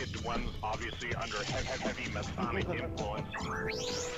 naked ones, obviously under heavy Masonic influence.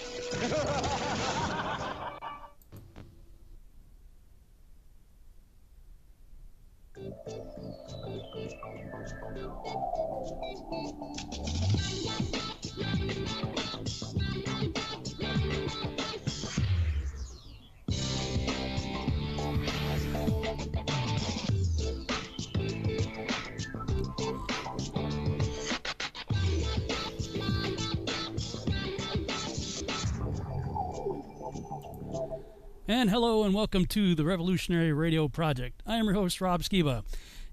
And hello and welcome to the Revolutionary Radio Project. I am your host, Rob Skiba.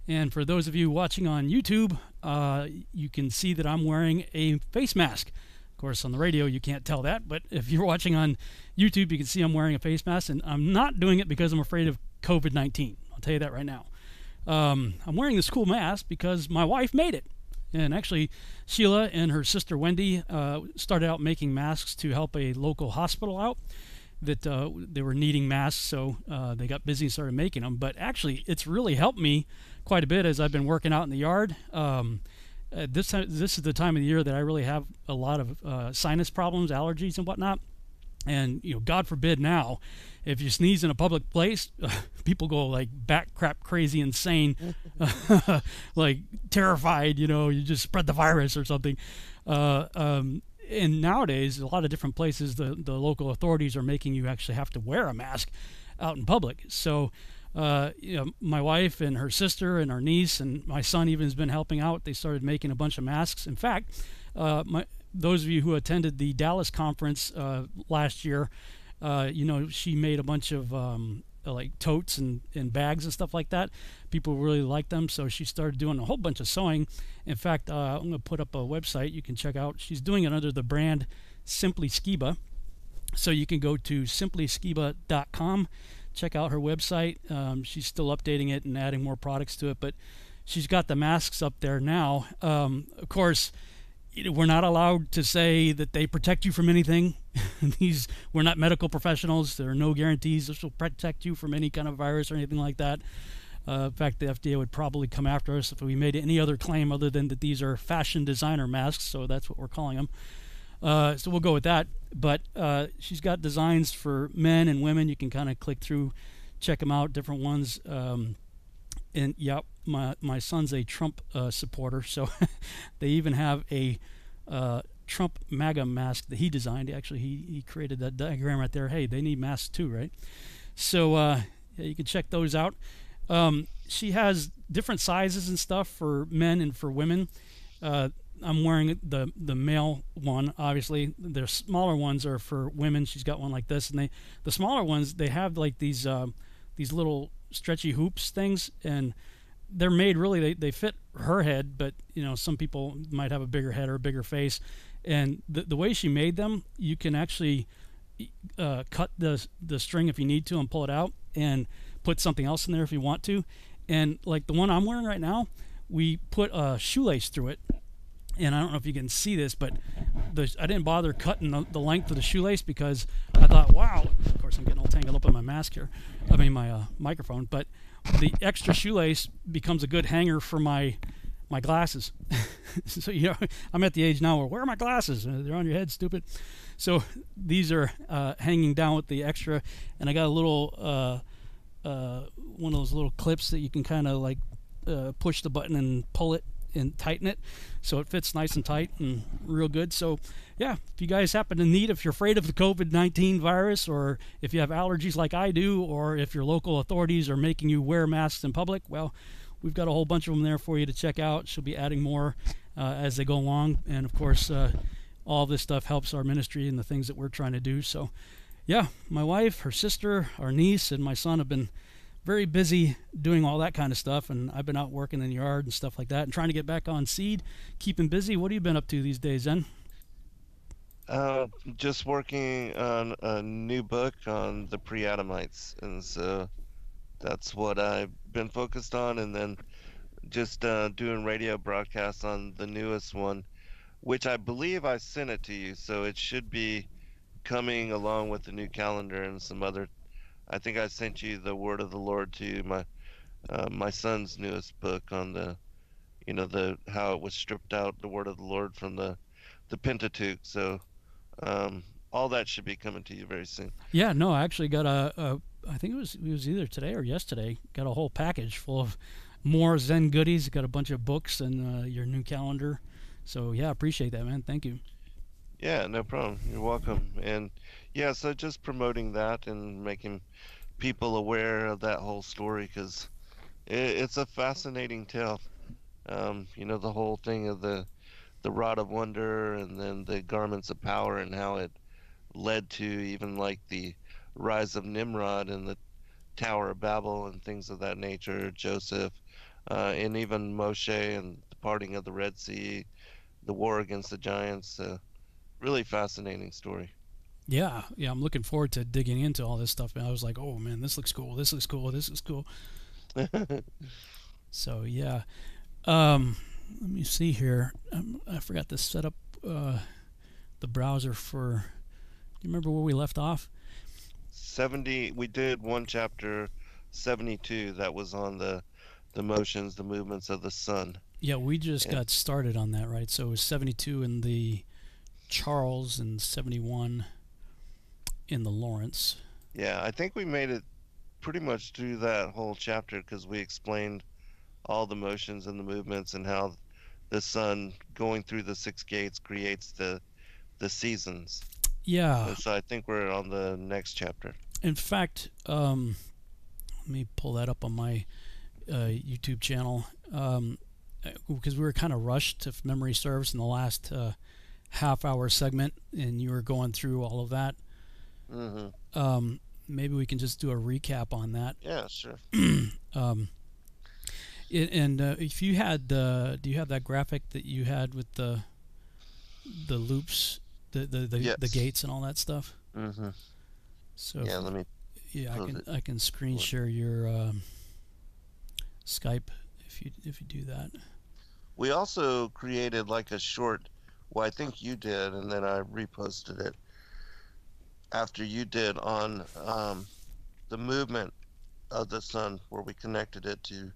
And for those of you watching on YouTube, you can see that I'm wearing a face mask. Of course, on the radio, you can't tell that. But if you're watching on YouTube, you can see I'm wearing a face mask. And I'm not doing it because I'm afraid of COVID-19. I'll tell you that right now. I'm wearing this cool mask because my wife made it. And actually, Sheila and her sister Wendy started out making masks to help a local hospital out. That they were needing masks, so they got busy and started making them. But actually, it's really helped me quite a bit as I've been working out in the yard. This is the time of the year that I really have a lot of sinus problems, allergies, and whatnot. And God forbid now, if you sneeze in a public place, people go like bat crap crazy, insane, like terrified. You just spread the virus or something. And nowadays, a lot of different places, the local authorities are making you actually have to wear a mask out in public. So, my wife and her sister and our niece and my son even has been helping out. They started making a bunch of masks. In fact, those of you who attended the Dallas conference last year, she made a bunch of like totes and bags and stuff like that. People really liked them, so she started doing a whole bunch of sewing. In fact, I'm going to put up a website you can check out. She's doing it under the brand Simply Skiba, so you can go to simplyskiba.com, check out her website. She's still updating it and adding more products to it, but she's got the masks up there now. Of course, we're not allowed to say that they protect you from anything. We're not medical professionals. There are no guarantees this will protect you from any kind of virus or anything like that. In fact, the FDA would probably come after us if we made any other claim other than that these are fashion designer masks, so that's what we're calling them. So we'll go with that. But she's got designs for men and women. You can kind of click through, check them out, different ones. And yeah, my son's a Trump supporter, so they even have a Trump MAGA mask that he designed. Actually, he created that diagram right there. Hey, they need masks too, right? So yeah, you can check those out. She has different sizes and stuff for men and for women. I'm wearing the male one, obviously. The smaller ones are for women. She's got one like this, and the smaller ones, they have like these little stretchy hoops things, and they're made really, they fit her head, but some people might have a bigger head or a bigger face. And the way she made them, you can actually cut the string if you need to and pull it out and put something else in there if you want to. And like the one I'm wearing right now, we put a shoelace through it. And I don't know if you can see this, but I didn't bother cutting the length of the shoelace because I thought, wow, of course I'm getting all tangled up in my mask here, my microphone, but the extra shoelace becomes a good hanger for my glasses. So I'm at the age now where are my glasses? They're on your head, stupid. So these are hanging down with the extra, and I got a little one of those little clips that you can kind of like push the button and pull it and tighten it so it fits nice and tight and real good. So yeah, if you guys happen to need, if you're afraid of the COVID-19 virus, or if you have allergies like I do, or if your local authorities are making you wear masks in public, well, we've got a whole bunch of them there for you to check out. She'll be adding more as they go along, and of course all this stuff helps our ministry and the things that we're trying to do. So yeah, my wife, her sister, our niece, and my son have been very busy doing all that kind of stuff, and I've been out working in the yard and stuff like that and trying to get back on seed, keeping busy. What have you been up to these days, Zen? Just working on a new book on the pre-Adamites, and so that's what I've been focused on, and then just doing radio broadcasts on the newest one, which I believe I sent it to you, so it should be coming along with the new calendar and some other. I think I sent you the Word of the Lord to my son's newest book on the how it was stripped out, the word of the Lord from the Pentateuch. So all that should be coming to you very soon. Yeah, no, I actually got I think it was either today or yesterday. Got a whole package full of more Zen goodies. Got a bunch of books and your new calendar. So yeah, appreciate that, man. Thank you. Yeah, no problem. You're welcome. And yeah, so just promoting that and making people aware of that whole story because it's a fascinating tale. The whole thing of the rod of wonder and then the garments of power and how it led to even like the rise of Nimrod and the Tower of Babel and things of that nature, Joseph, and even Moshe and the parting of the Red Sea, the war against the giants. Really fascinating story. Yeah, yeah, I'm looking forward to digging into all this stuff. And I was like, oh man, this looks cool. This looks cool. This looks cool. So yeah, let me see here. I forgot to set up the browser for. Do you remember where we left off? 70, we did one chapter 72 that was on the motions, the movements of the sun. Yeah, we just And got started on that, right? So it was 72 in the Charles and 71 in the Lawrence. yeah, I think we made it pretty much through that whole chapter because we explained all the motions and the movements and how the sun going through the six gates creates the seasons. Yeah. And so I think we're on the next chapter. In fact, let me pull that up on my YouTube channel because we were kind of rushed, if memory serves, in the last half-hour segment, and you were going through all of that. Maybe we can just do a recap on that. Yeah, sure. If you had do you have that graphic that you had with the loops, the Yes. gates and all that stuff? Mm-hmm. So Yeah, let me. yeah, put it. I can screen share your Skype if you do that. We also created like a short. Well, I think you did, and then I reposted it after you did on the movement of the sun, where we connected it to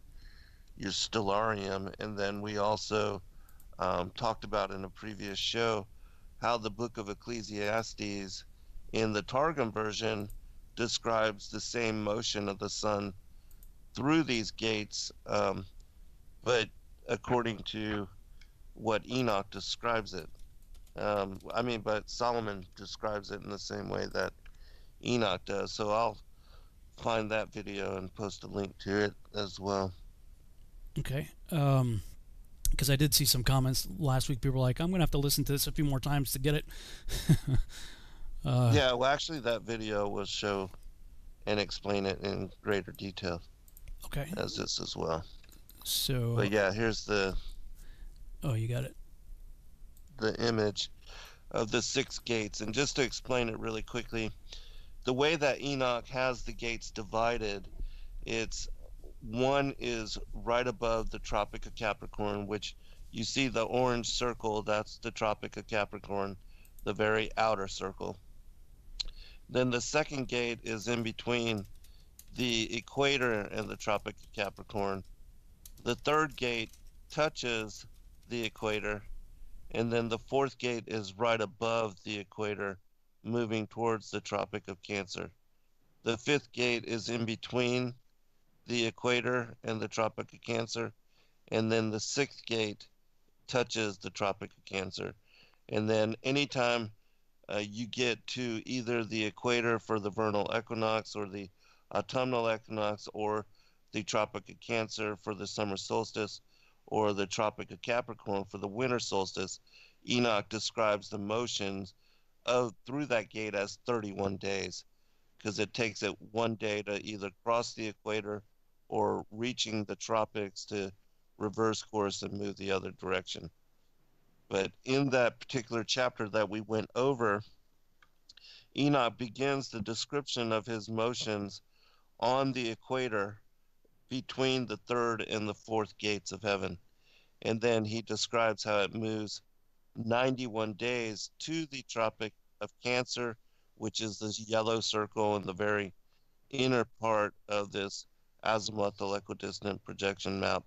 your stellarium, and then we also talked about in a previous show how the book of Ecclesiastes in the Targum version describes the same motion of the sun through these gates, but according to what Enoch describes it. But Solomon describes it in the same way that Enoch does. So I'll find that video and post a link to it as well. Okay. Because I did see some comments last week. People were like, "I'm gonna have to listen to this a few more times to get it." Yeah, well, actually, that video will show and explain it in greater detail. Okay. As this as well. So. But yeah, here's the. Oh, you got it. The image of the six gates, and just to explain it really quickly, the way that Enoch has the gates divided, it's one is right above the Tropic of Capricorn, which you see the orange circle, that's the Tropic of Capricorn, the very outer circle. Then the second gate is in between the equator and the Tropic of Capricorn. The third gate touches the equator, and then the fourth gate is right above the equator, moving towards the Tropic of Cancer. The fifth gate is in between the equator and the Tropic of Cancer, and then the sixth gate touches the Tropic of Cancer. And then anytime you get to either the equator for the vernal equinox or the autumnal equinox or the Tropic of Cancer for the summer solstice or the Tropic of Capricorn for the winter solstice, Enoch describes the motions of through that gate as 31 days because it takes it one day to either cross the equator or reaching the tropics to reverse course and move the other direction. But in that particular chapter that we went over, Enoch begins the description of his motions on the equator between the third and the fourth gates of heaven. And then he describes how it moves 91 days to the Tropic of Cancer, which is this yellow circle in the very inner part of this azimuthal equidistant projection map.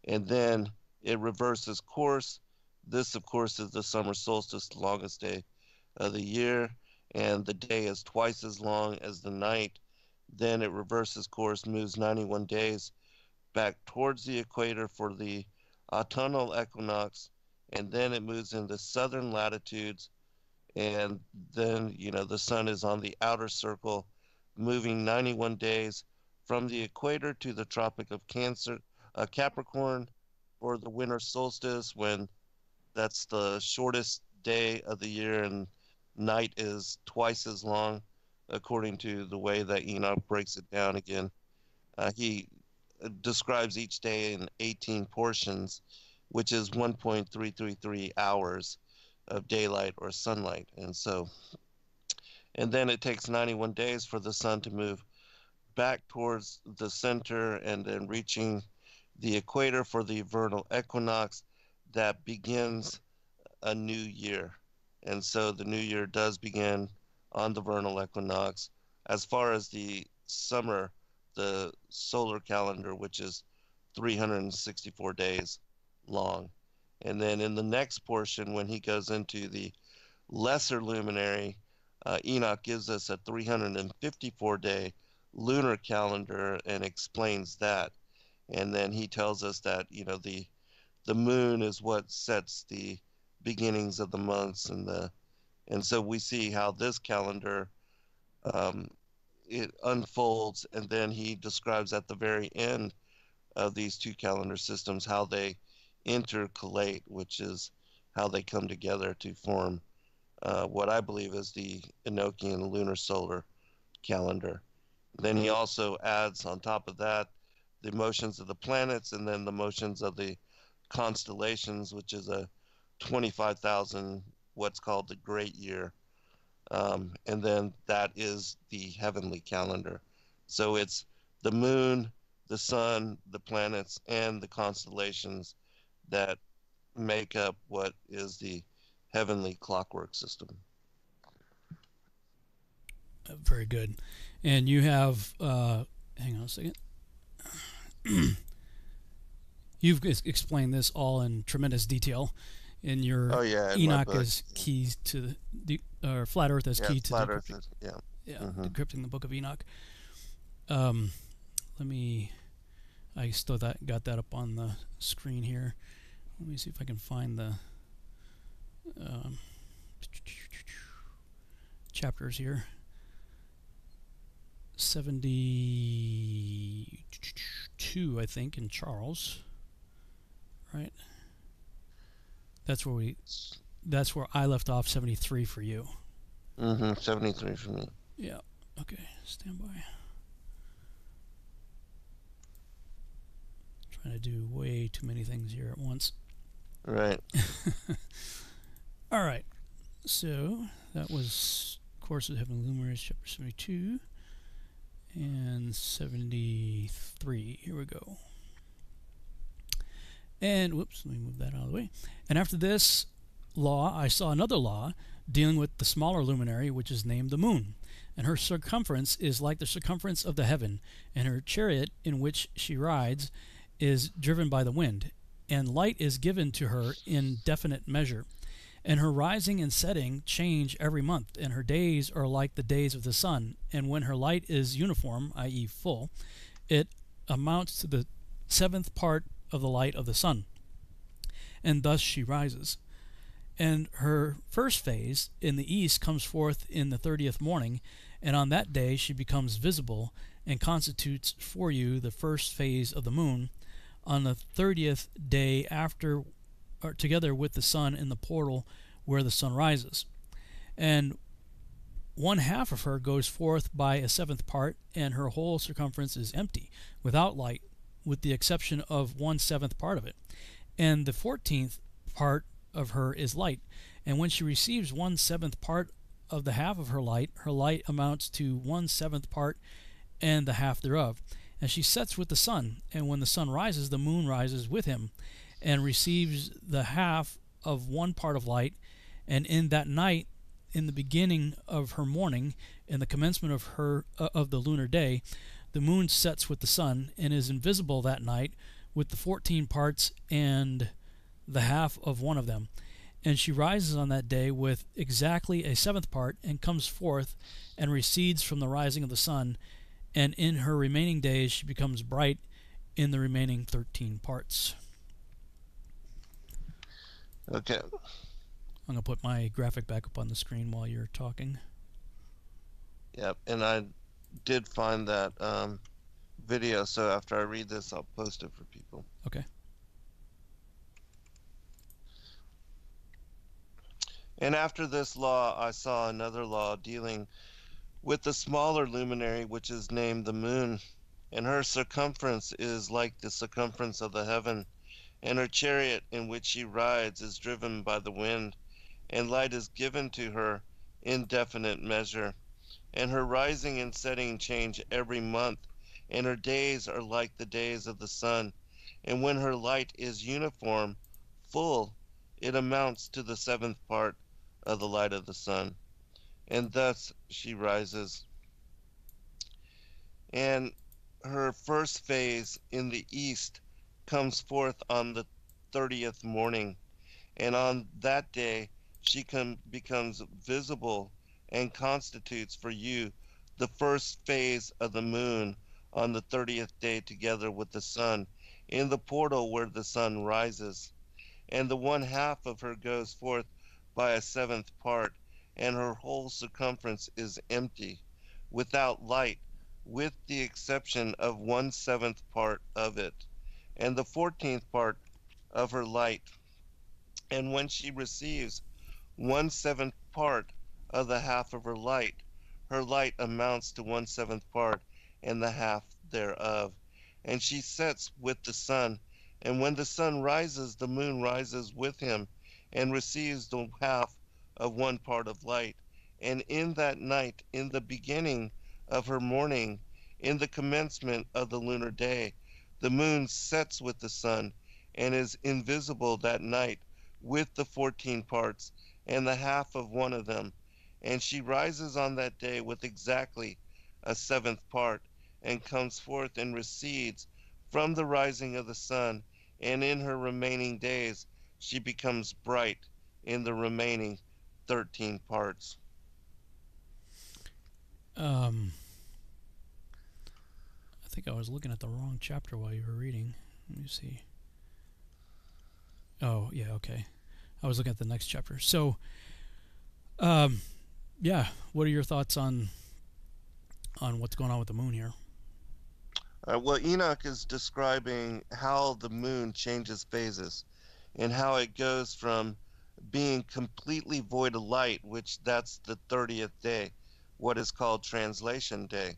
And then it reverses course. This, of course, is the summer solstice, the longest day of the year, and the day is twice as long as the night. Then it reverses course, moves 91 days back towards the equator for the autumnal equinox, and then it moves into southern latitudes, and then the sun is on the outer circle, moving 91 days from the equator to the Tropic of Capricorn for the winter solstice, when that's the shortest day of the year and night is twice as long, according to the way that Enoch breaks it down again. He describes each day in 18 portions, which is 1.333 hours of daylight or sunlight. And then it takes 91 days for the sun to move back towards the center and then reaching the equator for the vernal equinox that begins a new year. And so the new year does begin on the vernal equinox. As far as the summer, the solar calendar, which is 364 days long. And then in the next portion, when he goes into the lesser luminary, Enoch gives us a 354-day lunar calendar and explains that. And then he tells us that the moon is what sets the beginnings of the months, and so we see how this calendar it unfolds, and then he describes at the very end of these two calendar systems how they intercalate, which is how they come together to form what I believe is the Enochian lunar solar calendar. Then he also adds on top of that the motions of the planets and then the motions of the constellations, which is a 25,000, what's called the Great Year. And then that is the heavenly calendar. So it's the moon, the sun, the planets, and the constellations that make up what is the heavenly clockwork system. Very good. And you have, hang on a second. You've explained this all in tremendous detail in your Enoch as keys to the Flat Earth as key to Flat Earth is, decrypting the Book of Enoch. I still got that up on the screen here. Let me see if I can find the chapters here. 72, I think, in Charles. Right? That's where I left off. 73 for you. 73 for me. Yeah. Okay. Stand by. Trying to do way too many things here at once. Right. All right. So that was Course of Heavenly Luminaries, chapter 72 and 73. Here we go. And whoops, let me move that out of the way. And after this law, I saw another law dealing with the smaller luminary, which is named the moon. And her circumference is like the circumference of the heaven, and her chariot in which she rides is driven by the wind, and light is given to her in definite measure. And her rising and setting change every month, and her days are like the days of the sun. And when her light is uniform, i.e. full, it amounts to the 7th part of the light of the sun, and thus she rises. And her first phase in the east comes forth in the 30th morning, and on that day she becomes visible and constitutes for you the first phase of the moon on the 30th day after, or together with the sun in the portal where the sun rises. And one half of her goes forth by a 7th part, and her whole circumference is empty, without light, with the exception of 1/7 part of it. And the 14th part of her is light. And when she receives 1/7 part of the half of her light amounts to 1/7 part and the half thereof. And she sets with the sun, and when the sun rises, the moon rises with him, and receives the half of 1 part of light. And in that night, in the beginning of her morning, in the commencement of the lunar day, the moon sets with the sun, and is invisible that night with the 14 parts and the half of one of them. And she rises on that day with exactly a seventh part, and comes forth and recedes from the rising of the sun. And in her remaining days she becomes bright in the remaining 13 parts. Okay. I'm going to put my graphic back up on the screen while you're talking. Yep, and I did find that video, so after I read this, I'll post it for people. Okay. And after this law, I saw another law dealing with the smaller luminary, which is named the moon, and her circumference is like the circumference of the heaven, and her chariot in which she rides is driven by the wind, and light is given to her in definite measure. And her rising and setting change every month, and her days are like the days of the sun. And when her light is uniform, full, it amounts to the seventh part of the light of the sun. And thus she rises. And her first phase in the east comes forth on the 30th morning, and on that day she becomes visible and constitutes for you the first phase of the moon on the 30th day together with the sun in the portal where the sun rises. And the one half of her goes forth by a seventh part, and her whole circumference is empty, without light, with the exception of 1/7 part of it, and the 14th part of her light. And when she receives 1/7 part of the half of her light amounts to 1/7 part and the half thereof. And she sets with the sun, and when the sun rises, the moon rises with him, and receives the half of one part of light. And in that night, in the beginning of her morning, in the commencement of the lunar day, the moon sets with the sun, and is invisible that night with the 14 parts and the half of one of them. And she rises on that day with exactly a seventh part, and comes forth and recedes from the rising of the sun, and in her remaining days she becomes bright in the remaining 13 parts. I think I was looking at the wrong chapter while you were reading. Let me see. Oh, yeah, okay. I was looking at the next chapter. So, yeah, what are your thoughts on what's going on with the moon here? Well, Enoch is describing how the moon changes phases, and how it goes from being completely void of light, which that's the 30th day, what is called translation day.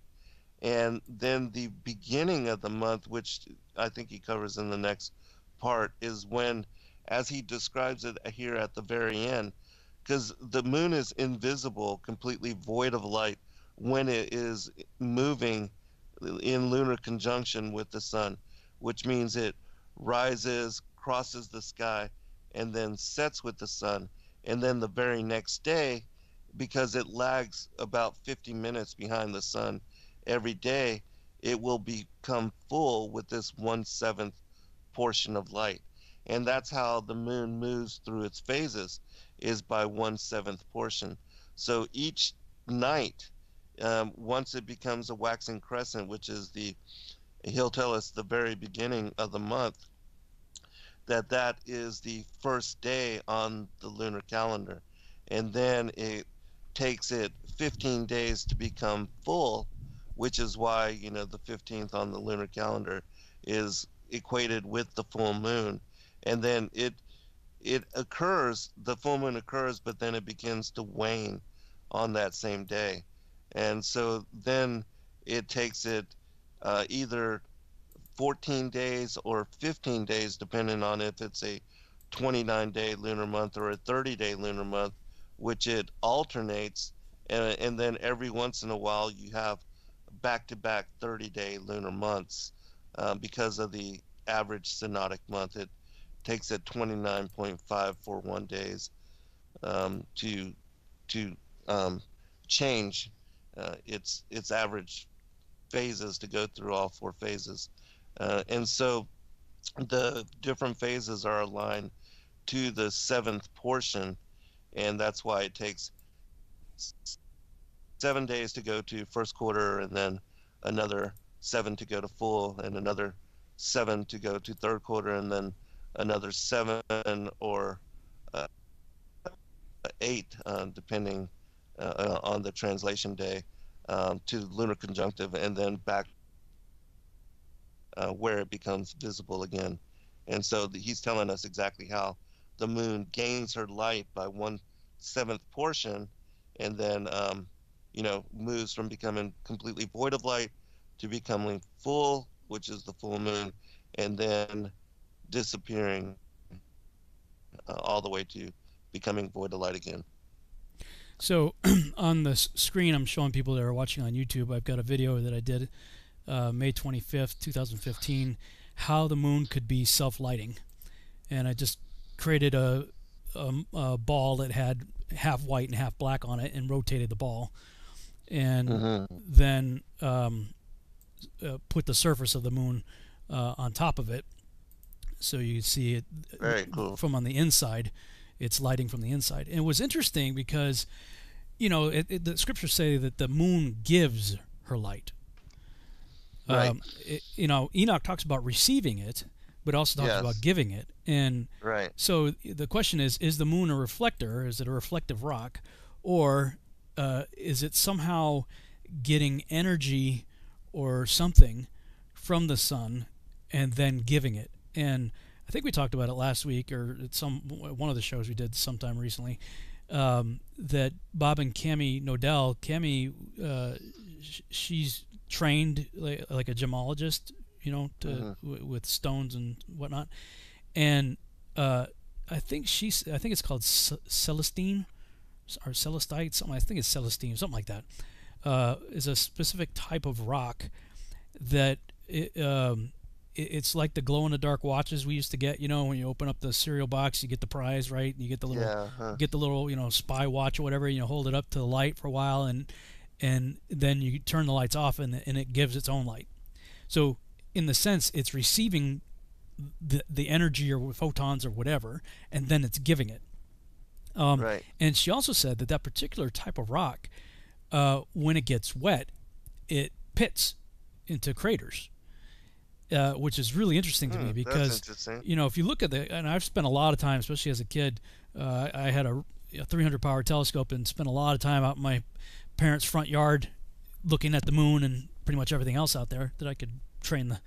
And then the beginning of the month, which I think he covers in the next part, is when, as he describes it here at the very end, because the moon is invisible, completely void of light, when it is moving in lunar conjunction with the sun, which means it rises, crosses the sky, and then sets with the sun. And then the very next day, because it lags about 50 minutes behind the sun every day, it will become full with this 1/7 portion of light. And that's how the moon moves through its phases, is by 1/7 portion. So each night, once it becomes a waxing crescent, which is he'll tell us the very beginning of the month, that is the first day on the lunar calendar. And then it takes it 15 days to become full, which is why, the 15th on the lunar calendar is equated with the full moon. And then the full moon occurs, but then it begins to wane on that same day. And so then it takes it either 14 days or 15 days, depending on if it's a 29-day lunar month or a 30-day lunar month, which it alternates. And then every once in a while you have back-to-back 30-day lunar months, because of the average synodic month. It takes it 29.541 days to change its average phases, to go through all four phases. And so the different phases are aligned to the seventh portion, and that's why it takes 7 days to go to first quarter, and then another 7 to go to full, and another 7 to go to third quarter, and then another 7 or 8, depending on the translation day, to lunar conjunctive, and then back where it becomes visible again. And so he's telling us exactly how the moon gains her light by 1/7 portion, and then moves from becoming completely void of light to becoming full, which is the full moon, and then disappearing all the way to becoming void of light again. So on the screen, I'm showing people that are watching on YouTube, I've got a video that I did May 25th, 2015, how the moon could be self-lighting. And I just created a ball that had half white and half black on it and rotated the ball. And then put the surface of the moon on top of it. So you see it Very cool. from on the inside. It's lighting from the inside. And it was interesting because, the scriptures say that the moon gives her light. Right. Enoch talks about receiving it, but also talks about giving it. And right. So the question is the moon a reflector? Is it a reflective rock? Or is it somehow getting energy or something from the sun and then giving it? And I think we talked about it last week, or at one of the shows we did sometime recently, that Bob and Cami Nodell, she's trained like a gemologist, with stones and whatnot, and I think it's called Celestine or Celestite, something. I think it's Celestine, something like that. Is a specific type of rock that it's like the glow-in-the-dark watches we used to get. When you open up the cereal box, you get the prize, right? And you get the little, spy watch or whatever. And you hold it up to the light for a while, and then you turn the lights off, and it gives its own light. So, in the sense, it's receiving the energy or photons or whatever, and then it's giving it. Right. And she also said that particular type of rock, when it gets wet, it pits into craters. Which is really interesting to me because, if you look at and I've spent a lot of time, especially as a kid, I had a 300 power telescope and spent a lot of time out in my parents' front yard looking at the moon and pretty much everything else out there that I could train the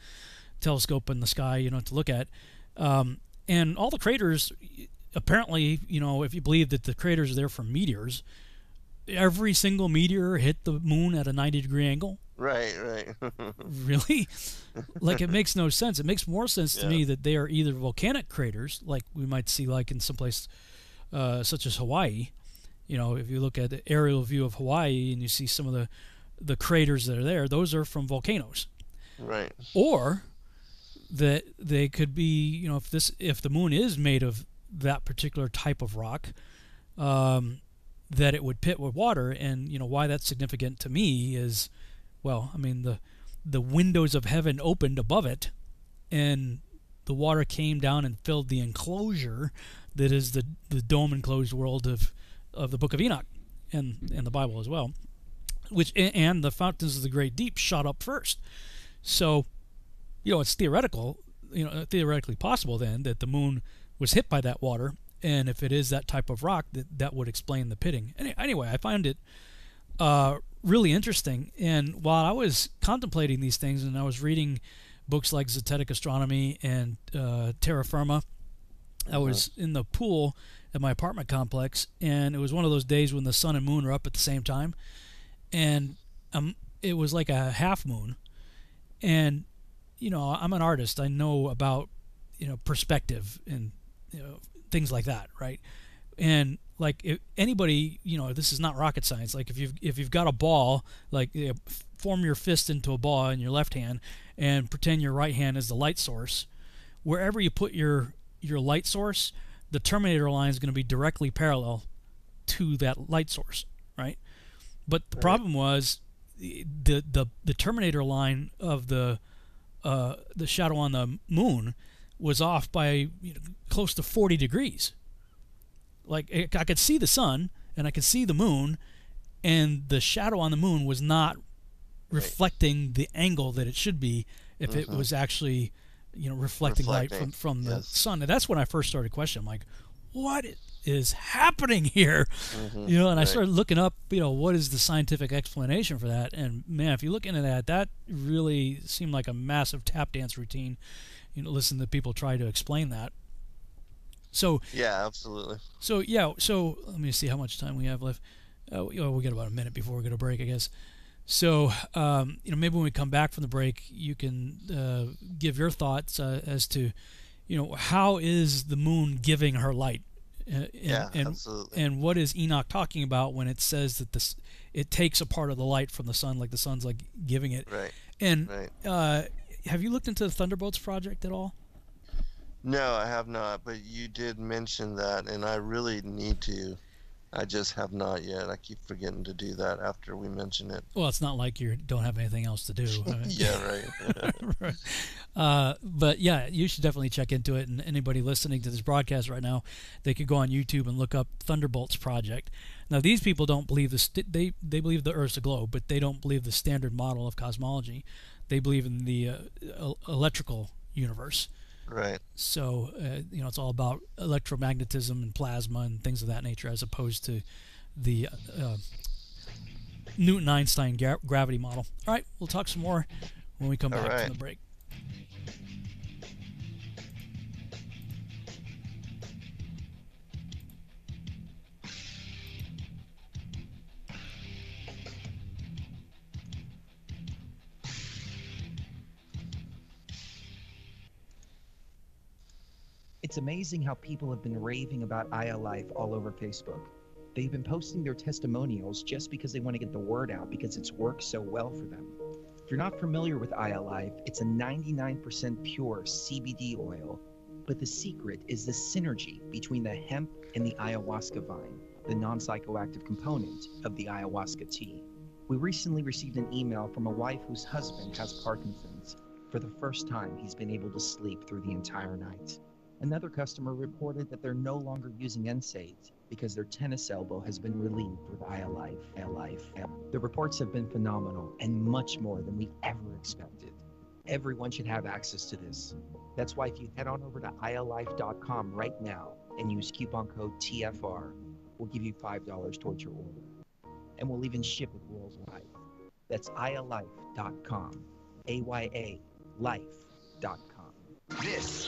telescope in the sky, to look at. And all the craters, apparently, if you believe that the craters are there from meteors, every single meteor hit the moon at a 90-degree angle. Right. Really? Like, it makes no sense. It makes more sense to me that they are either volcanic craters, like we might see like in some place such as Hawaii. If you look at the aerial view of Hawaii and you see some of the craters that are there, those are from volcanoes. Right. Or that they could be, if the moon is made of that particular type of rock, that it would pit with water. And why that's significant to me is, well, I mean, the windows of heaven opened above it, and the water came down and filled the enclosure that is the dome enclosed world of the Book of Enoch and the Bible as well, and the fountains of the great deep shot up first. So, it's theoretically possible then that the moon was hit by that water, and if it is that type of rock, that would explain the pitting. Anyway, I find it really interesting. And while I was contemplating these things, and I was reading books like Zetetic Astronomy and Terra Firma, I was in the pool at my apartment complex, and it was one of those days when the sun and moon are up at the same time, and it was like a half moon. And I'm an artist. I know about perspective and things like that, right? And like, if anybody, this is not rocket science. Like, if you've got a ball, like, form your fist into a ball in your left hand and pretend your right hand is the light source. Wherever you put your light source, the terminator line is going to be directly parallel to that light source, right? But the problem was the terminator line of the shadow on the moon was off by close to 40 degrees. Like, I could see the sun and I could see the moon, and the shadow on the moon was not reflecting the angle that it should be if it was actually, reflecting light from the sun. And that's when I first started questioning. I'm like, what is happening here? And I started looking up, what is the scientific explanation for that? And man, if you look into that really seemed like a massive tap dance routine. Listen to people try to explain that. So yeah, absolutely. So let me see how much time we have left. We got about a minute before we go to break, I guess. So maybe when we come back from the break, you can give your thoughts as to how is the moon giving her light, absolutely. And what is Enoch talking about when it says that it takes a part of the light from the sun, like the sun's like giving it. Right. And have you looked into the Thunderbolts project at all? No, I have not, but you did mention that, and I really need to. I just have not yet. I keep forgetting to do that after we mention it. Well, it's not like you don't have anything else to do. Yeah, right. Right. But yeah, you should definitely check into it. And anybody listening to this broadcast right now, they could go on YouTube and look up Thunderbolts Project. Now, these people don't believe they believe the Earth's a globe, but they don't believe the standard model of cosmology. They believe in the electrical universe. Right. So, it's all about electromagnetism and plasma and things of that nature, as opposed to the Newton-Einstein gravity model. All right, we'll talk some more when we come back from the break. It's amazing how people have been raving about ILife all over Facebook. They've been posting their testimonials just because they want to get the word out because it's worked so well for them. If you're not familiar with ILife, it's a 99% pure CBD oil, but the secret is the synergy between the hemp and the ayahuasca vine, the non-psychoactive component of the ayahuasca tea. We recently received an email from a wife whose husband has Parkinson's. For the first time, he's been able to sleep through the entire night. Another customer reported that they're no longer using NSAIDs because their tennis elbow has been relieved with ILife. The reports have been phenomenal and much more than we ever expected. Everyone should have access to this. That's why if you head on over to ILife.com right now and use coupon code TFR, we'll give you $5 towards your order. And we'll even ship it worldwide. That's ILife.com. AYA life.com. This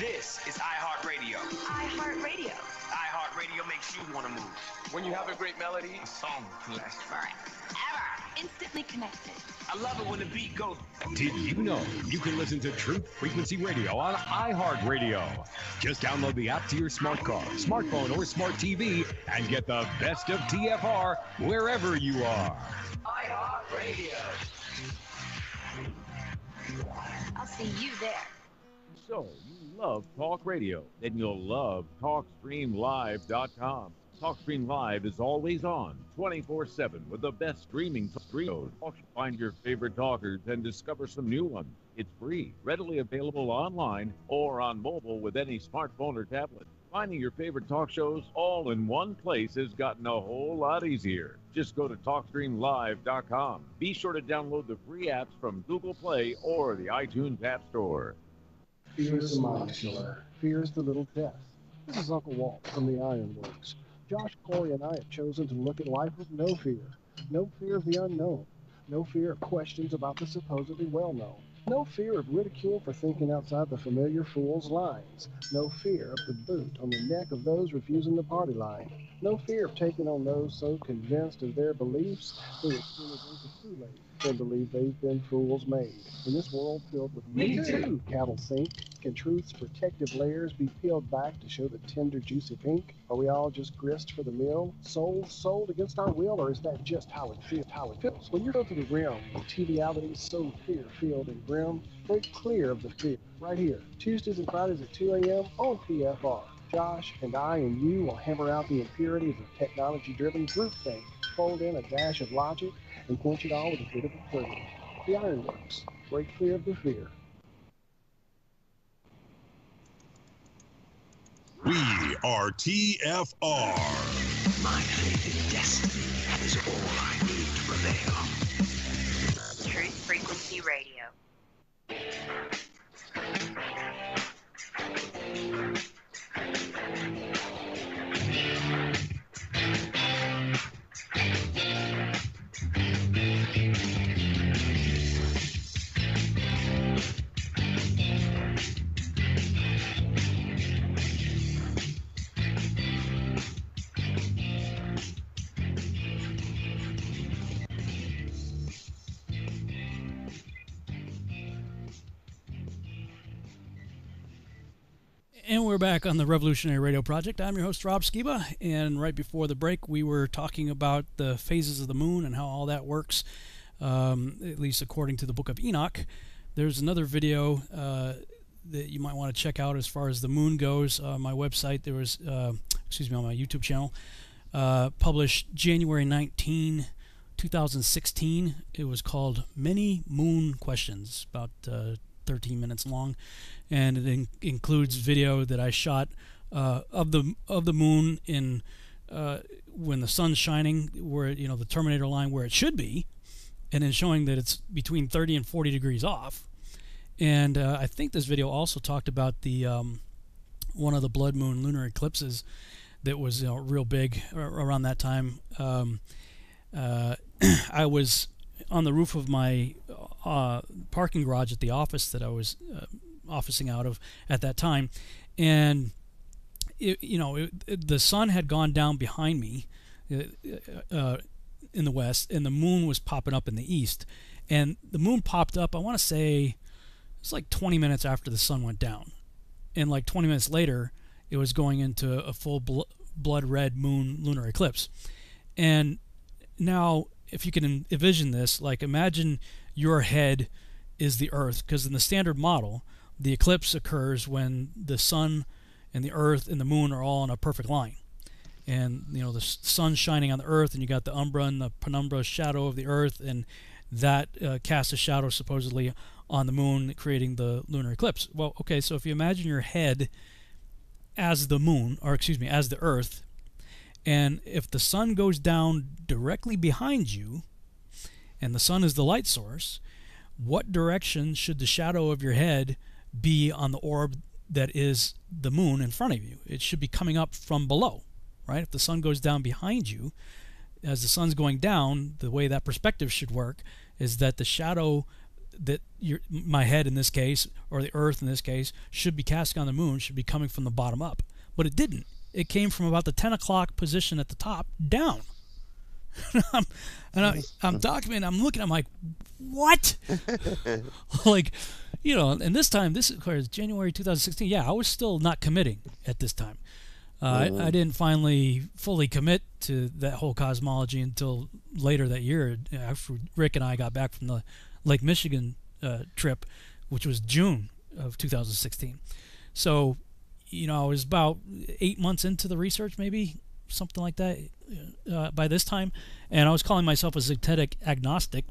is iHeartRadio. iHeartRadio. iHeartRadio makes you want to move. When you have a great melody, A song lasts forever. Instantly connected. I love it when the beat goes. Did you know you can listen to Truth Frequency Radio on iHeartRadio? Just download the app to your smart car, smartphone, or smart TV and get the best of TFR wherever you are. iHeartRadio. I'll see you there. So, you love talk radio, then you'll love TalkStreamLive.com. TalkStream Live is always on, 24/7, with the best streaming shows. Find your favorite talkers and discover some new ones. It's free, readily available online or on mobile with any smartphone or tablet. Finding your favorite talk shows all in one place has gotten a whole lot easier. Just go to TalkStreamLive.com. Be sure to download the free apps from Google Play or the iTunes App Store. Fear is the mind killer. Fear is the little death. This is Uncle Walt from the Ironworks. Josh, Corey, and I have chosen to look at life with no fear. No fear of the unknown. No fear of questions about the supposedly well-known. No fear of ridicule for thinking outside the familiar fool's lines. No fear of the boot on the neck of those refusing the party line. No fear of taking on those so convinced of their beliefs they would sooner drink the Kool-Aid than believe they've been fools made. In this world filled with me too cattle think, can truth's protective layers be peeled back to show the tender, juicy pink? Are we all just grist for the mill, souls sold against our will, or is that just how it feels? When you're filled to the rim with trivialities so fear-filled and grim, break clear of the fear. Right here, Tuesdays and Fridays at 2 a.m. on PFR. Josh and I and you will hammer out the impurities of technology-driven groupthink, fold in a dash of logic, and quench it all with a bit of a prayer. The Ironworks. Break clear of the fear. We are TFR. My unaided destiny is all I need to prevail. Truth Frequency Radio. And we're back on the Revolutionary Radio Project. I'm your host, Rob Skiba, and right before the break, we were talking about the phases of the moon and how all that works, at least according to the Book of Enoch. There's another video that you might want to check out as far as the moon goes. On my website, there was, on my YouTube channel, published January 19, 2016. It was called Many Moon Questions, about 13 minutes long, and it includes video that I shot of the moon in when the sun's shining, where the terminator line where it should be, and then showing that it's between 30 and 40 degrees off. And I think this video also talked about the one of the blood moon lunar eclipses that was real big around that time. I was on the roof of my parking garage at the office that I was officing out of at that time, and the sun had gone down behind me in the west, and the moon was popping up in the east. And the moon popped up, I want to say it's like 20 minutes after the sun went down, and like 20 minutes later it was going into a full blood red moon lunar eclipse. And now, if you can envision this, like imagine your head is the Earth, because in the standard model, the eclipse occurs when the sun and the Earth and the moon are all in a perfect line. And the sun's shining on the Earth, and you got the umbra and the penumbra shadow of the Earth, and that casts a shadow supposedly on the moon, creating the lunar eclipse. Well, okay, so if you imagine your head as the moon, or excuse me, as the Earth, and if the sun goes down directly behind you, and the sun is the light source, what direction should the shadow of your head be on the orb that is the moon in front of you? It should be coming up from below, right? If the sun goes down behind you, as the sun's going down, the way that perspective should work is that the shadow that my head in this case, or the Earth in this case, should be casting on the moon should be coming from the bottom up. But it didn't. It came from about the 10 o'clock position at the top down. I'm documenting, I'm looking, I'm like, what? Like, and this time, this is January 2016. Yeah, I was still not committing at this time. I didn't finally fully commit to that whole cosmology until later that year, after Rick and I got back from the Lake Michigan trip, which was June of 2016. So, I was about 8 months into the research, maybe something like that, by this time, and I was calling myself a zetetic agnostic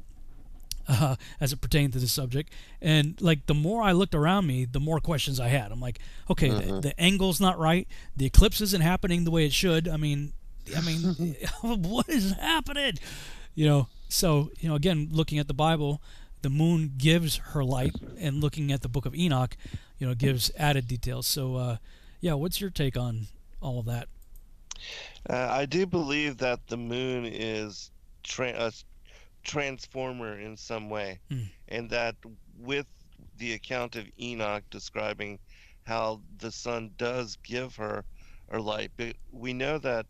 as it pertained to this subject. And like the more I looked around me, the more questions I had. I'm like, okay, the angle's not right, the eclipse isn't happening the way it should. I mean, what is happening? So again, looking at the Bible, the moon gives her light, and looking at the Book of Enoch, gives added details. So, what's your take on all of that? I do believe that the moon is a transformer in some way, and that with the account of Enoch describing how the sun does give her light, but we know that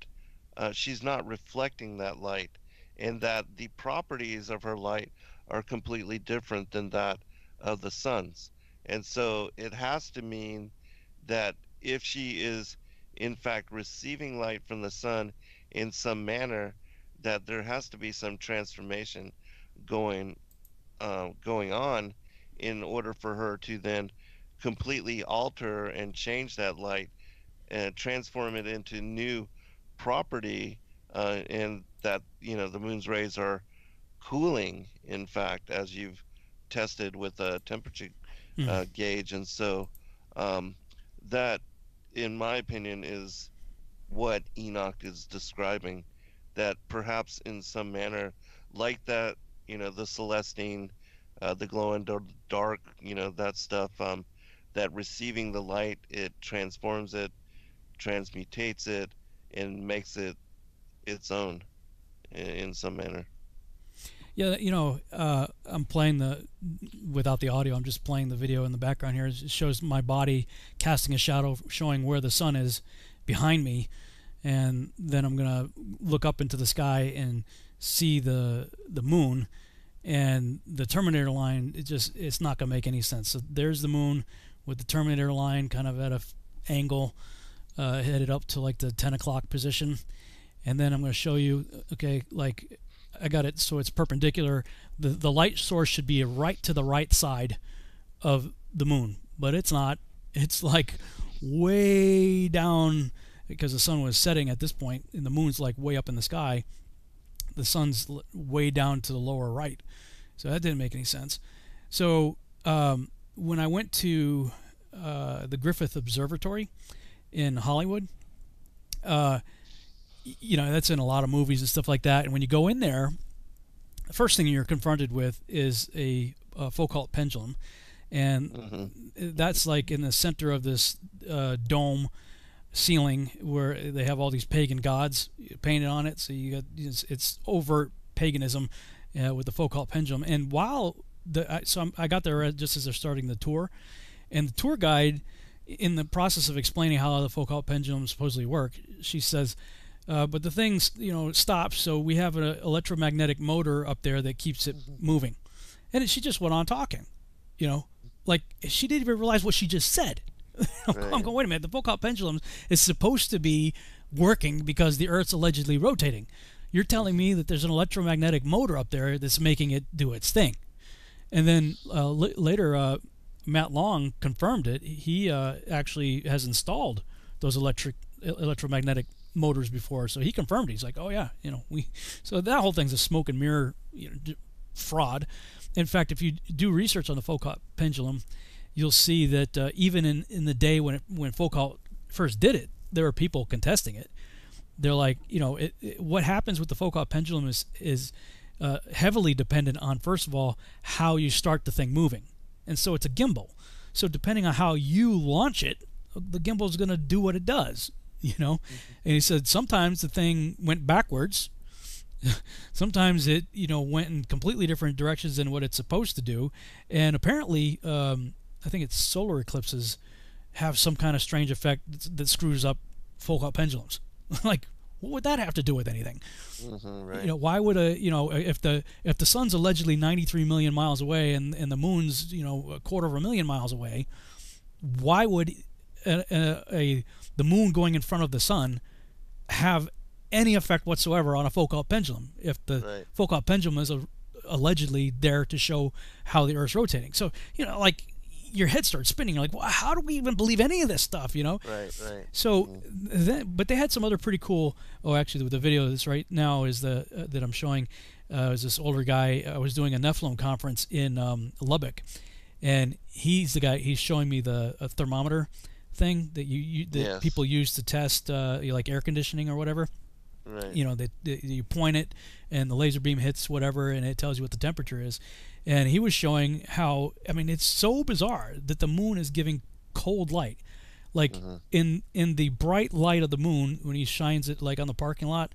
she's not reflecting that light, and that the properties of her light are completely different than that of the sun's. And so it has to mean that if she is in fact receiving light from the sun in some manner, that there has to be some transformation going on in order for her to then completely alter and change that light and transform it into new property, and that the moon's rays are cooling, in fact, as you've tested with a temperature gauge. And so that in my opinion, is what Enoch is describing. That perhaps in some manner, like that, the Celestine, the glow in the dark, that stuff, that receiving the light, it transforms it, transmutates it, and makes it its own in some manner. Yeah, I'm playing without the audio, I'm just playing the video in the background here. It shows my body casting a shadow, showing where the sun is behind me. And then I'm going to look up into the sky and see the moon. And the Terminator line, it's not going to make any sense. So there's the moon with the Terminator line kind of at a angle, headed up to like the 10 o'clock position. And then I'm going to show you, okay, like I got it so it's perpendicular. The light source should be right to the right side of the moon, but it's not. It's like way down, because the sun was setting at this point, and the moon's like way up in the sky. The sun's way down to the lower right. So that didn't make any sense. So when I went to the Griffith Observatory in Hollywood, that's in a lot of movies and stuff like that. And when you go in there, the first thing you're confronted with is a Foucault pendulum. And that's like in the center of this dome ceiling where they have all these pagan gods painted on it. So you got it's overt paganism with the Foucault pendulum. And while I got there just as they're starting the tour, and the tour guide, in the process of explaining how the Foucault pendulum supposedly work, she says, but the thing stops, so we have an electromagnetic motor up there that keeps it moving. And she just went on talking, like she didn't even realize what she just said. Right. I'm going, wait a minute, the Foucault pendulum is supposed to be working because the Earth's allegedly rotating. You're telling me that there's an electromagnetic motor up there that's making it do its thing. And then later, Matt Long confirmed it. He actually has installed those electromagnetic motors before, so he confirmed it. He's like, oh yeah, so that whole thing's a smoke and mirror fraud. In fact, if you do research on the Foucault pendulum, you'll see that even in the day when Foucault first did it, there were people contesting it. They're like, what happens with the Foucault pendulum is heavily dependent on, first of all, how you start the thing moving. And so it's a gimbal. So depending on how you launch it, the gimbal is going to do what it does, And he said sometimes the thing went backwards. Sometimes it, went in completely different directions than what it's supposed to do. And apparently, I think it's solar eclipses have some kind of strange effect that screws up Foucault pendulums. Like, what would that have to do with anything? Right. Why would if the sun's allegedly 93 million miles away and the moon's 250,000 miles away, why would the moon going in front of the sun have any effect whatsoever on a Foucault pendulum if the Foucault pendulum is allegedly there to show how the Earth's rotating? So like your head starts spinning. You're like, well, how do we even believe any of this stuff? Right. So, but they had some other pretty cool. Oh, actually, the video that's right now is that I'm showing is this older guy. I was doing a Nephilim conference in Lubbock, and he's the guy. He's showing me the thermometer thing that people use to test like air conditioning or whatever. Right. You point it, and the laser beam hits whatever, and it tells you what the temperature is. And he was showing how, it's so bizarre that the moon is giving cold light. Like in the bright light of the moon, when he shines it like on the parking lot,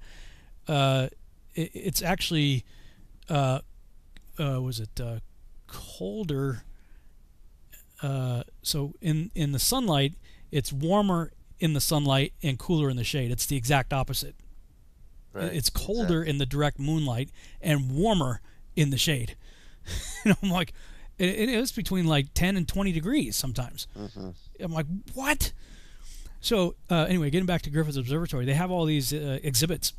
it's actually colder. So in the sunlight, it's warmer in the sunlight and cooler in the shade. It's the exact opposite. Right. It's colder in the direct moonlight and warmer in the shade. I'm like, it is between like 10 and 20 degrees sometimes. I'm like, what? So anyway, getting back to Griffith Observatory, they have all these exhibits,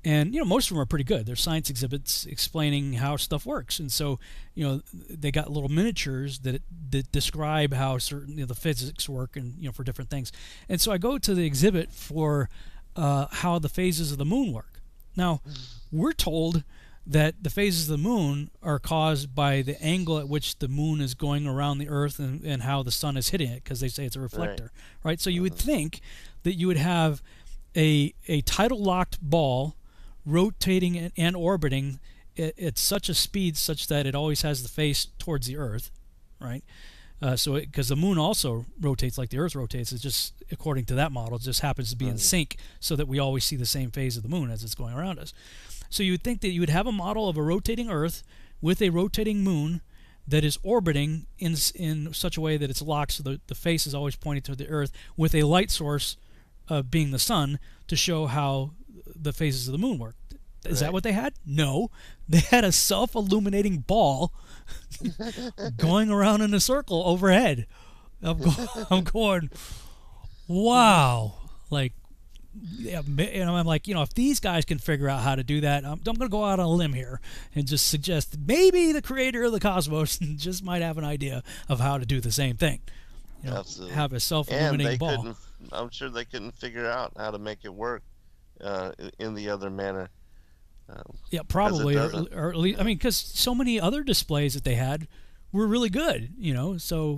and most of them are pretty good. They're science exhibits explaining how stuff works, and so they got little miniatures that describe how certain the physics work, and for different things. And so I go to the exhibit for how the phases of the moon work. Now, we're told that the phases of the moon are caused by the angle at which the moon is going around the Earth and how the sun is hitting it, because they say it's a reflector, right? So you would think that you would have a tidal locked ball rotating and orbiting at such a speed such that it always has the face towards the Earth, right? So because the moon also rotates like the Earth rotates, it's just according to that model, it just happens to be in sync so that we always see the same phase of the moon as it's going around us. So you would think that you would have a model of a rotating Earth with a rotating moon that is orbiting in such a way that it's locked so the face is always pointing to the Earth, with a light source being the sun to show how the phases of the moon work. Is that what they had? No. They had a self-illuminating ball going around in a circle overhead. I'm going, wow. Like, yeah, and I'm like, if these guys can figure out how to do that, I'm going to go out on a limb here and just suggest maybe the creator of the cosmos just might have an idea of how to do the same thing. Absolutely. Have a self-illuminating ball. I'm sure they couldn't figure out how to make it work in the other manner. Yeah, probably, or at least, I mean, because so many other displays that they had were really good, So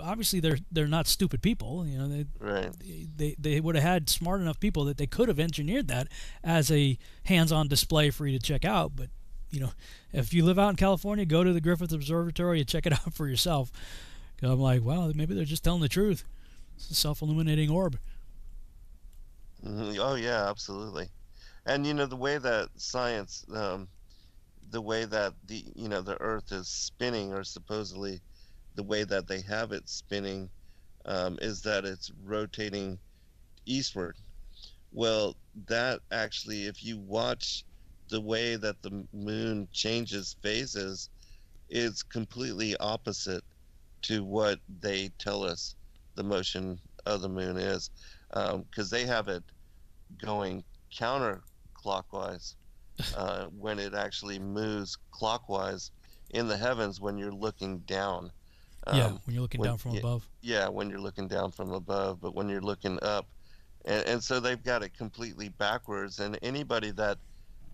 obviously they're not stupid people, They would have had smart enough people that they could have engineered that as a hands-on display for you to check out. But if you live out in California, go to the Griffith Observatory and check it out for yourself. I'm like, wow, maybe they're just telling the truth. It's a self-illuminating orb. Oh yeah, absolutely. And the way that science, the way that the Earth is spinning, or supposedly the way that they have it spinning, is that it's rotating eastward. Well, that actually, if you watch the way that the moon changes phases, it's completely opposite to what they tell us the motion of the moon is, because they have it going counterclockwise when it actually moves clockwise in the heavens when you're looking down. When you're looking down from above. Yeah, when you're looking down from above, but when you're looking up. And so they've got it completely backwards, and anybody that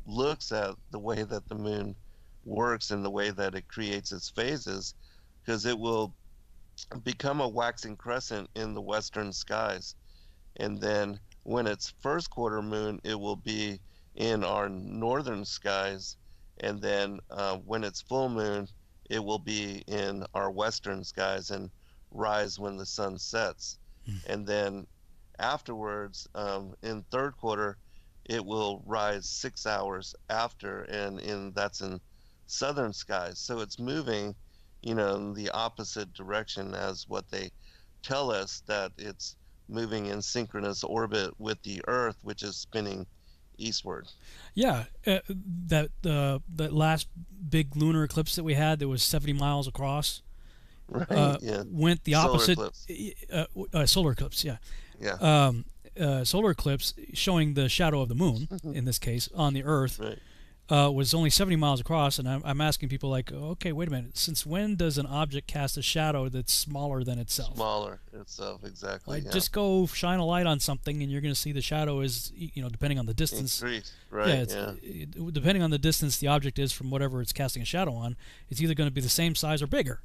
looks at the way that the moon works and the way that it creates its phases, because it will become a waxing crescent in the western skies, and then when it's first quarter moon, it will be in our northern skies, and then when it's full moon, it will be in our western skies and rise when the sun sets. And then afterwards, in third quarter, it will rise 6 hours after, and that's in southern skies. So it's moving, in the opposite direction as what they tell us, that it's moving in synchronous orbit with the Earth, which is spinning eastward. Yeah, that last big lunar eclipse that we had that was 70 miles across, went the opposite. Solar eclipse, yeah. Solar eclipse showing the shadow of the moon, in this case, on the Earth, was only 70 miles across, and I'm asking people like, okay, wait a minute, since when does an object cast a shadow that's smaller than itself? Smaller itself, exactly. Like, just go shine a light on something, and you're going to see the shadow is, depending on the distance. Increased, depending on the distance the object is from whatever it's casting a shadow on, it's either going to be the same size or bigger.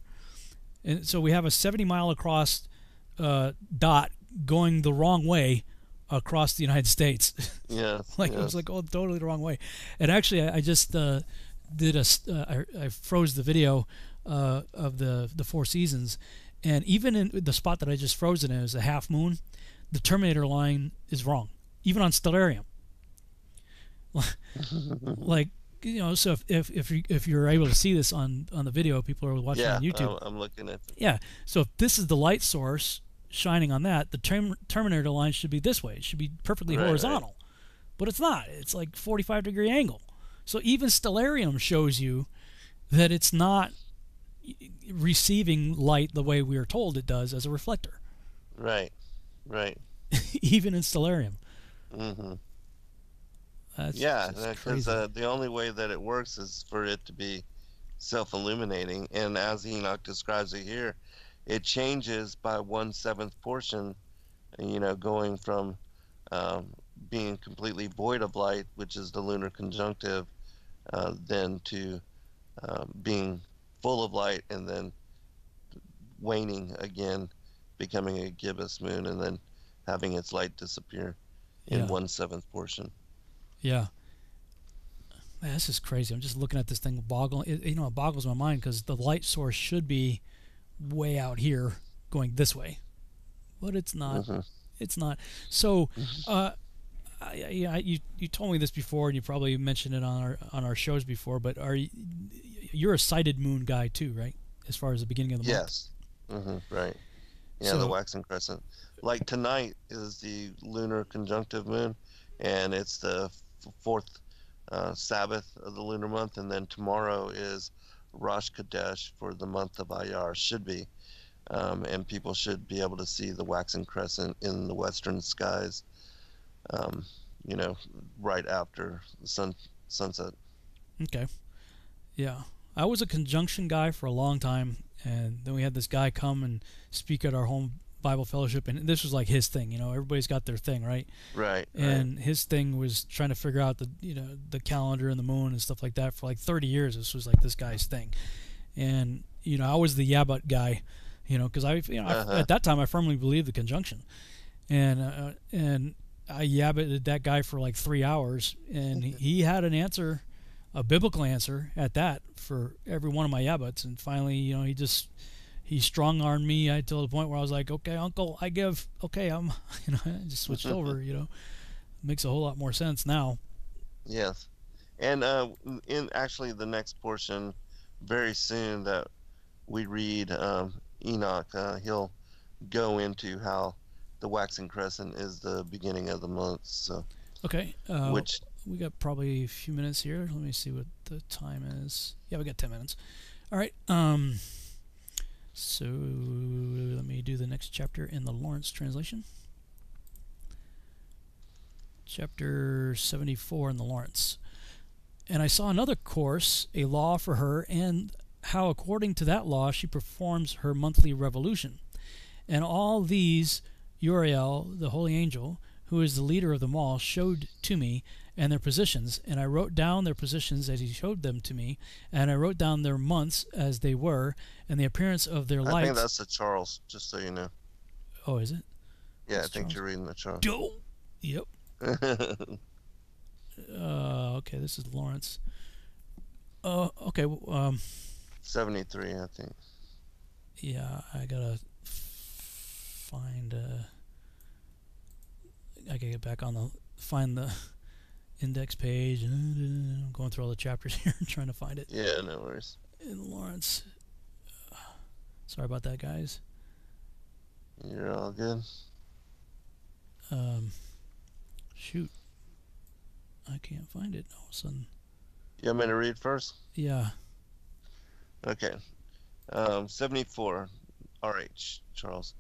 And so we have a 70-mile across dot going the wrong way across the United States. It was like, totally the wrong way. And actually, I just I froze the video of the Four Seasons, and even in the spot that I just froze it in is a half moon. The terminator line is wrong, even on Stellarium. So if you're able to see this on the video, people are watching on YouTube. I'm looking at it. Yeah, so if this is the light source shining on that, the terminator line should be this way. It should be perfectly horizontal. But it's not. It's like 45-degree angle. So even Stellarium shows you that it's not receiving light the way we are told it does as a reflector. Right. Even in Stellarium. Mm-hmm. Because the only way that it works is for it to be self-illuminating, and as Enoch describes it here, it changes by 1/7 portion, going from being completely void of light, which is the lunar conjunctive, then to being full of light and then waning again, becoming a gibbous moon, and then having its light disappear in 1/7 portion. Yeah. Man, this is crazy. I'm just looking at this thing, it boggles my mind because the light source should be way out here going this way, but it's not. Mm-hmm. It's not. So, you told me this before, and you probably mentioned it on our shows before. But you're a sighted moon guy too, right? As far as the beginning of the month. Yes. Right. Yeah, So, the waxing crescent. Like tonight is the lunar conjunctive moon, and it's the fourth Sabbath of the lunar month, and then tomorrow is Rosh Chodesh for the month of Iyar, should be. And people should be able to see the waxing crescent in the western skies, right after the sunset. Okay. Yeah. I was a conjunction guy for a long time, and then we had this guy come and speak at our home Bible fellowship, and this was like his thing. Everybody's got their thing, right? Right. And his thing was trying to figure out the calendar and the moon and stuff like that for like 30 years. This was like this guy's thing, and I was the Yabut guy, because at that time I firmly believed the conjunction, and I yabbited that guy for like 3 hours, and he had an answer, a biblical answer at that for every one of my yabuts, and finally, he strong-armed me till the point where I was like, okay, Uncle, I just switched over. It makes a whole lot more sense now. Yes, and in actually the next portion, very soon that we read, Enoch, he'll go into how the waxing crescent is the beginning of the month. So okay, we got probably a few minutes here. Let me see what the time is. Yeah, we got 10 minutes. All right. So let me do the next chapter in the Lawrence translation. Chapter 74 in the Lawrence. And I saw another course, a law for her, and how according to that law she performs her monthly revolution. And all these Uriel, the holy angel, who is the leader of them all, showed to me, and their positions, and I wrote down their positions as he showed them to me, and I wrote down their months as they were, and the appearance of their lights. I think that's the Charles, just so you know. Oh, is it? Yeah, that's I think Charles. You're reading the Charles. Yep. Okay, this is Lawrence. Okay. 73, I think. Yeah, I gotta find. I gotta get back on find the index page. I'm going through all the chapters here trying to find it. Yeah, no worries. In Lawrence. Sorry about that, guys. You're all good. Shoot. I can't find it all of a sudden. You want me to read first? Yeah. Okay. 74. RH, Charles.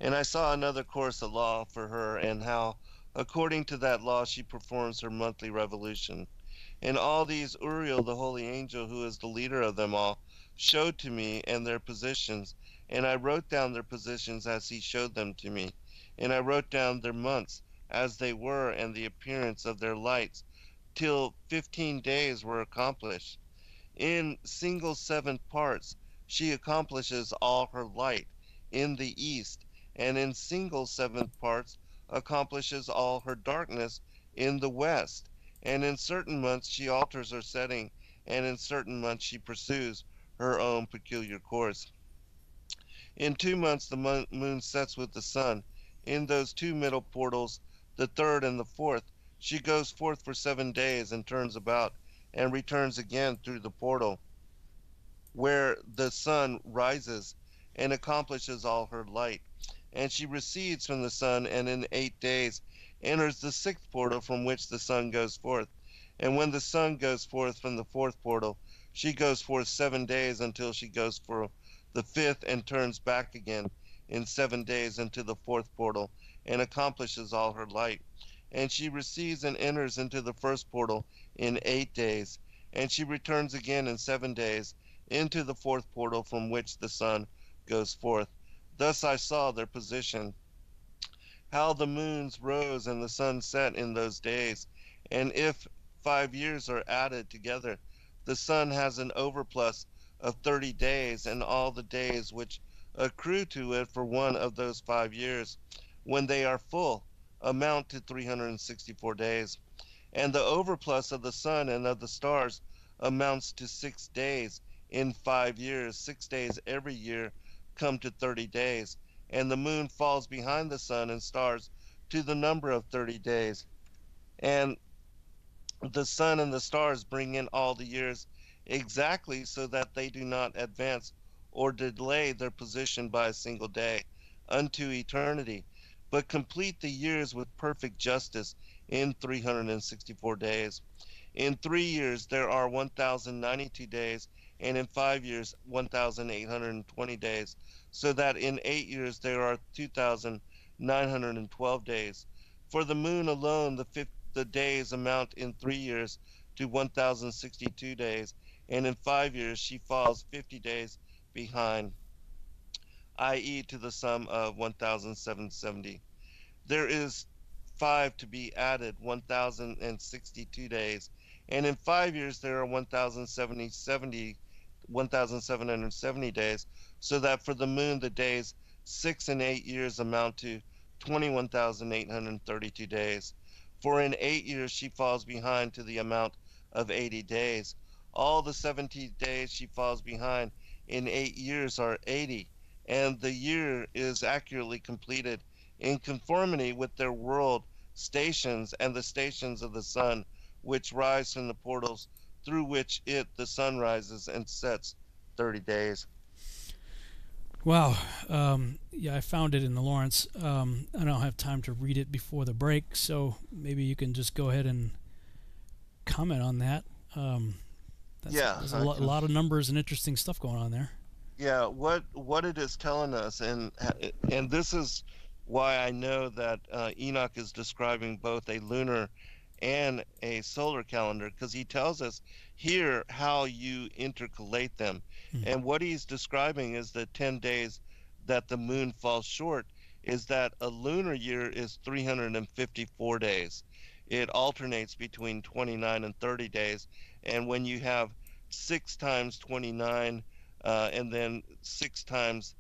And I saw another course of law for her, and how according to that law she performs her monthly revolution. And all these Uriel, the holy angel, who is the leader of them all, showed to me and their positions, and I wrote down their positions as he showed them to me. And I wrote down their months as they were, and the appearance of their lights, till 15 days were accomplished. In single 7 parts she accomplishes all her light in the east, and in single 7 parts accomplishes all her darkness in the west. And in certain months she alters her setting, and in certain months she pursues her own peculiar course. In 2 months the moon sets with the sun. In those 2 middle portals, the third and the fourth, she goes forth for 7 days and turns about, and returns again through the portal where the sun rises, and accomplishes all her light. And she recedes from the sun, and in 8 days enters the 6th portal from which the sun goes forth. And when the sun goes forth from the 4th portal, she goes forth 7 days until she goes for the 5th, and turns back again in 7 days into the 4th portal, and accomplishes all her light. And she recedes and enters into the 1st portal in 8 days, and she returns again in 7 days into the 4th portal from which the sun goes forth. Thus I saw their position, how the moons rose and the sun set in those days. And if 5 years are added together, the sun has an overplus of 30 days, and all the days which accrue to it for one of those 5 years, when they are full, amount to 364 days. And the overplus of the sun and of the stars amounts to 6 days in 5 years. 6 days every year come to 30 days. And the moon falls behind the sun and stars to the number of 30 days. And the sun and the stars bring in all the years exactly, so that they do not advance or delay their position by a single day unto eternity, but complete the years with perfect justice in 364 days. In 3 years there are 1,092 days, and in 5 years 1,820 days, so that in 8 years there are 2,912 days. For the moon alone, the days amount in 3 years to 1,062 days, and in 5 years she falls 50 days behind, i.e., to the sum of 1,770. There is 5 to be added, 1,062 days, and in 5 years there are 1,770 days, so that for the moon the days 6 and 8 years amount to 21,832 days. For in 8 years she falls behind to the amount of 80 days. All the 70 days she falls behind in 8 years are 80, and the year is accurately completed in conformity with their world stations and the stations of the sun, which rise from the portals through which the sun rises and sets 30 days. Wow. Yeah, I found it in the Lawrence. I don't have time to read it before the break, so maybe you can just go ahead and comment on that. There's a lot of numbers and interesting stuff going on there. Yeah, what it is telling us, and this is why I know that Enoch is describing both a lunar and a solar calendar, because he tells us here how you intercalate them. And what he's describing is the 10 days that the moon falls short, is that a lunar year is 354 days. It alternates between 29 and 30 days. And when you have 6 times 29 and then 6 times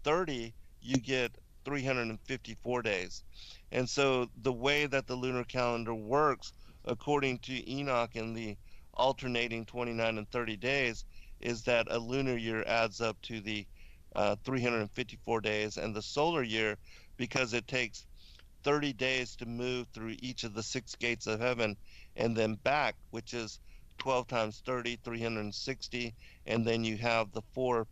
30, you get 354 days. And so the way that the lunar calendar works, according to Enoch in the alternating 29 and 30 days, is that a lunar year adds up to the 354 days, and the solar year, because it takes 30 days to move through each of the 6 gates of heaven and then back, which is 12 times 30, 360, and then you have the 4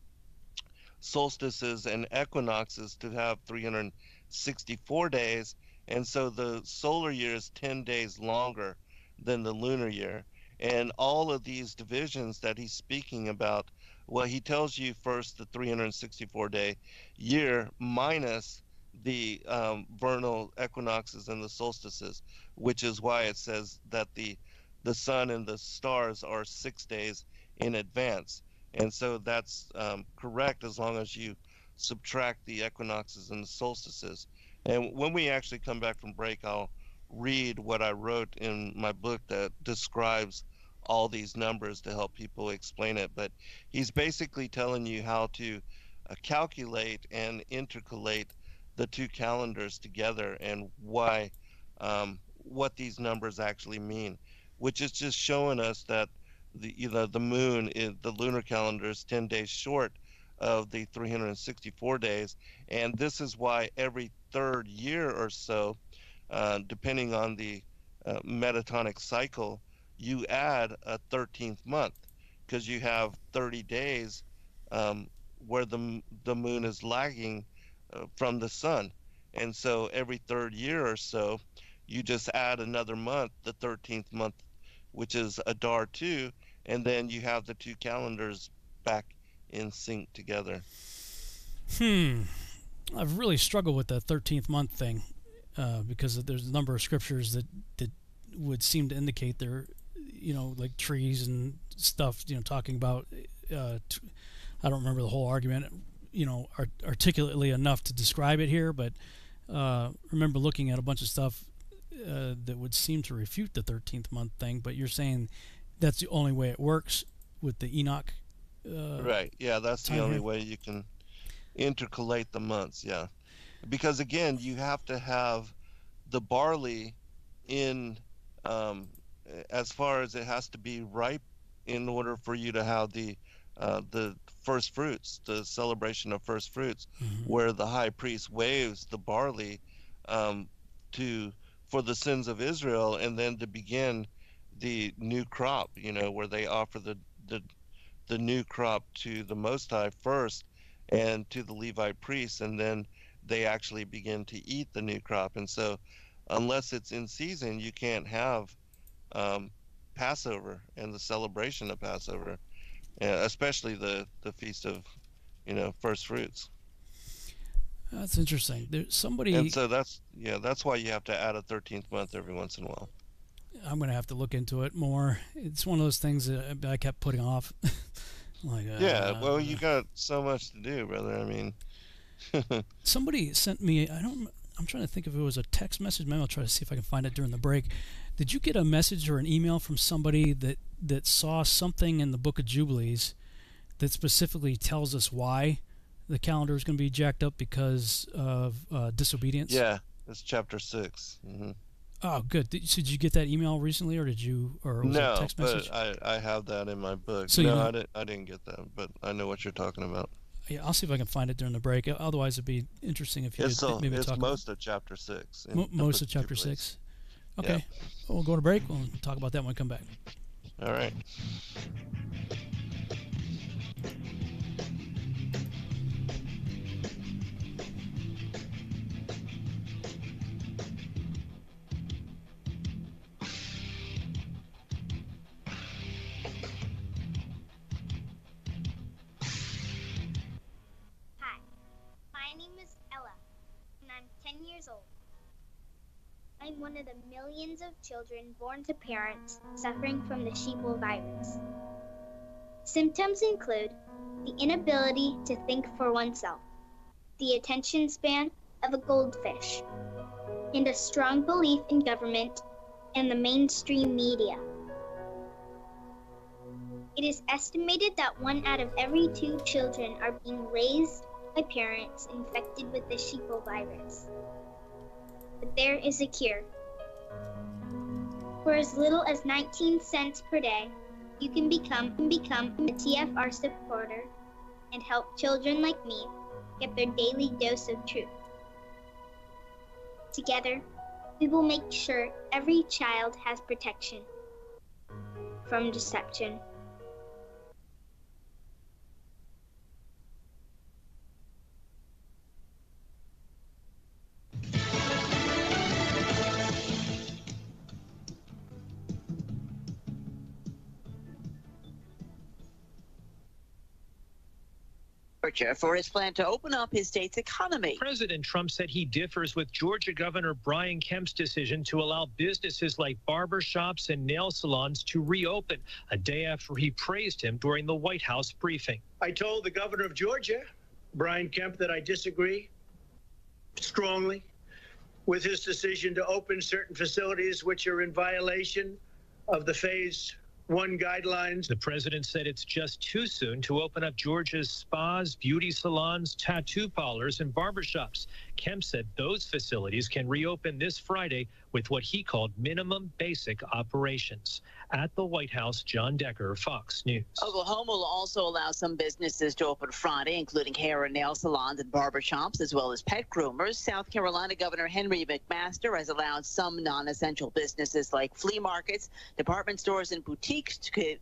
solstices and equinoxes to have 364 days, and so the solar year is 10 days longer than the lunar year. And all of these divisions that he's speaking about, well, he tells you first the 364-day year minus the vernal equinoxes and the solstices, which is why it says that the sun and the stars are 6 days in advance. And so that's correct as long as you subtract the equinoxes and the solstices. And when we actually come back from break, I'll read what I wrote in my book that describes all these numbers to help people explain it. But he's basically telling you how to calculate and intercalate the two calendars together, and why, what these numbers actually mean, which is just showing us that the moon, the lunar calendar, is 10 days short of the 364 days. And this is why every third year or so, depending on the metatonic cycle, you add a 13th month, because you have 30 days where the moon is lagging from the sun. And so every third year or so, you just add another month, the 13th month, which is Adar 2, and then you have the two calendars back in sync together. I've really struggled with the 13th month thing because there's a number of scriptures that would seem to indicate they're, like trees and stuff, talking about, I don't remember the whole argument, articulately enough to describe it here, but remember looking at a bunch of stuff that would seem to refute the 13th month thing, but you're saying that's the only way it works with the Enoch. Right. Yeah, that's the only way you can intercalate the months. Yeah, because again, you have to have the barley in, as far as it has to be ripe in order for you to have the first fruits, the celebration of first fruits, where the high priest waves the barley for the sins of Israel, and then to begin the new crop, where they offer the new crop to the Most High first and to the Levite priests, and then they actually begin to eat the new crop. And so unless it's in season, you can't have Passover and the celebration of Passover, especially the feast of first fruits. That's interesting. There's somebody, and so that's why you have to add a 13th month every once in a while. I'm going to have to look into it more. It's one of those things that I kept putting off. Well, you got so much to do, brother. I mean, somebody sent me, I'm trying to think if it was a text message. Maybe I'll try to see if I can find it during the break. Did you get a message or an email from somebody that saw something in the Book of Jubilees that specifically tells us why the calendar is going to be jacked up because of disobedience? Yeah, it's chapter 6. Mm-hmm. Oh, good. Did you get that email recently, or was it a text message? But I have that in my book. So no, I didn't get that, but I know what you're talking about. Yeah, I'll see if I can find it during the break. Otherwise, it'd be interesting if you did maybe talk about it. It's most of chapter 6. Most of chapter 6. Okay. Yeah. We'll go to break. We'll talk about that when we come back. All right. I'm one of the millions of children born to parents suffering from the sheeple virus. Symptoms include the inability to think for oneself, the attention span of a goldfish, and a strong belief in government and the mainstream media. It is estimated that 1 out of every 2 children are being raised by parents infected with the sheeple virus. But there is a cure. For as little as 19 cents per day, you can become a TFR supporter and help children like me get their daily dose of truth. Together, we will make sure every child has protection from deception. For his plan to open up his state's economy. President Trump said he differs with Georgia Governor Brian Kemp's decision to allow businesses like barbershops and nail salons to reopen a day after he praised him during the White House briefing. I told the governor of Georgia, Brian Kemp, that I disagree strongly with his decision to open certain facilities which are in violation of the Phase 1 guidelines. The president said it's just too soon to open up Georgia's spas, beauty salons, tattoo parlors, and barbershops. Kemp said those facilities can reopen this Friday with what he called minimum basic operations. At the White House, John Decker, Fox News. Oklahoma will also allow some businesses to open Friday, including hair and nail salons and barbershops, as well as pet groomers. South Carolina Governor Henry McMaster has allowed some non-essential businesses like flea markets, department stores, and boutiques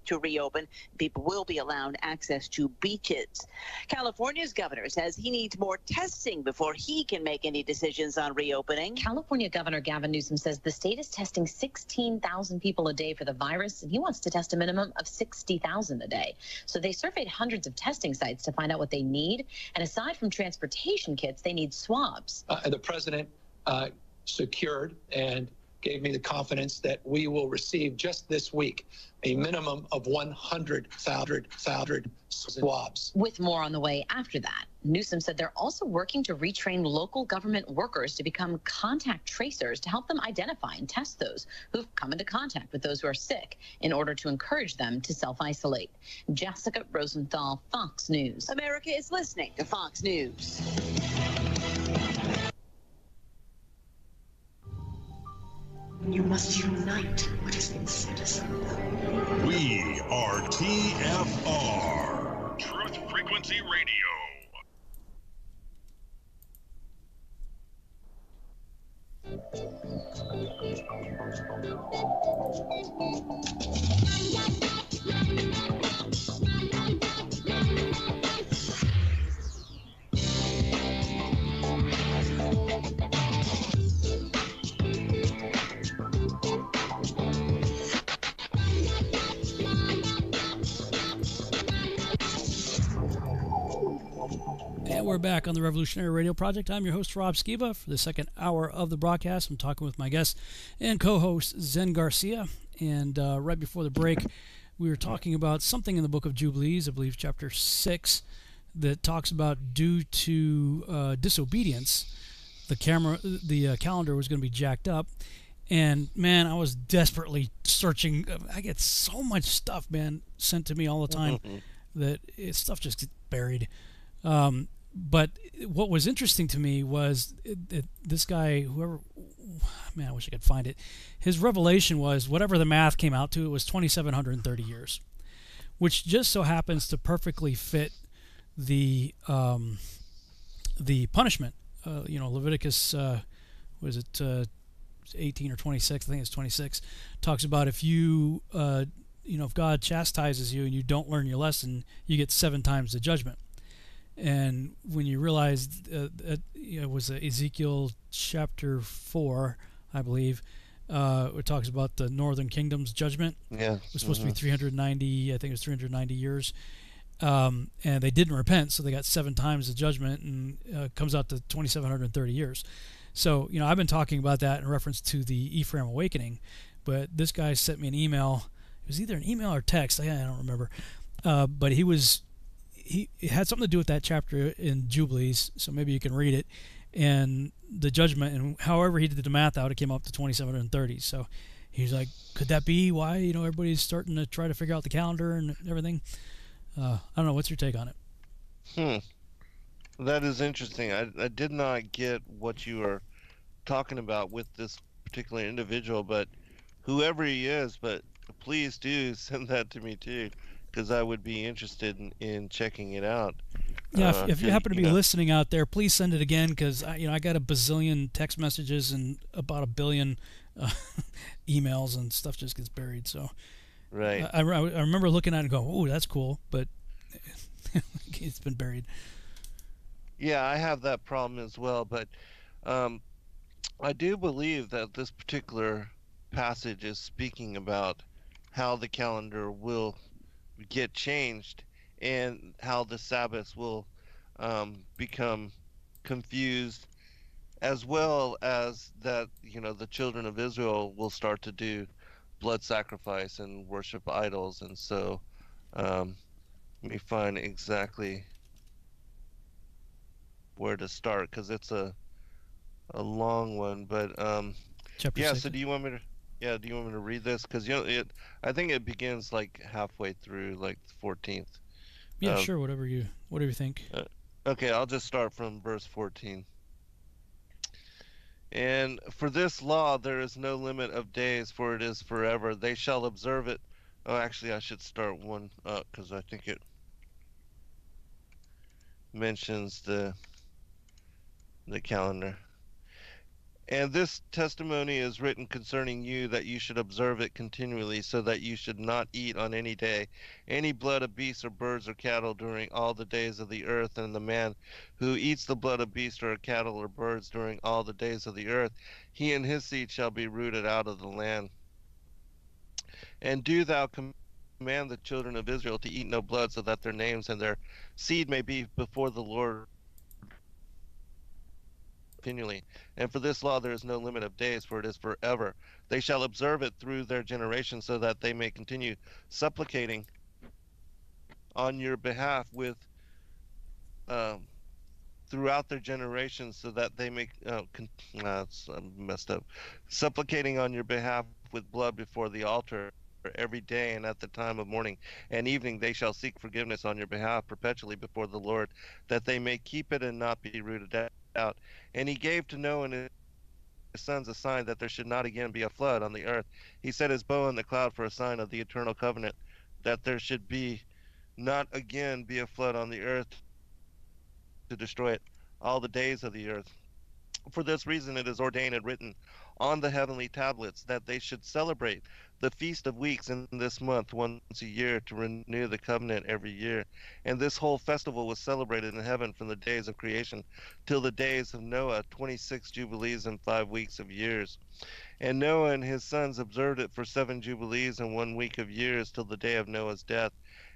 to reopen. People will be allowed access to beaches. California's governor says he needs more testing before he can make any decisions on reopening. California Governor Gavin Newsom says the state is testing 16,000 people a day for the virus, and he wants to test a minimum of 60,000 a day. So they surveyed hundreds of testing sites to find out what they need. And aside from transportation kits, they need swabs. The president secured and gave me the confidence that we will receive just this week a minimum of 100,000 swabs. With more on the way after that, Newsom said they're also working to retrain local government workers to become contact tracers to help them identify and test those who've come into contact with those who are sick in order to encourage them to self-isolate. Jessica Rosenthal, Fox News. America is listening to Fox News. You must unite what has been set asunder. We are TFR. Truth Frequency Radio. And we're back on the Revolutionary Radio Project. I'm your host, Rob Skiba. For the second hour of the broadcast, I'm talking with my guest and co-host, Zen Garcia. And right before the break, we were talking about something in the book of Jubilees, I believe chapter 6, that talks about due to disobedience, the calendar was going to be jacked up. And, man, I was desperately searching. I get so much stuff, man, sent to me all the time that stuff just gets buried. But what was interesting to me was this guy, whoever, man, I wish I could find it. His revelation was whatever the math came out to, it was 2,730 years, which just so happens to perfectly fit the punishment. Leviticus, was it 18 or 26? I think it's 26. Talks about if you, if God chastises you and you don't learn your lesson, you get 7 times the judgment. And when you realize it was Ezekiel chapter 4, I believe, it talks about the northern kingdom's judgment. Yeah. It was supposed to be 390, I think it was 390 years. And they didn't repent, so they got 7 times the judgment, and comes out to 2,730 years. So, I've been talking about that in reference to the Ephraim awakening, but this guy sent me an email. It was either an email or text. I don't remember. But he had something to do with that chapter in Jubilees, so maybe you can read it, and the judgment, and however he did the math out, it came up to 2,730. So he's like, could that be why, everybody's starting to try to figure out the calendar and everything? I don't know. What's your take on it? That is interesting. I did not get what you were talking about with this particular individual, but whoever he is, but please do send that to me too, because I would be interested in checking it out. Yeah, if you happen to be listening out there, please send it again, because I got a bazillion text messages and about a billion emails, and stuff just gets buried. So, right. I remember looking at it and going, "Oh, that's cool," but it's been buried. Yeah, I have that problem as well, but I do believe that this particular passage is speaking about how the calendar will get changed and how the Sabbaths will become confused, as well as that the children of Israel will start to do blood sacrifice and worship idols. And so let me find exactly where to start, because it's a long one, but Chapter yeah 6. So do you want me to read this, because I think it begins like halfway through, like the 14th. Yeah, sure, whatever you think. Okay, I'll just start from verse 14. And for this law there is no limit of days, for it is forever. They shall observe it. Oh, actually, I should start one up, because I think it mentions the calendar. And this testimony is written concerning you, that you should observe it continually, so that you should not eat on any day any blood of beasts or birds or cattle during all the days of the earth. And the man who eats the blood of beasts or cattle or birds during all the days of the earth, he and his seed shall be rooted out of the land. And do thou command the children of Israel to eat no blood, so that their names and their seed may be before the Lord continually. And for this law there is no limit of days, for it is forever. They shall observe it through their generations, so that they may continue supplicating on your behalf with um, throughout their generations, so that they may it's messed up, supplicating on your behalf with blood before the altar every day, and at the time of morning and evening they shall seek forgiveness on your behalf perpetually before the Lord, that they may keep it and not be rooted out. And he gave to Noah and his sons a sign that there should not again be a flood on the earth. He set his bow in the cloud for a sign of the eternal covenant, that there should be not again be a flood on the earth to destroy it all the days of the earth. For this reason it is ordained and written on the heavenly tablets that they should celebrate the Feast of Weeks in this month once a year, to renew the covenant every year. And this whole festival was celebrated in heaven from the days of creation till the days of Noah, 26 jubilees and 5 weeks of years. And Noah and his sons observed it for 7 jubilees and 1 week of years, till the day of Noah's death.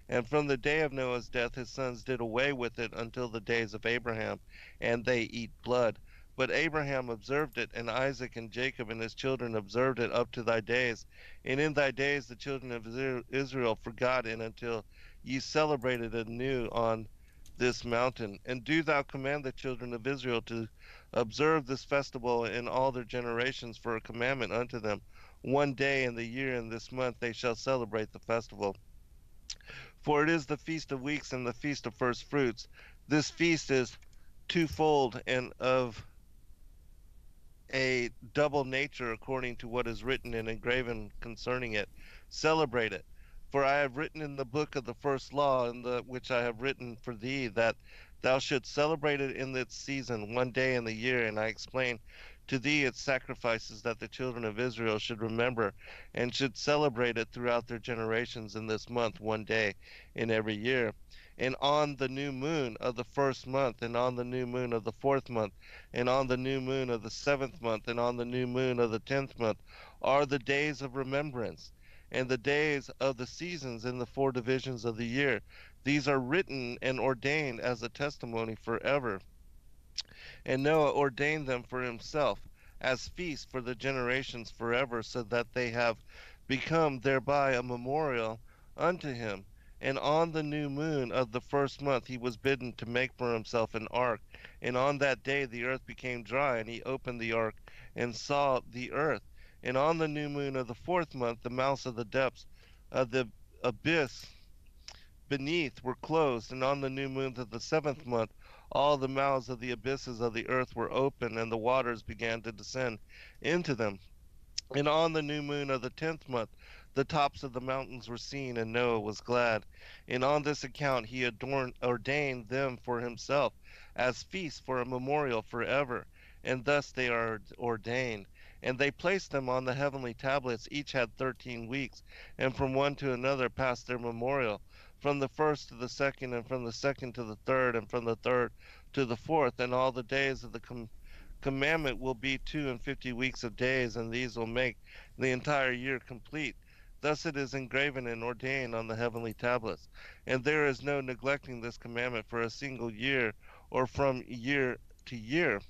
And from the day of Noah's death his sons did away with it until the days of Abraham, and they eat blood. But Abraham observed it, and Isaac and Jacob and his children observed it up to thy days. And in thy days the children of Israel forgot it until ye celebrated anew on this mountain. And do thou command the children of Israel to observe this festival in all their generations for a commandment unto them. One day in the year in this month they shall celebrate the festival. For it is the feast of weeks and the feast of first fruits. This feast is twofold and of a double nature, according to what is written and engraven concerning it. Celebrate it. For I have written in the book of the first law, in the which I have written for thee, that thou shouldst celebrate it in its season, one day in the year. And I explain to thee its sacrifices, that the children of Israel should remember and should celebrate it throughout their generations in this month, one day in every year. And on the new moon of the first month, and on the new moon of the fourth month, and on the new moon of the seventh month, and on the new moon of the 10th month, are the days of remembrance, and the days of the seasons in the 4 divisions of the year. These are written and ordained as a testimony forever. And Noah ordained them for himself as feasts for the generations forever, so that they have become thereby a memorial unto him. And on the new moon of the first month he was bidden to make for himself an ark. And on that day the earth became dry, and he opened the ark and saw the earth. And on the new moon of the fourth month the mouths of the depths of the abyss beneath were closed. And on the new moon of the seventh month all the mouths of the abysses of the earth were open, and the waters began to descend into them. And on the new moon of the 10th month, the tops of the mountains were seen, and Noah was glad. And on this account he ordained them for himself as feasts for a memorial forever. And thus they are ordained. And they placed them on the heavenly tablets. Each had 13 weeks, and from one to another passed their memorial, from the first to the second, and from the second to the third, and from the third to the fourth. And all the days of the commandment will be 52 weeks of days, and these will make the entire year complete. Thus it is engraven and ordained on the heavenly tablets. And there is no neglecting this commandment for a single year, or from year to year.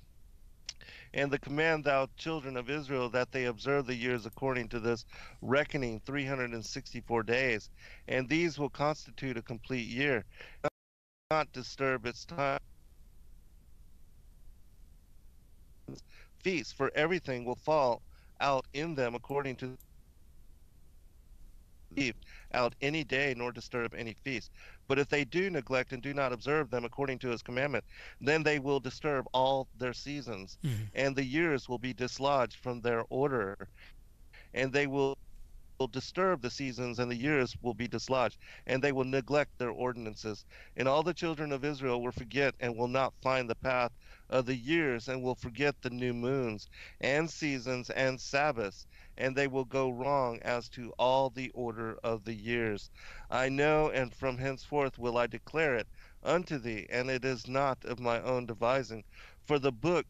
And the command thou children of Israel, that they observe the years according to this reckoning, 364 days. And these will constitute a complete year. Not disturb its time feasts, for everything will fall out in them according to leave out any day, nor disturb any feast. But if they do neglect and do not observe them according to his commandment, then they will disturb all their seasons, and the years will be dislodged from their order, and they will disturb the seasons, and the years will be dislodged, and they will neglect their ordinances. And all the children of Israel will forget and will not find the path of the years, and will forget the new moons and seasons and Sabbaths, and they will go wrong as to all the order of the years. I know, and from henceforth will I declare it unto thee, and it is not of my own devising, for the book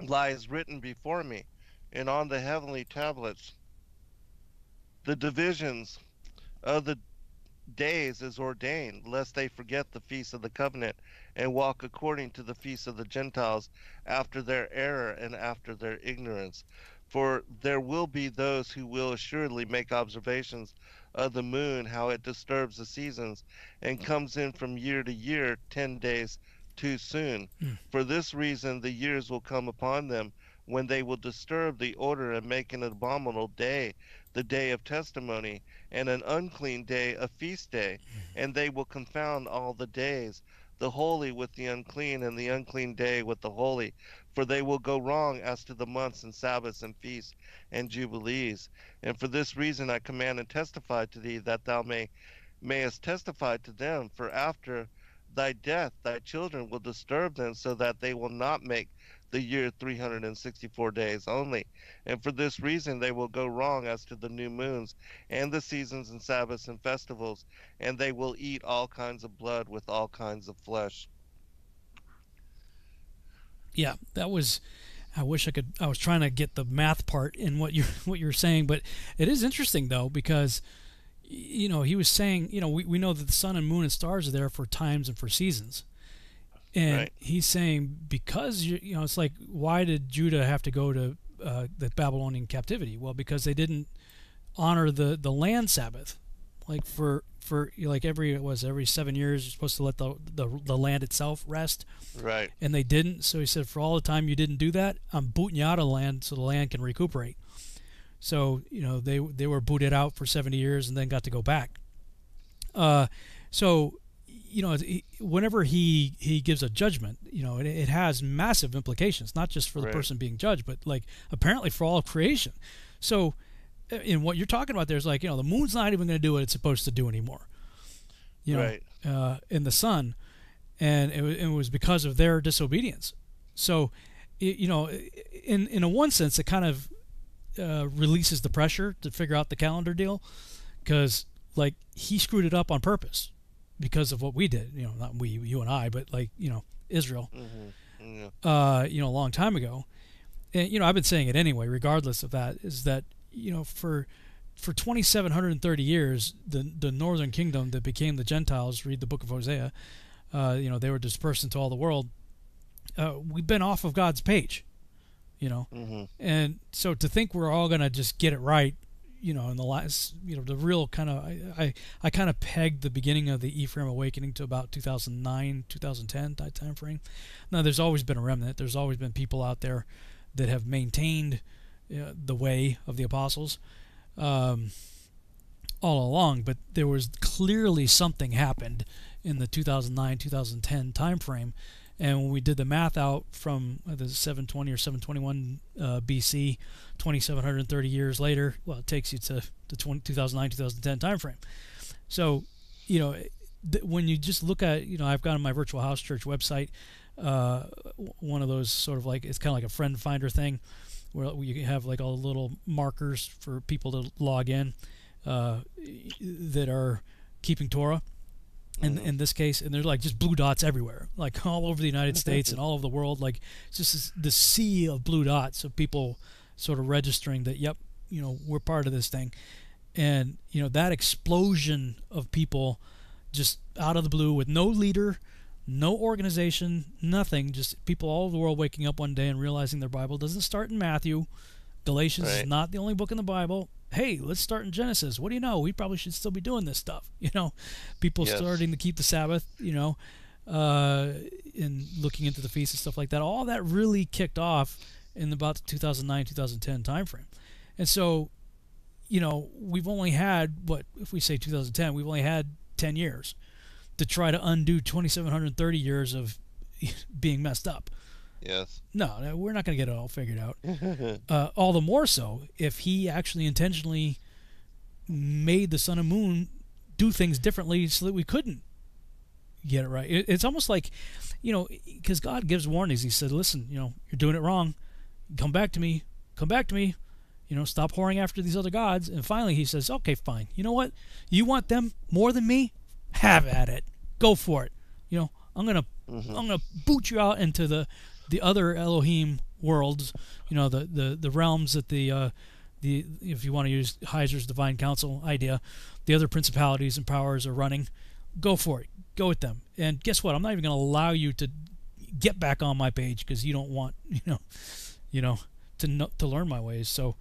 lies written before me, and on the heavenly tablets the divisions of the days is ordained, lest they forget the feast of the covenant, and walk according to the feast of the Gentiles, after their error and after their ignorance. For there will be those who will assuredly make observations of the moon, how it disturbs the seasons, and comes in from year to year 10 days too soon. For this reason the years will come upon them, when they will disturb the order and make an abominable day, the day of testimony, and an unclean day a feast day, and they will confound all the days, the holy with the unclean, and the unclean day with the holy. For they will go wrong as to the months and Sabbaths and feasts and jubilees. And for this reason I command and testify to thee, that thou mayest testify to them. For after thy death thy children will disturb them, so that they will not make the year 364 days only. And for this reason they will go wrong as to the new moons, and the seasons and Sabbaths and festivals, and they will eat all kinds of blood with all kinds of flesh. Yeah, that was. I wish I could. I was trying to get the math part in what you're saying, but it is interesting though, because he was saying, we know that the sun and moon and stars are there for times and for seasons, and right. He's saying, because it's like, why did Judah have to go to the Babylonian captivity? Well, because they didn't honor the land Sabbath, like for like every 7 years you're supposed to let the land itself rest, right? And they didn't. So he said, for all the time you didn't do that, I'm booting you out of the land so the land can recuperate. So they were booted out for 70 years and then got to go back. So whenever he gives a judgment, it has massive implications, not just for the person being judged, but like apparently for all of creation. So in what you're talking about, there's like, the moon's not even going to do what it's supposed to do anymore, right. In the sun, and it was because of their disobedience. So, in a one sense, it kind of releases the pressure to figure out the calendar deal, because like he screwed it up on purpose because of what we did. Not we, you and I, but like Israel, yeah. A long time ago. And I've been saying it anyway, regardless of that, is that for 2,730 years, the northern kingdom that became the Gentiles, read the book of Hosea, they were dispersed into all the world. We've been off of God's page, and so to think we're all gonna just get it right, in the last, the real kind of, I kind of pegged the beginning of the Ephraim awakening to about 2009, 2010 that time frame. Now, there's always been a remnant. There's always been people out there that have maintained the way of the apostles all along, but there was clearly something happened in the 2009 2010 time frame. And when we did the math out from the 720 or 721 BC, 2,730 years later, well, it takes you to the 2009 2010 time frame. So when you just look at, I've got on my virtual house church website one of those sort of like, it's kind of like a friend finder thing, where you have like all the little markers for people to log in that are keeping Torah in this case, and there's like just blue dots everywhere, like all over the United States and all over the world. Like it's just the sea of blue dots of people sort of registering that, yep, we're part of this thing. And that explosion of people just out of the blue, with no leader, no organization, nothing, just people all over the world waking up one day and realizing their Bible doesn't start in Matthew. Galatians is not the only book in the Bible. Hey, let's start in Genesis. What do you know? We probably should still be doing this stuff. People starting to keep the Sabbath, and looking into the feast and stuff like that. All that really kicked off in about the 2009, 2010 timeframe. And so, we've only had, if we say 2010, we've only had 10 years to try to undo 2,730 years of being messed up. Yes. No, we're not going to get it all figured out. All the more so if he actually intentionally made the sun and moon do things differently so that we couldn't get it right. It's almost like, because God gives warnings. He said, listen, you're doing it wrong. Come back to me. Come back to me. Stop whoring after these other gods. And finally he says, okay, fine. You know what? You want them more than me? Have at it. Go for it. I'm gonna boot you out into the other Elohim worlds, the realms that the if you want to use Heiser's divine council idea, the other principalities and powers are running, go for it. Go with them. And guess what? I'm not even going to allow you to get back on my page because you don't want, to learn my ways. So,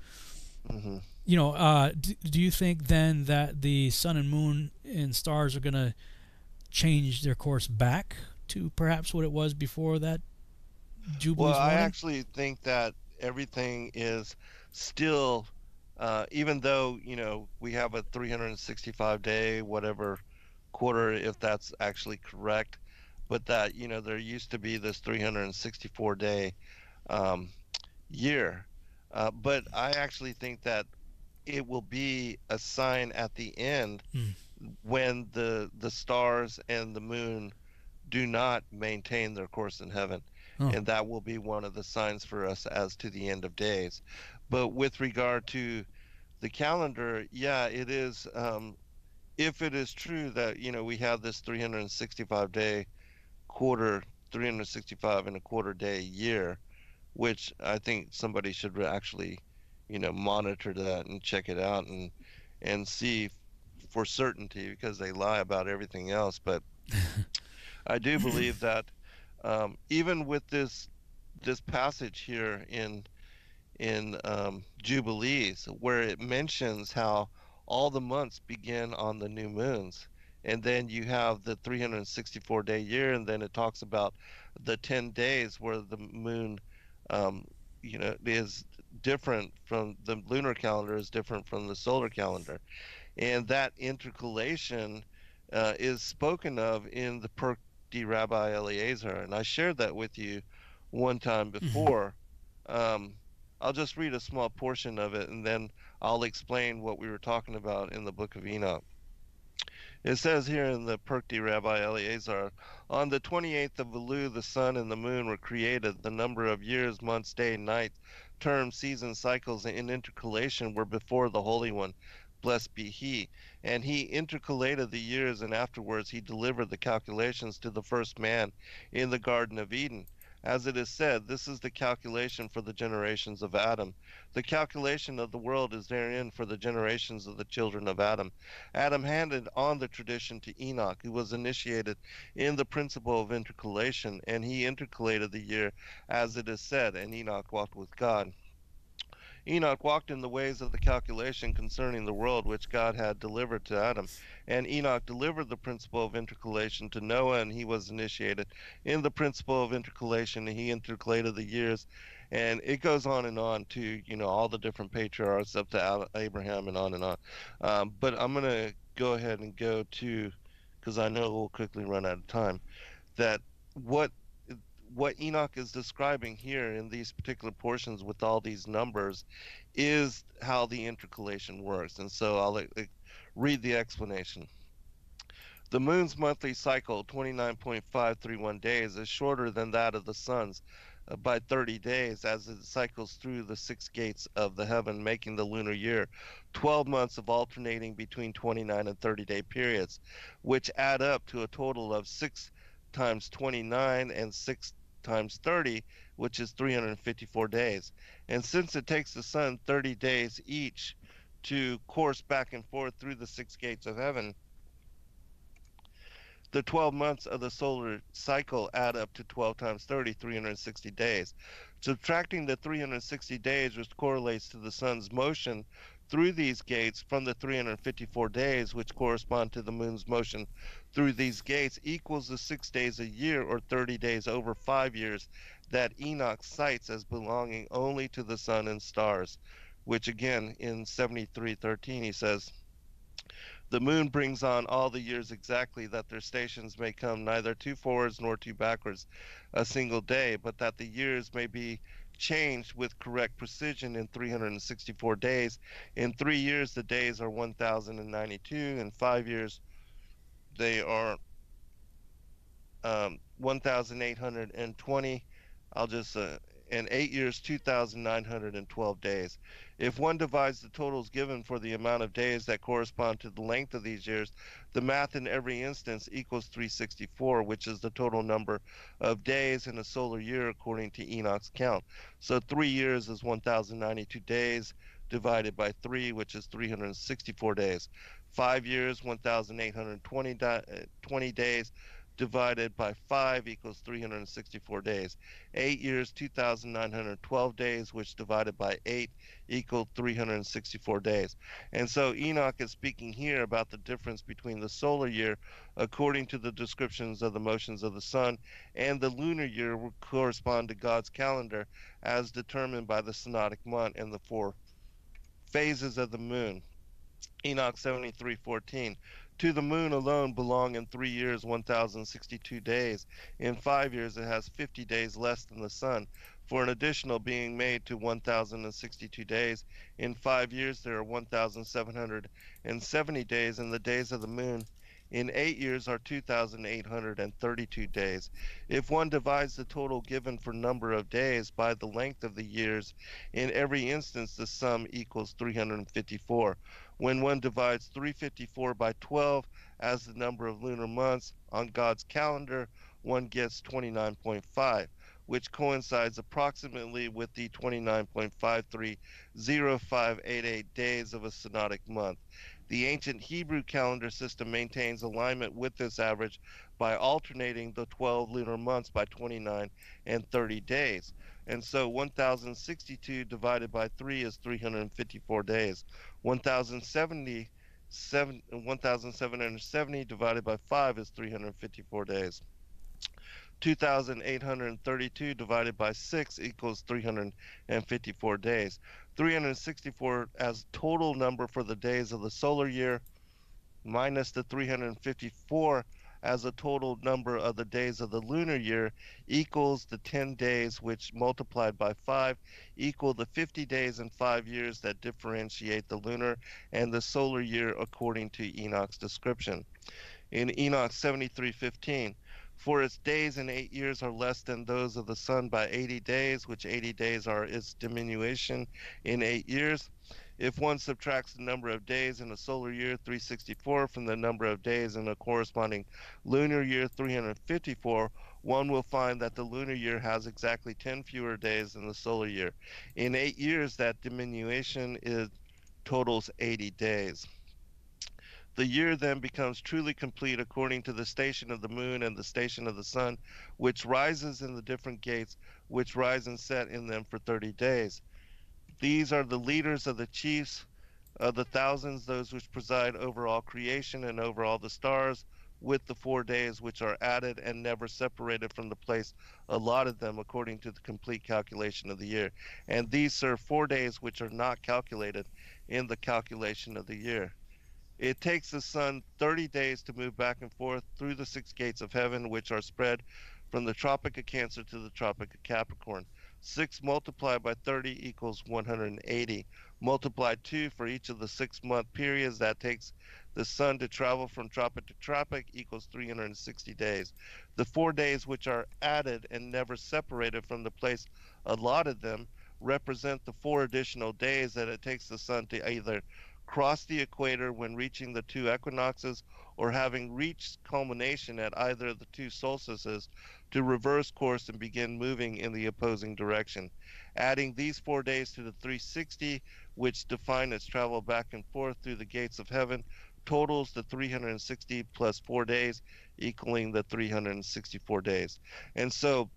do you think then that the sun and moon and stars are going to change their course back to perhaps what it was before that Jubilee's Well, I warning? actually think that everything is still, even though, we have a 365-day, whatever quarter, if that's actually correct, but that, there used to be this 364-day year. But I actually think that it will be a sign at the end when the stars and the moon do not maintain their course in heaven. And that will be one of the signs for us as to the end of days. But with regard to the calendar, yeah, it is, if it is true that, we have this 365-day quarter, 365 and a quarter day year, which I think somebody should actually, monitor that and check it out and see for certainty, because they lie about everything else. But I do believe that even with this passage here in Jubilees, where it mentions how all the months begin on the new moons, and then you have the 364-day year, and then it talks about the 10 days where the moon, is different from the lunar calendar, is different from the solar calendar, and that intercalation is spoken of in the Perk D. Rabbi Eliezer, and I shared that with you one time before. I'll just read a small portion of it, and then I'll explain what we were talking about in the book of Enoch. It says here in the Perk D. Rabbi Eliezer, on the 28th of Elul, the sun and the moon were created. The number of years, months, day, night, terms, seasons, cycles, and intercalation were before the Holy One. Blessed be he. And he intercalated the years, and afterwards he delivered the calculations to the first man in the Garden of Eden. As it is said, this is the calculation for the generations of Adam. The calculation of the world is therein for the generations of the children of Adam. Adam handed on the tradition to Enoch, who was initiated in the principle of intercalation, and he intercalated the year, as it is said, and Enoch walked with God. Enoch walked in the ways of the calculation concerning the world which God had delivered to Adam. And Enoch delivered the principle of intercalation to Noah, and he was initiated in the principle of intercalation, and he intercalated the years. And it goes on to, all the different patriarchs up to Abraham and on and on. But I'm going to go ahead and go to, because I know we'll quickly run out of time, that what Enoch is describing here in these particular portions with all these numbers is how the intercalation works. And so I'll read the explanation. The moon's monthly cycle, 29.531 days, is shorter than that of the sun's by 30 days, as it cycles through the 6 gates of the heaven, making the lunar year 12 months of alternating between 29 and 30-day periods, which add up to a total of 6 times 29 and 6 times 30, which is 354 days. And since it takes the sun 30 days each to course back and forth through the 6 gates of heaven, the 12 months of the solar cycle add up to 12 times 30, 360 days. Subtracting the 360 days, which correlates to the sun's motion through these gates, from the 354 days, which correspond to the moon's motion through these gates, equals the 6 days a year, or 30 days over 5 years, that Enoch cites as belonging only to the sun and stars, which again in 73:13 he says, the moon brings on all the years exactly, that their stations may come neither too forwards nor too backwards a single day, but that the years may be changed with correct precision in 364 days. In 3 years the days are 1,092. In 5 years they are 1,820. I'll just in 8 years 2,912 days. If one divides the totals given for the amount of days that correspond to the length of these years, the math in every instance equals 364, which is the total number of days in a solar year according to Enoch's count. So 3 years is 1,092 days, divided by 3, which is 364 days. 5 years, 1,820 20 days, divided by 5 equals 364 days. 8 years, 2,912 days, which divided by 8 equaled 364 days. And so Enoch is speaking here about the difference between the solar year, according to the descriptions of the motions of the sun, and the lunar year will correspond to God's calendar as determined by the synodic month and the 4 phases of the moon. Enoch 73:14. To the moon alone belong in 3 years 1,062 days. In 5 years it has 50 days less than the sun, for an additional being made to 1,062 days. In 5 years there are 1,770 days, and the days of the moon in 8 years are 2,832 days. If one divides the total given for number of days by the length of the years, in every instance the sum equals 354. When one divides 354 by 12 as the number of lunar months on God's calendar, one gets 29.5, which coincides approximately with the 29.530588 days of a synodic month. The ancient Hebrew calendar system maintains alignment with this average by alternating the 12 lunar months by 29 and 30 days. And so 1,062 divided by 3 is 354 days. 1,770 divided by 5 is 354 days. 2,832 divided by 6 equals 354 days. 364 as total number for the days of the solar year minus the 354 as a total number of the days of the lunar year equals the 10 days, which multiplied by 5 equal the 50 days and 5 years that differentiate the lunar and the solar year according to Enoch's description. In Enoch 73:15, for its days in 8 years are less than those of the sun by 80 days, which 80 days are its diminution in 8 years. If one subtracts the number of days in a solar year, 364, from the number of days in a corresponding lunar year, 354, one will find that the lunar year has exactly 10 fewer days than the solar year. In 8 years, that diminution totals 80 days. The year then becomes truly complete according to the station of the moon and the station of the sun, which rises in the different gates, which rise and set in them for 30 days. These are the leaders of the chiefs of the thousands, those which preside over all creation and over all the stars, with the 4 days which are added and never separated from the place allotted them according to the complete calculation of the year. And these serve 4 days which are not calculated in the calculation of the year. It takes the sun 30 days to move back and forth through the 6 gates of heaven, which are spread from the Tropic of Cancer to the Tropic of Capricorn. 6 multiplied by 30 equals 180. Multiply 2 for each of the 6-month periods that takes the sun to travel from tropic to tropic equals 360 days. The 4 days which are added and never separated from the place allotted them represent the 4 additional days that it takes the sun to either cross the equator when reaching the 2 equinoxes, or having reached culmination at either of the 2 solstices, to reverse course and begin moving in the opposing direction. Adding these 4 days to the 360, which define its travel back and forth through the gates of heaven, totals the 360 plus 4 days, equaling the 364 days. And so,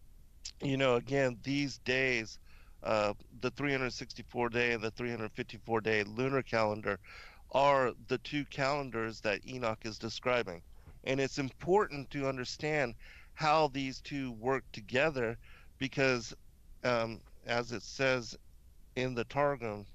again, these days, the 364 day and the 354 day lunar calendar are the 2 calendars that Enoch is describing. And it's important to understand how these 2 work together because, as it says in the Targum,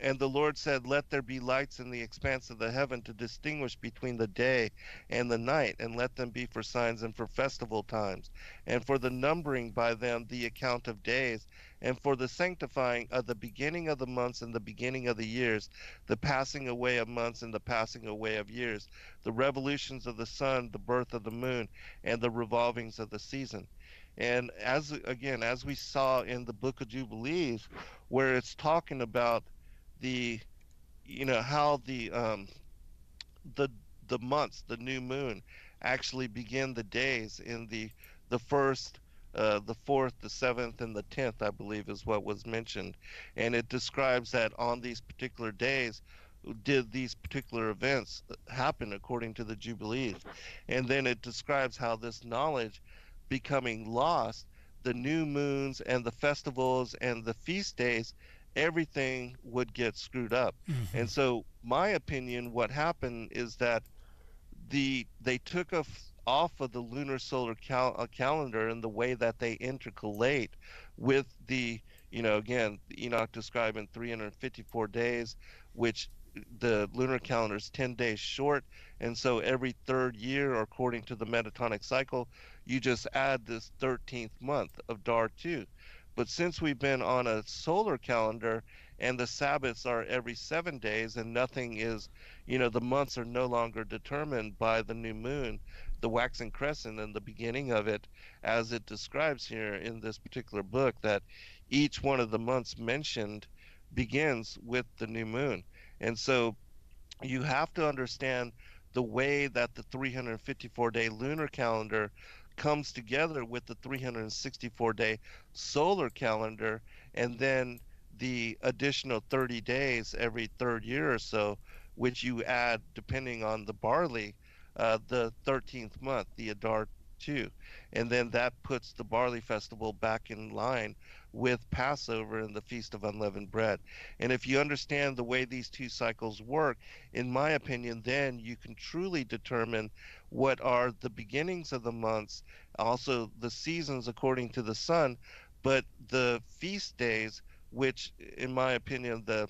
and the Lord said, let there be lights in the expanse of the heaven to distinguish between the day and the night, and let them be for signs and for festival times, and for the numbering by them the account of days, and for the sanctifying of the beginning of the months and the beginning of the years, the passing away of months and the passing away of years, the revolutions of the sun, the birth of the moon, and the revolvings of the season. And as we saw in the book of Jubilees, where it's talking about the, how the months, the new moon, actually begin the days in the first the 4th, the 7th, and the 10th, I believe, is what was mentioned. And it describes that on these particular days, did these particular events happen according to the Jubilees. And then it describes how this knowledge becoming lost, the new moons and the festivals and the feast days, everything would get screwed up. And so, my opinion, what happened is that they took off of the lunar solar calendar and the way that they intercalate with the, again, Enoch describing 354 days, which the lunar calendar is 10 days short. And so every third year, according to the metatonic cycle, you just add this 13th month of Dar 2. But since we've been on a solar calendar and the Sabbaths are every 7 days and nothing is, the months are no longer determined by the new moon, the waxing crescent and the beginning of it, as it describes here in this particular book, that each one of the months mentioned begins with the new moon. And so you have to understand the way that the 354-day lunar calendar comes together with the 364-day solar calendar, and then the additional 30 days every third year or so, which you add, depending on the barley, the 13th month, the Adar 2. And then that puts the barley festival back in line with Passover and the Feast of Unleavened Bread. And if you understand the way these two cycles work, in my opinion, then you can truly determine what are the beginnings of the months, also the seasons according to the sun, but the feast days, which in my opinion, the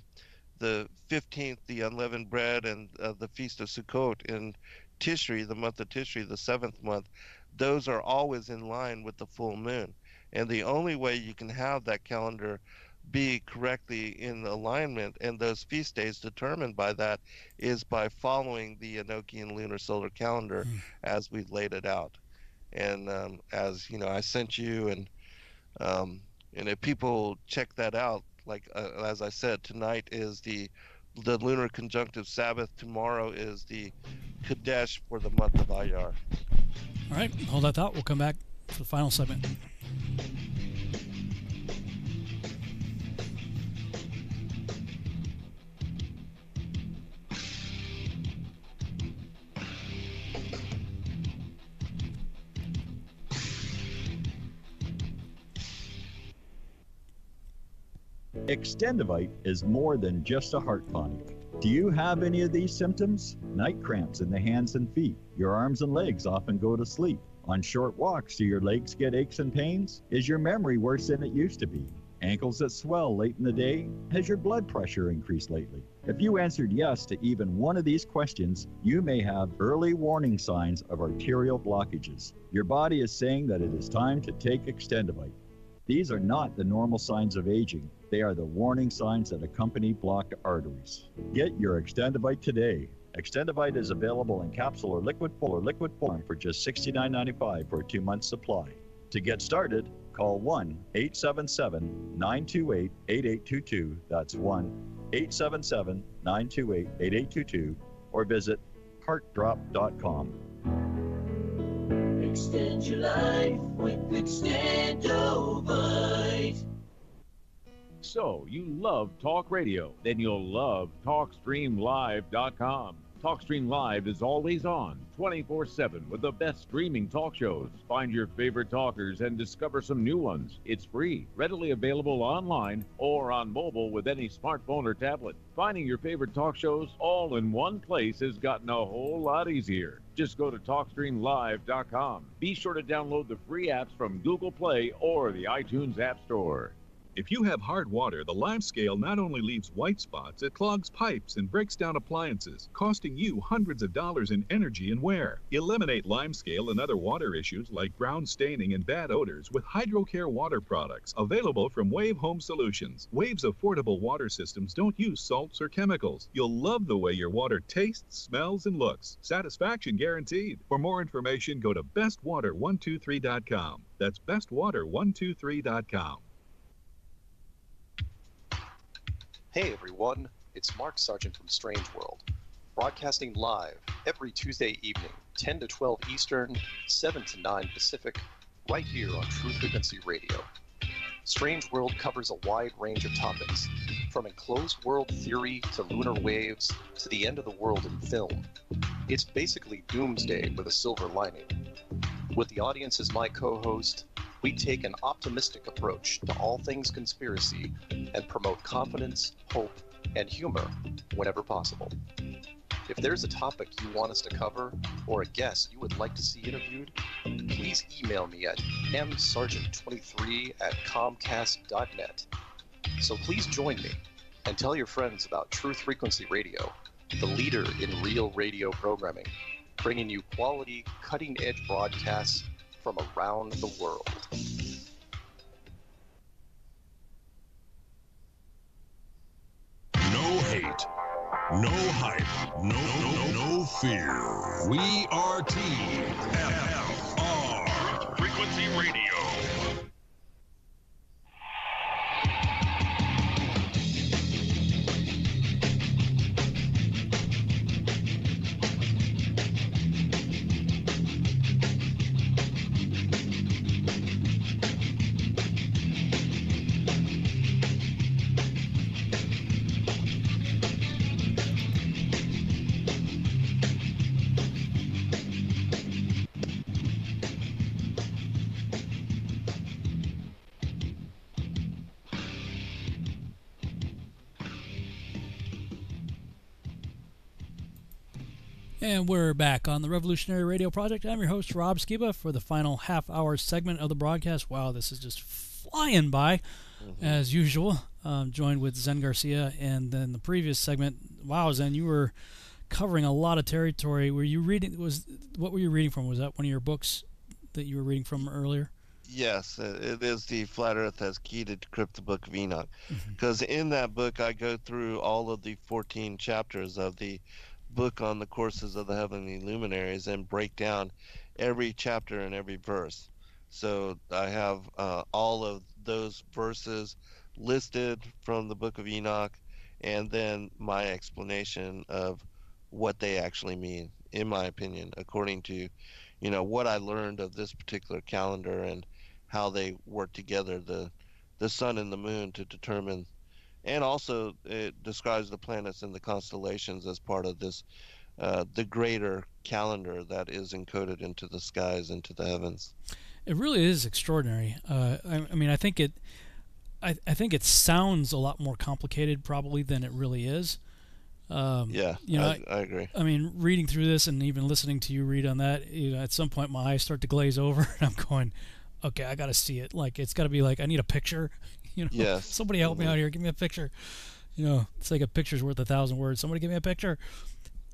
15th, the unleavened bread, and the Feast of Sukkot in Tishri, the month of Tishri, the 7th month, those are always in line with the full moon. And the only way you can have that calendar be correctly in alignment and those feast days determined by that is by following the Enochian lunar solar calendar as we've laid it out. And as I sent you, and if people check that out, like as I said, tonight is the lunar conjunctive Sabbath. Tomorrow is the Kadesh for the month of Iyar. All right, hold that thought. We'll come back for the final segment. Extendivite is more than just a heart tonic. Do you have any of these symptoms? Night cramps in the hands and feet. Your arms and legs often go to sleep. On short walks, do your legs get aches and pains? Is your memory worse than it used to be? Ankles that swell late in the day? Has your blood pressure increased lately? If you answered yes to even one of these questions, you may have early warning signs of arterial blockages. Your body is saying that it is time to take Extendivite. These are not the normal signs of aging. They are the warning signs that accompany blocked arteries. Get your Extendivite today. Extendivite is available in capsule or liquid form for just $69.95 for a 2-month supply. To get started, call 1-877-928-8822. That's 1-877-928-8822, or visit heartdrop.com. Extend your life with Extendovite. So, you love talk radio? Then you'll love TalkStreamLive.com. TalkStream Live is always on, 24/7, with the best streaming talk shows. Find your favorite talkers and discover some new ones. It's free, readily available online or on mobile with any smartphone or tablet. Finding your favorite talk shows all in one place has gotten a whole lot easier. Just go to TalkStreamLive.com. Be sure to download the free apps from Google Play or the iTunes App Store. If you have hard water, the Lime Scale not only leaves white spots, it clogs pipes and breaks down appliances, costing you hundreds of dollars in energy and wear. Eliminate Lime Scale and other water issues like brown staining and bad odors with HydroCare water products, available from Wave Home Solutions. Wave's affordable water systems don't use salts or chemicals. You'll love the way your water tastes, smells, and looks. Satisfaction guaranteed. For more information, go to bestwater123.com. That's bestwater123.com. Hey everyone, it's Mark Sargent from Strange World, broadcasting live every Tuesday evening, 10 to 12 Eastern, 7 to 9 Pacific, right here on True Frequency Radio. Strange World covers a wide range of topics, from enclosed world theory to lunar waves to the end of the world in film. It's basically doomsday with a silver lining. With the audience as my co-host, we take an optimistic approach to all things conspiracy and promote confidence, hope, and humor whenever possible. If there's a topic you want us to cover or a guest you would like to see interviewed, please email me at msargent23@comcast.net. So please join me and tell your friends about Truth Frequency Radio, the leader in real radio programming, bringing you quality, cutting-edge broadcasts from around the world. No hate, no hype, no fear. We are TFR. Frequency Radio. And we're back on the Revolutionary Radio Project. I'm your host, Rob Skiba, for the final half-hour segment of the broadcast. Wow, this is just flying by, as usual. Joined with Zen Garcia, and then the previous segment. Wow, Zen, you were covering a lot of territory. Were you reading? What were you reading from? Was that one of your books that you were reading from earlier? Yes, it is the Flat Earth as Key to Decrypt the Book of Enoch. Because in that book, I go through all of the 14 chapters of the book on the courses of the heavenly luminaries and break down every chapter and every verse. So I have all of those verses listed from the book of Enoch, and then my explanation of what they actually mean, in my opinion, according to, what I learned of this particular calendar and how they work together, the sun and the moon, to determine. And also, it describes the planets and the constellations as part of this, the greater calendar that is encoded into the skies, into the heavens. It really is extraordinary. I mean, I think it sounds a lot more complicated probably than it really is. I agree. I mean, reading through this and even listening to you read on that, at some point my eyes start to glaze over, and I'm going, okay, I got to see it. Like, it's got to be like, I need a picture. Yes. Somebody help me out here. Give me a picture. It's like a picture's worth 1,000 words. Somebody give me a picture.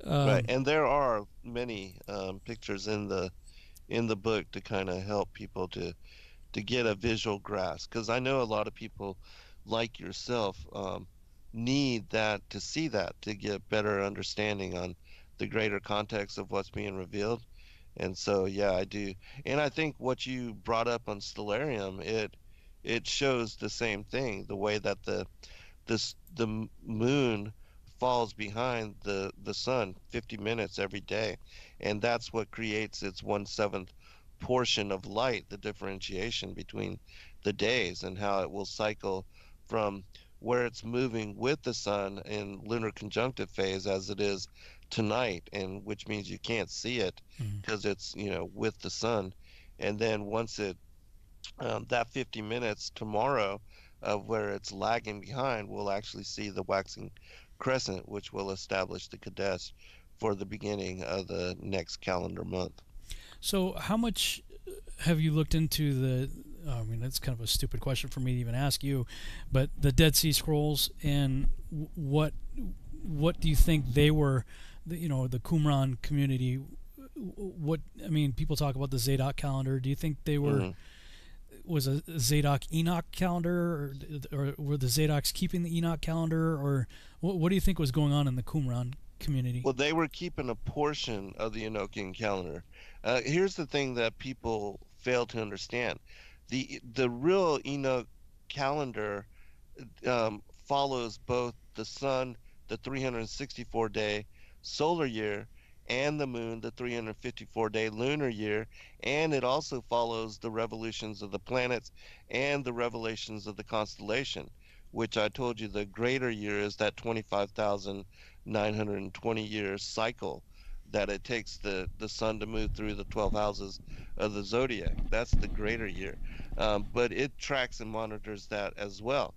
Right, and there are many pictures in the book to kind of help people to get a visual grasp. Because I know a lot of people, like yourself, need that, to see that, to get better understanding on the greater context of what's being revealed. And so, yeah, I do. And I think what you brought up on Stellarium, it shows the same thing, the way that the moon falls behind the sun 50 minutes every day, and that's what creates its 1/7 portion of light, the differentiation between the days, and how it will cycle from where it's moving with the sun in lunar conjunctive phase as it is tonight, and which means you can't see it because it's with the sun. And then once it that 50 minutes tomorrow of where it's lagging behind, we'll actually see the waxing crescent, which will establish the Kadesh for the beginning of the next calendar month. So how much have you looked into the, I mean, that's kind of a stupid question for me to even ask you, but the Dead Sea Scrolls, and what do you think they were, the Qumran community, I mean, people talk about the Zadok calendar. Do you think they were, was a Zadok Enoch calendar, or were the Zadoks keeping the Enoch calendar, or what do you think was going on in the Qumran community? Well, they were keeping a portion of the Enochian calendar. Here's the thing that people fail to understand: the real Enoch calendar follows both the sun, the 364-day solar year, and the moon the 354-day lunar year, and it also follows the revolutions of the planets and the revelations of the constellation, which I told you the greater year is that 25,920 year cycle that it takes the sun to move through the 12 houses of the zodiac. That's the greater year. But it tracks and monitors that as well.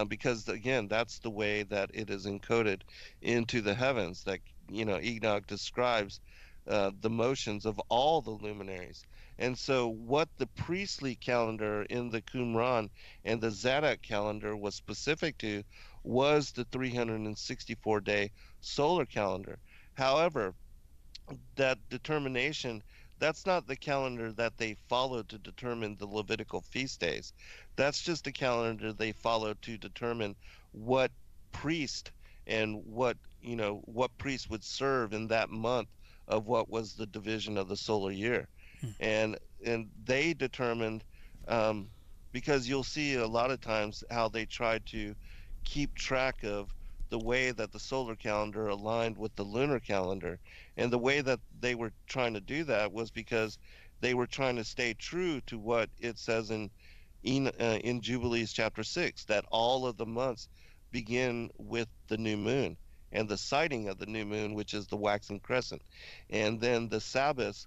Because again, that's the way that it is encoded into the heavens. That Enoch describes the motions of all the luminaries. And so, what the priestly calendar in the Qumran and the Zadok calendar was specific to was the 364-day solar calendar. However, that determination, that's not the calendar that they followed to determine the Levitical feast days. That's just a calendar they followed to determine what priest and what priest would serve in that month of what was the division of the solar year. And they determined, um, because you'll see a lot of times how they tried to keep track of the way that the solar calendar aligned with the lunar calendar. And the way that they were trying to do that was because they were trying to stay true to what it says in Jubilees chapter 6, that all of the months begin with the new moon and the sighting of the new moon, which is the waxing crescent. And then the Sabbaths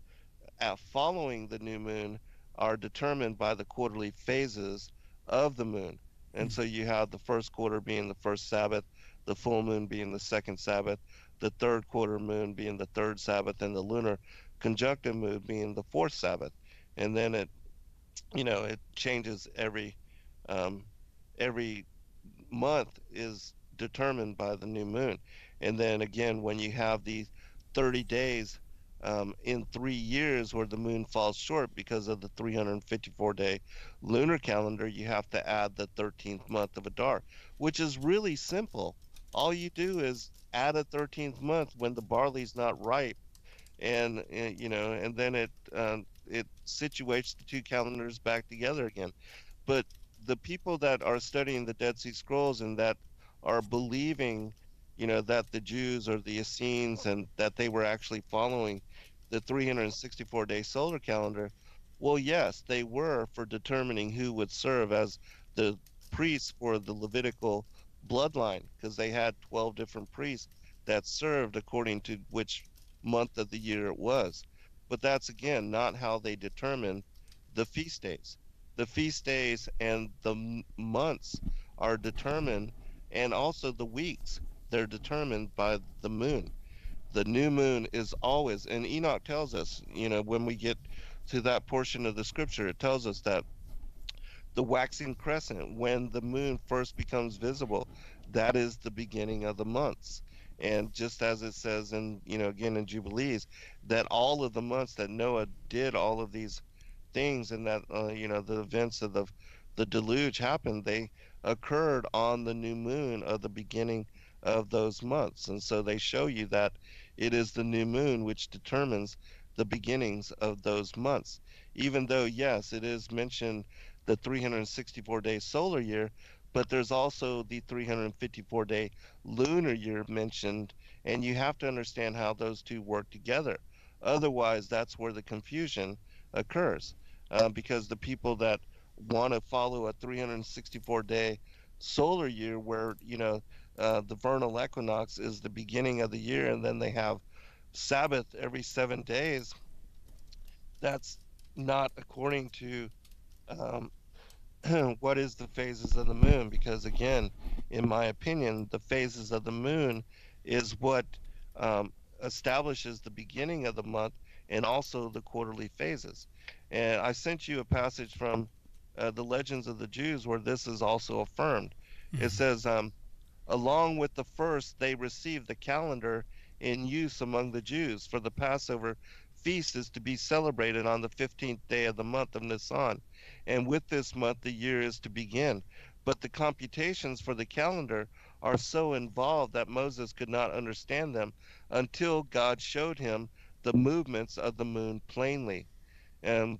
following the new moon are determined by the quarterly phases of the moon. And so you have the first quarter being the first Sabbath, the full moon being the second Sabbath, the third quarter moon being the third Sabbath, and the lunar conjunctive moon being the fourth Sabbath. And then it changes um, every month is determined by the new moon. And then again, when you have these 30 days in 3 years where the moon falls short because of the 354-day lunar calendar, you have to add the 13th month of Adar, which is really simple. All you do is add a 13th month when the barley's not ripe, and then it situates the two calendars back together again. But the people that are studying the Dead Sea Scrolls and that are believing, that the Jews are the Essenes and that they were actually following the 364-day solar calendar, well, yes, they were for determining who would serve as the priests for the Levitical bloodline, because they had 12 different priests that served according to which month of the year it was. But that's again not how they determine the feast days. The feast days and the months are determined, and also the weeks, they're determined by the moon. The new moon is always, and Enoch tells us, when we get to that portion of the scripture, it tells us that the waxing crescent, when the moon first becomes visible, that is the beginning of the months. And just as it says again in Jubilees, that all of the months that Noah did all of these things, and that the events of the deluge happened, they occurred on the new moon of the beginning of those months. And so they show you that it is the new moon which determines the beginnings of those months. Even though, yes, it is mentioned the 364-day solar year, but there's also the 354-day lunar year mentioned, and you have to understand how those two work together. Otherwise, that's where the confusion occurs, because the people that want to follow a 364-day solar year, where the vernal equinox is the beginning of the year, and then they have Sabbath every 7 days, that's not according to um, what is the phases of the moon, because again, in my opinion, the phases of the moon is what um, establishes the beginning of the month and also the quarterly phases. And I sent you a passage from the Legends of the Jews where this is also affirmed. It says, along with the first, they received the calendar in use among the Jews, for the Passover feast is to be celebrated on the 15th day of the month of Nisan, and with this month the year is to begin. But the computations for the calendar are so involved that Moses could not understand them until God showed him the movements of the moon plainly. And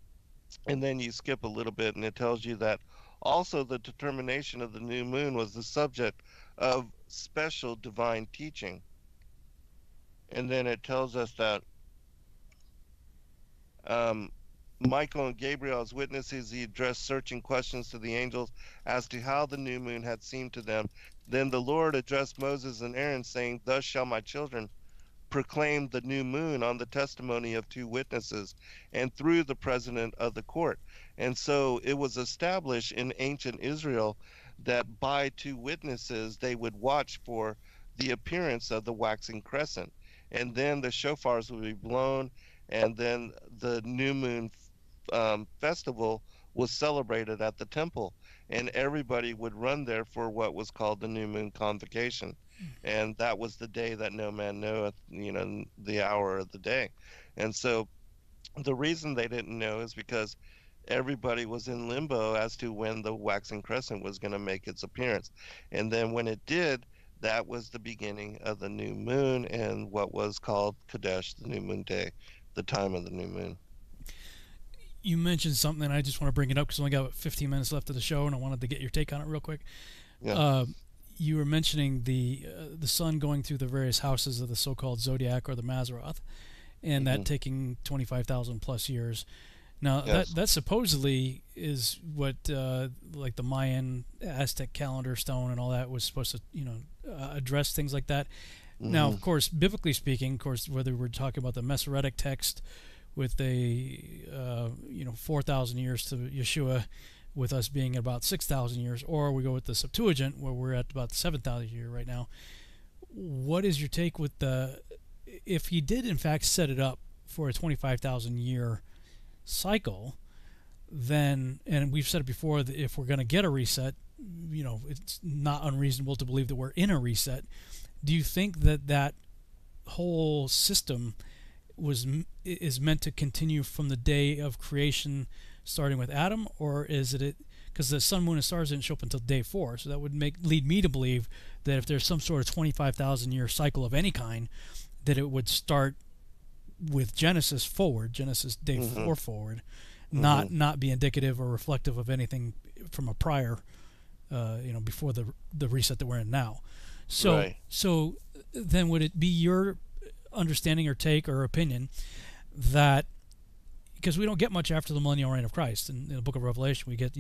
and then you skip a little bit and it tells you that also the determination of the new moon was the subject of special divine teaching. And then it tells us that um, Michael and Gabriel, as witnesses, he addressed searching questions to the angels as to how the new moon had seemed to them. Then the Lord addressed Moses and Aaron, saying, "Thus shall my children proclaimed the new moon on the testimony of two witnesses and through the president of the court." And so it was established in ancient Israel that by two witnesses they would watch for the appearance of the waxing crescent. And then the shofars would be blown, and then the new moon festival was celebrated at the temple, and everybody would run there for what was called the new moon convocation. And that was the day that no man knoweth, the hour of the day. And so the reason they didn't know is because everybody was in limbo as to when the waxing crescent was going to make its appearance. And then when it did, that was the beginning of the new moon and what was called Kadesh, the new moon day, the time of the new moon. You mentioned something, and I just want to bring it up because we only got 15 minutes left of the show, and I wanted to get your take on it real quick. Yeah. You were mentioning the sun going through the various houses of the so-called zodiac or the Mazzaroth, and that taking 25,000 plus years. Now that supposedly is what like the Mayan Aztec calendar stone and all that was supposed to address things like that. Now, of course, biblically speaking, of course, whether we're talking about the Masoretic text with a 4,000 years to Yeshua, with us being about 6,000 years, or we go with the Septuagint where we're at about 7,000 years right now. What is your take with if he did in fact set it up for a 25,000 year cycle, then, and we've said it before, that if we're going to get a reset, it's not unreasonable to believe that we're in a reset. Do you think that whole system is meant to continue from the day of creation, starting with Adam, or is it because the sun, moon, and stars didn't show up until day 4, so that would lead me to believe that if there's some sort of 25,000 year cycle of any kind, that it would start with Genesis forward, Genesis day 4 forward, not be indicative or reflective of anything from a prior, before the reset that we're in now. So Right. So then would it be your understanding or take or opinion that, because we don't get much after the millennial reign of Christ in the book of Revelation, we get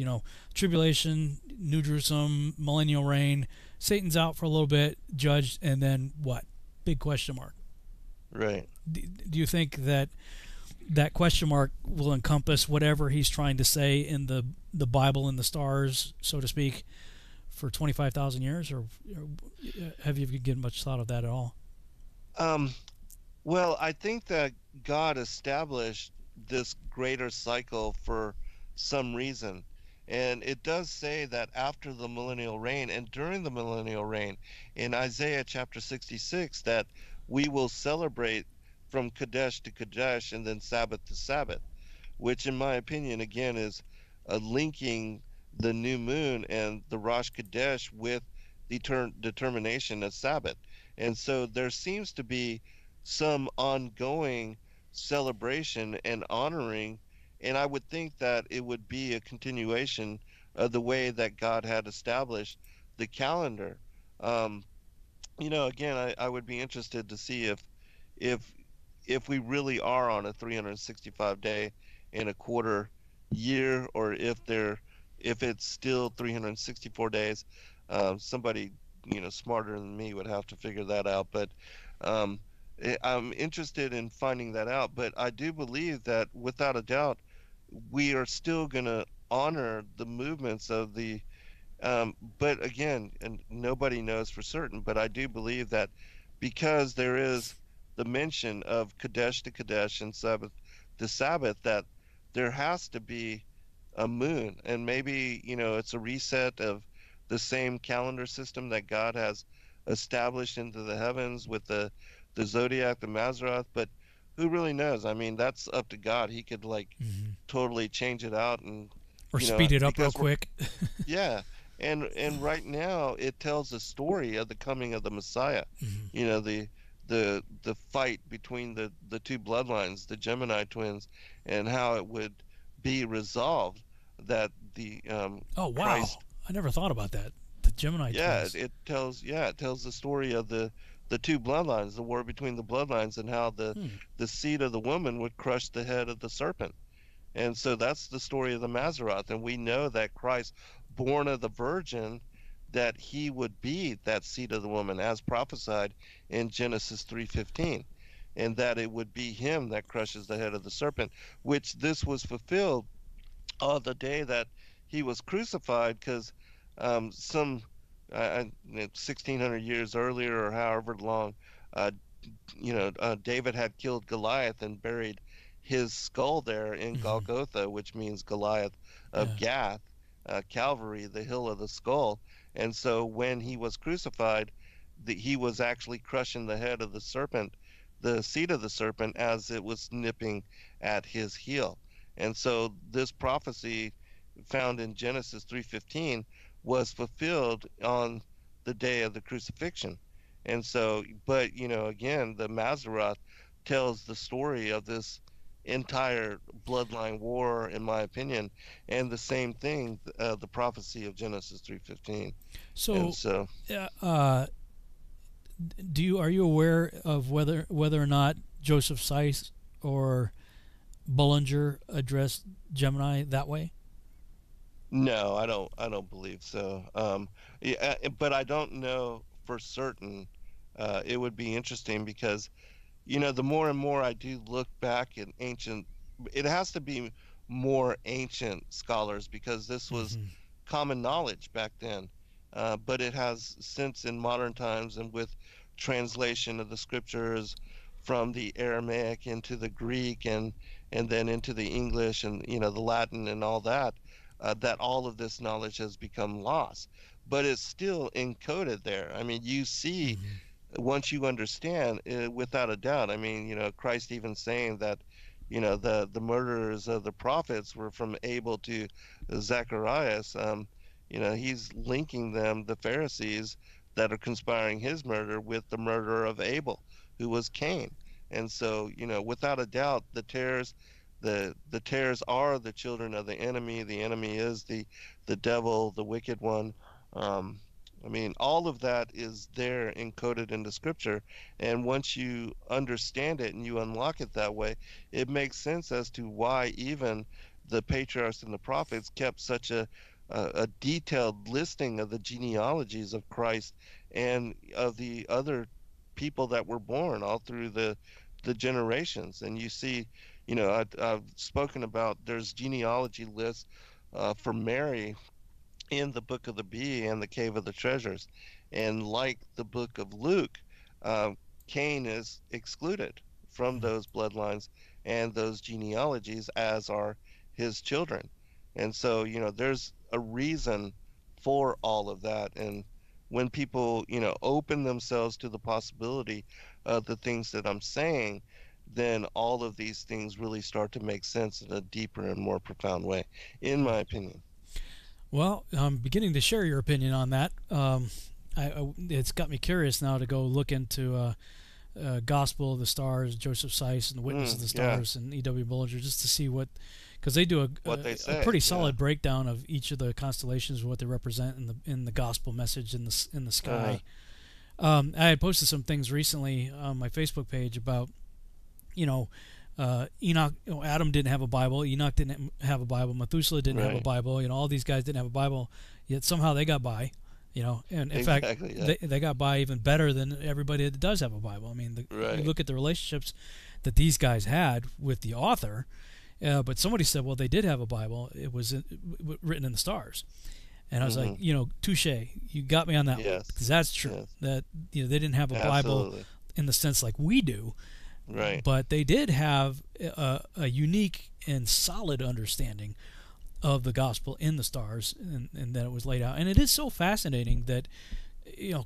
tribulation, New Jerusalem, millennial reign, Satan's out for a little bit, judged, and then what? Big question mark. Right. Do you think that question mark will encompass whatever he's trying to say in the Bible and the stars, so to speak, for 25,000 years, or have you given much thought of that at all? Well, I think that God established this greater cycle for some reason. And it does say that after the millennial reign and during the millennial reign, in Isaiah chapter 66, that we will celebrate from Kadesh to Kadesh and then Sabbath to Sabbath, which in my opinion, again, is linking the new moon and the Rosh Kadesh with the determination of Sabbath. And so there seems to be some ongoing celebration and honoring, and I would think that it would be a continuation of the way that God had established the calendar. Again, I would be interested to see if if we really are on a 365 day and a quarter year, or if it's still 364 days. Somebody smarter than me would have to figure that out, but I'm interested in finding that out. But I do believe that without a doubt we are still going to honor the movements of the but again, and nobody knows for certain, but I do believe that because there is the mention of Kadesh to Kadesh and Sabbath to Sabbath, that there has to be a moon, and maybe it's a reset of the same calendar system that God has established into the heavens with the zodiac, the Mazzaroth. But who really knows? I mean, that's up to God. He could totally change it out and or speed it up real quick. Yeah. And right now it tells the story of the coming of the Messiah. The fight between the two bloodlines, the Gemini twins, and how it would be resolved that the oh wow, Christ, I never thought about that. The Gemini twins. It tells the story of the the two bloodlines, the war between the bloodlines, and how the seed of the woman would crush the head of the serpent. And so that's the story of the Mazzaroth. And we know that Christ, born of the Virgin, that he would be that seed of the woman, as prophesied in Genesis 3:15, and that it would be him that crushes the head of the serpent, which this was fulfilled on the day that he was crucified, because some 1600 years earlier, or however long, uh, David had killed Goliath and buried his skull there in Golgotha, which means Goliath of Gath, Calvary, the hill of the skull. And so when he was crucified, he was actually crushing the head of the serpent, the seed of the serpent, as it was nipping at his heel. And so this prophecy found in Genesis 3:15 was fulfilled on the day of the crucifixion. And so, but again, the Mazzaroth tells the story of this entire bloodline war, in my opinion, and the same thing, the prophecy of Genesis 3:15. So, are you aware of whether or not Joseph Seiss or Bullinger addressed Gemini that way? No, I don't believe so. But I don't know for certain. It would be interesting because, the more and more I do look back at ancient, it has to be more ancient scholars, because this was common knowledge back then. But it has since, in modern times, and with translation of the scriptures from the Aramaic into the Greek, and then into the English, and the Latin and all that, that all of this knowledge has become lost. But it's still encoded there. I mean, you see, once you understand, without a doubt. I mean, Christ even saying that, the murderers of the prophets were from Abel to Zacharias. He's linking them, the Pharisees that are conspiring his murder, with the murder of Abel, who was Cain. And so, without a doubt, the tares are the children of the enemy. The enemy is the devil, the wicked one. I mean, all of that is there encoded into scripture. And once you understand it and you unlock it that way, it makes sense as to why even the patriarchs and the prophets kept such a detailed listing of the genealogies of Christ and of the other people that were born all through the generations. And you see, I've spoken about, there's genealogy lists for Mary in the Book of the Bee and the Cave of the Treasures. And like the Book of Luke, Cain is excluded from those bloodlines and those genealogies, as are his children. And so, there's a reason for all of that. And when people, open themselves to the possibility of the things that I'm saying, then all of these things really start to make sense in a deeper and more profound way, in my opinion. Well, I'm beginning to share your opinion on that. It's got me curious now to go look into Gospel of the Stars, Joseph Seiss, and the Witness of the Stars, and E.W. Bullinger, just to see because they do a pretty solid breakdown of each of the constellations, what they represent in the gospel message in the sky. I had posted some things recently on my Facebook page about, Enoch, Adam didn't have a Bible, Enoch didn't have a Bible, Methuselah didn't have a Bible, all these guys didn't have a Bible, yet somehow they got by, and in fact, they got by even better than everybody that does have a Bible. I mean, you look at the relationships that these guys had with the author, but somebody said, well, they did have a Bible, it was written in the stars. And I was like, touche, you got me on that one, because that's true, that they didn't have a Bible in the sense like we do. Right. But they did have a unique and solid understanding of the gospel in the stars, and that it was laid out. And it is so fascinating that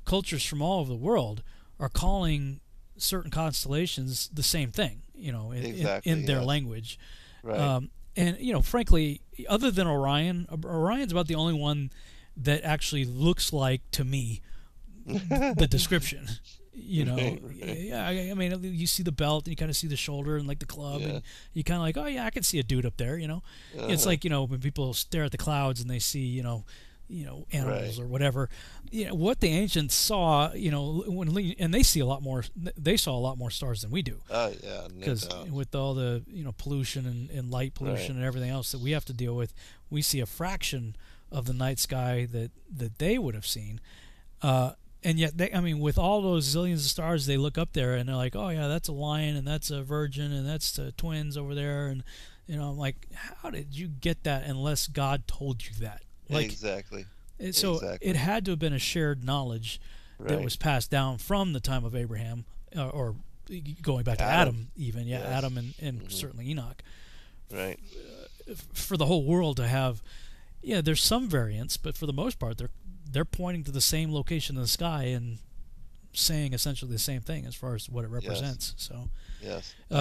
cultures from all over the world are calling certain constellations the same thing, in their language. Right. And frankly, other than Orion's about the only one that actually looks like, to me, the description. I mean, you see the belt and you kind of see the shoulder and like the club, and you kind of like, oh yeah, I can see a dude up there. It's like when people stare at the clouds and they see animals or whatever. What the ancients saw, and they saw a lot more stars than we do. Oh yeah, because with all the pollution and light pollution and everything else that we have to deal with, we see a fraction of the night sky that they would have seen. And yet, with all those zillions of stars, they look up there and they're like, oh yeah, that's a lion and that's a virgin and that's the twins over there, and I'm like, how did you get that unless God told you that? Exactly. So it had to have been a shared knowledge that was passed down from the time of Abraham, or going back to Adam even, Adam and certainly Enoch. Right. For the whole world to have, there's some variance, but for the most part, they're pointing to the same location in the sky and saying essentially the same thing as far as what it represents. So,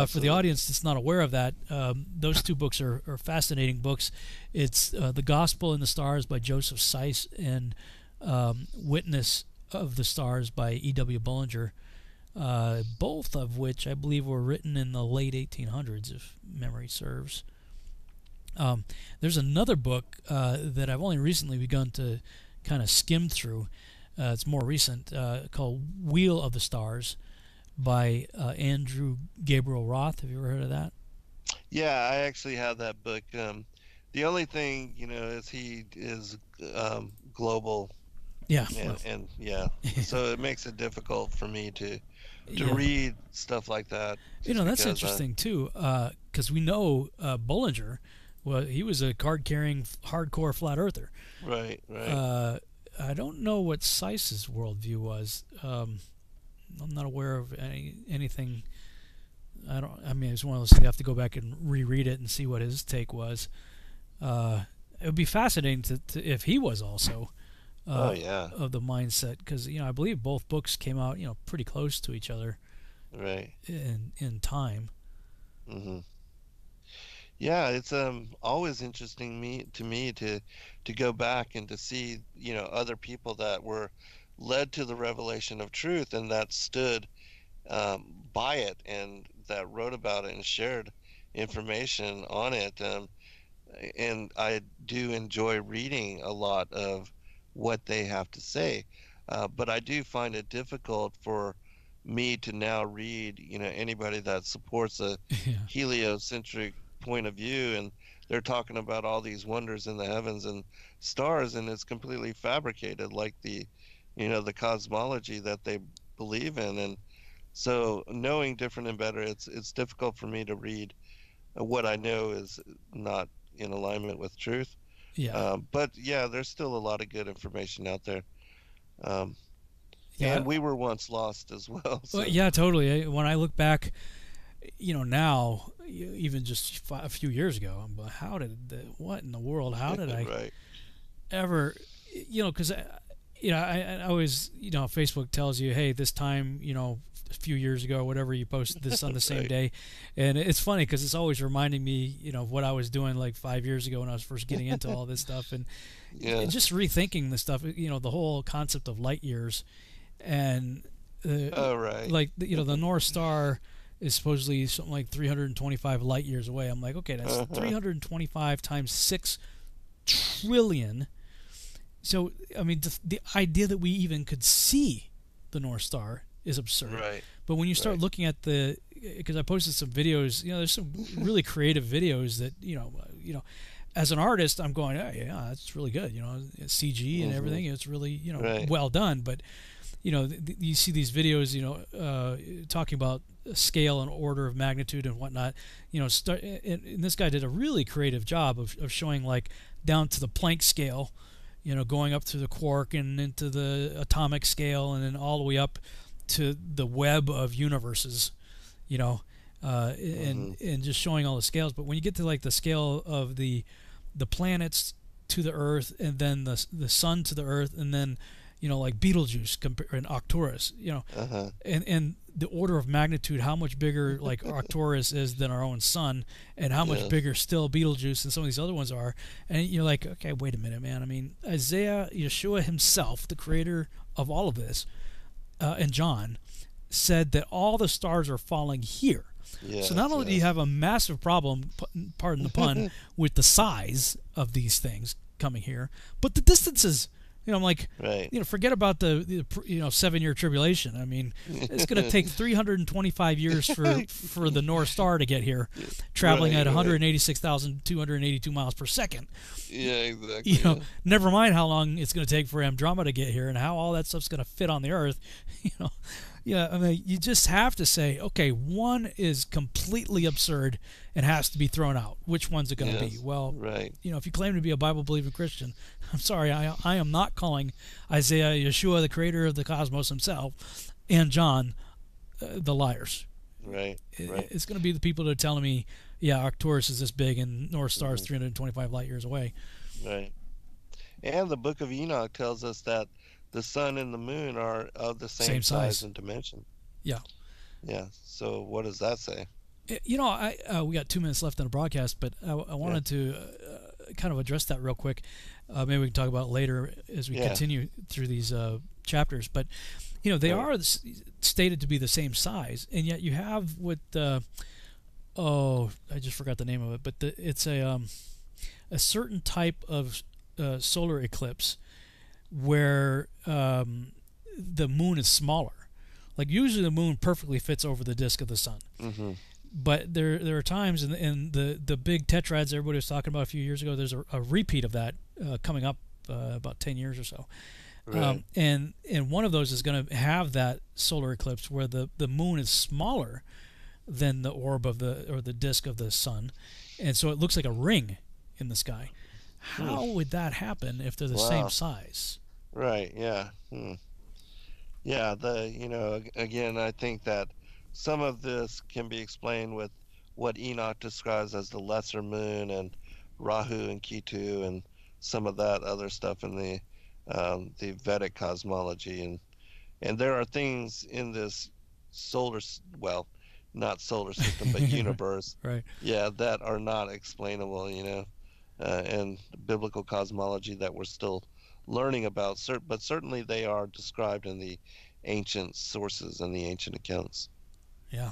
for the audience that's not aware of that, those two books are fascinating books. It's The Gospel in the Stars by Joseph Seiss and Witness of the Stars by E.W. Bullinger, both of which I believe were written in the late 1800s, if memory serves. There's another book that I've only recently begun to kind of skim through. It's more recent, called Wheel of the Stars by Andrew Gabriel Roth. Have you ever heard of that? Yeah, I actually have that book. The only thing, is he is global. Yeah. And so it makes it difficult for me to read stuff like that. That's interesting too, because we know Bullinger. Well, he was a card-carrying, hardcore flat earther. Right. I don't know what Seiss's worldview was. I'm not aware of anything. It's one of those things. I have to go back and reread it and see what his take was. It would be fascinating to if he was also of the mindset, because I believe both books came out pretty close to each other. Right. In time. Mm-hmm. Yeah, it's always interesting to me to go back and to see other people that were led to the revelation of truth and that stood by it and that wrote about it and shared information on it. And I do enjoy reading a lot of what they have to say, but I do find it difficult for me to now read anybody that supports a heliocentric point of view, and they're talking about all these wonders in the heavens and stars, and it's completely fabricated, like the cosmology that they believe in. And so knowing different and better, it's difficult for me to read what I know is not in alignment with truth. But there's still a lot of good information out there. And we were once lost as well. So. Well, yeah, totally. When I look back, now, even just a few years ago, I'm like, what in the world? How did I ever, because I always, Facebook tells you, hey, this time, a few years ago, whatever, you posted this on the same day. And it's funny because it's always reminding me, of what I was doing like 5 years ago when I was first getting into all this stuff. And just rethinking the stuff, the whole concept of light years. And like, the North Star is supposedly something like 325 light years away. I'm like, okay, that's 325 times 6 trillion. So, the idea that we even could see the North Star is absurd. Right. But when you start looking at because I posted some videos, there's some really creative videos that, as an artist, I'm going, oh, yeah, that's really good. CG and everything, it's really, well done. But, you see these videos, talking about scale and order of magnitude and whatnot. And this guy did a really creative job of showing, like, down to the Planck scale, going up through the quark and into the atomic scale, and then all the way up to the web of universes, and just showing all the scales. But when you get to like the scale of the planets to the Earth, and then the sun to the Earth, and then like Betelgeuse and Arcturus, and the order of magnitude, how much bigger like Arcturus is than our own sun, and how much bigger still Betelgeuse and some of these other ones are. And you're like, okay, wait a minute, man. Isaiah, Yeshua himself, the creator of all of this, and John, said that all the stars are falling here. So not only do you have a massive problem, pardon the pun, with the size of these things, coming here, but the distances. I'm like, right. Forget about the 7-year tribulation. I mean, it's going to take 325 years for the North Star to get here, traveling at 186,282 miles per second. Yeah, exactly. Never mind how long it's going to take for Andromeda to get here and how all that stuff's going to fit on the Earth. Yeah, I mean, you just have to say, okay, one is completely absurd and has to be thrown out. Which one's it going to be? Well, right. If you claim to be a Bible-believing Christian, I'm sorry, I am not calling Isaiah, Yeshua, the creator of the cosmos himself, and John, the liars. Right. It's going to be the people that are telling me, yeah, Arcturus is this big and North Star is 325 light years away. Right. And the Book of Enoch tells us that the sun and the moon are of the same size and dimension. Yeah. Yeah. So what does that say? We got 2 minutes left on the broadcast, but I wanted to kind of address that real quick. Maybe we can talk about it later as we continue through these chapters. But they are stated to be the same size, and yet you have what I just forgot the name of it, but it's a certain type of solar eclipse where the moon is smaller. Like usually the moon perfectly fits over the disk of the sun. Mm-hmm. But there are times in the big tetrads everybody was talking about a few years ago, there's a repeat of that coming up about 10 years or so. Right. And one of those is going to have that solar eclipse where the moon is smaller than the orb of the disk of the sun. And so it looks like a ring in the sky. How would that happen if they're the same size? Right. Yeah. Yeah. Again, I think that some of this can be explained with what Enoch describes as the lesser moon and Rahu and Ketu and some of that other stuff in the Vedic cosmology, and there are things in this not solar system, but universe, right? Yeah, that are not explainable, and biblical cosmology that we're still learning about. But certainly they are described in the ancient sources and the ancient accounts. Yeah.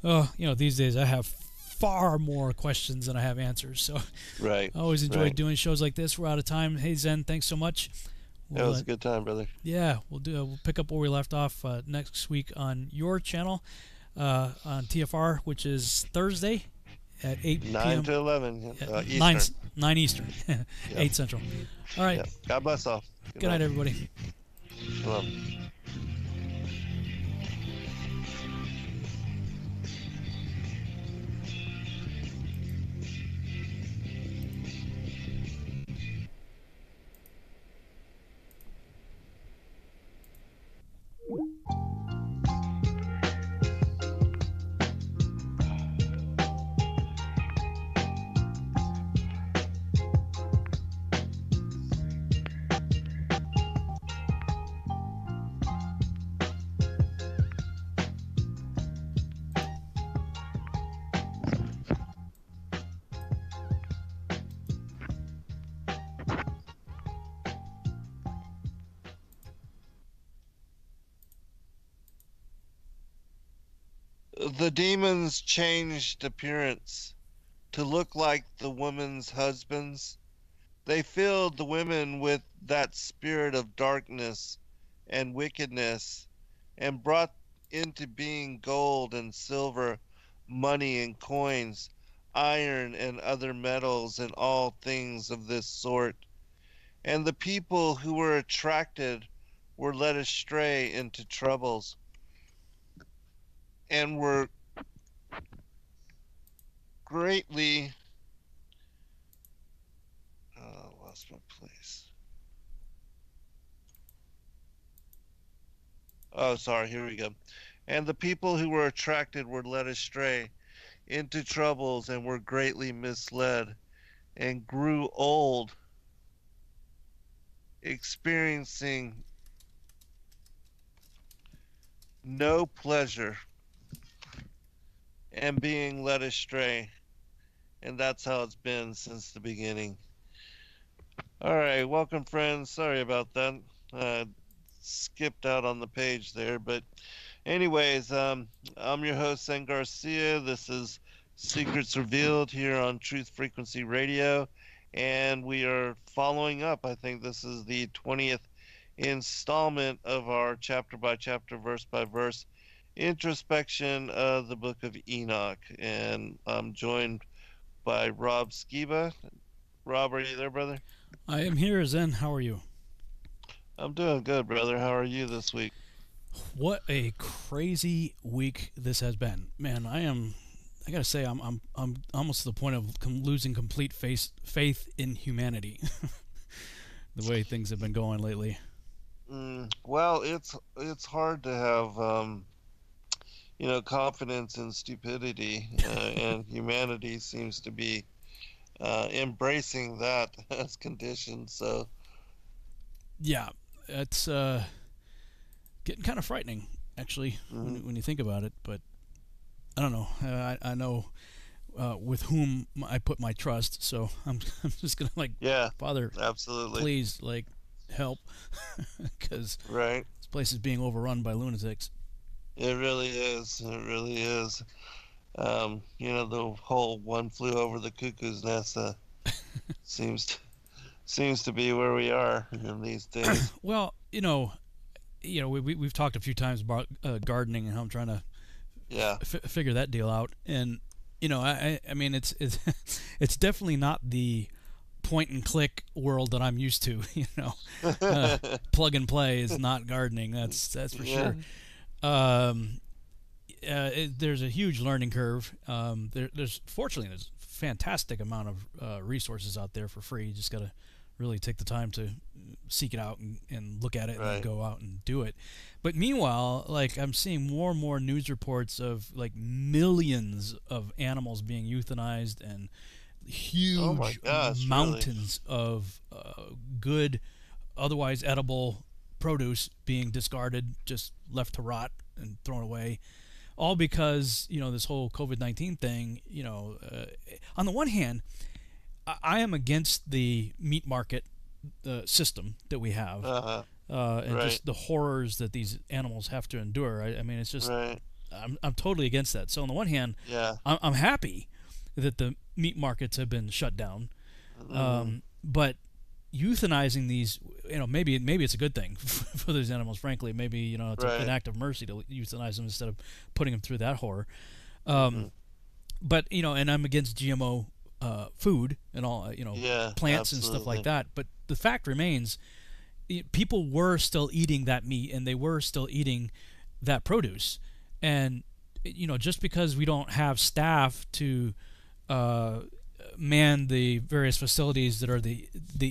Oh, these days I have far more questions than I have answers. So right. I always enjoyed doing shows like this. We're out of time. Hey Zen, thanks so much. It was a good time, brother. Yeah, we'll pick up where we left off next week on your channel on TFR, which is Thursday at 8 p.m. 9 to 11 Eastern. 9 Eastern, 8 Central. All right. Yep. God bless all. Good night, everybody. Shalom. The demons changed appearance to look like the women's husbands. They filled the women with that spirit of darkness and wickedness, and brought into being gold and silver, money and coins, iron and other metals, and all things of this sort. And the people who were attracted were led astray into troubles, and were greatly lost my place. Oh, sorry, here we go. And the people who were attracted were led astray into troubles, and were greatly misled, and grew old, experiencing no pleasure, and being led astray. And that's how it's been since the beginning. All right, welcome, friends. Sorry about that. Skipped out on the page there, but anyways, I'm your host, Zen Garcia. This is Secrets Revealed here on Truth Frequency Radio, and we are following up. I think this is the 20th installment of our chapter by chapter, verse by verse introspection of the book of Enoch. And I'm joined by Rob Skiba. Rob, are you there, brother? I am here, Zen. How are you? I'm doing good, brother. How are you this week? What a crazy week this has been, man. I gotta say, I'm almost to the point of losing complete faith in humanity. The way things have been going lately. Well, it's hard to have confidence in stupidity, and humanity seems to be embracing that as conditions. So yeah, it's getting kind of frightening, actually, when you think about it. But I don't know. I know with whom I put my trust, so I'm just gonna Father, absolutely, please help, because right, this place is being overrun by lunatics. It really is. It really is. The whole one flew over the cuckoo's nest seems to be where we are in these days. Well, we've talked a few times about gardening and how I'm trying to figure that deal out, and I mean it's it's definitely not the point and click world that I'm used to. Plug and play is not gardening. That's for sure. There's a huge learning curve. There's fortunately a fantastic amount of resources out there for free. You just got to really take the time to seek it out and look at it and then go out and do it. But meanwhile, I'm seeing more and more news reports of millions of animals being euthanized and huge mountains of good, otherwise edible produce being discarded, just left to rot and thrown away, all because this whole COVID-19 thing. On the one hand, I am against the meat market system that we have, and just the horrors that these animals have to endure. I mean, it's just I'm totally against that. So on the one hand, I'm happy that the meat markets have been shut down, but euthanizing these, maybe it's a good thing for these animals. Frankly, maybe it's an act of mercy to euthanize them instead of putting them through that horror. But and I'm against GMO food and all, plants and stuff like that. But the fact remains, people were still eating that meat and they were still eating that produce. And just because we don't have staff to man the various facilities that are the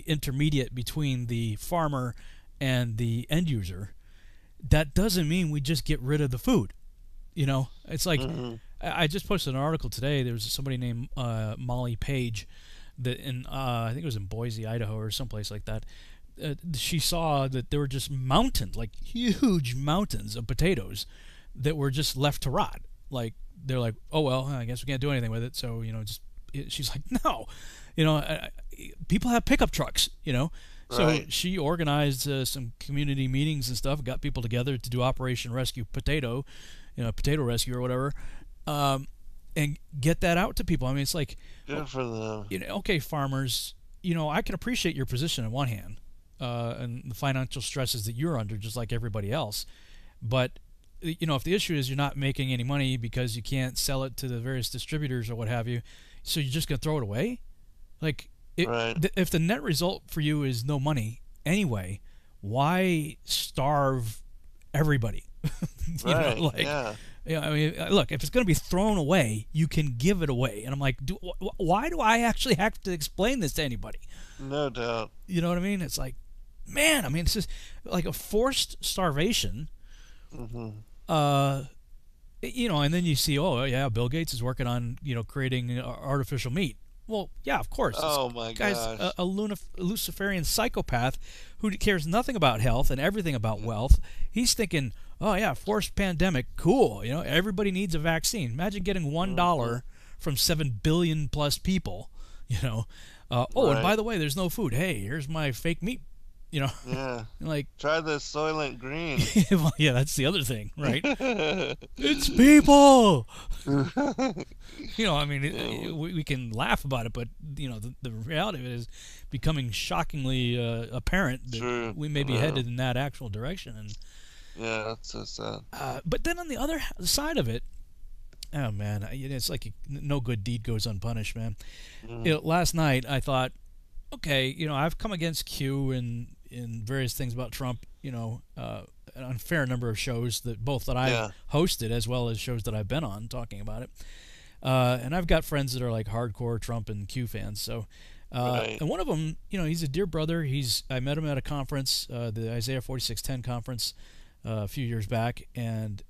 intermediate between the farmer and the end user, that doesn't mean we just get rid of the food. It's like I just posted an article today. There was somebody named Molly Page that I think it was in Boise, Idaho, or someplace like that. She saw that there were just mountains, huge mountains of potatoes that were just left to rot. They're like, oh well, I guess we can't do anything with it. So she's like, no, people have pickup trucks, So she organized some community meetings and stuff, got people together to do Operation Rescue Potato, potato rescue or whatever, and get that out to people. I mean, it's like, good for them. Okay, farmers, I can appreciate your position on one hand, and the financial stresses that you're under, just like everybody else. But if the issue is you're not making any money because you can't sell it to the various distributors or what have you, so you're just gonna throw it away, if the net result for you is no money anyway, why starve everybody? I mean, look, if it's going to be thrown away, you can give it away. And I'm like, why do I actually have to explain this to anybody? No doubt. You know what I mean? It's like, man, I mean, it's just like a forced starvation. And then you see, oh yeah, Bill Gates is working on creating artificial meat. Well, yeah, of course. Oh my gosh. Guy's a Luciferian psychopath who cares nothing about health and everything about wealth. He's thinking, oh yeah, forced pandemic, cool. Everybody needs a vaccine. Imagine getting $1 from 7 billion plus people. And by the way, there's no food. Hey, here's my fake meat. You know, Yeah. like try the Soylent Green. Well, yeah, that's the other thing, right? It's people. You know, I mean, we can laugh about it, but you know, the reality of it is becoming shockingly apparent that we may be headed in that actual direction. And yeah, that's so sad. But then on the other side of it, oh man, it's like no good deed goes unpunished, man. You know, last night I thought, okay, you know, I've come against Q and in various things about Trump, you know, on a fair number of shows that I've hosted as well as shows that I've been on talking about it. And I've got friends that are like hardcore Trump and Q fans. So, and one of them, you know, he's a dear brother. I met him at a conference, the Isaiah 46:10 conference, a few years back, and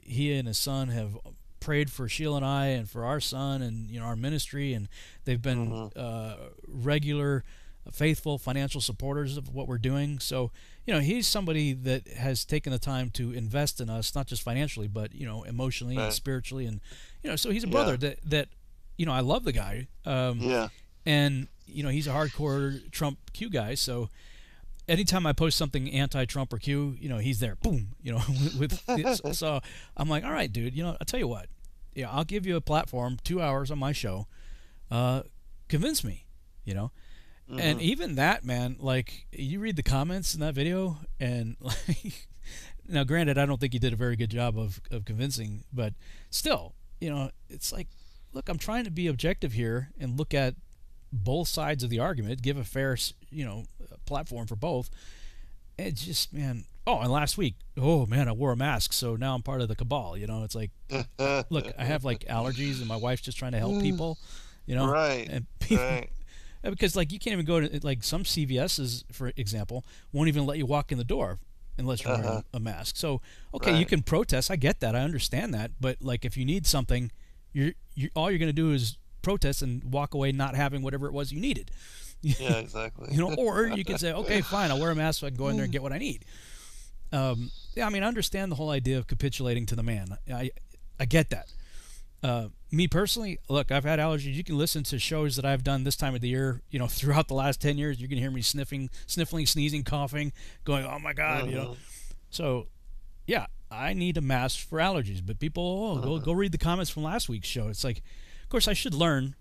he and his son have prayed for Sheila and I and for our son and, you know, our ministry, and they've been regular, faithful financial supporters of what we're doing. So, you know, he's somebody that has taken the time to invest in us, not just financially, but, you know, emotionally and spiritually, and, you know, so he's a brother that you know, I love the guy. And, you know, he's a hardcore Trump Q guy, so anytime I post something anti-Trump or Q, you know, he's there, boom, you know, so I'm like, all right, dude, you know, I'll tell you what, yeah, I'll give you a platform, 2 hours on my show, convince me, you know. And even that, man, like, you read the comments in that video, and like, now granted, I don't think he did a very good job of convincing, but still, you know, it's like, look, I'm trying to be objective here and look at both sides of the argument, give a fair, you know, platform for both. It's just, man. Oh, and last week, oh man, I wore a mask, so now I'm part of the cabal. You know, it's like, look, I have like allergies, and my wife's just trying to help people. You know, right? And people, because like you can't even go to like some CVS's, for example, won't even let you walk in the door unless you're wearing a mask. So okay, you can protest. I get that. I understand that. But like, if you need something, you all you're going to do is protest and walk away not having whatever it was you needed. Yeah, exactly. You know, or you can say, okay, fine, I'll wear a mask so I can go in there and get what I need. Yeah, I mean, I understand the whole idea of capitulating to the man. I get that. Me personally, look, I've had allergies. You can listen to shows that I've done this time of the year, you know, throughout the last 10 years. You can hear me sniffling, sneezing, coughing, going, oh my God, you know. So, yeah, I need a mask for allergies. But people, go read the comments from last week's show. It's like, of course, I should learn.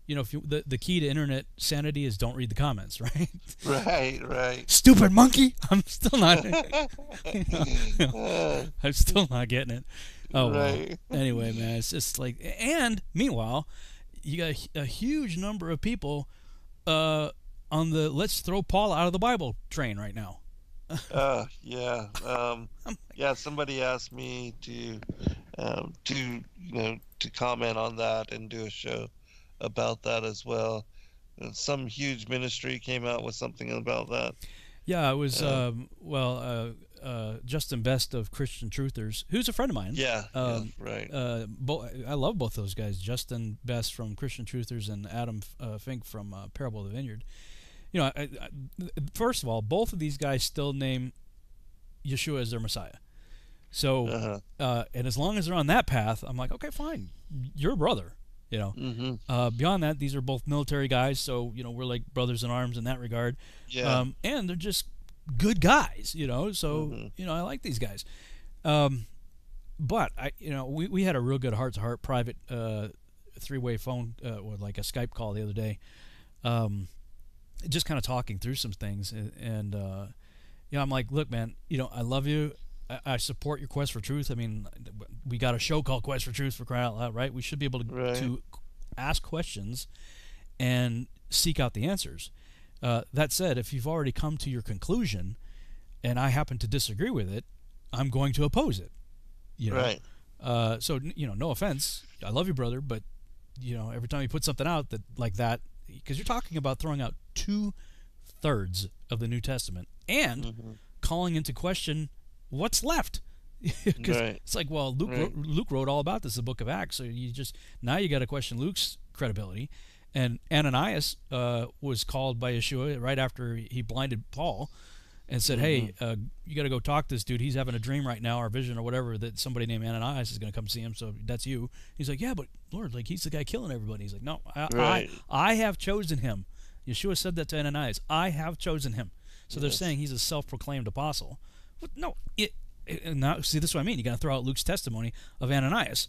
You know, if the key to internet sanity is don't read the comments, right? Right. Stupid monkey! I'm still not. I'm still not getting it. Oh, right. Well. Anyway, man, it's just like. And meanwhile, you got a huge number of people on the let's throw Paul out of the Bible train right now. Yeah. Yeah. Somebody asked me to comment on that and do a show about that as well. And some huge ministry came out with something about that. Yeah, it was Justin Best of Christian Truthers, who's a friend of mine. Yeah, right. I love both those guys, Justin Best from Christian Truthers and Adam Fink from Parable of the Vineyard. You know, first of all, both of these guys still name Yeshua as their Messiah. So, and as long as they're on that path, I'm like, okay, fine, you're a brother. You know, beyond that, these are both military guys, so you know we're like brothers in arms in that regard. Yeah. And they're just good guys, you know. So you know, I like these guys. But we had a real good heart-to-heart private three-way phone or like a Skype call the other day, just kind of talking through some things, and you know, I'm like, look, man, you know, I love you. I support your quest for truth. I mean, we got a show called Quest for Truth, for crying out loud, right? We should be able to ask questions and seek out the answers. That said, if you've already come to your conclusion and I happen to disagree with it, I'm going to oppose it. You know? Right. So, you know, no offense. I love you, brother, but, you know, every time you put something out that like that, because you're talking about throwing out 2/3 of the New Testament and calling into question what's left. Because it's like, well, Luke wrote all about this in the book of Acts, so now you got to question Luke's credibility. And Ananias was called by Yeshua right after he blinded Paul and said, hey, you got to go talk to this dude. He's having a dream right now, or vision or whatever, that somebody named Ananias is going to come see him, so that's you. He's like, yeah, but Lord, like, he's the guy killing everybody. He's like, no, I have chosen him. Yeshua said that to Ananias. I have chosen him. So they're saying he's a self-proclaimed apostle. But no, now see, this is what I mean. You got to throw out Luke's testimony of Ananias,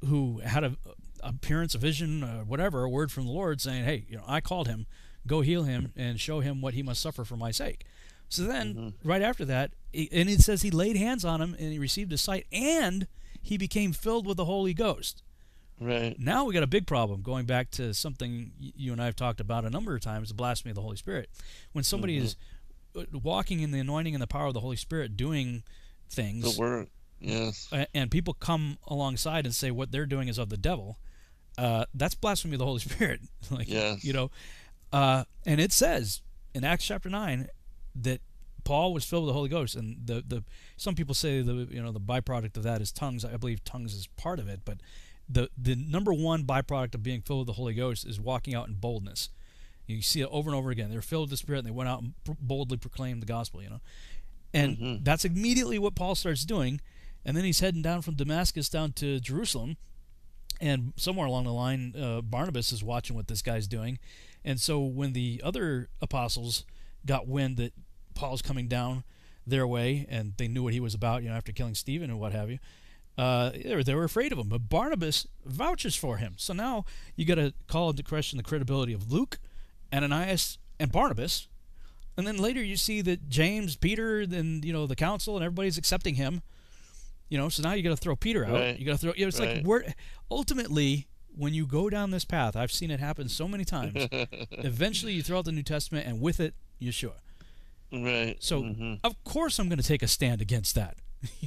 who had a appearance, a vision, whatever, a word from the Lord saying, "Hey, I called him. Go heal him and show him what he must suffer for my sake." So then, right after that, and it says he laid hands on him and he received his sight and he became filled with the Holy Ghost. Right. Now we got a big problem, going back to something you and I have talked about a number of times, the blasphemy of the Holy Spirit. When somebody is walking in the anointing and the power of the Holy Spirit, doing things, the word, yes, and people come alongside and say what they're doing is of the devil, that's blasphemy of the Holy Spirit. Yes. And it says in Acts chapter 9 that Paul was filled with the Holy Ghost, and the some people say the byproduct of that is tongues. I believe tongues is part of it, but the number one byproduct of being filled with the Holy Ghost is walking out in boldness. You see it over and over again. They're filled with the Spirit, and they went out and boldly proclaimed the gospel. And that's immediately what Paul starts doing. And then he's heading down from Damascus down to Jerusalem, and somewhere along the line, Barnabas is watching what this guy's doing. And so when the other apostles got wind that Paul's coming down their way, and they knew what he was about, after killing Stephen and what have you, they were afraid of him. But Barnabas vouches for him. So now you got to call into question the credibility of Luke, Ananias, and Barnabas. And then later you see that James, Peter, and the council and everybody's accepting him. So now you got to throw Peter out. Right. You got to throw. It's like ultimately, when you go down this path, I've seen it happen so many times. Eventually, you throw out the New Testament, and with it, Yeshua. Right. So of course, I'm going to take a stand against that.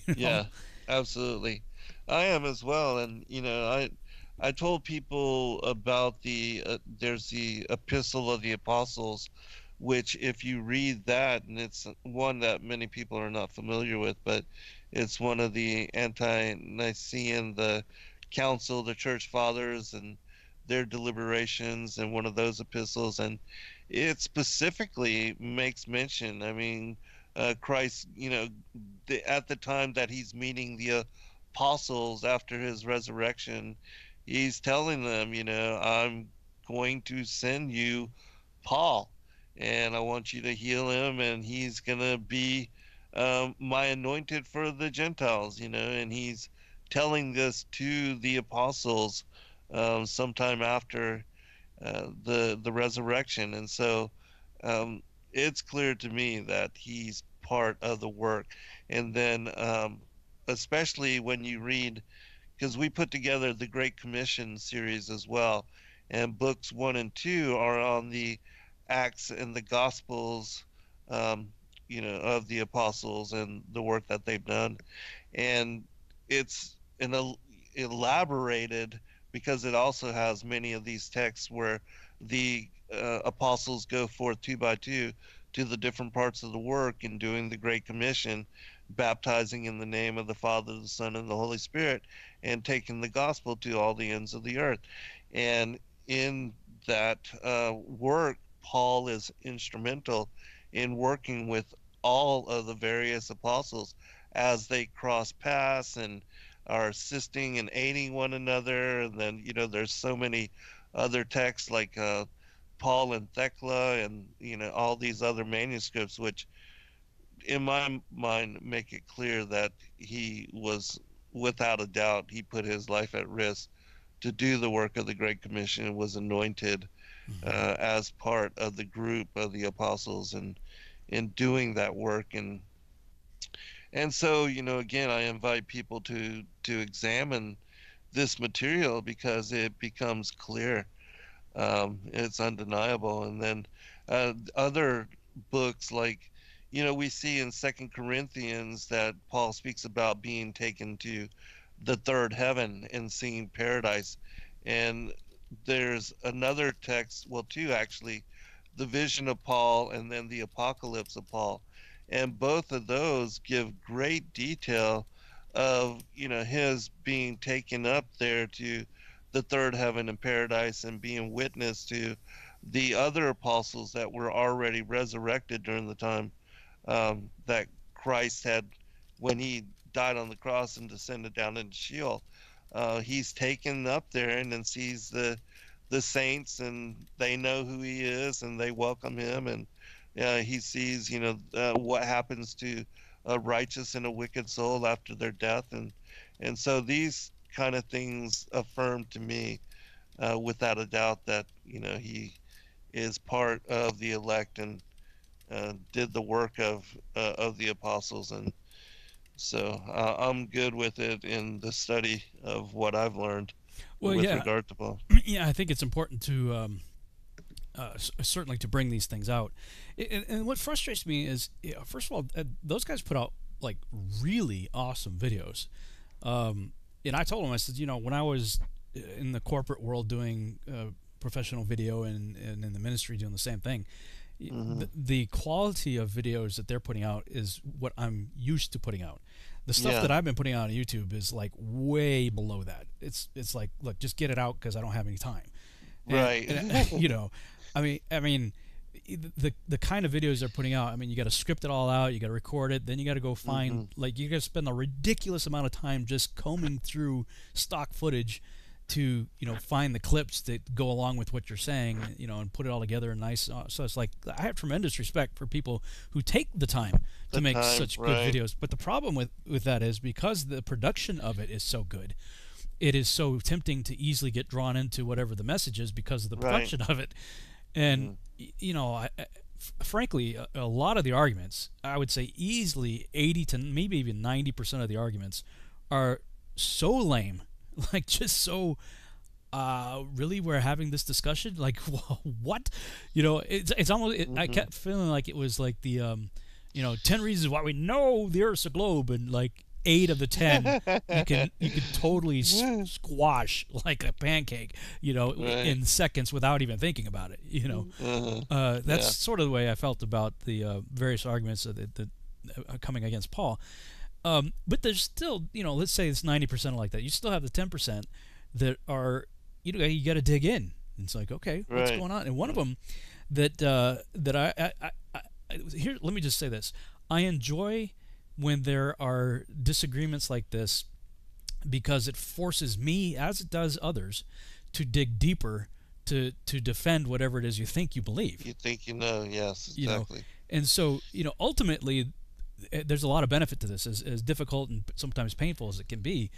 Yeah, absolutely. I am as well, and I told people about there's the Epistle of the Apostles, which if you read that, and it's one that many people are not familiar with, but it's one of the anti-Nicene, the Council, the Church Fathers, and their deliberations, and one of those epistles, and it specifically makes mention. I mean, Christ, at the time that he's meeting the apostles after his resurrection, he's telling them, I'm going to send you Paul, and I want you to heal him, and he's going to be my anointed for the Gentiles, and he's telling this to the apostles sometime after the resurrection. And so it's clear to me that he's part of the work. And then especially when you read, because we put together the Great Commission series as well, and books 1 and 2 are on the Acts and the Gospels of the apostles and the work that they've done. And it's elaborated because it also has many of these texts where the apostles go forth 2 by 2 to the different parts of the work and doing the Great Commission, baptizing in the name of the Father, the Son, and the Holy Spirit, and taking the gospel to all the ends of the earth. And in that work, Paul is instrumental in working with all of the various apostles as they cross paths and are assisting and aiding one another. And then, there's so many other texts like Paul and Thecla and, all these other manuscripts, which in my mind make it clear that he was, without a doubt, he put his life at risk to do the work of the Great Commission and was anointed as part of the group of the apostles and in doing that work. And so, again, I invite people to examine this material because it becomes clear. It's undeniable. And then other books like, we see in 2 Corinthians that Paul speaks about being taken to the third heaven and seeing paradise. And there's another text, well, 2 actually, the vision of Paul and then the apocalypse of Paul. And both of those give great detail of, his being taken up there to the third heaven and paradise and being witness to the other apostles that were already resurrected during the time that Christ had, when he died on the cross and descended down into Sheol. He's taken up there and then sees the saints, and they know who he is and they welcome him and He sees, what happens to a righteous and a wicked soul after their death, and so these kind of things affirm to me, without a doubt, that he is part of the elect and did the work of the apostles, and so I'm good with it in the study of what I've learned with regard to Paul. Yeah, I think it's important to certainly to bring these things out. And what frustrates me is, first of all, those guys put out like really awesome videos. And I told them, I said, when I was in the corporate world doing professional video and in the ministry doing the same thing, the quality of videos that they're putting out is what I'm used to putting out. The stuff that I've been putting out on YouTube is like way below that. It's like, look, just get it out because I don't have any time. Right. And, I mean, the kind of videos they're putting out. I mean, you got to script it all out. You got to record it. Then you got to go find like you got to spend a ridiculous amount of time just combing through stock footage to find the clips that go along with what you're saying, and put it all together in nice. So it's like I have tremendous respect for people who take the time to make such good videos. But the problem with that is because the production of it is so good, it is so tempting to easily get drawn into whatever the message is because of the production of it. And frankly, a lot of the arguments, I would say easily 80 to maybe even 90% of the arguments are so lame. Like, just so, really, we're having this discussion? Like, what? It's almost, I kept feeling like it was like the, 10 reasons why we know the Earth's a globe, and like 8 of the 10 you can totally squash like a pancake, in seconds without even thinking about it. That's sort of the way I felt about the various arguments that coming against Paul. But there's still, let's say it's 90% like that. You still have the 10% that are, you got to dig in. It's like, okay, what's going on? And one of them that here, let me just say this: I enjoy when there are disagreements like this because it forces me, as it does others, to dig deeper to defend whatever it is you think you believe. You think yes, exactly. And so, ultimately, there's a lot of benefit to this, as difficult and sometimes painful as it can be.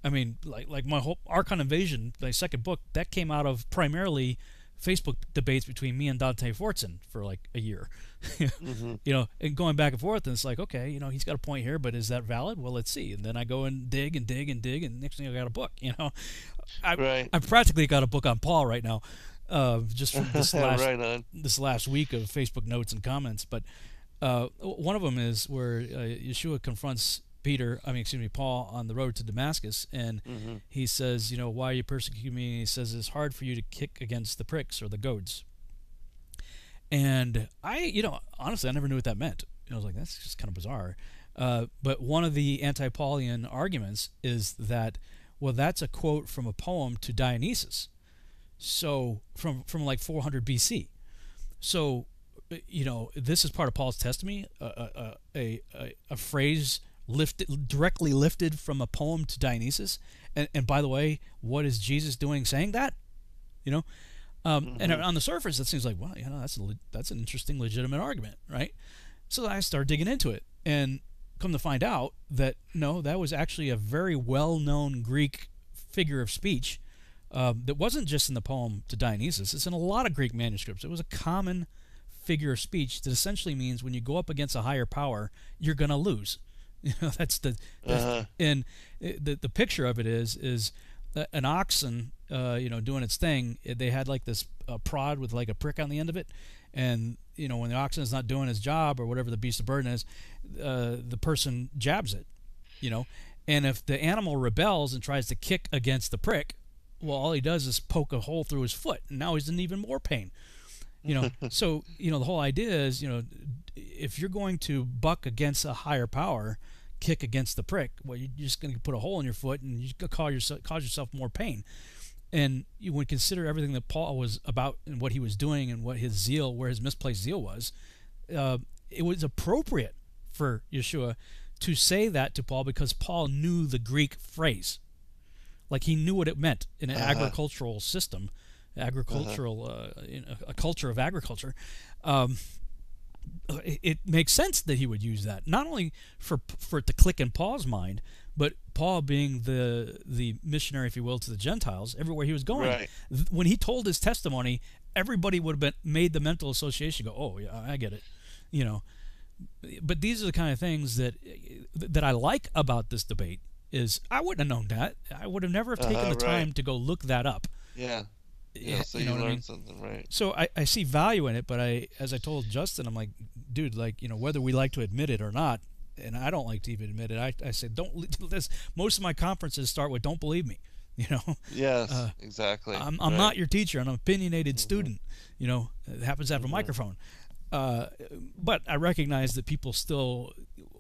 I mean, like my whole Archon Invasion, my second book, that came out of primarily Facebook debates between me and Dante Fortson for like a year. And going back and forth, and it's like, okay, he's got a point here, but is that valid? Well, let's see. And then I go and dig and dig and dig, and next thing I got a book. I practically got a book on Paul right now, just from this last week of Facebook notes and comments. But one of them is where Yeshua confronts Paul on the road to Damascus, and he says, why are you persecuting me? And he says, it's hard for you to kick against the pricks or the goads. And honestly, I never knew what that meant. I was like, that's just kind of bizarre. But one of the anti-Paulian arguments is that, well, that's a quote from a poem to Dionysus. So from like 400 BC. So, this is part of Paul's testimony, a phrase directly lifted from a poem to Dionysus. And by the way, what is Jesus doing saying that? And on the surface, it seems like, well, that's an interesting, legitimate argument, right? So I started digging into it, and come to find out that no, that was actually a very well-known Greek figure of speech that wasn't just in the poem to Dionysus. It's in a lot of Greek manuscripts. It was a common figure of speech that essentially means when you go up against a higher power, you're going to lose. That's and the picture of it is an oxen, doing its thing. They had like this prod with like a prick on the end of it, and when the oxen is not doing his job or whatever the beast of burden is, the person jabs it, and if the animal rebels and tries to kick against the prick, well, all he does is poke a hole through his foot, and now he's in even more pain. So the whole idea is, if you're going to buck against a higher power, kick against the prick, well, you're just going to put a hole in your foot and you cause yourself more pain. And you would consider everything that Paul was about and what he was doing and what his zeal, where his misplaced zeal was. It was appropriate for Yeshua to say that to Paul because Paul knew the Greek phrase, like he knew what it meant in an agricultural system. A culture of agriculture, it makes sense that he would use that, not only for it to click in Paul's mind, but Paul being the missionary, if you will, to the Gentiles everywhere he was going. Right. When he told his testimony, everybody would have made the mental association, go, oh yeah, I get it, you know. But these are the kind of things that I like about this debate. Is I wouldn't have known that. I would have never taken the time to go look that up. Yeah. Yeah, so you know learned what I mean? something, right? So I see value in it, but as I told Justin, I'm like, dude, like, you know, whether we like to admit it or not, and I don't like to even admit it, I said, don't. This, most of my conferences start with, don't believe me, you know. Yes, exactly. I'm right. not your teacher. I'm an opinionated student. You know, it happens to have a microphone. But I recognize that people still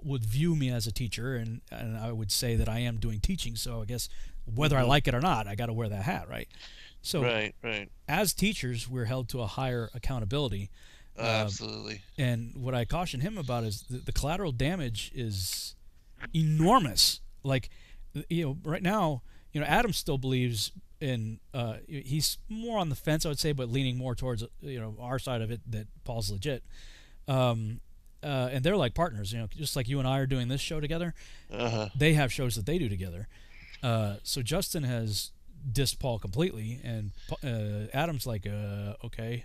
would view me as a teacher, and I would say that I am doing teaching. So I guess whether I like it or not, I got to wear that hat, right? So right. As teachers, we're held to a higher accountability. Absolutely. And what I caution him about is the collateral damage is enormous. Like, you know, right now, you know, Adam still believes in, he's more on the fence, I would say, but leaning more towards, you know, our side of it, that Paul's legit. And they're like partners, you know, just like you and I are doing this show together. They have shows that they do together. So Justin has dissed Paul completely, and Adam's like, okay,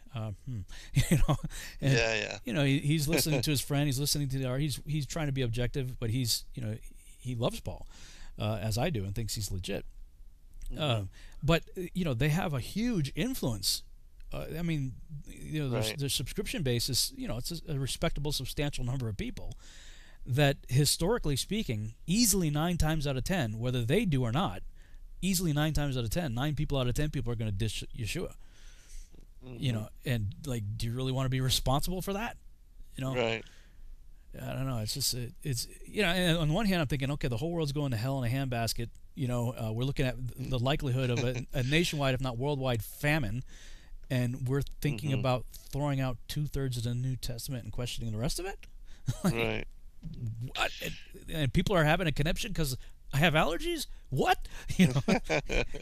you know, and, you know, he's listening to his friend, he's listening to he's trying to be objective, but he's, you know, he loves Paul, as I do, and thinks he's legit. But you know, they have a huge influence. I mean, you know, their subscription base is, you know, it's a respectable, substantial number of people that, historically speaking, easily 9 times out of 10, whether they do or not, easily 9 times out of 10, 9 people out of 10 people are going to dish Yeshua. You know, and like, do you really want to be responsible for that? You know, right? I don't know. It's just it's, you know, and on one hand, I'm thinking, okay, the whole world's going to hell in a handbasket. You know, we're looking at the likelihood of a nationwide, if not worldwide, famine, and we're thinking about throwing out 2/3 of the New Testament and questioning the rest of it. Like, right. What? And people are having a conniption because I have allergies? What? You know,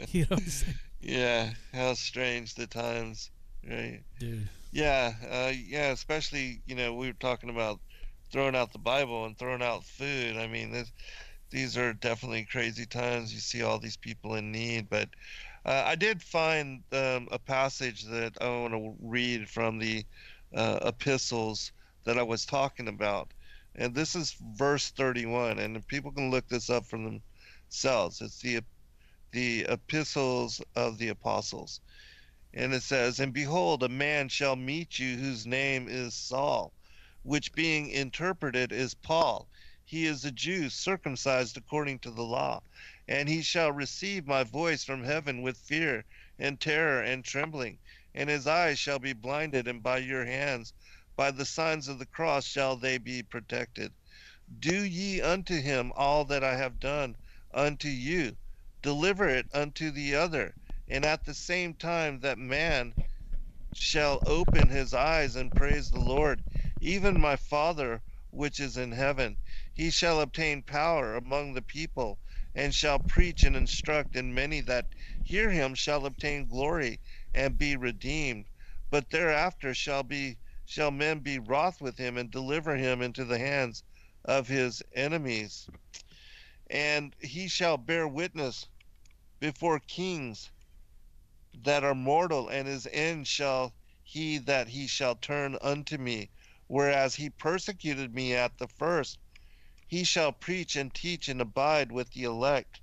you know. Yeah, how strange the times, right? Dude. Yeah, yeah. Especially, you know, we were talking about throwing out the Bible and throwing out food. I mean, these are definitely crazy times. You see all these people in need, but I did find a passage that I want to read from the epistles that I was talking about, and this is verse 31, and people can look this up for themselves. It's the epistles of the apostles, and it says, "And behold, a man shall meet you whose name is Saul, which being interpreted is Paul. He is a Jew, circumcised according to the law. And he shall receive my voice from heaven with fear and terror and trembling. And his eyes shall be blinded, and by your hands, by the signs of the cross, shall they be protected. Do ye unto him all that I have done unto you. Deliver it unto the other. And at the same time that man shall open his eyes and praise the Lord, even my Father which is in heaven. He shall obtain power among the people, and shall preach and instruct, and many that hear him shall obtain glory and be redeemed. But thereafter shall men be wroth with him, and deliver him into the hands of his enemies. And he shall bear witness before kings that are mortal, and his end shall he that he shall turn unto me. Whereas he persecuted me at the first, he shall preach and teach and abide with the elect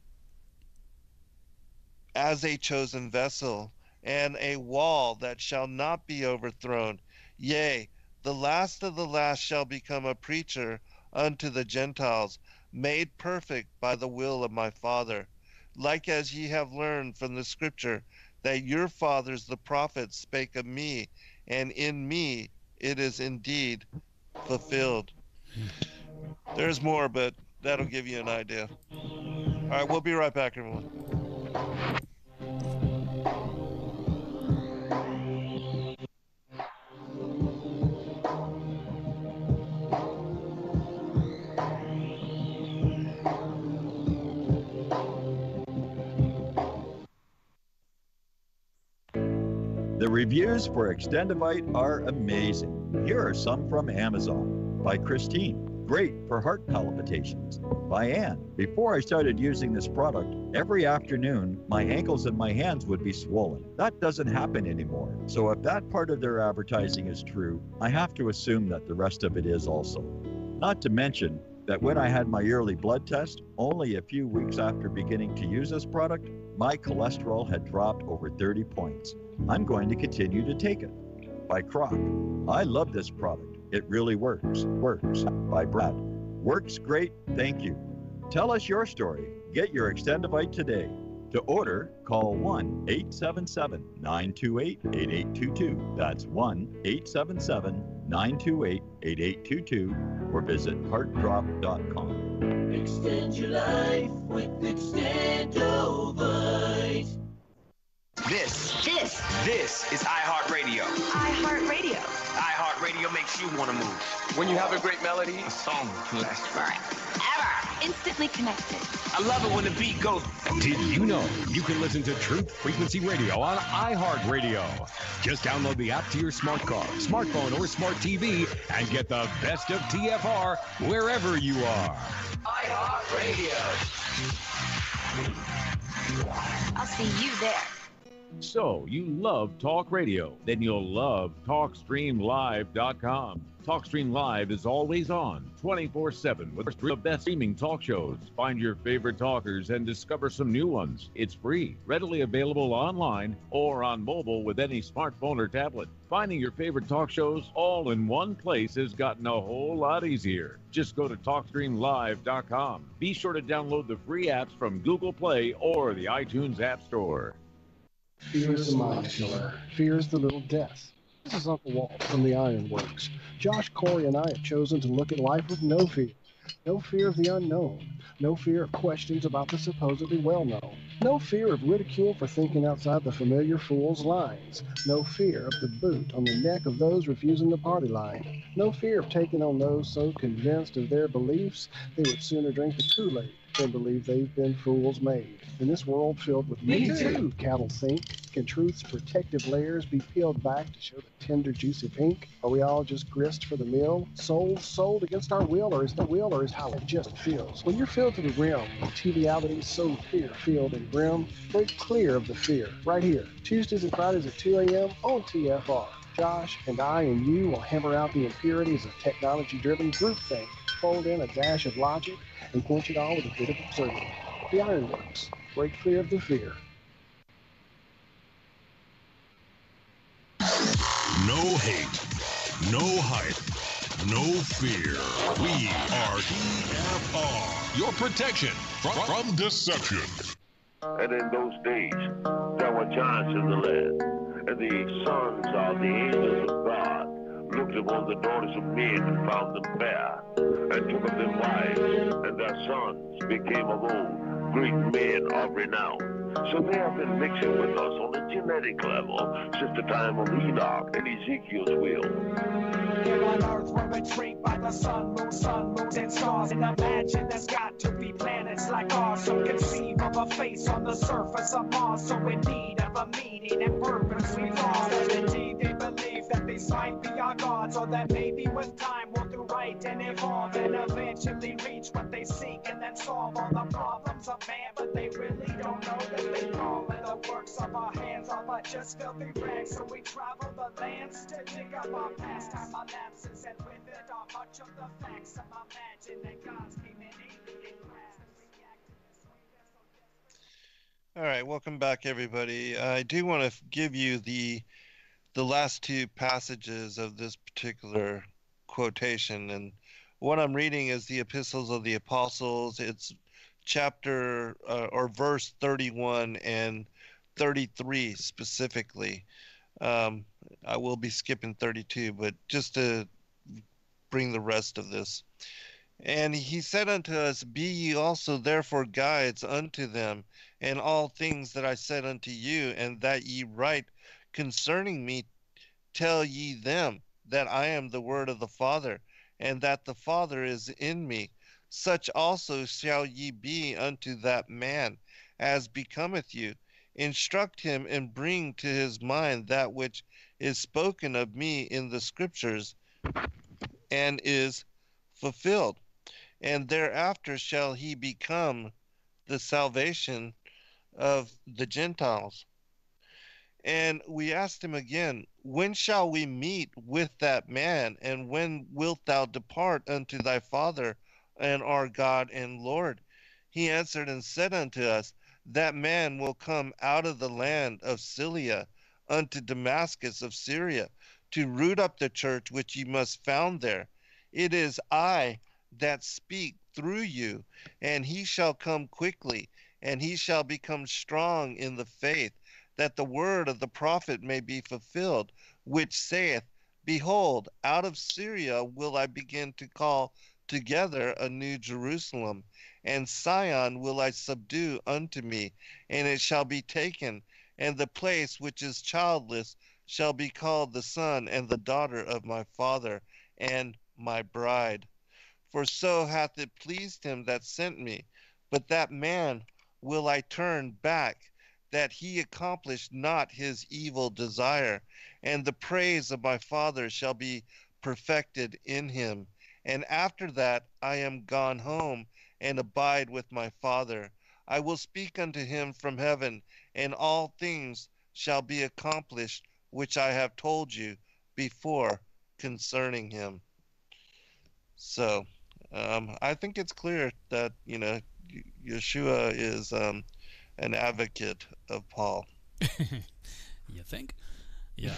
as a chosen vessel, and a wall that shall not be overthrown. Yea, the last of the last shall become a preacher unto the Gentiles, made perfect by the will of my Father, like as ye have learned from the scripture, that your fathers the prophets spake of me, and in me it is indeed fulfilled." There's more, but that'll give you an idea. All right, we'll be right back, everyone. The reviews for Extendivite are amazing. Here are some from Amazon. By Christine. Great for heart palpitations. By Ann. Before I started using this product, every afternoon, my ankles and my hands would be swollen. That doesn't happen anymore. So if that part of their advertising is true, I have to assume that the rest of it is also. Not to mention that when I had my yearly blood test, only a few weeks after beginning to use this product, my cholesterol had dropped over 30 points. I'm going to continue to take it. By Croc. I love this product. It really works. By Brad. Works great, thank you. Tell us your story. Get your Extendivite today. To order, call 1-877-928-8822. That's 1-877-928-8822 or visit heartdrop.com. Extend your life with Extendovite. This is iHeartRadio. iHeartRadio. iHeartRadio makes you want to move. When you have a great melody, A song can last forever. Instantly connected. I love it when the beat goes. Did you know you can listen to Truth Frequency Radio on iHeartRadio? Just download the app to your smart car, smartphone, or smart TV and get the best of TFR wherever you are. iHeartRadio. I'll see you there. So, you love talk radio? Then you'll love TalkStreamLive.com. TalkStream Live is always on, 24/7, with the best streaming talk shows. Find your favorite talkers and discover some new ones. It's free, readily available online or on mobile with any smartphone or tablet. Finding your favorite talk shows all in one place has gotten a whole lot easier. Just go to TalkStreamLive.com. Be sure to download the free apps from Google Play or the iTunes App Store. Fear is the mind killer. Fear is the little death. This is Uncle Walt from the Ironworks. Josh, Corey, and I have chosen to look at life with no fear. No fear of the unknown. No fear of questions about the supposedly well-known. No fear of ridicule for thinking outside the familiar fool's lines. No fear of the boot on the neck of those refusing the party line. No fear of taking on those so convinced of their beliefs they would sooner drink the Kool-Aid than believe they've been fools made. In this world filled with me too, cattle think, can truth's protective layers be peeled back to show the tender, juicy pink? Are we all just grist for the mill? Souls sold against our will, or is the will, or is how it just feels? When you're filled to the rim with trivialities so fear-filled and grim, break clear of the fear. Right here, Tuesdays and Fridays at 2 a.m. on TFR. Josh and I and you will hammer out the impurities of technology-driven groupthink, fold in a dash of logic, and quench it all with a bit of absurdity. The Ironworks. Break clear of the fear. No hate, no hype, no fear. We are TFR. Your protection from deception. And in those days, there were giants in the land, and the sons of the angels of God looked upon the daughters of men and found them fair, and took of them wives, and their sons became of old great men of renown. So they have been mixing with us on a genetic level since the time of Enoch and Ezekiel's will. Here on Earth, we're intrigued by the sun, moons, and stars. And imagine there's got to be planets like ours. So conceive of a face on the surface of Mars. So in need of a meaning and purpose we lost. And indeed they believe that these might be our gods. Or that maybe with time we'll do right and evolve. And eventually reach what they seek and then solve all the problems of man. But they really don't know that they call it the works of our hands are but just filthy rags. So we travel the lands to dig up our past time, our lapses, and with it are much of the facts. Some imagine that God's came in alien class and reacted this way. All right, welcome back, everybody. I do want to give you the last two passages of this particular quotation, and what I'm reading is the Epistles of the Apostles. It's chapter or verse 31 and 33 specifically. I will be skipping 32, but just to bring the rest of this. And he said unto us, Be ye also therefore guides unto them in all things that I said unto you, and that ye write concerning me, tell ye them that I am the word of the Father, and that the Father is in me. Such also shall ye be unto that man, as becometh you. Instruct him and bring to his mind that which is spoken of me in the Scriptures, and is fulfilled, and thereafter shall he become the salvation of the Gentiles. And we asked him again, when shall we meet with that man, and when wilt thou depart unto thy father and our God and Lord? He answered and said unto us, that man will come out of the land of Syria unto Damascus of Syria, to root up the church which ye must found there. It is I that speak through you, and he shall come quickly, and he shall become strong in the faith, that the word of the prophet may be fulfilled, which saith, behold, out of Syria will I begin to call together a new Jerusalem, and Sion will I subdue unto me, and it shall be taken, and the place which is childless shall be called the son and the daughter of my father, and my bride. For so hath it pleased him that sent me. But that man will I turn back, that he accomplish not his evil desire, and the praise of my Father shall be perfected in him. And after that I am gone home, and abide with my Father. I will speak unto him from heaven, and all things shall be accomplished, which I have told you before concerning him. So, I think it's clear that, Yeshua is an advocate of Paul. You think? Yeah.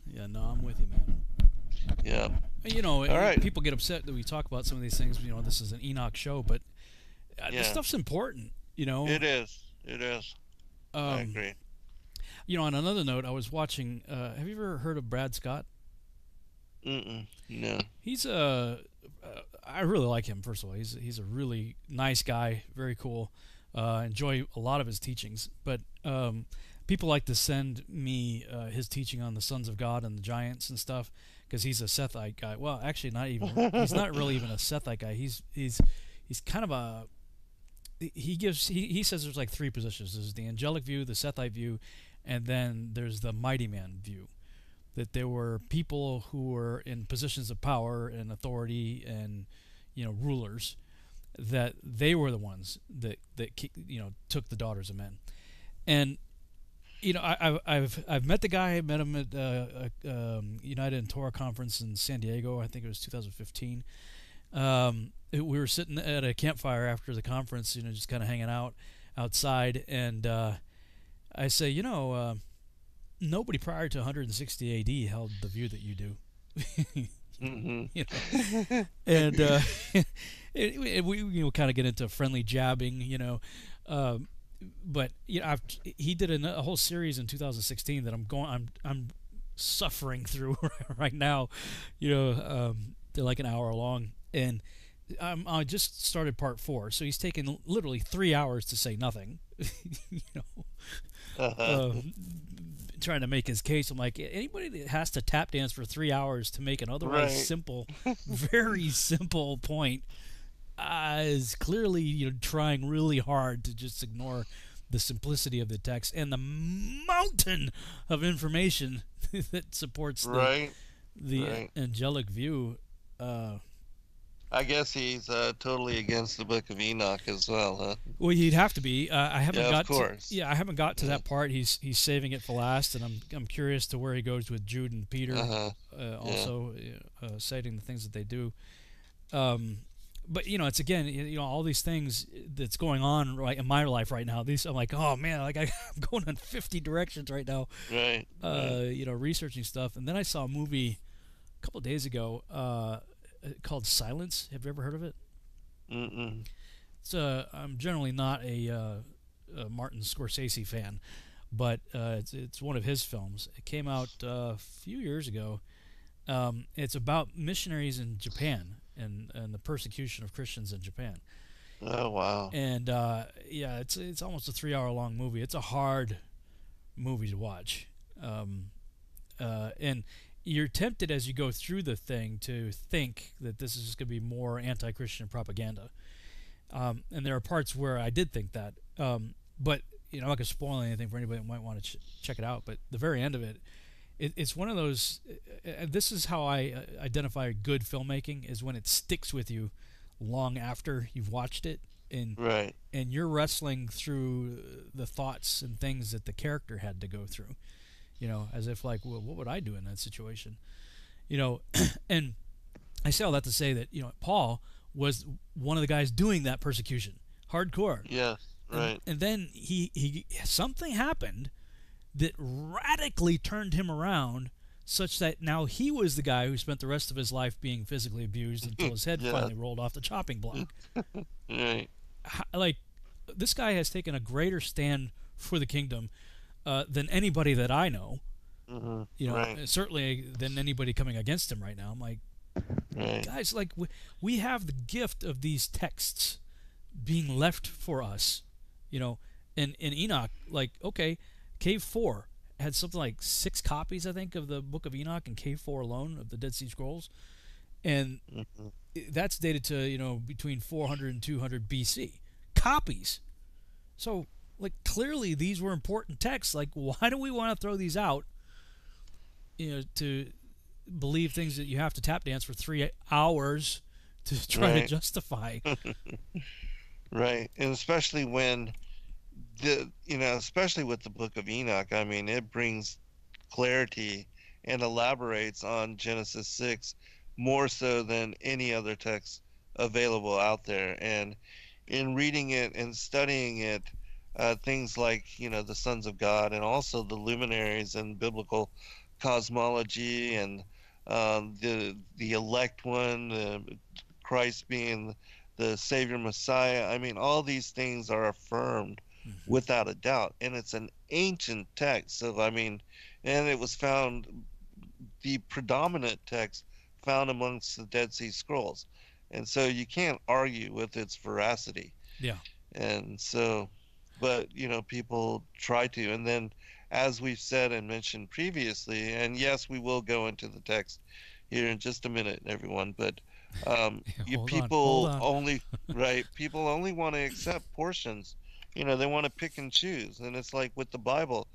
Yeah, no, I'm with you, man. Yeah. All right. People get upset that we talk about some of these things. This is an Enoch show, but this stuff's important, It is. It is. I agree. On another note, I was watching, have you ever heard of Brad Scott? No. He's I really like him, first of all. He's a really nice guy, very cool. Enjoy a lot of his teachings, but people like to send me his teaching on the sons of God and the giants and stuff, because he's a Sethite guy. Well, actually, not even. He's not really even a Sethite guy. He's kind of a. He says there's like three positions. There's the angelic view, the Sethite view, and then there's the mighty man view. That there were people who were in positions of power and authority and rulers, that they were the ones that took the daughters of men. And I've met the guy. I met him at United and Torah conference in San Diego. I think it was 2015. We were sitting at a campfire after the conference, just kind of hanging out outside, and I say, nobody prior to 160 AD held the view that you do. Mm-hmm. And we kind of get into friendly jabbing, but he did a whole series in 2016 that I'm suffering through right now. They're like an hour long, and I just started part 4, so he's taken literally 3 hours to say nothing. Trying to make his case. I'm like, anybody that has to tap dance for 3 hours to make an otherwise simple, very simple point, is clearly trying really hard to just ignore the simplicity of the text and the mountain of information that supports the angelic view. I guess he's totally against the Book of Enoch as well, huh? Well, you'd have to be. I haven't got. Of course. I haven't got to that part. He's saving it for last, and I'm curious to where he goes with Jude and Peter. Also, citing the things that they do. But it's again, all these things that's going on right in my life right now. I'm like, oh man, like I'm going in 50 directions right now. Right. Researching stuff, and then I saw a movie a couple of days ago. Called Silence. Have you ever heard of it? Mm-mm. I'm generally not a Martin Scorsese fan, but it's one of his films. It came out a few years ago. It's about missionaries in Japan and the persecution of Christians in Japan. Oh wow! And it's almost a 3-hour-long movie. It's a hard movie to watch, and you're tempted as you go through the thing to think that this is just going to be more anti-Christian propaganda. And there are parts where I did think that. But, I'm not going to spoil anything for anybody that might want to check it out. But the very end of it it's one of those. This is how I identify good filmmaking, is when it sticks with you long after you've watched it, and Right. and you're wrestling through the thoughts and things that the character had to go through. As if like, well, what would I do in that situation? And I say all that to say that Paul was one of the guys doing that persecution, hardcore. Yeah. Right. And then he something happened that radically turned him around, such that now he was the guy who spent the rest of his life being physically abused until his head Yeah. finally rolled off the chopping block. Right. Like, this guy has taken a greater stand for the kingdom than anybody that I know. Mm-hmm. Right. Certainly than anybody coming against him right now. I'm like, Right. guys, like we have the gift of these texts being left for us, and Enoch, like, okay, Cave 4 had something like 6 copies, I think, of the Book of Enoch, and Cave 4 alone of the Dead Sea Scrolls, and that's dated to between 400 and 200 BC copies. So, like, clearly these were important texts. Like, why do we want to throw these out? To believe things that you have to tap dance for 3 hours to try to justify. Right, and especially when especially with the Book of Enoch, I mean, it brings clarity and elaborates on Genesis 6 more so than any other text available out there. And in reading it and studying it, things like the sons of God, and also the luminaries and biblical cosmology, and the elect one, Christ being the Savior Messiah. I mean, all these things are affirmed without a doubt, and it's an ancient text. So I mean, and it was found, the predominant text found amongst the Dead Sea Scrolls, and so you can't argue with its veracity. Yeah. And so, but people try to, and then, as we've said and mentioned previously, and yes, we will go into the text here in just a minute, everyone, but people only people only want to accept portions. They want to pick and choose, and it's like with the Bible,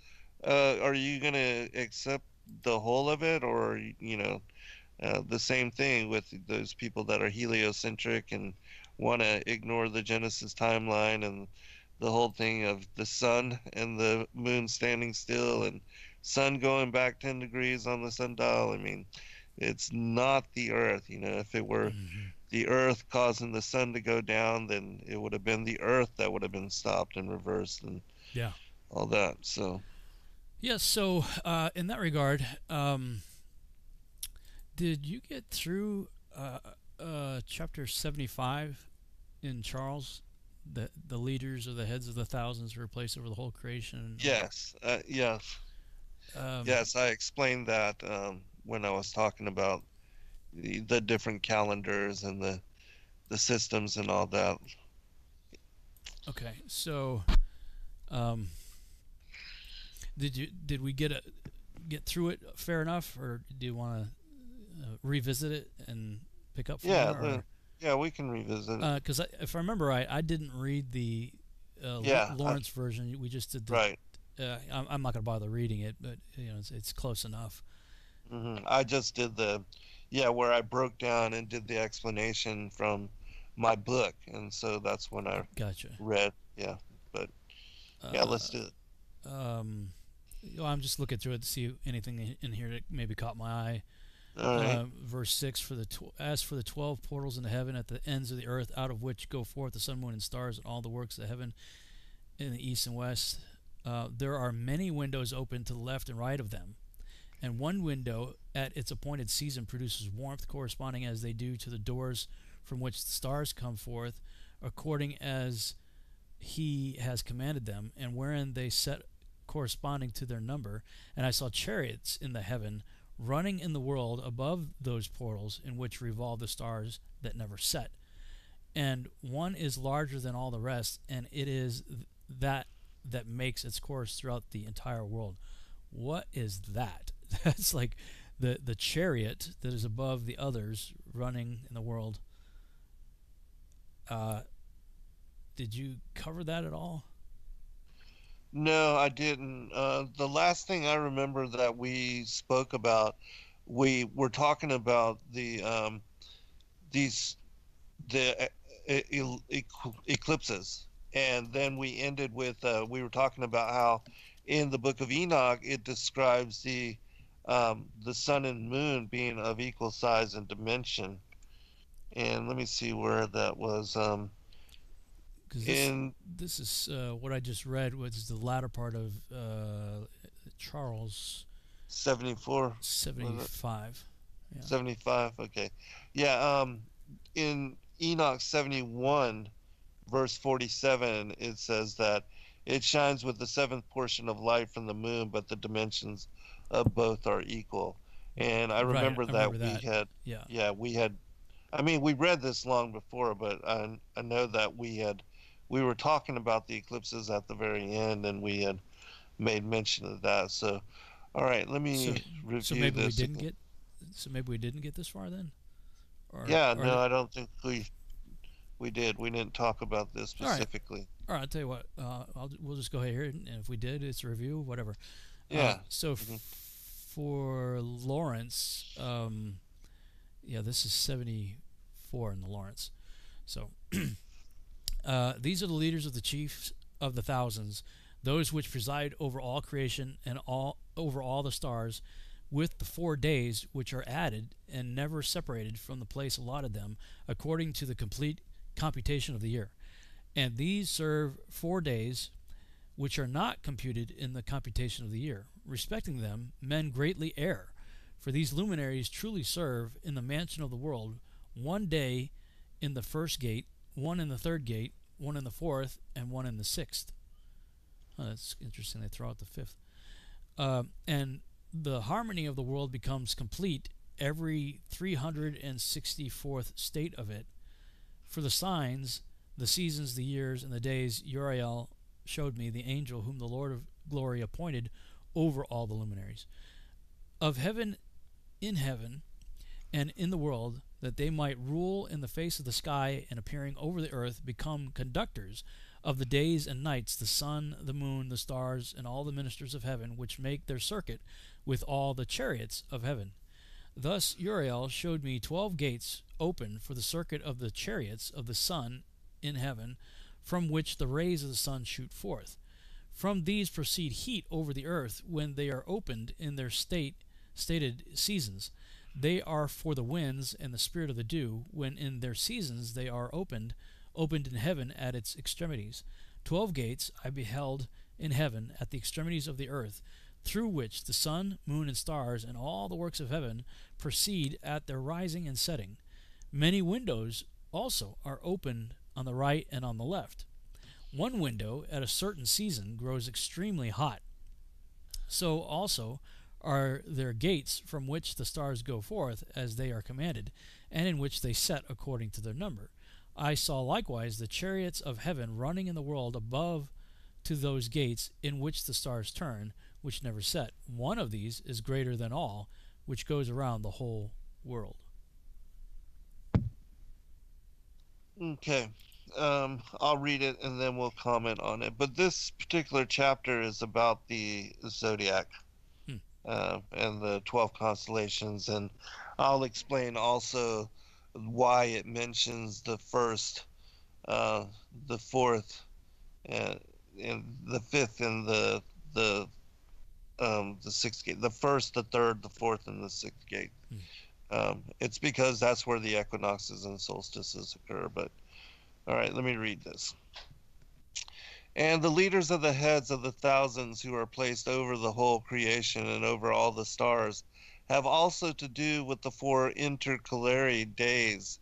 are you going to accept the whole of it, or the same thing with those people that are heliocentric and want to ignore the Genesis timeline and the whole thing of the sun and the moon standing still and sun going back 10 degrees on the sundial. I mean, it's not the earth. If it were the earth causing the sun to go down, then it would have been the earth that would have been stopped and reversed and all that. So so in that regard, did you get through chapter 75 in Charles? The leaders or the heads of the thousands were placed over the whole creation. Yes, yes, yes. I explained that when I was talking about the different calendars and the systems and all that. Okay, so did we get through it fair enough, or do you want to revisit it and pick up from there? Yeah, we can revisit it. Because if I remember right, I didn't read the Lawrence version. We just did the. Right. I'm not going to bother reading it, but it's close enough. I just did where I broke down and did the explanation from my book, and so that's when I read. Yeah, but let's do it. I'm just looking through it to see anything in here that maybe caught my eye. All right. Verse 6, as for the 12 portals into heaven at the ends of the earth, out of which go forth the sun, moon, and stars, and all the works of heaven in the east and west, there are many windows open to the left and right of them, and one window at its appointed season produces warmth corresponding as they do to the doors from which the stars come forth, according as he has commanded them, and wherein they set corresponding to their number. And I saw chariots in the heaven, running in the world above those portals in which revolve the stars that never set. And one is larger than all the rest, and it is that makes its course throughout the entire world. What is that? That's like the chariot that is above the others running in the world. Did you cover that at all? No, I didn't. The last thing I remember that we spoke about, we were talking about these the eclipses, and then we ended with we were talking about how in the book of Enoch it describes the sun and moon being of equal size and dimension. And let me see where that was. Because In this is what I just read was the latter part of Charles 74 was it? 75. Yeah. 75. Okay. Yeah. In Enoch 71, verse 47, it says that it shines with the seventh portion of light from the moon, but the dimensions of both are equal. And I Right, remember I that remember we that. had, Yeah. yeah, we had, I mean, we read this long before, but I know that we were talking about the eclipses at the very end, and we had made mention of that. So, all right, let So me so review maybe we this didn't again. get so maybe we didn't get this far then, Yeah, or no, I don't think we did. We didn't talk about this all right. specifically. All right, I'll tell you what. We'll just go ahead here, and if we did, it's a review, whatever. Yeah. So Mhm. for Lawrence, yeah, this is 74 in the Lawrence. So these are the leaders of the chiefs of the thousands, those which preside over all creation and over all the stars, with the 4 days which are added and never separated from the place allotted them, according to the complete computation of the year. And these serve 4 days which are not computed in the computation of the year. Respecting them, men greatly err, for these luminaries truly serve in the mansion of the world 1 day in the first gate, 1 in the third gate, 1 in the fourth, and 1 in the sixth. Oh, that's interesting. They throw out the fifth. And the harmony of the world becomes complete every 364th state of it. For the signs, the seasons, the years, and the days, Uriel showed me the angel whom the Lord of glory appointed over all the luminaries of heaven, in heaven, and in the world, that they might rule in the face of the sky, and appearing over the earth, become conductors of the days and nights, the sun, the moon, the stars, and all the ministers of heaven, which make their circuit with all the chariots of heaven. Thus Uriel showed me 12 gates open for the circuit of the chariots of the sun in heaven, from which the rays of the sun shoot forth. From these proceed heat over the earth when they are opened in their stated seasons. They are for the winds and the spirit of the dew, when in their seasons they are opened in heaven at its extremities. 12 gates I beheld in heaven at the extremities of the earth, through which the sun, moon, and stars, and all the works of heaven proceed at their rising and setting. Many windows also are opened on the right and on the left. One window at a certain season grows extremely hot. So also are there gates from which the stars go forth as they are commanded, and in which they set according to their number. I saw likewise the chariots of heaven running in the world above to those gates in which the stars turn, which never set. One of these is greater than all, which goes around the whole world. Okay. I'll read it and then we'll comment on it. But this particular chapter is about the zodiac and the 12 constellations, and I'll explain also why it mentions the first, the fourth, and the fifth, and the sixth gate. The first, the third, the fourth, and the sixth gate. It's because that's where the equinoxes and solstices occur. But all right, let me read this. And the leaders of the heads of the thousands who are placed over the whole creation and over all the stars have also to do with the 4 intercalary days,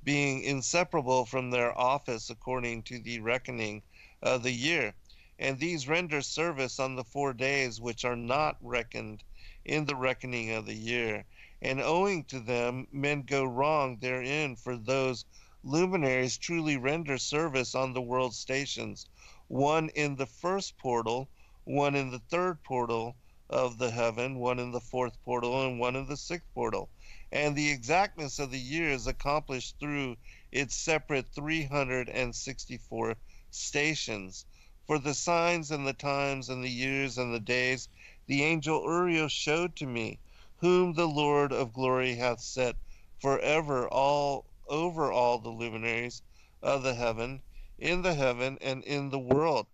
being inseparable from their office according to the reckoning of the year. And these render service on the 4 days which are not reckoned in the reckoning of the year. And owing to them, men go wrong therein, for those luminaries truly render service on the world stations, one in the first portal, one in the third portal of the heaven, one in the fourth portal, and one in the sixth portal. And the exactness of the year is accomplished through its separate 364 stations. For the signs and the times and the years and the days, the angel Uriel showed to me, whom the Lord of glory hath set forever all over all the luminaries of the heaven, in the heaven and in the world,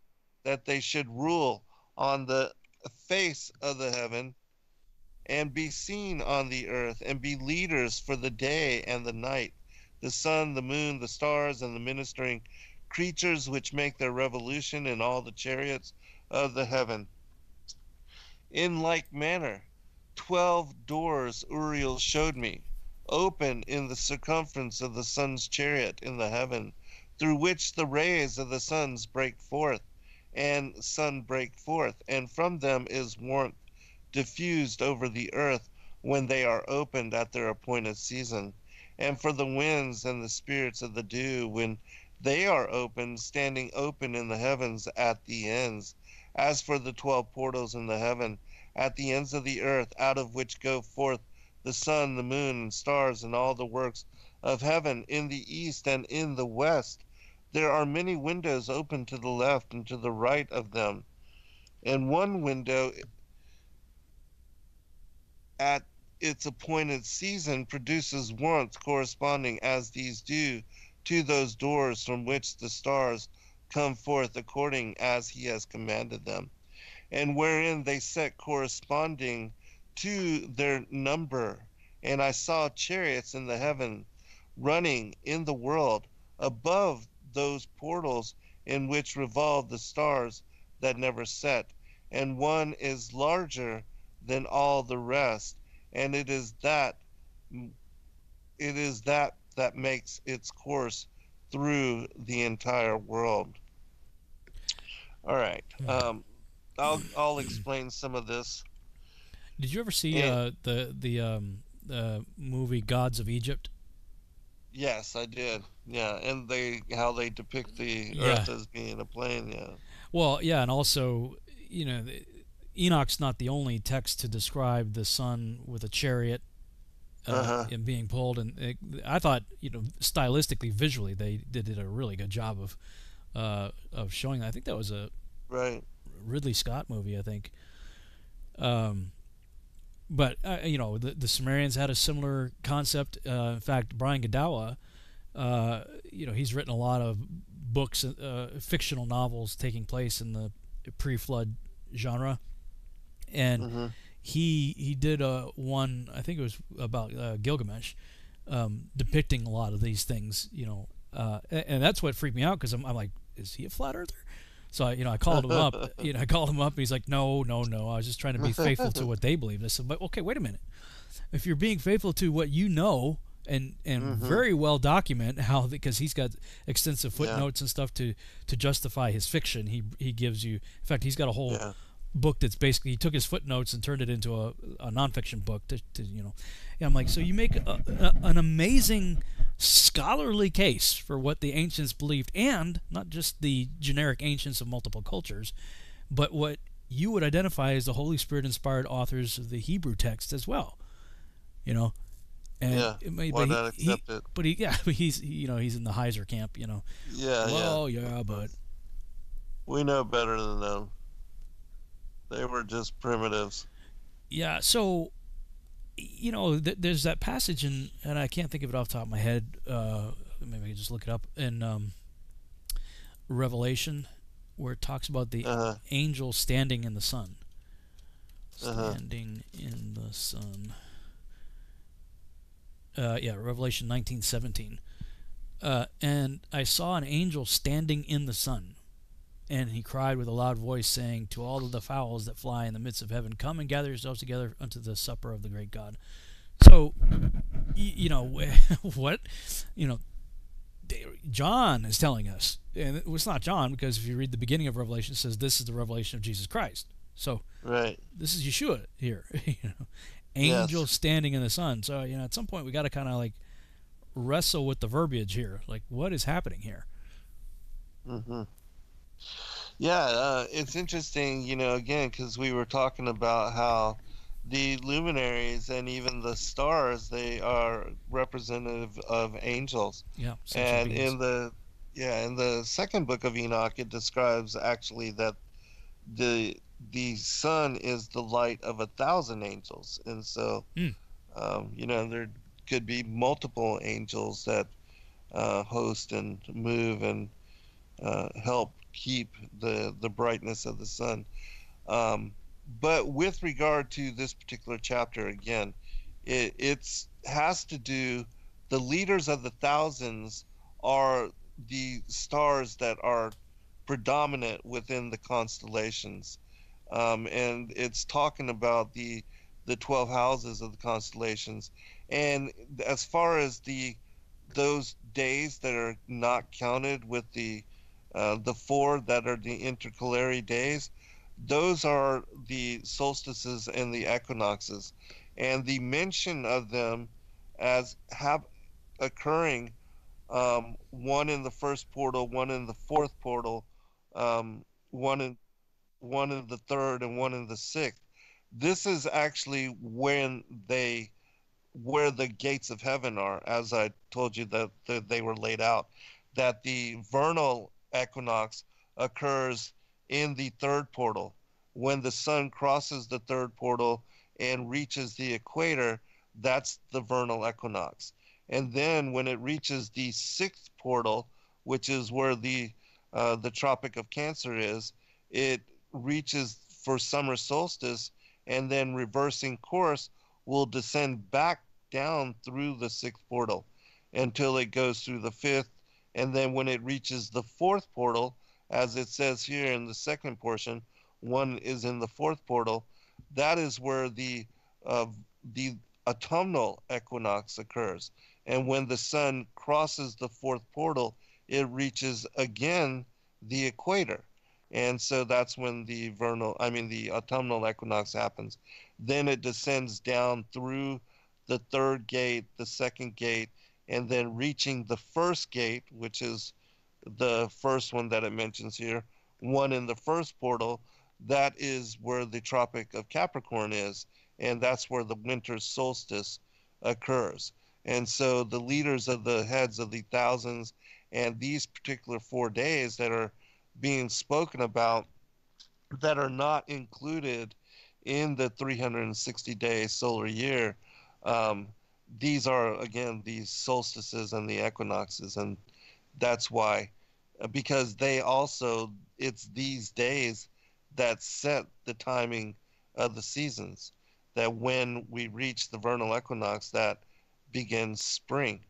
that they should rule on the face of the heaven, and be seen on the earth, and be leaders for the day and the night, the sun, the moon, the stars, and the ministering creatures which make their revolution in all the chariots of the heaven. In like manner, 12 doors Uriel showed me, open in the circumference of the sun's chariot in the heaven, through which the rays of the suns break forth, and sun break forth, and from them is warmth diffused over the earth when they are opened at their appointed season, and for the winds and the spirits of the dew when they are opened, standing open in the heavens at the ends, as for the 12 portals in the heaven at the ends of the earth, out of which go forth the sun, the moon, and stars, and all the works of heaven in the east and in the west. There are many windows open to the left and to the right of them, and one window at its appointed season produces warmth corresponding as these do to those doors from which the stars come forth according as he has commanded them, and wherein they set corresponding to their number. And I saw chariots in the heaven running in the world above those portals in which revolve the stars that never set, and one is larger than all the rest, and it is that that makes its course through the entire world. All right. I'll explain some of this. Did you ever see the movie Gods of Egypt? Yes, I did. Yeah, and how they depict the Earth as being a plane. Yeah. Well, yeah, and also, Enoch's not the only text to describe the sun with a chariot and being pulled. And I thought, stylistically, visually, they did a really good job of showing that. I think that was a Ridley Scott movie, I think. But the Sumerians had a similar concept. In fact, Brian Godawa, he's written a lot of books, fictional novels taking place in the pre-flood genre, and he did one, I think it was about Gilgamesh, depicting a lot of these things, and that's what freaked me out, because I'm like, is he a flat earther? So I called him up. I called him up, and he's like, no. I was just trying to be faithful to what they believed. I said, but okay, wait a minute. If you're being faithful to what you know and very well document how, because he's got extensive footnotes and stuff to justify his fiction. He gives you. In fact, he's got a whole book that's basically, he took his footnotes and turned it into a nonfiction book to. And I'm like, so you make an amazing scholarly case for what the ancients believed, and not just the generic ancients of multiple cultures, but what you would identify as the Holy Spirit inspired authors of the Hebrew text as well. And why not accept it? But he's he's in the Heiser camp. But we know better than them. They were just primitives. Yeah, so there's that passage and I can't think of it off the top of my head. Maybe I can just look it up in Revelation, where it talks about the angel standing in the sun. Standing in the sun. Revelation 19:17. And I saw an angel standing in the sun, and he cried with a loud voice, saying to all of the fowls that fly in the midst of heaven, come and gather yourselves together unto the supper of the great God. So, what? John is telling us, and it's not John, because if you read the beginning of Revelation, it says this is the revelation of Jesus Christ. So, this is Yeshua here. Angel standing in the sun. So, at some point we got to kind of like wrestle with the verbiage here. Like, what is happening here? Yeah, it's interesting, again, because we were talking about how the luminaries and even the stars, they are representative of angels. Yeah. And in the Yeah, in the second book of Enoch, it describes actually that the sun is the light of 1,000 angels, and so there could be multiple angels that host and move and help keep the brightness of the sun. But with regard to this particular chapter, again, it's has to do. The leaders of the thousands are the stars that are predominant within the constellations, and it's talking about the 12 houses of the constellations. And as far as those days that are not counted with the four that are the intercalary days, those are the solstices and the equinoxes, and the mention of them as have occurring, one in the first portal, one in the fourth portal, one in the third, and one in the sixth. This is actually where the gates of heaven are, as I told you that they were laid out. That the vernal equinox occurs in the third portal. When the sun crosses the third portal and reaches the equator, that's the vernal equinox. And then when it reaches the sixth portal, which is where the Tropic of Cancer is, it reaches for summer solstice, and then reversing course will descend back down through the sixth portal until it goes through the fifth. And then when it reaches the fourth portal, as it says here in the second portion, one is in the fourth portal, that is where the autumnal equinox occurs. And when the sun crosses the fourth portal, it reaches again the equator. And so that's when the autumnal equinox happens. Then it descends down through the third gate, the second gate, and then reaching the first gate, which is the first one that it mentions here, one in the first portal. That is where the Tropic of Capricorn is, and that's where the winter solstice occurs. And so the leaders of the heads of the thousands and these particular 4 days that are being spoken about, that are not included in the 360-day solar year, these are, again, these solstices and the equinoxes. And that's why, because it's these days that set the timing of the seasons, that when we reach the vernal equinox, that begins spring.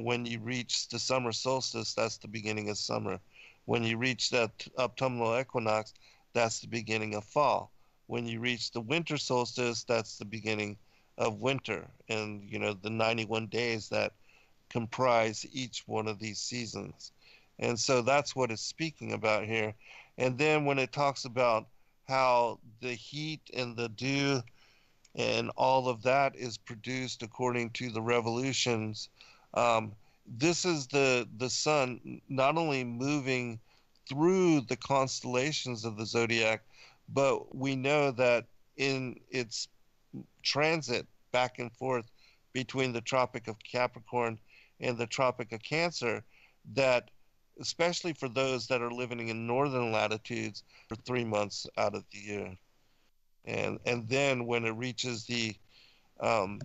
When you reach the summer solstice, that's the beginning of summer. When you reach that autumnal equinox, that's the beginning of fall. When you reach the winter solstice, that's the beginning of winter. And, the 91 days that comprise each one of these seasons. And so that's what it's speaking about here. And then when it talks about how the heat and the dew and all of that is produced according to the revolutions, this is the sun not only moving through the constellations of the zodiac, but we know that in its transit back and forth between the Tropic of Capricorn and the Tropic of Cancer, that especially for those that are living in northern latitudes, for 3 months out of the year. And then when it reaches for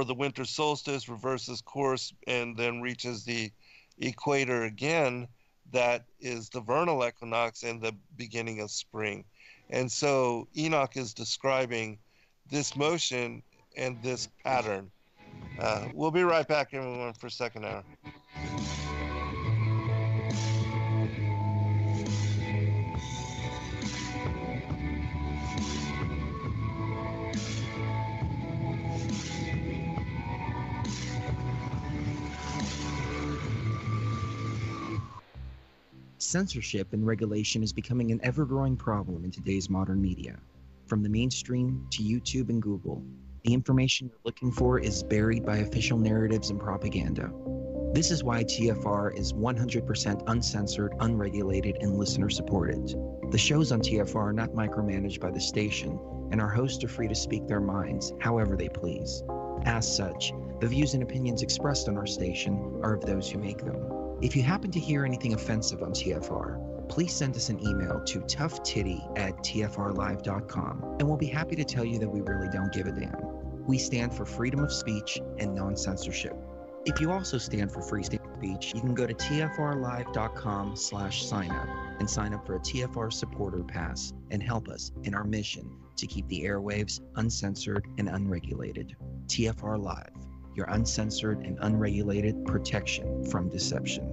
the winter solstice, reverses course and then reaches the equator again, that is the vernal equinox and the beginning of spring. And so Enoch is describing this motion and this pattern. We'll be right back, everyone, for second hour. Censorship and regulation is becoming an ever-growing problem in today's modern media. From the mainstream to YouTube and Google, the information you're looking for is buried by official narratives and propaganda. This is why TFR is 100% uncensored, unregulated, and listener-supported. The shows on TFR are not micromanaged by the station, and our hosts are free to speak their minds however they please. As such, the views and opinions expressed on our station are of those who make them. If you happen to hear anything offensive on TFR, please send us an email to toughtitty@tfrlive.com, and we'll be happy to tell you that we really don't give a damn. We stand for freedom of speech and non-censorship. If you also stand for free speech, you can go to tfrlive.com/sign up and sign up for a TFR supporter pass and help us in our mission to keep the airwaves uncensored and unregulated. TFR Live, your uncensored and unregulated protection from deception.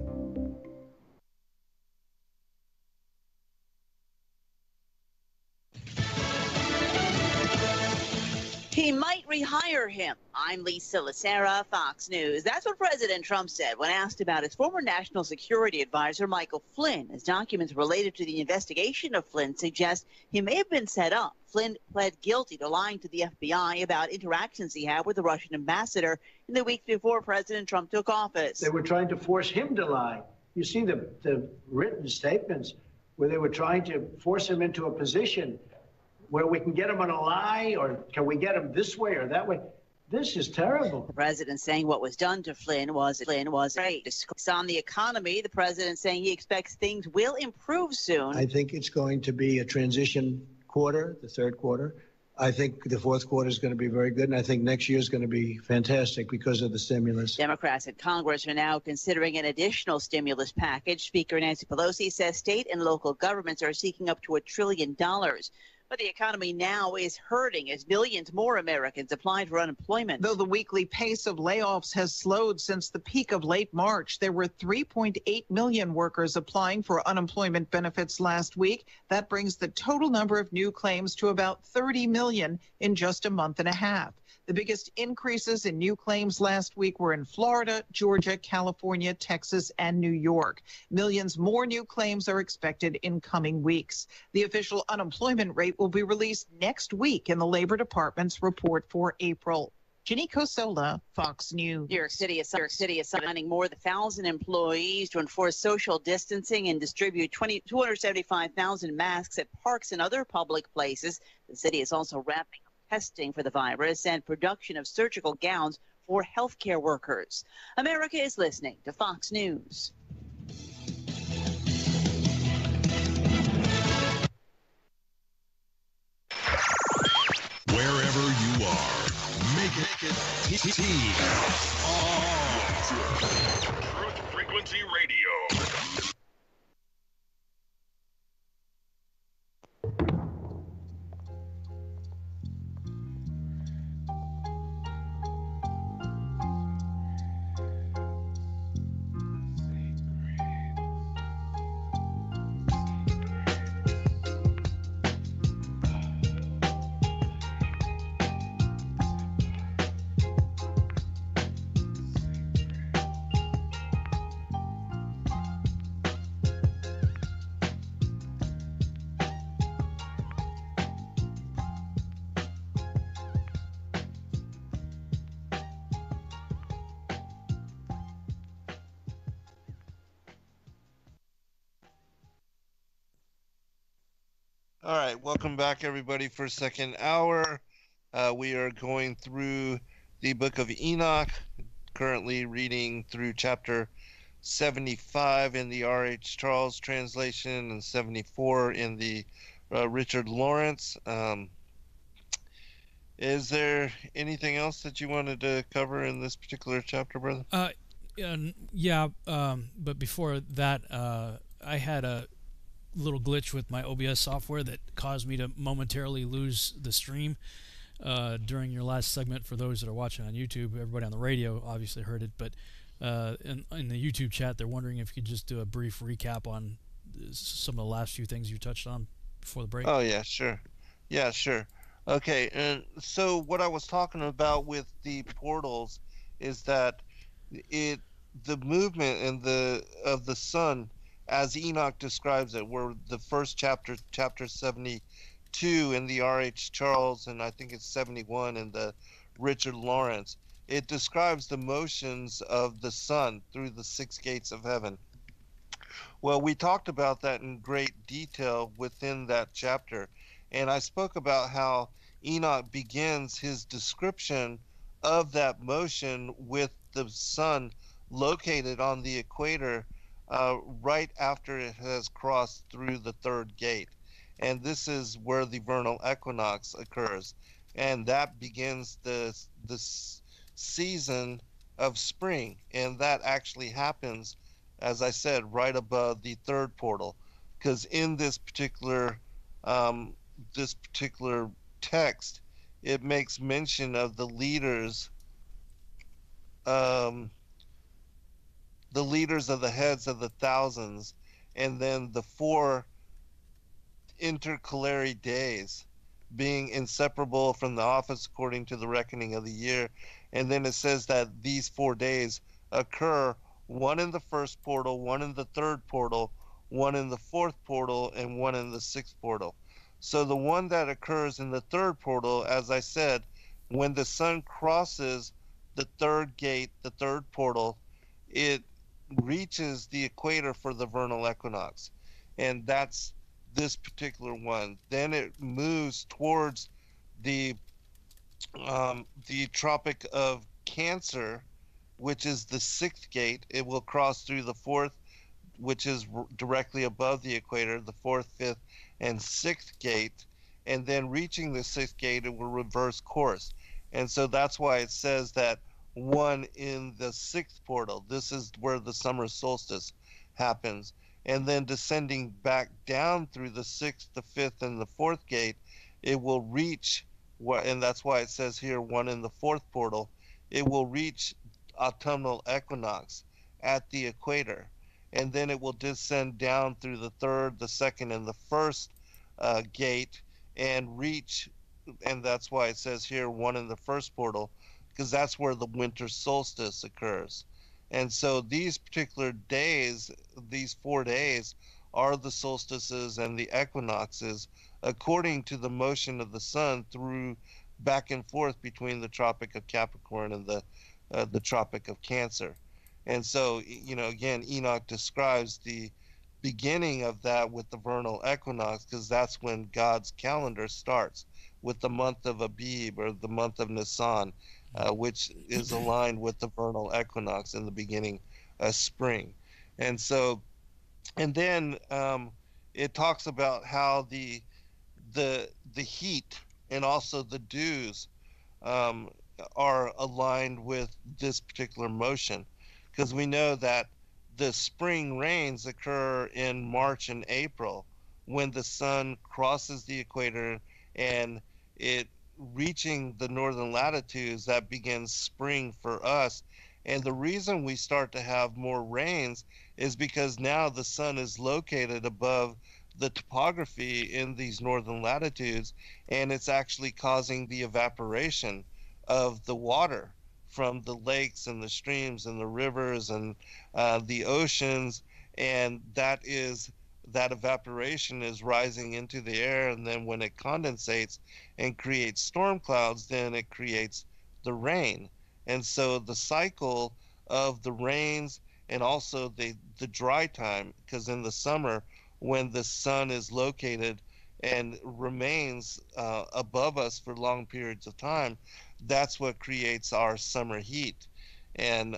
He might rehire him. I'm Lisa Lacera, Fox News. That's what President Trump said when asked about his former National Security Advisor, Michael Flynn, as documents related to the investigation of Flynn suggest he may have been set up. Flynn pled guilty to lying to the FBI about interactions he had with the Russian ambassador in the week before President Trump took office. They were trying to force him to lie. You see the written statements where they were trying to force him into a position where we can get him on a lie, or can we get him this way or that way? This is terrible. The president saying what was done to Flynn was right. On the economy, the president saying he expects things will improve soon. I think it's going to be a transition quarter, the third quarter. I think the fourth quarter is going to be very good, and I think next year is going to be fantastic because of the stimulus. Democrats in Congress are now considering an additional stimulus package. Speaker Nancy Pelosi says state and local governments are seeking up to $1 trillion. But the economy now is hurting as millions more Americans applied for unemployment. Though the weekly pace of layoffs has slowed since the peak of late March, there were 3.8 million workers applying for unemployment benefits last week. That brings the total number of new claims to about 30 million in just a month and a half. The biggest increases in new claims last week were in Florida, Georgia, California, Texas, and New York. Millions more new claims are expected in coming weeks. The official unemployment rate will be released next week in the Labor Department's report for April. Ginny Cosola, Fox News. New York City is assigning more than 1,000 employees to enforce social distancing and distribute 275,000 masks at parks and other public places. The city is also wrapping up testing for the virus and production of surgical gowns for healthcare workers. America is listening to Fox News. Wherever you are, make it Truth Frequency Radio. All right, welcome back, everybody, for second hour. We are going through the book of Enoch, currently reading through chapter 75 in the R.H. Charles translation and 74 in the Richard Lawrence. Is there anything else that you wanted to cover in this particular chapter, brother? But before that, I had a little glitch with my OBS software that caused me to momentarily lose the stream during your last segment. For those that are watching on YouTube, everybody on the radio obviously heard it, but in the YouTube chat, they're wondering if you could just do a brief recap on some of the last few things you touched on before the break. Oh, yeah, sure. Yeah, sure. Okay, and so what I was talking about with the portals is that the movement and of the sun, as Enoch describes it, were the first chapter 72 in the R.H. Charles, and I think it's 71 in the Richard Lawrence. It describes the motions of the sun through the six gates of heaven. Well, we talked about that in great detail within that chapter, and I spoke about how Enoch begins his description of that motion with the sun located on the equator right after it has crossed through the third gate. And this is where the vernal equinox occurs. And that begins the season of spring. And that actually happens, as I said, right above the third portal. Because in this particular text, it makes mention of um, the leaders of the heads of the thousands, and then the four intercalary days being inseparable from the office according to the reckoning of the year. And then it says that these 4 days occur, one in the first portal, one in the third portal, one in the fourth portal, and one in the sixth portal. So the one that occurs in the third portal, as I said, when the sun crosses the third gate, the third portal, it reaches the equator for the vernal equinox. And that's this particular one. Then it moves towards the Tropic of Cancer, which is the sixth gate. It will cross through the fourth, which is directly above the equator, the fourth, fifth, and sixth gate. And then reaching the sixth gate, it will reverse course. And so that's why it says that one in the sixth portal, this is where the summer solstice happens. And then descending back down through the sixth, the fifth, and the fourth gate, it will reach what, and that's why it says here one in the fourth portal, it will reach autumnal equinox at the equator. And then it will descend down through the third, the second, and the first gate and reach, and that's why it says here one in the first portal, because that's where the winter solstice occurs. And so these particular days, these 4 days, are the solstices and the equinoxes according to the motion of the sun through back and forth between the Tropic of Capricorn and the Tropic of Cancer. And so, again, Enoch describes the beginning of that with the vernal equinox, because that's when God's calendar starts with the month of Abib, or the month of Nisan, which is aligned with the vernal equinox in the beginning of spring. And so, and then it talks about how the heat and also the dews um, are aligned with this particular motion, because we know that the spring rains occur in March and April when the sun crosses the equator and it reaching the northern latitudes. That begins spring for us. And the reason we start to have more rains is because now the sun is located above the topography in these northern latitudes, and it's actually causing the evaporation of the water from the lakes and the streams and the rivers and the oceans. And that evaporation is rising into the air, and then when it condensates and creates storm clouds, then it creates the rain. And so the cycle of the rains and also the dry time, because in the summer, when the sun is located and remains above us for long periods of time, that's what creates our summer heat. And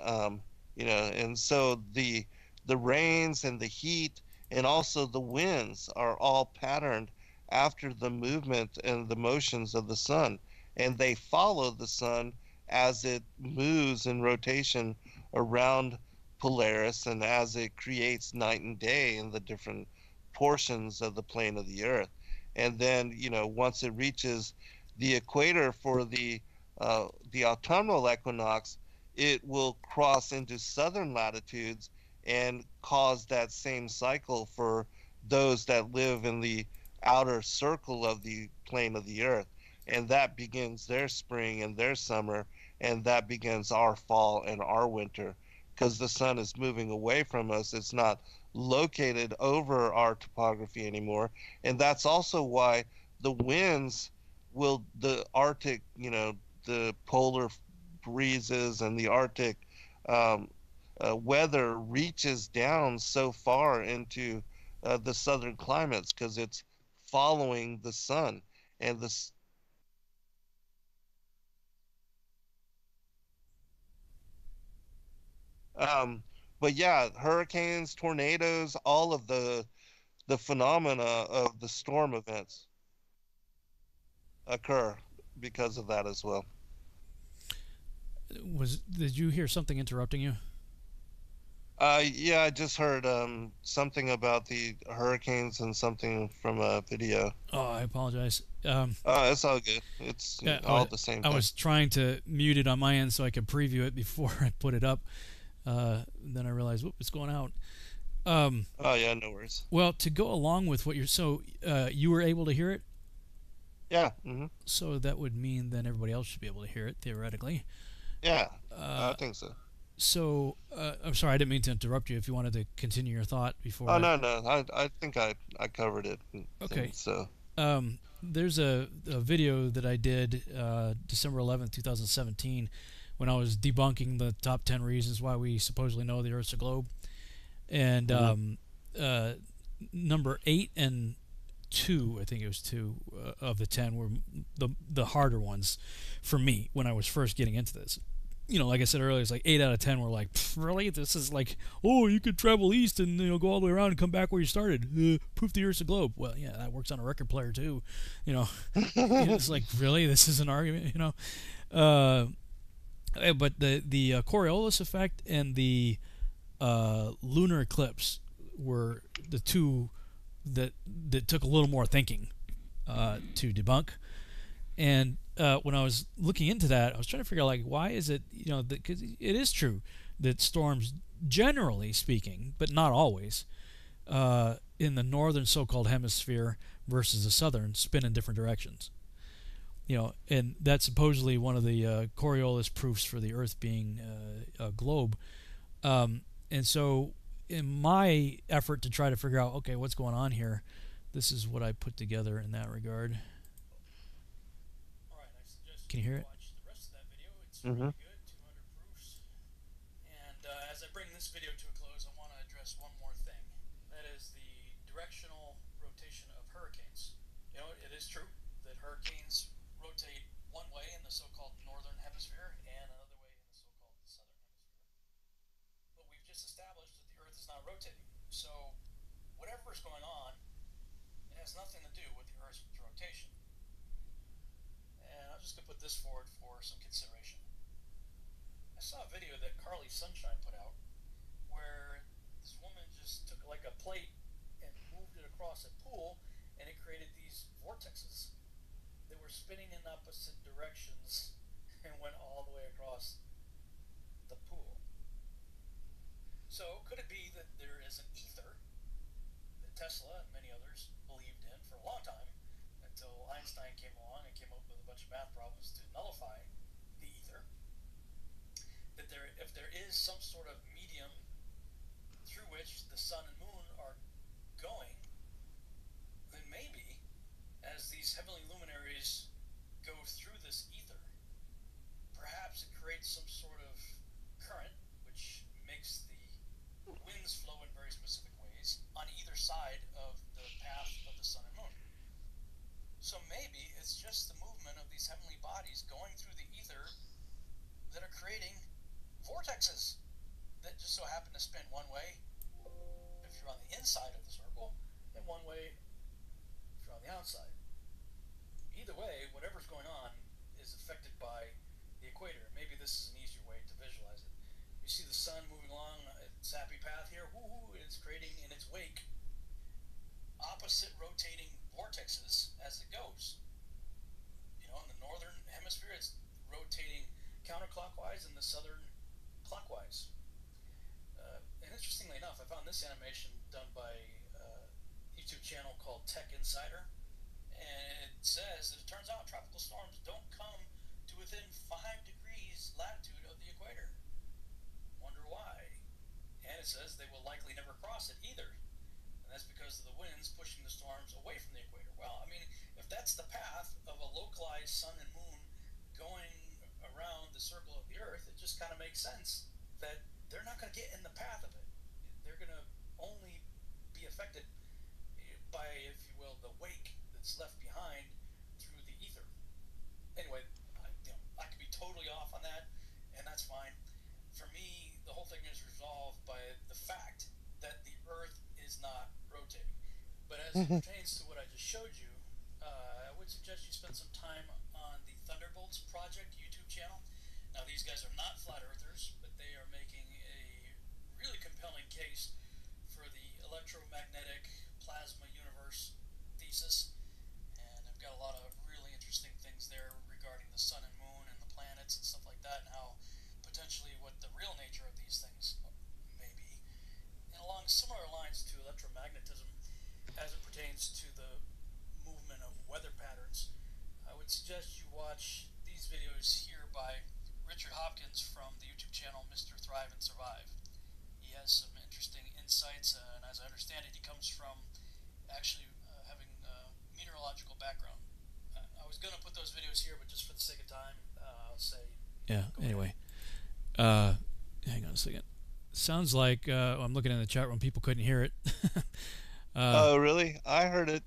and so the rains and the heat and also the winds are all patterned after the movement and the motions of the sun, and they follow the sun as it moves in rotation around Polaris, and as it creates night and day in the different portions of the plane of the earth. And then, once it reaches the equator for the autumnal equinox, it will cross into southern latitudes and cause that same cycle for those that live in the outer circle of the plane of the earth. And that begins their spring and their summer, and that begins our fall and our winter, because the sun is moving away from us. It's not located over our topography anymore. And that's also why the winds the Arctic, the polar breezes and the Arctic weather reaches down so far into the southern climates, because it's following the sun. And But yeah, hurricanes, tornadoes, all of the phenomena of the storm events occur because of that as well. Did you hear something interrupting you? Yeah, I just heard something about the hurricanes and something from a video. Oh, I apologize. It's all good. It's Yeah, all the same I thing. was trying to mute it on my end so I could preview it before I put it up. Then I realized, whoop, it's going out. Oh yeah, no worries. Well, to go along with what you were able to hear it? Yeah. Mm-hmm. So that would mean then everybody else should be able to hear it, theoretically. Yeah, I think so. So, I'm sorry, I didn't mean to interrupt you if you wanted to continue your thought before. Oh, no. I think I covered it. Okay. So. There's a video that I did December 11th, 2017, when I was debunking the top 10 reasons why we supposedly know the Earth's a globe. And number 8 and 2, I think it was 2 of the 10 were the harder ones for me when I was first getting into this. You know, like I said earlier, it's like 8 out of 10 were like, really? This is like, oh, you could travel east and go all the way around and come back where you started. Proof the Earth's a globe. Well, yeah, that works on a record player too. It's like, really, this is an argument. But the Coriolis effect and the lunar eclipse were the two that took a little more thinking to debunk. And when I was looking into that, I was trying to figure out, like, why is it, because it is true that storms, generally speaking, but not always, in the northern so-called hemisphere versus the southern, spin in different directions. And that's supposedly one of the Coriolis proofs for the Earth being a globe. And so in my effort to try to figure out, okay, what's going on here, this is what I put together in that regard. Can you hear it? Mm-hmm. And as I bring this video to a close, I want to address one more thing. That is the directional rotation of hurricanes. It is true that hurricanes rotate one way in the so-called northern hemisphere and another way in the so-called southern hemisphere. But we've just established that the Earth is not rotating. So whatever is going on, it has nothing to do with the Earth's rotation. And I'm just going to put this forward for some consideration. I saw a video that Carly Sunshine put out where this woman just took like a plate and moved it across a pool, and it created these vortexes that were spinning in opposite directions and went all the way across the pool. So could it be that there is an ether that Tesla and many others believed in for a long time, until Einstein came along and came up with a bunch of math problems to nullify the ether? That if there is some sort of medium through which the sun and moon are going, then maybe as these heavenly luminaries go through this ether, perhaps it creates some sort of current which makes the winds flow in very specific ways on either side of the path of the sun and moon. So maybe it's just the movement of these heavenly bodies going through the ether that are creating vortexes that just so happen to spin one way if you're on the inside of the circle, and one way if you're on the outside. Either way, whatever's going on is affected by the equator. Maybe this is an easier way to visualize it. You see the sun moving along its happy path here, woo-hoo, and it's creating in its wake opposite rotating vortexes as it goes. In the northern hemisphere, it's rotating counterclockwise, and the southern clockwise. And interestingly enough, I found this animation done by a YouTube channel called Tech Insider, and it says that it turns out tropical storms don't come to within 5 degrees latitude of the equator. Wonder why? And it says they will likely never cross it either. And that's because of the winds pushing the storms away from the equator. Well, I mean, if that's the path of a localized sun and moon going around the circle of the Earth, it just kind of makes sense that they're not going to get in the path of it. They're going to only be affected by, if you will, the wake that's left behind through the ether. Anyway, I could be totally off on that, and that's fine. For me, the whole thing is not rotating. But as it pertains to what I just showed you, I would suggest you spend some time on the Thunderbolts Project YouTube channel. Now, these guys are not flat earthers, but they are making a really compelling case for the electromagnetic plasma universe thesis. And I've got a lot of really interesting things there regarding the sun and moon and the planets and stuff like that, and how potentially what the real nature of these things may be. And along similar lines to electromagnetism, as it pertains to the movement of weather patterns, I would suggest you watch these videos here by Richard Hopkins from the YouTube channel Mr. Thrive and Survive. He has some interesting insights, and as I understand it, he comes from actually having a meteorological background. I was going to put those videos here, but just for the sake of time, I'll say... Yeah, anyway. Hang on a second. Sounds like I'm looking in the chat room. People couldn't hear it. Oh, really? I heard it.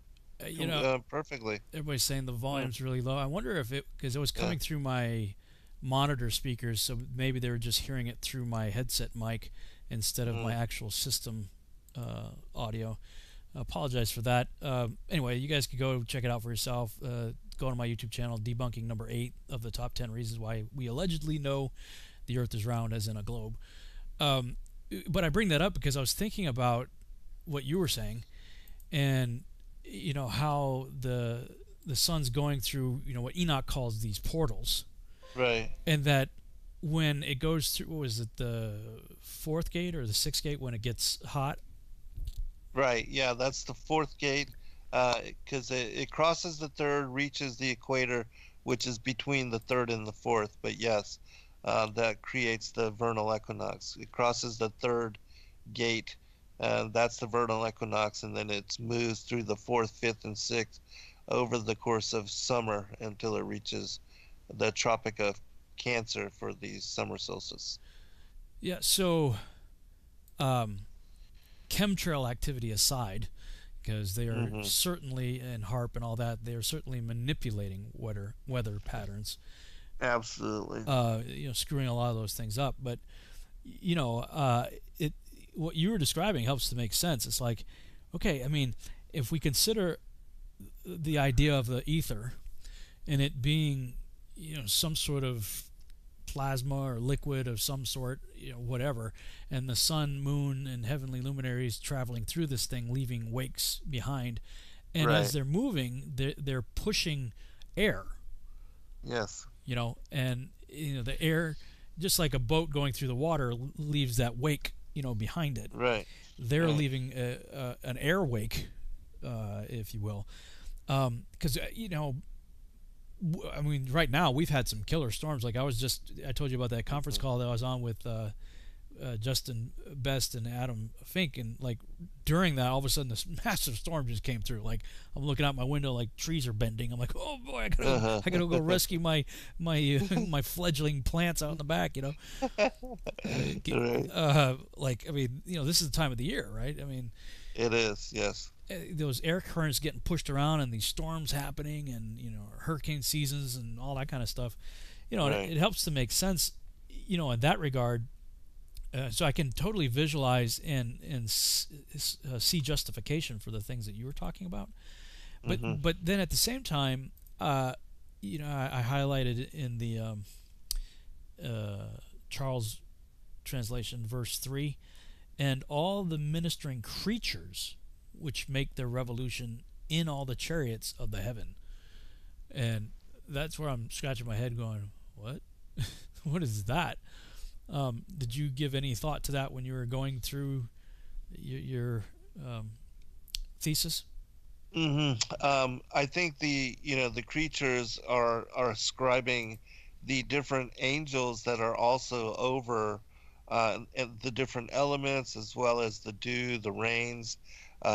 You know, perfectly. Everybody's saying the volume's really low. I wonder if because it was coming through my monitor speakers, so maybe they were just hearing it through my headset mic instead of my actual system audio. I apologize for that. Anyway, you guys can go check it out for yourself. Go to my YouTube channel, debunking number 8 of the top 10 reasons why we allegedly know the Earth is round, as in a globe. But I bring that up because I was thinking about what you were saying, and you know how the sun's going through, you know, what Enoch calls these portals, right? And that when it goes through, what was it, the 4th gate or the 6th gate, when it gets hot? Right. Yeah, that's the 4th gate, because it crosses the 3rd, reaches the equator, which is between the 3rd and the 4th. But yes, that creates the vernal equinox. It crosses the 3rd gate. That's the vernal equinox, and then it moves through the 4th, 5th, and 6th over the course of summer until it reaches the Tropic of Cancer for the summer solstice. Yeah, so chemtrail activity aside, because they are certainly, and HARP and all that, they are certainly manipulating weather patterns. Absolutely. You know, screwing a lot of those things up. But, you know, what you were describing helps to make sense. It's like, okay, I mean, if we consider the idea of the ether and it being, you know, some sort of plasma or liquid of some sort, you know, whatever, and the sun, moon, and heavenly luminaries traveling through this thing, leaving wakes behind, and as they're moving, they're pushing air. Yes. You know, and you know, the air, just like a boat going through the water, leaves that wake, you know, behind it. Right. They're leaving an air wake, if you will, because you know, I mean, right now we've had some killer storms. Like I told you about that conference call that I was on with Justin Best and Adam Fink, and like during that, all of a sudden this massive storm just came through. Like I'm looking out my window, like trees are bending. I'm like, oh boy, I gotta go rescue my my fledgling plants out in the back, you know. Like, I mean, you know, this is the time of the year, right? I mean, it is, yes. Those air currents getting pushed around and these storms happening, and you know, hurricane seasons and all that kind of stuff. You know, it helps to make sense, you know, in that regard. So I can totally visualize and see justification for the things that you were talking about. But then at the same time, you know, I highlighted in the Charles translation, verse 3, and all the ministering creatures which make their revolution in all the chariots of the heaven. And that's where I'm scratching my head going, what? What is that? Did you give any thought to that when you were going through your thesis? I think the creatures are ascribing the different angels that are also over the different elements, as well as the dew, the rains,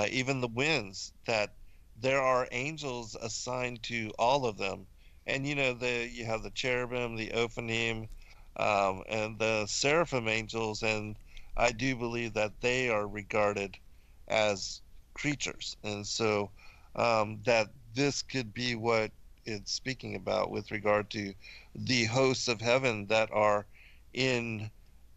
even the winds, that there are angels assigned to all of them. And you have the cherubim, the Ophanim, and the seraphim angels, and I do believe that they are regarded as creatures, and so that this could be what it's speaking about with regard to the hosts of heaven that are in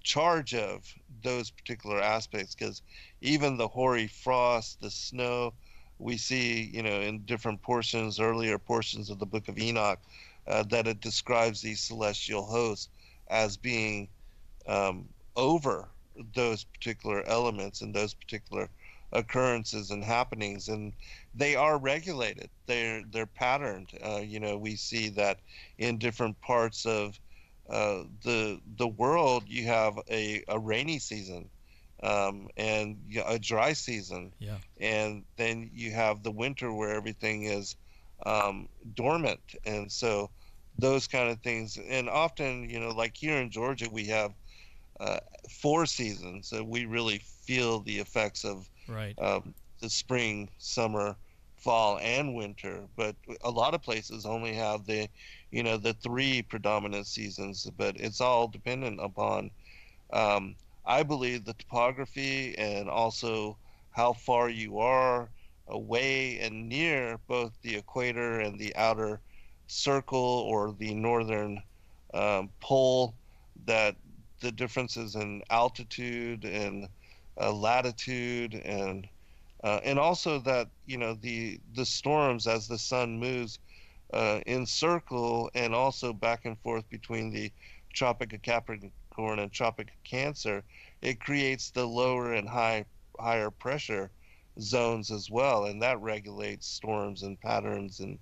charge of those particular aspects, because even the hoary frost, the snow, we see, in different portions, earlier portions of the book of Enoch, that it describes these celestial hosts as being over those particular elements and those particular occurrences and happenings, and they are regulated. They're patterned. We see that in different parts of the world, you have a rainy season, and a dry season, and then you have the winter where everything is dormant, and so those kind of things. And often, like here in Georgia, we have 4 seasons, so we really feel the effects of the spring, summer, fall, and winter. But a lot of places only have the 3 predominant seasons. But it's all dependent upon, I believe, the topography, and also how far you are away and near both the equator and the outer circle, or the northern pole, that the differences in altitude and latitude, and also that the storms, as the sun moves in circle, and also back and forth between the Tropic of Capricorn and Tropic of Cancer, it creates the lower and higher pressure zones as well, and that regulates storms and patterns. And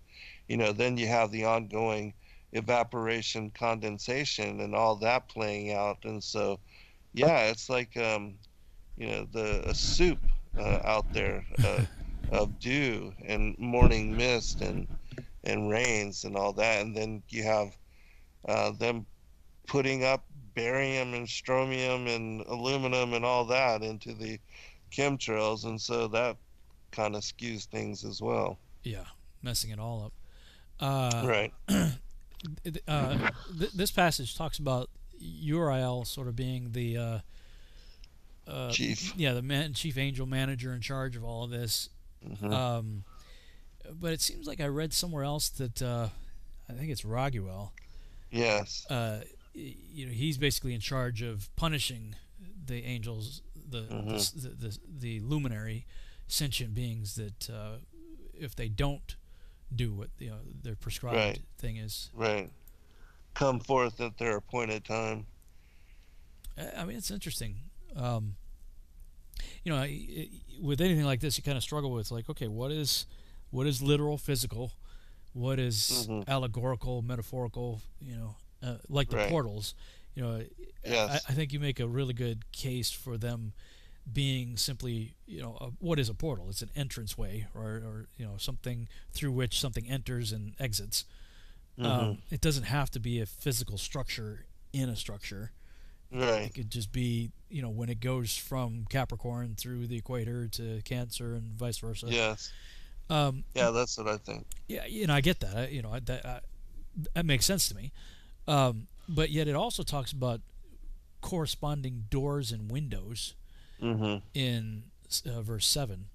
then you have the ongoing evaporation, condensation, and all that playing out. And so it's like a soup out there of dew and morning mist and rains and all that. And then you have them putting up barium and strontium and aluminum and all that into the chemtrails, and so that kind of skews things as well. Messing it all up. Right. This passage talks about Uriel sort of being the chief angel manager in charge of all of this. But it seems like I read somewhere else that I think it's Raguel. Yes. He's basically in charge of punishing the angels, the luminary sentient beings that if they don't do what their prescribed thing is. Right. Come forth at their appointed time. I mean, it's interesting. With anything like this, you kind of struggle with, like, okay, what is literal, physical, what is allegorical, metaphorical, like the portals. Yes. I think you make a really good case for them being simply, what is a portal? It's an entranceway, or something through which something enters and exits. It doesn't have to be a physical structure in a structure. Right. It could just be, when it goes from Capricorn through the equator to Cancer and vice versa. Yes. That's what I think. Yeah, I get that. That makes sense to me. But yet it also talks about corresponding doors and windows in verse 7,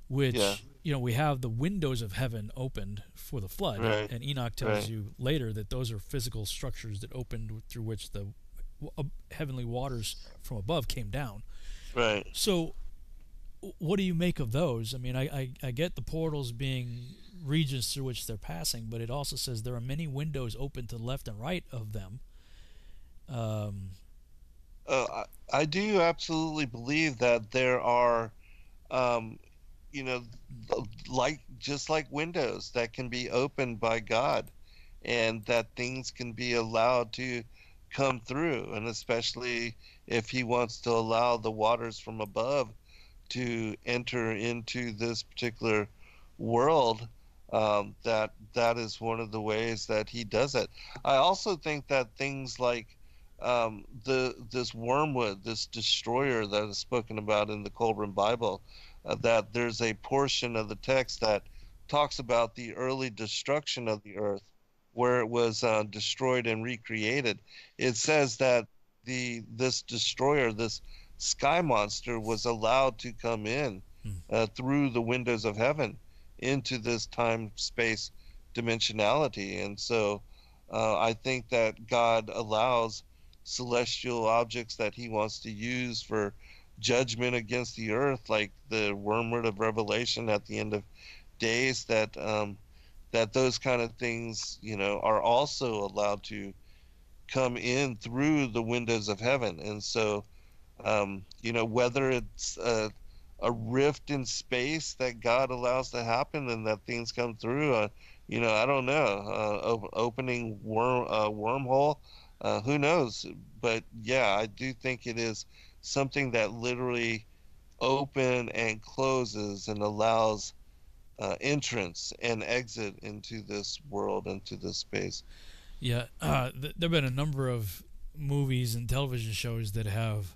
which we have the windows of heaven opened for the flood, and Enoch tells you later that those are physical structures that opened through which the heavenly waters from above came down. Right. So what do you make of those? I mean, I get the portals being regions through which they're passing, but it also says there are many windows open to the left and right of them. I do absolutely believe that there are, just like windows that can be opened by God, and that things can be allowed to come through, and especially if He wants to allow the waters from above to enter into this particular world, that is one of the ways that He does it. I also think that things like this wormwood, this destroyer that is spoken about in the Colburn Bible, that there's a portion of the text that talks about the early destruction of the earth, where it was destroyed and recreated. It says that this destroyer, this sky monster, was allowed to come in through the windows of heaven into this time-space dimensionality. And so I think that God allows celestial objects that he wants to use for judgment against the earth, like the wormwood of Revelation at the end of days, that that those kind of things, are also allowed to come in through the windows of heaven. And so, whether it's a rift in space that God allows to happen and that things come through, I don't know, opening wormhole, who knows? But yeah, I do think it is something that literally open and closes and allows entrance and exit into this world, into this space. Yeah, there have been a number of movies and television shows that have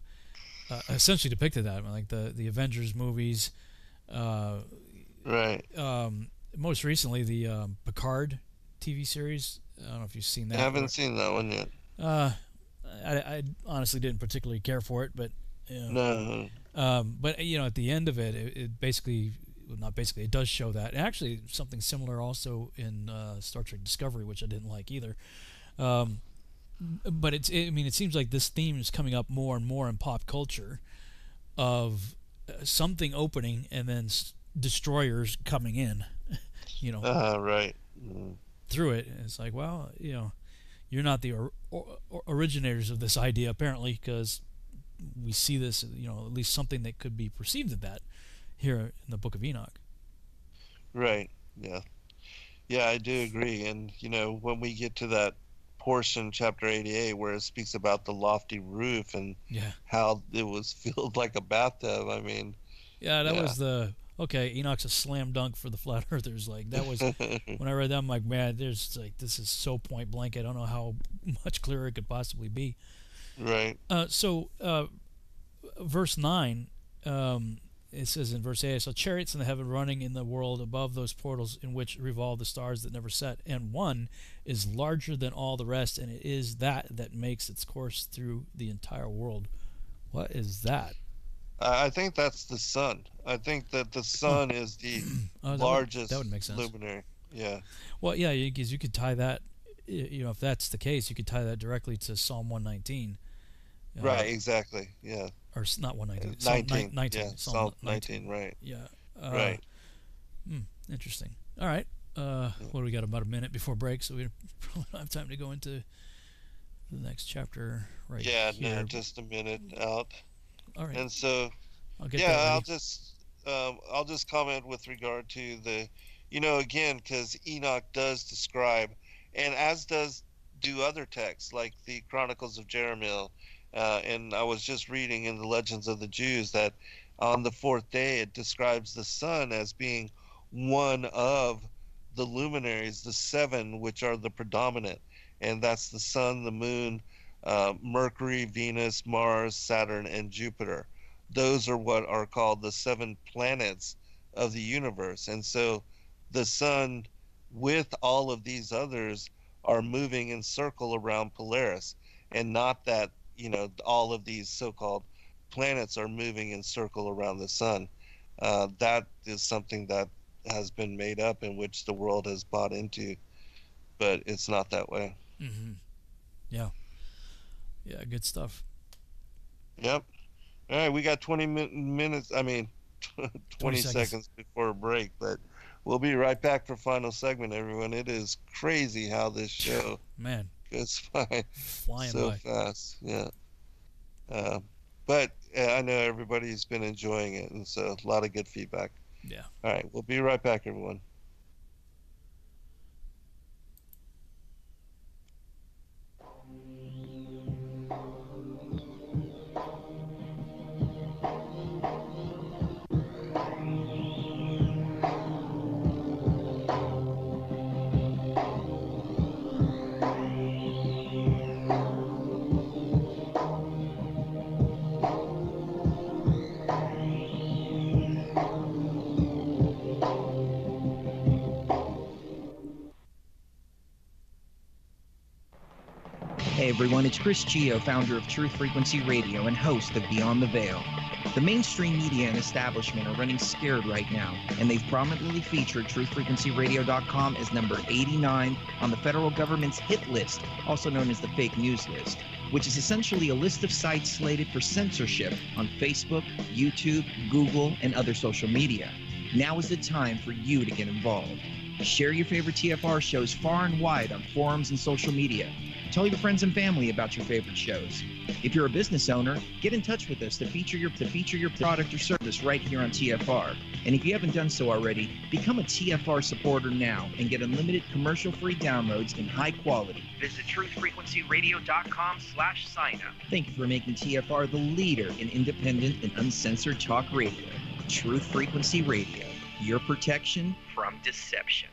essentially depicted that, like the Avengers movies. Right. Most recently, the Picard TV series. I don't know if you've seen that. I haven't seen that one yet. I honestly didn't particularly care for it, but no. But at the end of it, it basically, well, not basically, it does show that. And actually, something similar also in Star Trek Discovery, which I didn't like either. But it seems like this theme is coming up more and more in pop culture, of something opening and then destroyers coming in. Right. Through it, and it's like, well, you're not the originators of this idea apparently, because we see this, at least something that could be perceived of that here in the Book of Enoch. Right. Yeah, I do agree. And when we get to that portion, chapter 88, where it speaks about the lofty roof and how it was filled like a bathtub, I mean, that was okay, Enoch's a slam dunk for the flat earthers. Like, that was when I read that, I'm like, man, this is so point blank. I don't know how much clearer it could possibly be. Right. So verse 9, it says in verse 8, I saw chariots in the heaven running in the world above those portals in which revolve the stars that never set, and one is larger than all the rest, and it is that makes its course through the entire world. What is that? I think that's the sun. I think that the sun is the largest that would make sense. luminary. Yeah. Well, yeah, because you could tie that, if that's the case, you could tie that directly to Psalm 119. Right, exactly, yeah. Or not 119. 19. Yeah, Psalm 19, right. Yeah. Right. Interesting. All right. What do we got? About a minute before break, so we probably don't have time to go into the next chapter here. Yeah, no, just a minute out. All right. And so, I'll just comment with regard to the, again, because Enoch does describe, and as do other texts like the Chronicles of Jeremiah, and I was just reading in the Legends of the Jews that on the fourth day it describes the sun as being one of the luminaries, the seven, which are the predominant, and that's the sun, the moon, Mercury, Venus, Mars, Saturn, and Jupiter. Those are what are called the seven planets of the universe. And so the sun, with all of these others, are moving in circle around Polaris, and not that, all of these so-called planets are moving in circle around the sun. That is something that has been made up, in which the world has bought into, but it's not that way. Mm-hmm. Yeah, good stuff. Yep. All right, we got 20 minutes, 20 seconds before a break, but we'll be right back for final segment, everyone. It is crazy how this show goes by so fast. Yeah. But I know everybody's been enjoying it, and so a lot of good feedback. Yeah. All right, we'll be right back, everyone. Hey everyone, it's Chris Gio, founder of Truth Frequency Radio and host of Beyond the Veil. The mainstream media and establishment are running scared right now, and they've prominently featured TruthFrequencyRadio.com as number 89 on the federal government's hit list, also known as the fake news list, which is essentially a list of sites slated for censorship on Facebook, YouTube, Google, and other social media. Now is the time for you to get involved. Share your favorite TFR shows far and wide on forums and social media. Tell your friends and family about your favorite shows. If you're a business owner, get in touch with us to feature your product or service right here on TFR. And if you haven't done so already, become a TFR supporter now and get unlimited commercial-free downloads in high quality. Visit truthfrequencyradio.com/sign-up. Thank you for making TFR the leader in independent and uncensored talk radio. Truth Frequency Radio, your protection from deception.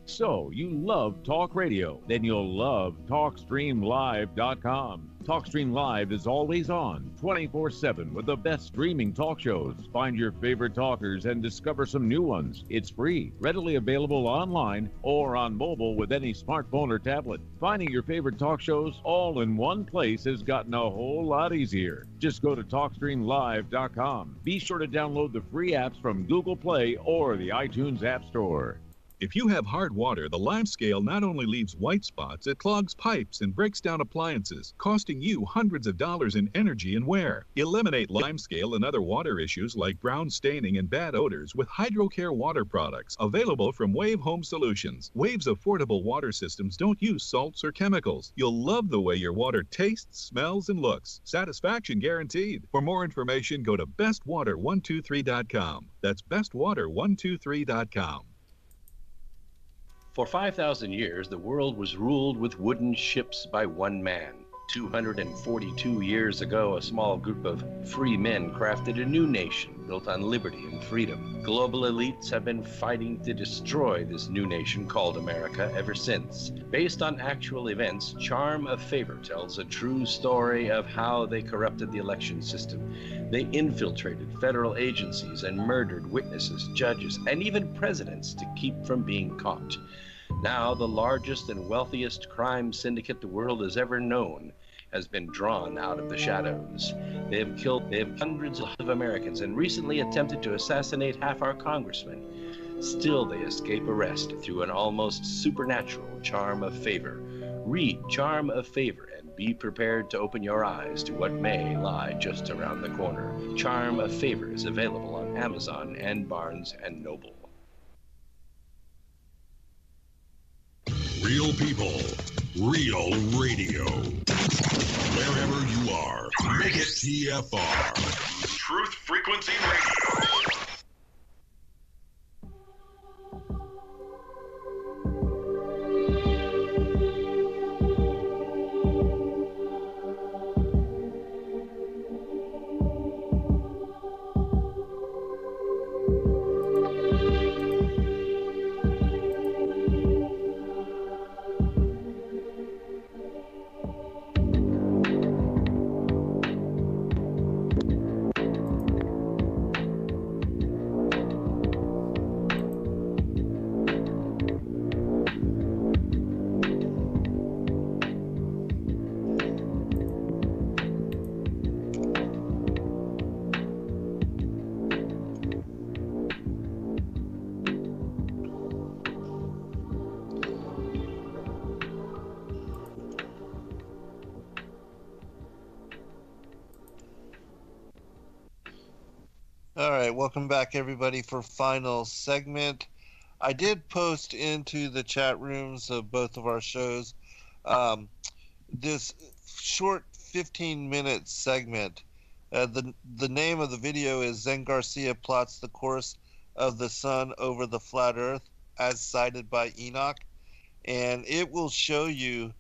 So, you love talk radio? Then you'll love TalkStreamLive.com. TalkStream Live is always on, 24/7, with the best streaming talk shows. Find your favorite talkers and discover some new ones. It's free, readily available online or on mobile with any smartphone or tablet. Finding your favorite talk shows all in one place has gotten a whole lot easier. Just go to TalkStreamLive.com. Be sure to download the free apps from Google Play or the iTunes App Store. If you have hard water, the lime scale not only leaves white spots, it clogs pipes and breaks down appliances, costing you hundreds of dollars in energy and wear. Eliminate lime scale and other water issues like brown staining and bad odors with HydroCare water products, available from Wave Home Solutions. Wave's affordable water systems don't use salts or chemicals. You'll love the way your water tastes, smells, and looks. Satisfaction guaranteed. For more information, go to bestwater123.com. That's bestwater123.com. For 5,000 years, the world was ruled with wooden ships by one man. 242 years ago, a small group of free men crafted a new nation built on liberty and freedom. Global elites have been fighting to destroy this new nation called America ever since. Based on actual events, Charm of Favor tells a true story of how they corrupted the election system. They infiltrated federal agencies and murdered witnesses, judges, and even presidents to keep from being caught. Now, the largest and wealthiest crime syndicate the world has ever known has been drawn out of the shadows. They have killed hundreds of Americans and recently attempted to assassinate half our congressmen. Still, they escape arrest through an almost supernatural charm of favor. Read Charm of Favor and be prepared to open your eyes to what may lie just around the corner. Charm of Favor is available on Amazon and Barnes & Noble. Real people, real radio. Wherever you are, make it TFR. Truth Frequency Radio. All right, welcome back, everybody, for final segment. I did post into the chat rooms of both of our shows this short 15-minute segment. The name of the video is Zen Garcia plots the course of the sun over the flat Earth as cited by Enoch, and it will show you,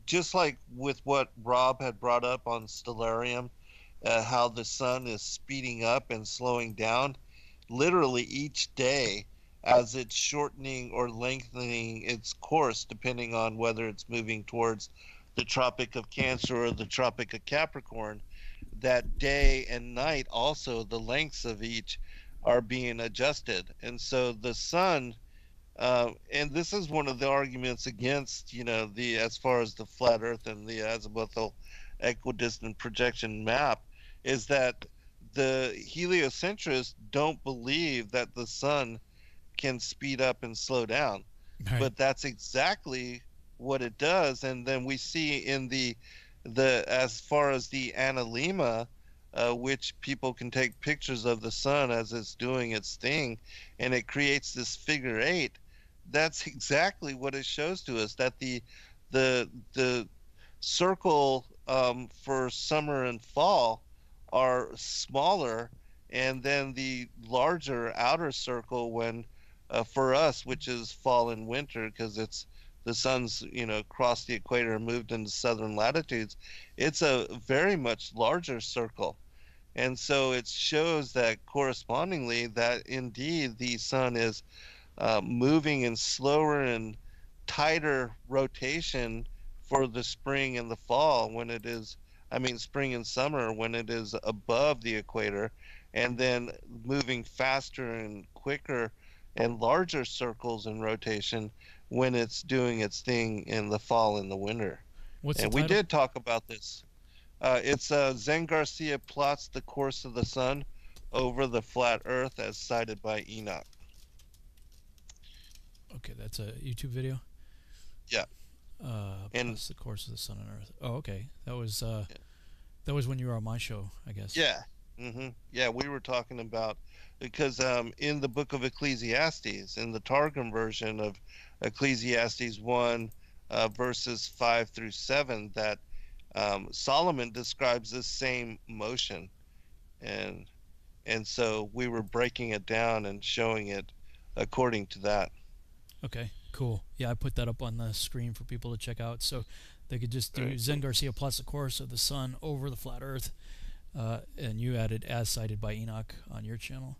just like with what Rob had brought up on Stellarium, how the sun is speeding up and slowing down literally each day as it's shortening or lengthening its course, depending on whether it's moving towards the Tropic of Cancer or the Tropic of Capricorn. That day and night also, the lengths of each are being adjusted. And so the sun, and this is one of the arguments against, as far as the flat Earth and the azimuthal equidistant projection map, is that the heliocentrists don't believe that the sun can speed up and slow down. Right. But that's exactly what it does. And then we see in the as far as the analemma, which people can take pictures of the sun as it's doing its thing, and it creates this figure eight. That's exactly what it shows to us, that the circle for summer and fall are smaller, and then the larger outer circle when for us, which is fall and winter, because it's the sun's crossed the equator and moved into southern latitudes, it's a very much larger circle. And so it shows that correspondingly that indeed the sun is moving in slower and tighter rotation for the spring and the fall, when it is, I mean, spring and summer, when it is above the equator, and then moving faster and quicker and larger circles in rotation when it's doing its thing in the fall and the winter. What's and the we title? did talk about this. It's Zen Garcia plots the course of the sun over the flat earth as cited by Enoch. Okay, that's a YouTube video. Yeah. Plus the course of the sun and earth. Oh, okay. That was when you were on my show, I guess. Yeah. Yeah, we were talking about, because in the book of Ecclesiastes, in the Targum version of Ecclesiastes 1, verses 5 through 7, that Solomon describes this same motion, and so we were breaking it down and showing it according to that. Okay, cool. Yeah, I put that up on the screen for people to check out, so they could just do Zen Garcia plots the course of the sun over the flat earth, and you added as cited by Enoch on your channel.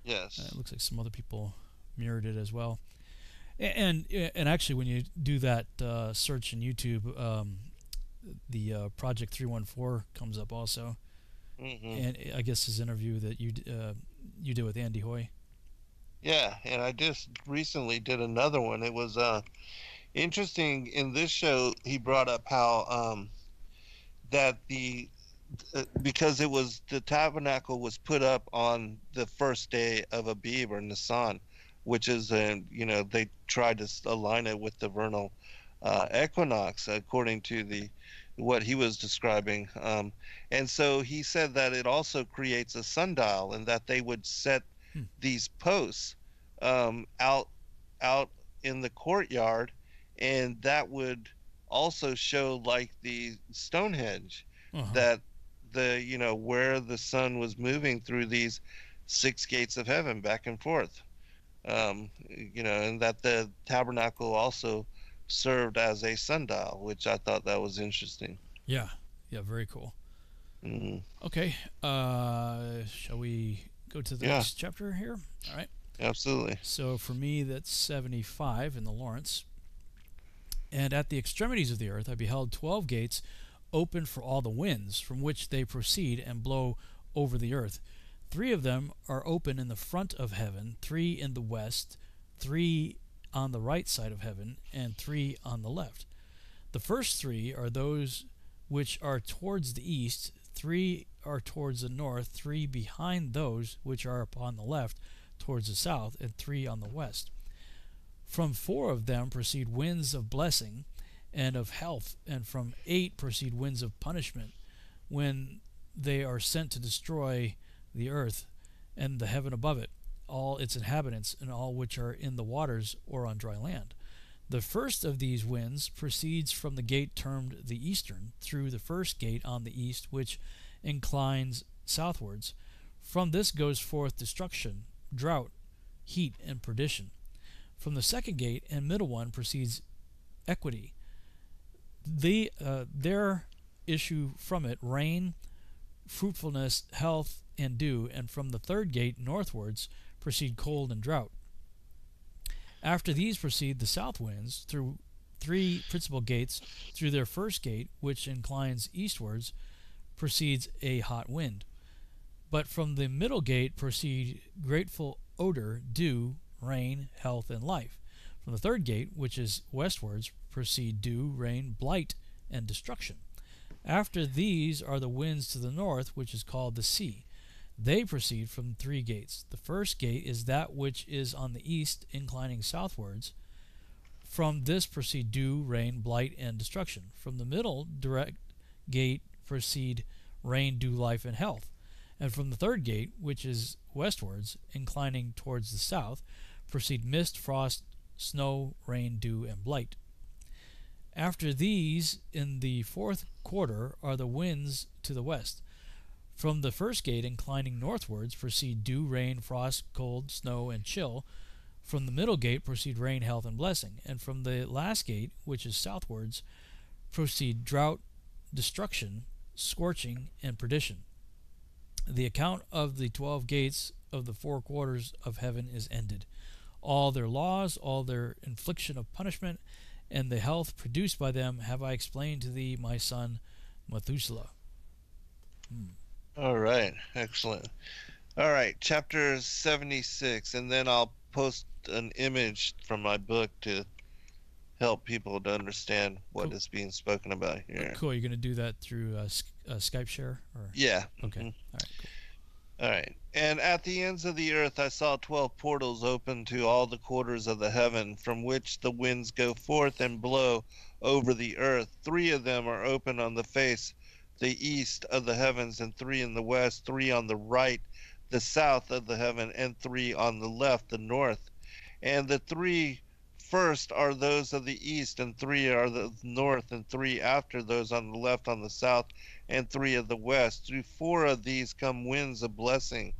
Yes. It looks like some other people mirrored it as well. And actually, when you do that search in YouTube, the Project 314 comes up also. And I guess his interview that you did with Andy Hoy. Yeah, and I just recently did another one. It was interesting. In this show, he brought up how that because it was, the tabernacle was put up on the first day of Abib or Nisan, which is they tried to align it with the vernal equinox according to what he was describing, and so he said that it also creates a sundial, and that they would set these posts out in the courtyard, and that would also show like the Stonehenge, that where the sun was moving through these 6 gates of heaven back and forth, and that the tabernacle also served as a sundial, which I thought that was interesting. Yeah, very cool. Okay, shall we go to the next chapter here? All right. Absolutely. So for me, that's 75 in the Lawrence. And at the extremities of the earth I beheld 12 gates open for all the winds, from which they proceed and blow over the earth. 3 of them are open in the front of heaven, 3 in the west, 3 on the right side of heaven, and 3 on the left. The first 3 are those which are towards the east, 3 are towards the north, 3 behind those which are upon the left towards the south, and 3 on the west. From 4 of them proceed winds of blessing and of health, and from 8 proceed winds of punishment, when they are sent to destroy the earth and the heaven above it, all its inhabitants, and all which are in the waters or on dry land. The first of these winds proceeds from the gate termed the eastern, through the first gate on the east, which inclines southwards. From this goes forth destruction, drought, heat, and perdition. From the second gate and middle one proceeds equity. There issue from it rain, fruitfulness, health, and dew, and from the third gate northwards proceed cold and drought. After these proceed the south winds through 3 principal gates. Through their first gate, which inclines eastwards, proceeds a hot wind. But from the middle gate proceed grateful odor, dew, rain, health, and life. From the third gate, which is westwards, proceed dew, rain, blight, and destruction. After these are the winds to the north, which is called the sea. They proceed from 3 gates. The first gate is that which is on the east, inclining southwards. From this proceed dew, rain, blight, and destruction. From the middle direct gate proceed rain, dew, life, and health. And from the third gate, which is westwards, inclining towards the south, proceed mist, frost, snow, rain, dew, and blight. After these, in the fourth quarter, are the winds to the west. From the first gate, inclining northwards, proceed dew, rain, frost, cold, snow, and chill. From the middle gate proceed rain, health, and blessing. And from the last gate, which is southwards, proceed drought, destruction, scorching, and perdition. The account of the 12 gates of the 4 quarters of heaven is ended. All their laws, all their infliction of punishment, and the health produced by them have I explained to thee, my son Methuselah. All right, excellent. All right, chapter 76, and then I'll post an image from my book to help people to understand what is being spoken about here. Cool. You're going to do that through Skype share? Or? Yeah. Okay. Mm-hmm. All right, cool. All right. And at the ends of the earth I saw 12 portals open to all the quarters of the heaven, from which the winds go forth and blow over the earth. 3 of them are open on the face, the east of the heavens, and 3 in the west, 3 on the right, the south of the heaven, and 3 on the left, the north. And the 3 first are those of the east, and 3 are the north, and 3 after those on the left, on the south, and 3 of the west. Through 4 of these come winds of blessing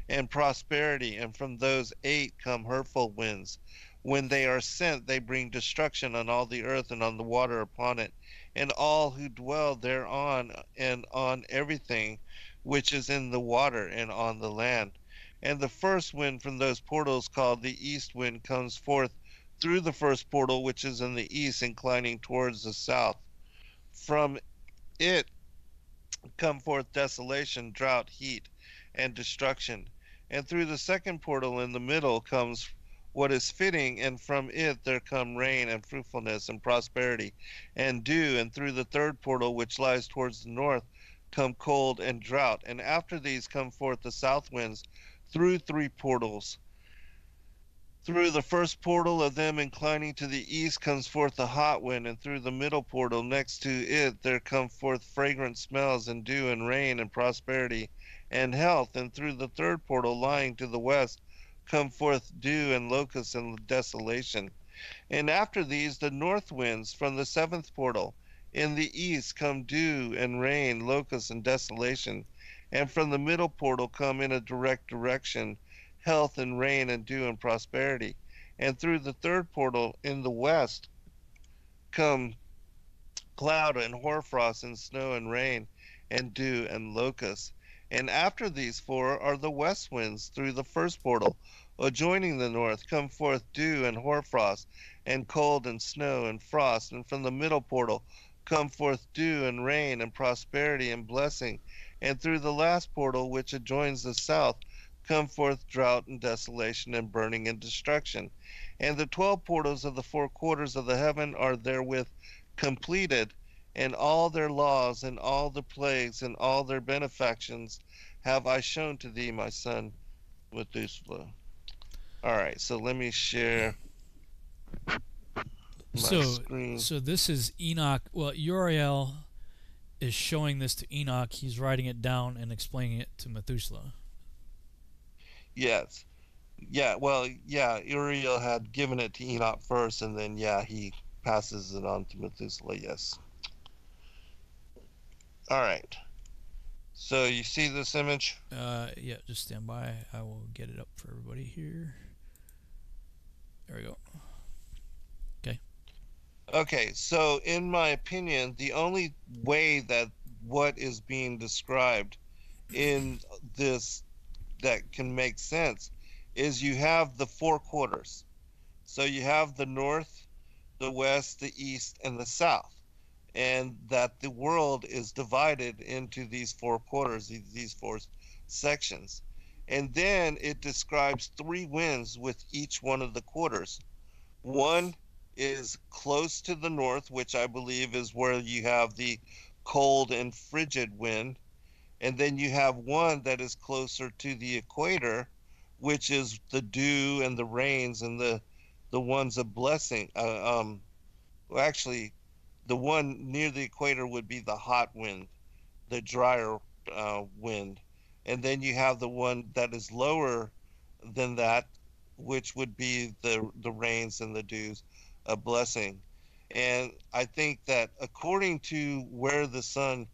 and prosperity, and from those 8 come hurtful winds. When they are sent, they bring destruction on all the earth and on the water upon it, and all who dwell thereon, and on everything which is in the water and on the land. And the first wind from those portals, called the east wind, comes forth through the first portal, which is in the east, inclining towards the south. From it come forth desolation, drought, heat, and destruction. And through the second portal in the middle comes what is fitting, and from it there come rain and fruitfulness and prosperity and dew. And through the third portal, which lies towards the north, come cold and drought. And after these come forth the south winds through 3 portals. Through the first portal of them, inclining to the east, comes forth the hot wind, and through the middle portal next to it there come forth fragrant smells, and dew, and rain, and prosperity, and health. And through the third portal, lying to the west, come forth dew, and locusts, and desolation. And after these the north winds from the 7th portal. In the east come dew, and rain, locusts, and desolation. And from the middle portal come in a direct direction health, and rain, and dew, and prosperity. And through the third portal in the west come cloud, and hoarfrost, and snow, and rain, and dew, and locusts. And after these 4 are the west winds through the first portal, adjoining the north, come forth dew, and hoarfrost, and cold, and snow, and frost. And from the middle portal come forth dew, and rain, and prosperity, and blessing. And through the last portal, which adjoins the south, come forth drought, and desolation, and burning, and destruction. And the 12 portals of the 4 quarters of the heaven are therewith completed, and all their laws, and all the plagues, and all their benefactions have I shown to thee, my son Methuselah. All right, so let me share my screen. So this is Enoch. Well, Uriel is showing this to Enoch. He's writing it down and explaining it to Methuselah. Yes. Yeah, well, yeah, Uriel had given it to Enoch first, and then, yeah, he passes it on to Methuselah, yes. All right. So you see this image? Yeah, just stand by. I will get it up for everybody here. There we go. Okay. Okay, so in my opinion, the only way that what is being described in this that can make sense is you have the 4 quarters. So you have the north, the west, the east, and the south. And that the world is divided into these 4 quarters, these 4 sections. And then it describes 3 winds with each one of the quarters. One is close to the north, which I believe is where you have the cold and frigid wind, and then you have one that is closer to the equator, which is the dew and the rains and the ones of blessing. Well, actually, the one near the equator would be the hot wind, the drier wind, and then you have the one that is lower than that, which would be the rains and the dews, a blessing. And I think that according to where the sun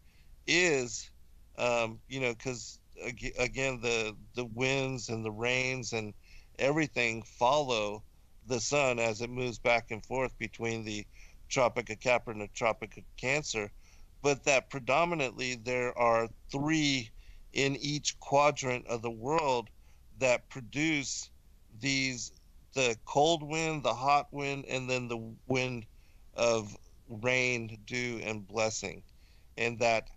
is, because again, the winds and the rains and everything follow the sun as it moves back and forth between the Tropic of Capricorn and the Tropic of Cancer, but that predominantly there are three in each quadrant of the world that produce the cold wind, the hot wind, and then the wind of rain, dew, and blessing. And that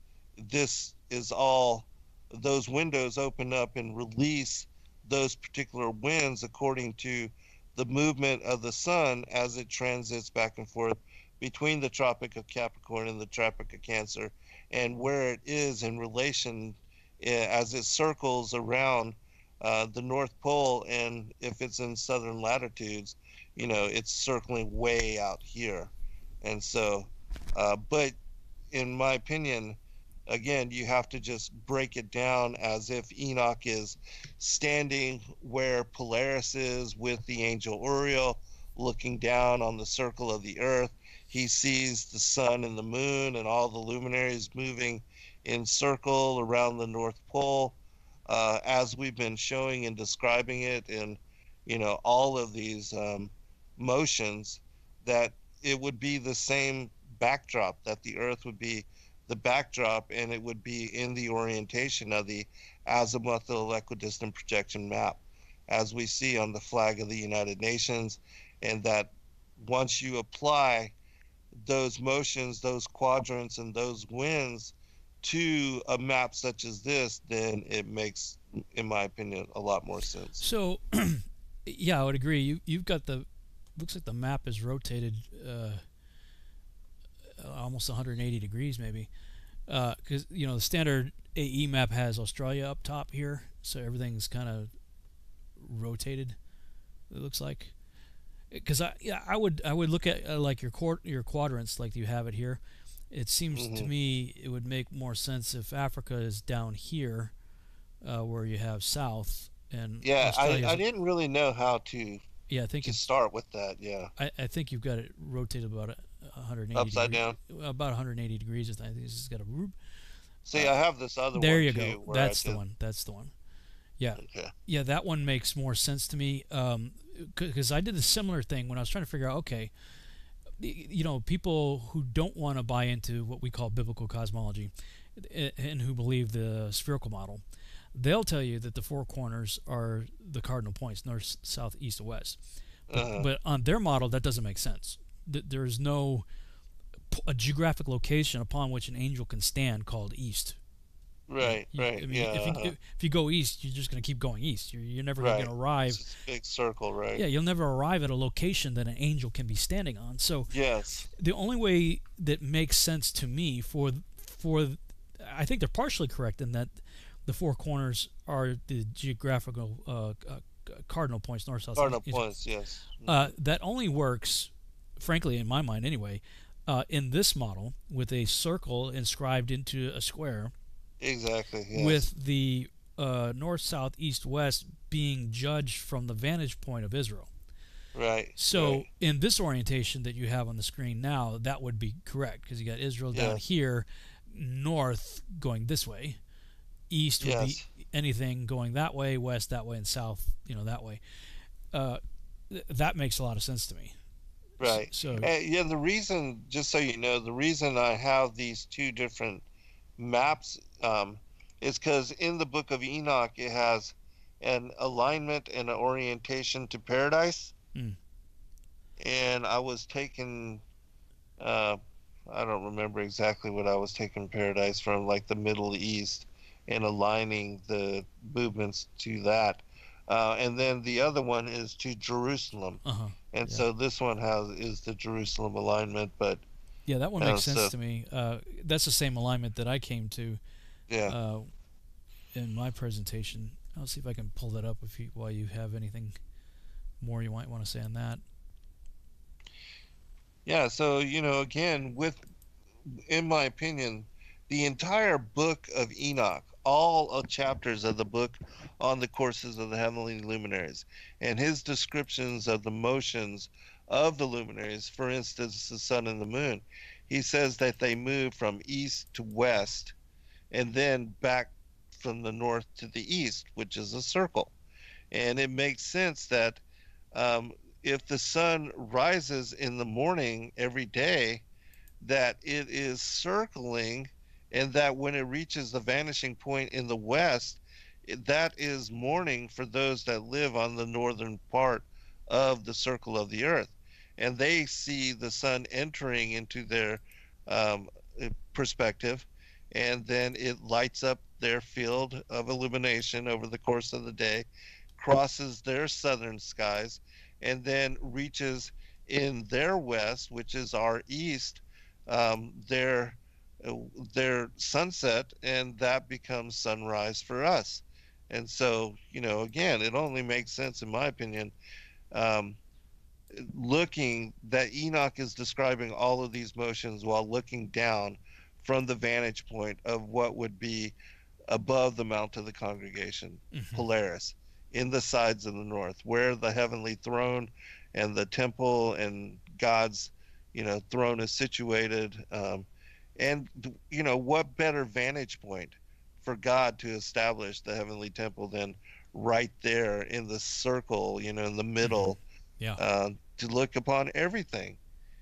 this is all, those windows open up and release those particular winds according to the movement of the sun as it transits back and forth between the Tropic of Capricorn and the Tropic of Cancer, and where it is in relation as it circles around the North Pole. And if it's in southern latitudes, it's circling way out here. And so, but in my opinion, again, you have to just break it down as if Enoch is standing where Polaris is with the angel Uriel, looking down on the circle of the earth. He sees the sun and the moon and all the luminaries moving in circle around the North Pole, as we've been showing and describing it in, all of these motions, that it would be the same backdrop, that the earth would be the backdrop, and it would be in the orientation of the azimuthal equidistant projection map, as we see on the flag of the United Nations. And that once you apply those motions, those quadrants, and those winds to a map such as this, then it makes, in my opinion, a lot more sense. So, yeah, I would agree. You've got looks like the map is rotated almost 180 degrees, maybe, because the standard AE map has Australia up top here, so everything's kind of rotated. It looks like, because I would look at like your quadrants like you have it here. It seems to me it would make more sense if Africa is down here, where you have south, and I didn't really know how to. Yeah, I think to start with that. Yeah, I think you've got it rotated about 180 upside degrees, down, about 180 degrees. I think it's got a root. See, I have this other there one you too, go. That's the one. That's the one. Yeah. Okay. Yeah, that one makes more sense to me, because I did a similar thing when I was trying to figure out, okay, people who don't want to buy into what we call biblical cosmology and who believe the spherical model, they'll tell you that the four corners are the cardinal points, north, south, east, and west. But on their model, that doesn't make sense. There's no a geographic location upon which an angel can stand called east. Right, right. I mean, if you go east, you're just going to keep going east. You're never going to arrive. It's a big circle, right? Yeah, you'll never arrive at a location that an angel can be standing on. So yes, the only way that makes sense to me for I think they're partially correct in that the four corners are the geographical cardinal points, north, south, cardinal east. Points, yes. That only works, frankly, in my mind anyway, in this model with a circle inscribed into a square. Exactly. Yes. With the north, south, east, west being judged from the vantage point of Israel. Right. So in this orientation that you have on the screen now, that would be correct, because you got Israel down here, north going this way, east would be anything going that way, west that way, and south, that way. That makes a lot of sense to me. Right. So the reason, just so you know, the reason I have these two different maps is because in the book of Enoch it has an alignment and an orientation to paradise. And I was taking I don't remember exactly what I was taking paradise from, like the Middle East, and aligning the movements to that, and then the other one is to Jerusalem. So this one is the Jerusalem alignment, but Yeah, that one makes sense to me. That's the same alignment that I came to. Yeah. In my presentation, I'll see if I can pull that up while you have anything more you might want to say on that. Yeah. So again, in my opinion, the entire book of Enoch, all chapters of the book on the courses of the heavenly luminaries, and his descriptions of the motions of the luminaries, for instance, the sun and the moon, he says that they move from east to west and then back from the north to the east, which is a circle. And it makes sense that if the sun rises in the morning every day, that it is circling, and that when it reaches the vanishing point in the west, that is morning for those that live on the northern part of the circle of the earth, and they see the sun entering into their um, perspective, and then it lights up their field of illumination over the course of the day, crosses their southern skies, and then reaches in their west, which is our east, um, their their sunset, and that becomes sunrise for us. And so, again, it only makes sense, in my opinion, um, looking that Enoch is describing all of these motions while looking down from the vantage point of what would be above the Mount of the Congregation, Polaris, in the sides of the north, where the heavenly throne and the temple and God's, throne is situated. And, what better vantage point for God to establish the heavenly temple than right there in the circle, in the middle, to look upon everything.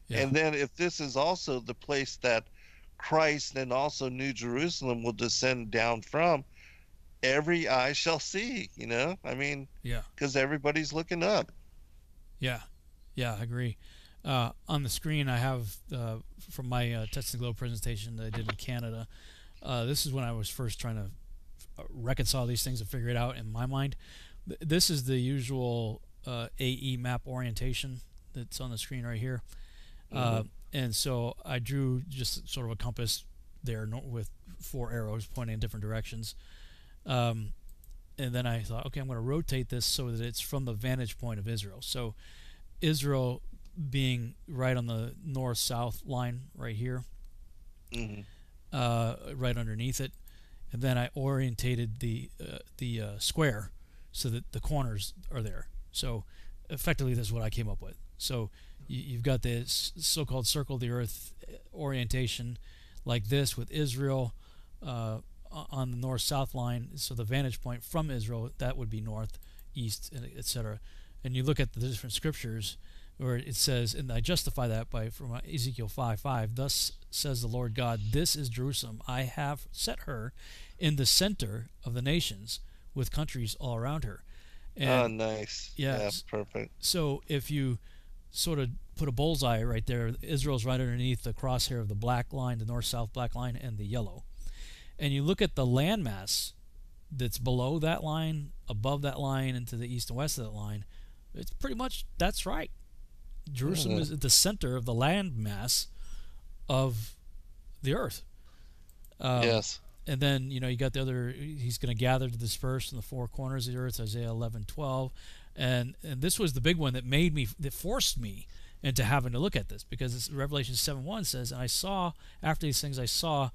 Yeah. And then if this is also the place that Christ and also New Jerusalem will descend down from, every eye shall see, because everybody's looking up. Yeah, I agree. On the screen, I have from my Test and Glow presentation that I did in Canada. This is when I was first trying to reconcile these things and figure it out in my mind. This is the usual AE map orientation that's on the screen right here. And so I drew just sort of a compass there with 4 arrows pointing in different directions. And then I thought, okay, I'm going to rotate this so that it's from the vantage point of Israel. So Israel being right on the north-south line right here, right underneath it. And then I orientated the square so that the corners are there. So effectively, this is what I came up with. So you've got this so-called circle of the earth orientation like this with Israel on the north-south line. So the vantage point from Israel, that would be north, east, etc. And you look at the different scriptures where it says, and I justify that from Ezekiel 5:5, thus says the Lord God, this is Jerusalem. I have set her in the center of the nations with countries all around her. And nice. Yes. Yeah, perfect. So if you sort of put a bullseye right there, Israel's right underneath the crosshair of the black line, the north-south black line, and the yellow. And you look at the landmass that's below that line, above that line, and to the east and west of that line, it's pretty much, that's right. Jerusalem is at the center of the landmass of the earth. Yes. And then, you got the other, he's going to gather to disperse in the 4 corners of the earth, Isaiah 11:12. And this was the big one that forced me into having to look at this, because it's Revelation 7:1 says, and I saw, after these things I saw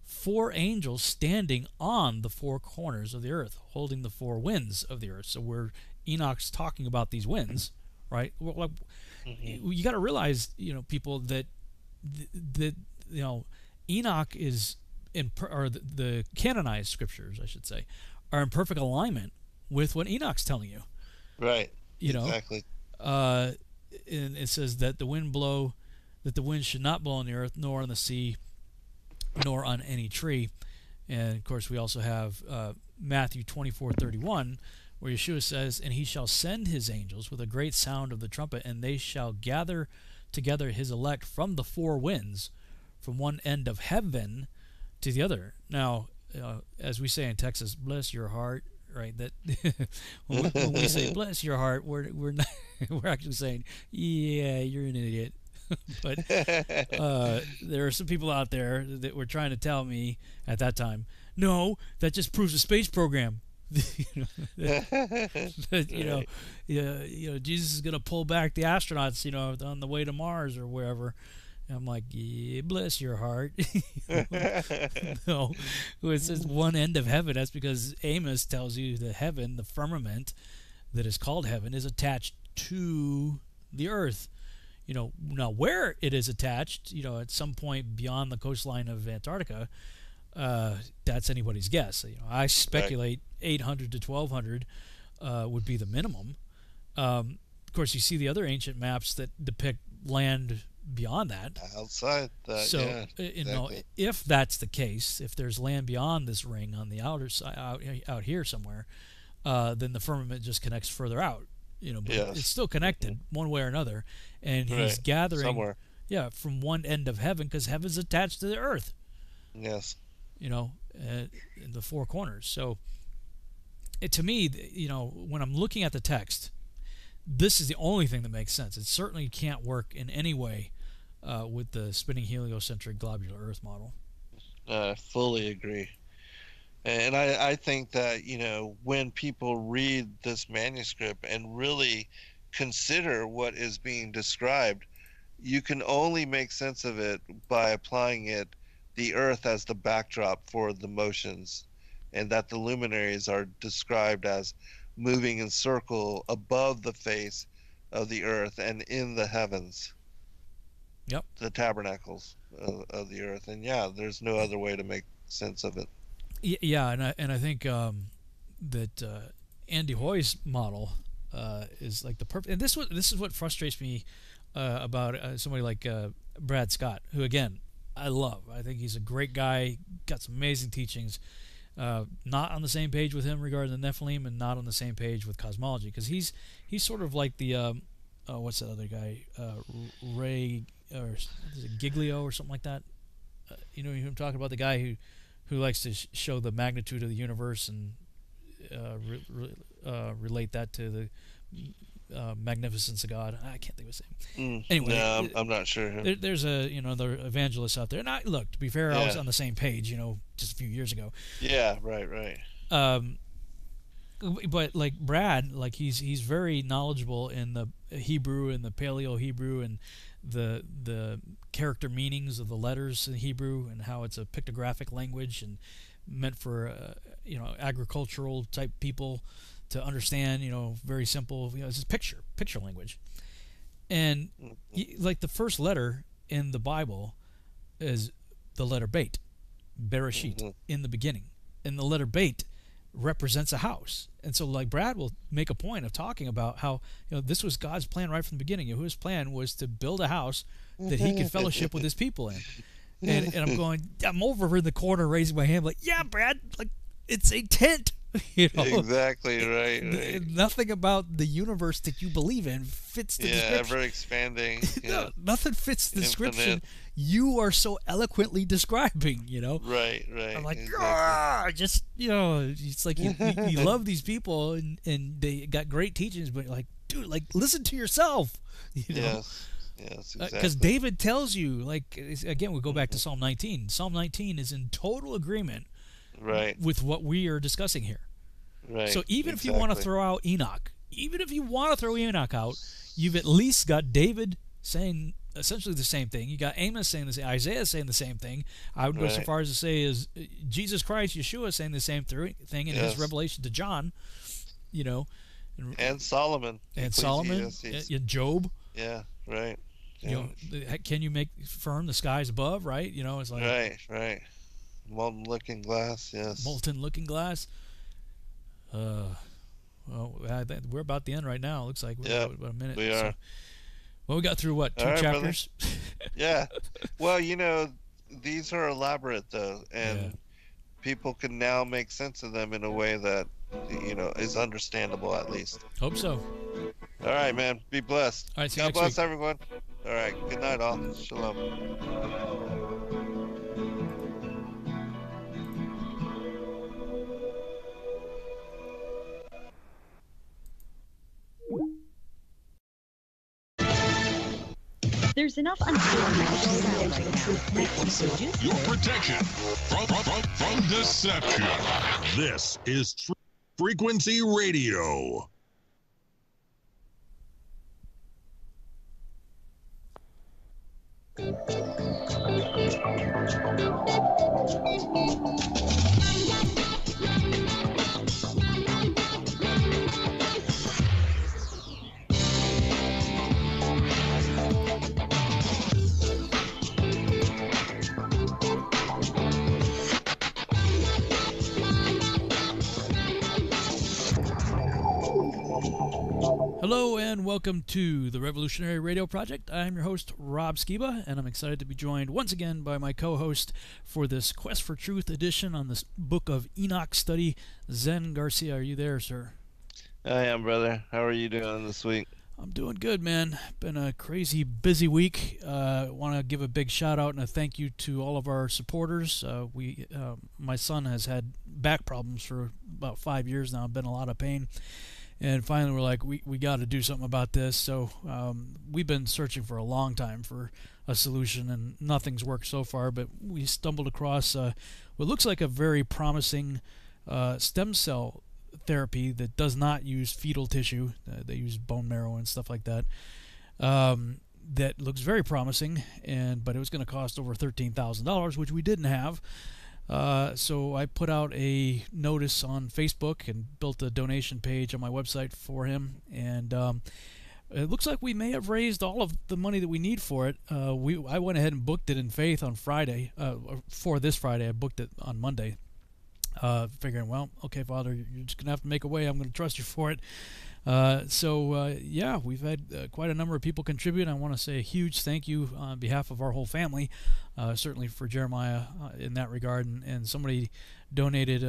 4 angels standing on the 4 corners of the earth, holding the 4 winds of the earth. So where Enoch's talking about these winds, right? Well, you got to realize, people, that Enoch is or the canonized scriptures, I should say, are in perfect alignment with what Enoch's telling you. Right. Exactly. And it says that the wind should not blow on the earth, nor on the sea, nor on any tree. And of course, we also have Matthew 24:31, where Yeshua says, and he shall send his angels with a great sound of the trumpet, and they shall gather together his elect from the 4 winds, from one end of heaven to the other. Now, as we say in Texas, bless your heart, right? That when we say bless your heart, we're not, we're actually saying, yeah, you're an idiot. But there are some people out there that were trying to tell me at that time, no, that just proves a space program. Jesus is going to pull back the astronauts, on the way to Mars or wherever. And I'm like, yeah, bless your heart. No, it's just one end of heaven. That's because Amos tells you the heaven, the firmament that is called heaven, is attached to the earth. Now where it is attached, at some point beyond the coastline of Antarctica, that's anybody's guess. I speculate 800 to 1200 would be the minimum. Of course, you see the other ancient maps that depict land beyond that. Outside that, so, yeah. Exactly. If that's the case, if there's land beyond this ring on the outer side, out here somewhere, then the firmament just connects further out. But it's still connected one way or another, and he's gathering somewhere. Yeah, from one end of heaven, because heaven's attached to the earth. Yes. In the four corners. So, to me, when I'm looking at the text, this is the only thing that makes sense. It certainly can't work in any way with the spinning heliocentric globular Earth model. I fully agree. And I think that, when people read this manuscript and really consider what is being described, you can only make sense of it by applying the Earth as the backdrop for the motions, and that the luminaries are described as moving in circle above the face of the Earth and in the heavens. Yep. The tabernacles of the Earth. And there's no other way to make sense of it. Yeah, and I think that Andy Hoy's model is like the perfect. And this is what frustrates me about somebody like Brad Scott, who again I love. I think he's a great guy, got some amazing teachings. Not on the same page with him regarding the Nephilim, and not on the same page with cosmology, because he's sort of like the what's that other guy, Ray, or is it Giglio or something like that? Who I'm talking about, the guy who likes to show the magnitude of the universe and relate that to the magnificence of God. I can't think of his name. Anyway, no, I'm not sure. There's the evangelists out there, and look, to be fair, I was on the same page, just a few years ago. Yeah, right. But like Brad, like he's very knowledgeable in the Hebrew and the Paleo Hebrew and the character meanings of the letters in Hebrew, and how it's a pictographic language and meant for agricultural type people to understand. Very simple. It's just picture language. And like the first letter in the Bible is the letter Beit, Bereshit, in the beginning, and the letter Beit represents a house. And so like Brad will make a point of talking about how this was God's plan right from the beginning. His plan was to build a house that he could fellowship with his people in. And I'm over in the corner raising my hand like, yeah, Brad, like it's a tent. Exactly right. Nothing about the universe that you believe in fits the description. Ever expanding. No, nothing fits the description you are so eloquently describing. Right. I'm like, exactly. just it's like you love these people and they got great teachings, but like, dude, like listen to yourself. Yes, exactly. Because David tells you, like, again, we go back to Psalm 19. Psalm 19 is in total agreement. Right. With what we are discussing here. Right. So even if you want to throw out Enoch, out, you've at least got David saying essentially the same thing. You got Amos saying the same, Isaiah saying the same thing. I would go so far as to say is Jesus Christ, Yeshua, saying the same thing in his revelation to John. And Solomon. And Solomon. And Job. Yeah. Right. Yeah. Can you make firm the skies above? Right. It's like right. Molten looking glass, yes. Molten looking glass. Well, we're about the end right now. Looks like we're about a minute. We are. Well, we got through what, 2 chapters? Yeah. Well, these are elaborate though, and people can now make sense of them in a way that is understandable at least. Hope so. All right, man. Be blessed. All right. See you God next bless week. everyone. All right. Good night, all. Shalom. There's enough uncertainty right now. Your protection from deception. This is Frequency Radio. Hello and welcome to the Revolutionary Radio Project. I'm your host, Rob Skiba, and I'm excited to be joined once again by my co-host for this Quest for Truth edition on this book of Enoch study, Zen Garcia. Are you there, sir? I am, brother. How are you doing this week? I'm doing good, man. Been a crazy busy week. Want to give a big shout out and a thank you to all of our supporters. My son has had back problems for about 5 years now. Been in a lot of pain. And finally, we're like, we got to do something about this. So we've been searching for a long time for a solution, and nothing's worked so far. But we stumbled across what looks like a very promising stem cell therapy that does not use fetal tissue. They use bone marrow and stuff like that. That looks very promising, but it was going to cost over $13,000, which we didn't have. So I put out a notice on Facebook and built a donation page on my website for him, and it looks like we may have raised all of the money that we need for it. I went ahead and booked it in faith on Friday, for this Friday. I booked it on Monday, figuring, well, okay, Father, you're just going to have to make a way. I'm going to trust you for it. Yeah, we've had quite a number of people contribute. I want to say a huge thank you on behalf of our whole family, certainly for Jeremiah in that regard. And somebody donated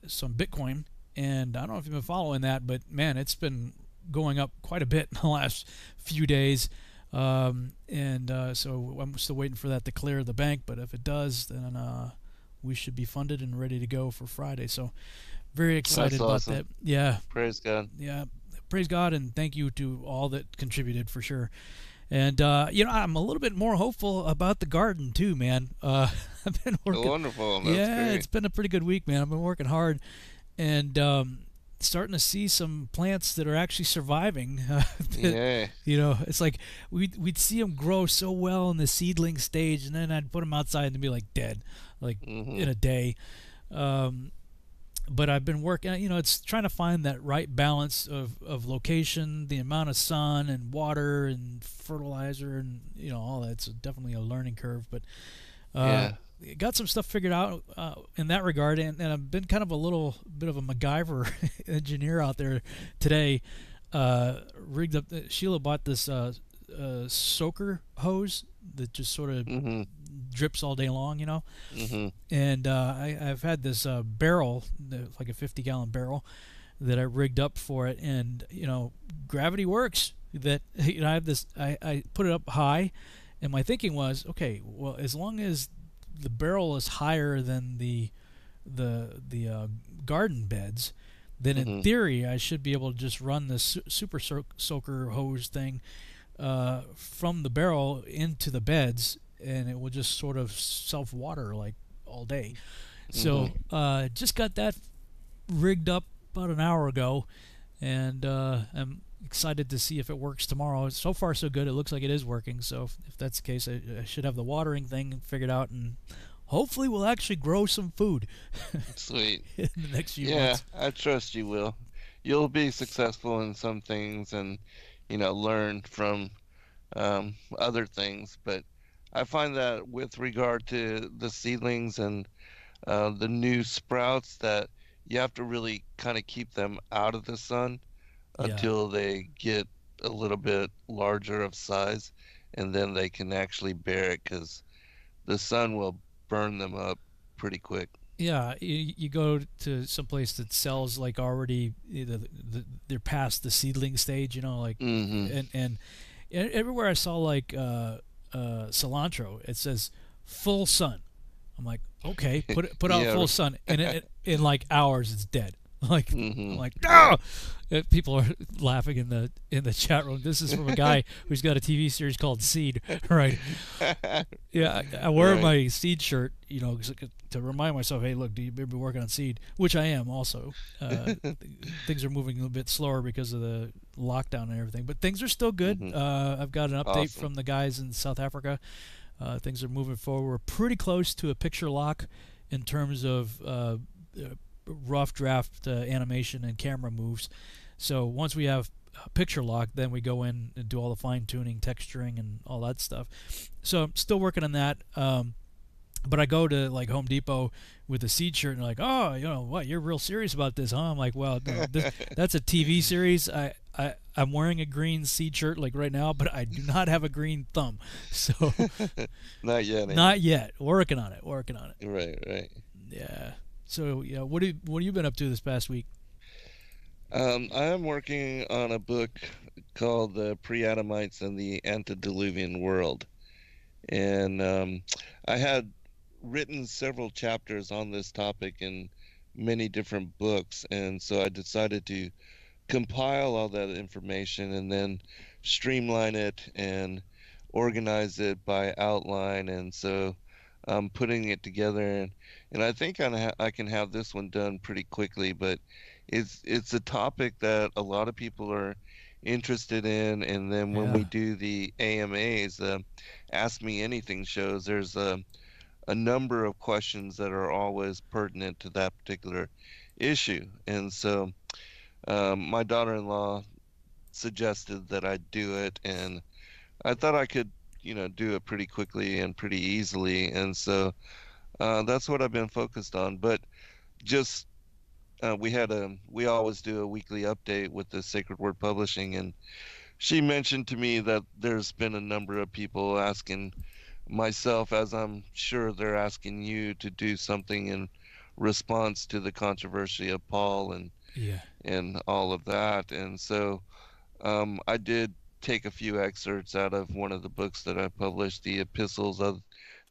some Bitcoin, and I don't know if you've been following that, but man, it's been going up quite a bit in the last few days. So I'm still waiting for that to clear the bank, but if it does, then we should be funded and ready to go for Friday. So very excited about that. Yeah. Praise God. Yeah. Praise God, and thank you to all that contributed for sure. And, I'm a little bit more hopeful about the garden too, man. I've been working. Wonderful. That's great. It's been a pretty good week, man. I've been working hard and starting to see some plants that are actually surviving. Yeah. It's like we'd see them grow so well in the seedling stage, and then I'd put them outside and they'd be like dead, in a day. But I've been working, it's trying to find that right balance of location, the amount of sun and water and fertilizer and, all that. It's definitely a learning curve. But got some stuff figured out in that regard. And I've been kind of a little bit of a MacGyver engineer out there today. Rigged up, Sheila bought this soaker hose that just sort of drips all day long, and I've had this barrel, like a 50-gallon barrel, that I rigged up for it, and gravity works. That I have this, I put it up high, and my thinking was, okay, well, as long as the barrel is higher than the garden beds, then in theory I should be able to just run this super soaker hose thing from the barrel into the beds, and it will just sort of self-water like all day. So just got that rigged up about an hour ago, and I'm excited to see if it works tomorrow. So far so good. It looks like it is working, so if that's the case, I should have the watering thing figured out, and hopefully we'll actually grow some food. Sweet. In the next few months. Yeah, I trust you will. You'll be successful in some things and learn from other things, but I find that with regard to the seedlings and the new sprouts, that you have to really kind of keep them out of the sun until they get a little bit larger of size, and then they can actually bear it, because the sun will burn them up pretty quick. Yeah, you go to some place that sells like already they're past the seedling stage, and everywhere I saw like cilantro, it says full sun. I'm like, okay, put out full sun, and in like hours it's dead. Like, I'm like, no! People are laughing in the chat room. This is from a guy who's got a TV series called Seed, right? Yeah, I wear my Seed shirt, to remind myself, hey, look, you've been working on Seed, which I am also. Things are moving a little bit slower because of the lockdown and everything, but things are still good. I've got an update from the guys in South Africa. Things are moving forward. We're pretty close to a picture lock in terms of rough draft animation and camera moves. So once we have picture lock, then we go in and do all the fine tuning, texturing, and all that stuff. So I'm still working on that. But I go to like Home Depot with a Seed shirt and like, oh, what? You're real serious about this, huh? I'm like, well, no, that's a TV series. I'm wearing a green Seed shirt like right now, but I do not have a green thumb. So not yet. Not yet. Working on it. Right. Yeah. So yeah, what have you been up to this past week? I am working on a book called The Pre-Adamites and the Antediluvian World, and I had written several chapters on this topic in many different books, and so I decided to compile all that information and then streamline it and organize it by outline, and so I'm putting it together, and I think I can have this one done pretty quickly, but it's a topic that a lot of people are interested in, and then when we do the AMAs, Ask Me Anything shows, there's a number of questions that are always pertinent to that particular issue, and so my daughter-in-law suggested that I do it, and I thought I could do it pretty quickly and pretty easily, and so that's what I've been focused on. But just we always do a weekly update with the Sacred Word Publishing, and she mentioned to me that there's been a number of people asking myself, as I'm sure they're asking you, to do something in response to the controversy of Paul and all of that, and so I did take a few excerpts out of one of the books that I published, the Epistles of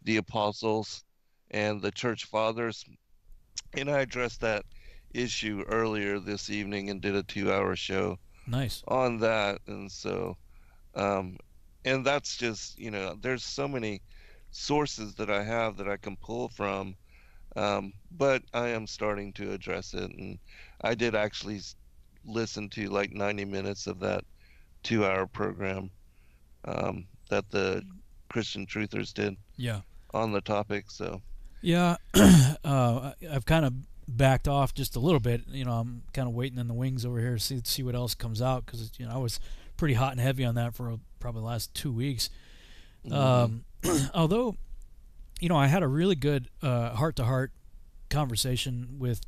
the Apostles and the Church Fathers, and I addressed that issue earlier this evening and did a 2-hour show on that. And so and that's just there's so many sources that I have that I can pull from, but I am starting to address it, and I did actually listen to like 90 minutes of that 2-hour program that the Christian Truthers did on the topic. So I've kind of backed off just a little bit. I'm kind of waiting in the wings over here to see what else comes out, because I was pretty hot and heavy on that for probably the last 2 weeks. Although I had a really good heart-to-heart conversation with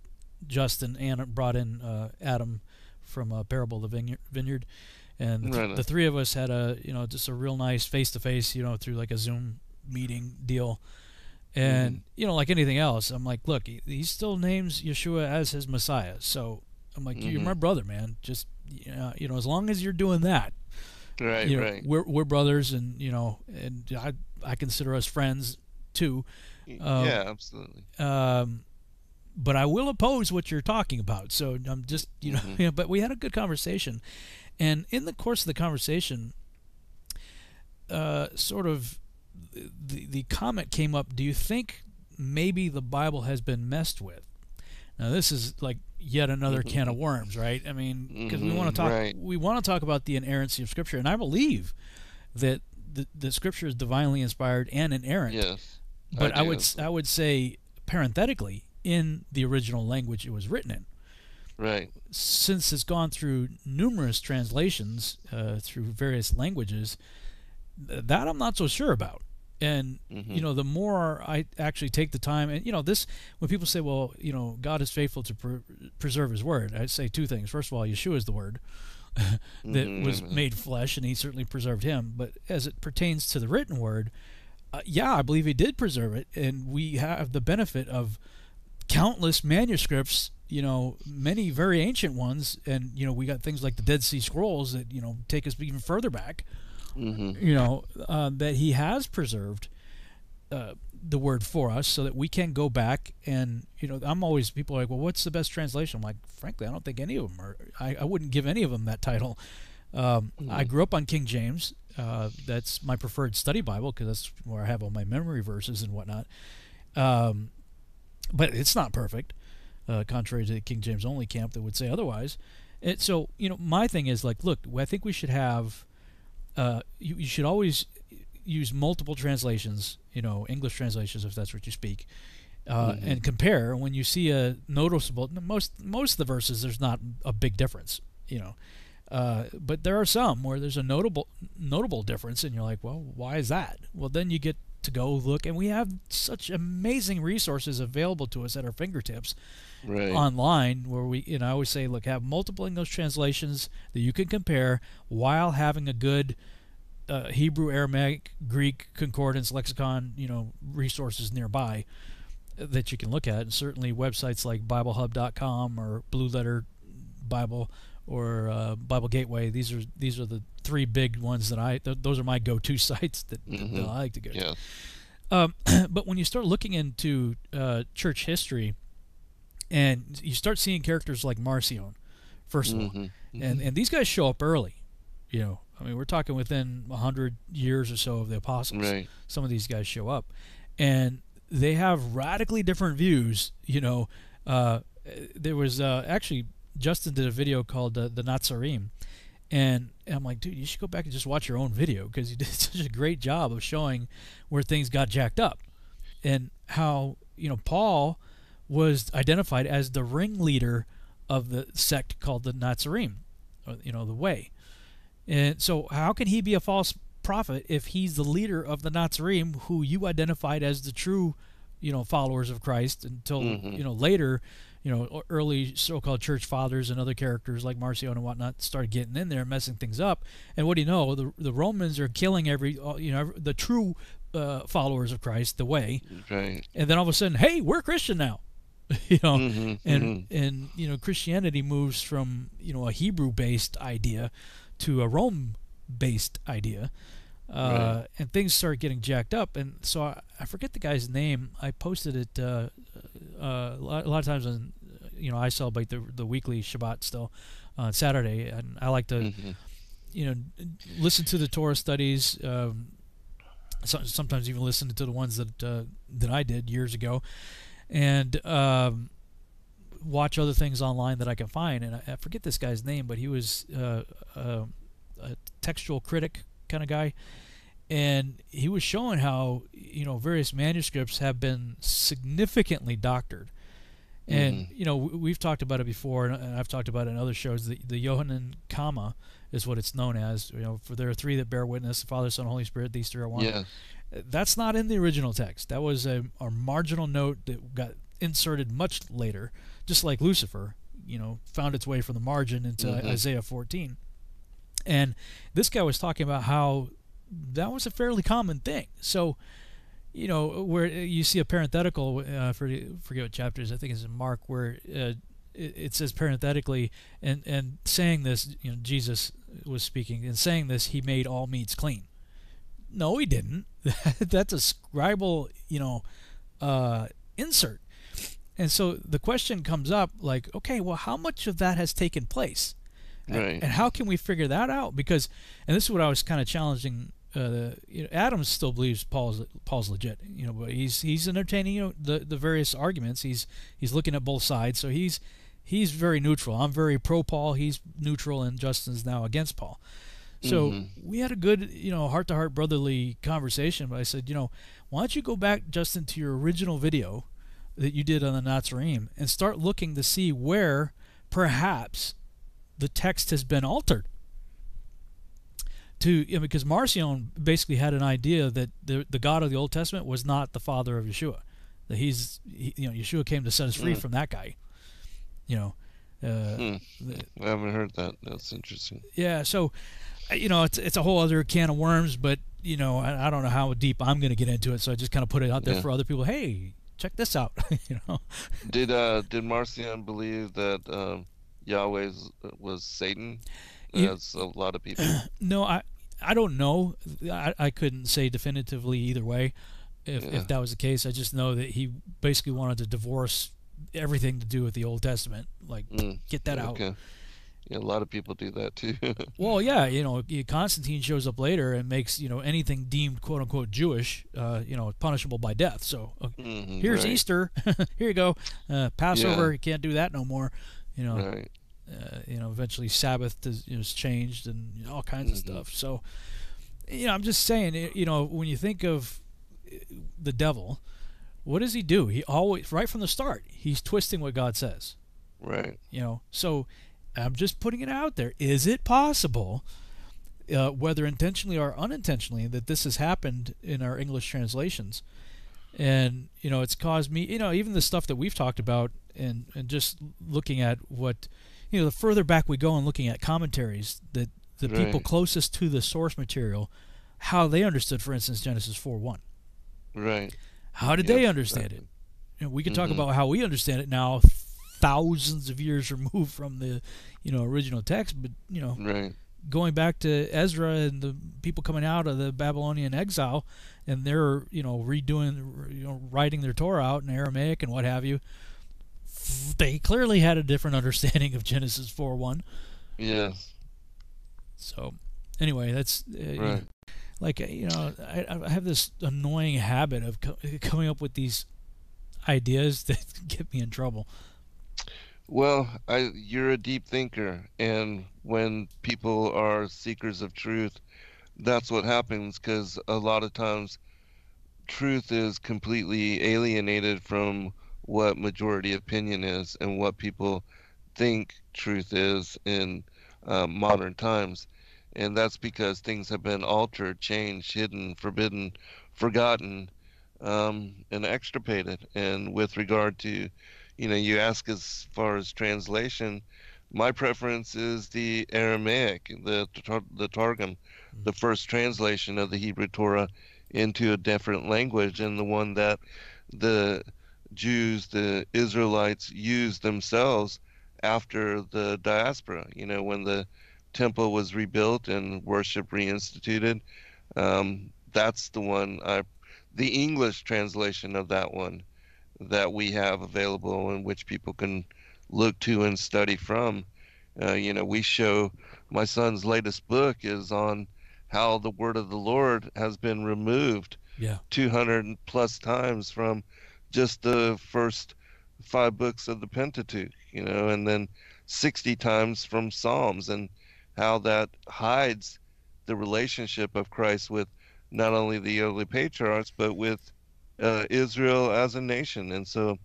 Justin, and brought in Adam from Parable of the Vineyard. And the three of us had just a real nice face-to-face, through like a Zoom meeting deal. And, like anything else, I'm like, look, he still names Yeshua as his Messiah. So I'm like, you're my brother, man. Just, as long as you're doing that, right. We're brothers, and, and I consider us friends too. Yeah, absolutely. But I will oppose what you're talking about. So I'm just, but we had a good conversation. And in the course of the conversation, sort of the comment came up, do you think maybe the Bible has been messed with? Now, this is like yet another can of worms, right? I mean, because we want to talk about the inerrancy of Scripture, and I believe that the Scripture is divinely inspired and inerrant. Yes. But I would say parenthetically, in the original language it was written in. Right. Since it's gone through numerous translations through various languages, that I'm not so sure about. And the more I actually take the time, and this, when people say, well, God is faithful to preserve His word, I say two things. First of all, Yeshua is the word that was made flesh, and He certainly preserved Him. But as it pertains to the written word, I believe He did preserve it, and we have the benefit of countless manuscripts, many very ancient ones, and we got things like the Dead Sea Scrolls that take us even further back, that He has preserved. the word for us so that we can go back and, I'm always, people are like, well, what's the best translation? I'm like, frankly, I don't think any of them are. I wouldn't give any of them that title. I grew up on King James. That's my preferred study Bible because that's where I have all my memory verses and whatnot. But it's not perfect, contrary to the King James only camp that would say otherwise. So, my thing is like, look, I think we should have, you should always use multiple translations, English translations if that's what you speak, and compare. When you see a noticeable, most of the verses, there's not a big difference, but there are some where there's a notable difference, and you're like, well, why is that? Well, then you get to go look, and we have such amazing resources available to us at our fingertips online, where I always say, look, have multiple English translations that you can compare while having a good Hebrew, Aramaic, Greek concordance, lexicon, resources nearby that you can look at. And certainly websites like BibleHub.com or Blue Letter Bible or Bible Gateway. These are the three big ones that those are my go-to sites that I like to go to. But when you start looking into church history, and you start seeing characters like Marcion, first of all, and these guys show up early, we're talking within 100 years or so of the apostles. Right. Some of these guys show up, and they have radically different views. There was actually Justin did a video called the Nazarene, and I'm like, dude, you should go back and just watch your own video because you did such a great job of showing where things got jacked up, and how Paul was identified as the ringleader of the sect called the Nazarene, or, the Way. And so how can he be a false prophet if he's the leader of the Nazarene, who you identified as the true, followers of Christ until, later, early so-called church fathers and other characters like Marcion and whatnot started getting in there and messing things up. And what do you know? The Romans are killing the true followers of Christ, the Way. Right. And then all of a sudden, hey, we're Christian now. And Christianity moves from a Hebrew-based idea to a Rome-based idea, and things start getting jacked up. And so I forget the guy's name. I posted it a lot of times on, I celebrate the weekly Shabbat still on Saturday, and I like to listen to the Torah studies. Sometimes even listen to the ones that I did years ago. And watch other things online that I can find. And I forget this guy's name, but he was a textual critic kind of guy. And he was showing how, various manuscripts have been significantly doctored. And, we've talked about it before, and I've talked about it in other shows. The Yohanan Kama is what it's known as. For there are three that bear witness, the Father, Son, Holy Spirit, these three are one. Yeah. That's not in the original text. That was a marginal note that got inserted much later, just like Lucifer, found its way from the margin into Isaiah 14. And this guy was talking about how that was a fairly common thing. So, where you see a parenthetical, forget what chapter it is, I think it's in Mark, where it says parenthetically, and saying this, Jesus was speaking, and saying this, he made all meats clean. No, he didn't. That's a scribal, insert. And so the question comes up, like, okay, well, how much of that has taken place? Right. And how can we figure that out? Because, and this is what I was kind of challenging. Adams still believes Paul's legit, but he's entertaining, the various arguments. He's looking at both sides, so he's very neutral. I'm very pro Paul. He's neutral, and Justin's now against Paul. So we had a good, heart-to-heart brotherly conversation. But I said, why don't you go back, Justin, to your original video that you did on the Nazarene and start looking to see where perhaps the text has been altered. Because Marcion basically had an idea that the God of the Old Testament was not the father of Yeshua. That Yeshua came to set us free from that guy. I haven't heard that. That's interesting. Yeah, so it's a whole other can of worms, but I don't know how deep I'm going to get into it, so I just kind of put it out there for other people. Hey, check this out. Did Marcion believe that Yahweh was Satan? As a lot of people. No, I don't know. I couldn't say definitively either way. if that was the case. I just know that he basically wanted to divorce everything to do with the Old Testament. Like, get that out. Okay. Yeah, a lot of people do that too. Well, yeah, Constantine shows up later and makes anything deemed quote unquote Jewish, punishable by death. So here's right. Easter, here you go, Passover, you can't do that no more. Right. Eventually Sabbath is changed and all kinds of stuff. So, I'm just saying, when you think of the devil, what does he do? He always, right from the start, he's twisting what God says. Right. So I'm just putting it out there. Is it possible, whether intentionally or unintentionally, that this has happened in our English translations? And, it's caused me, even the stuff that we've talked about and just looking at what, the further back we go and looking at commentaries, that the people closest to the source material, how they understood, for instance, Genesis 4:1. Right. How did they understand it? We could talk about how we understand it now, thousands of years removed from the original text, but going back to Ezra and the people coming out of the Babylonian exile, and they're redoing writing their Torah out in Aramaic and what have you, they clearly had a different understanding of Genesis 4:1. Yes. So anyway, that's right. I have this annoying habit of coming up with these ideas that get me in trouble. Well, you're a deep thinker, and when people are seekers of truth, that's what happens, because a lot of times truth is completely alienated from what majority opinion is and what people think truth is in modern times. And that's because things have been altered, changed, hidden, forbidden, forgotten, and extirpated. And with regard to, you ask as far as translation, my preference is the Aramaic, the Targum, the first translation of the Hebrew Torah into a different language, and the one that the Jews, the Israelites, used themselves after the diaspora, when the temple was rebuilt and worship reinstituted. That's the one, the English translation of that one that we have available, and which people can look to and study from. We show, my son's latest book is on how the word of the Lord has been removed 200 plus times from just the first 5 books of the Pentateuch, and then 60 times from Psalms, and how that hides the relationship of Christ with not only the early patriarchs, but with Israel as a nation. And so,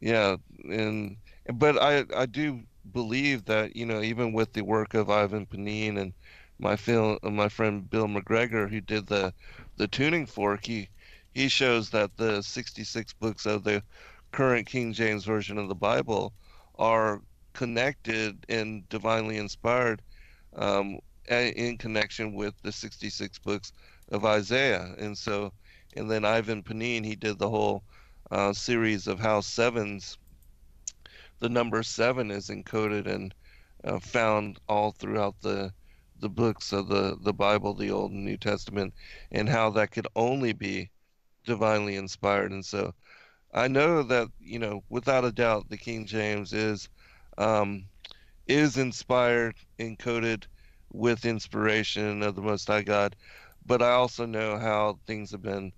but I do believe that, even with the work of Ivan Panin and my friend Bill McGregor, who did the tuning fork, he shows that the 66 books of the current King James Version of the Bible are connected and divinely inspired, in connection with the 66 books of Isaiah. And so, and then Ivan Panin, he did the whole series of how the number 7 is encoded and found all throughout the books of the Bible, the Old and New Testament, and how that could only be divinely inspired. And so I know that, without a doubt, the King James is inspired, encoded with inspiration of the Most High God. But I also know how things have been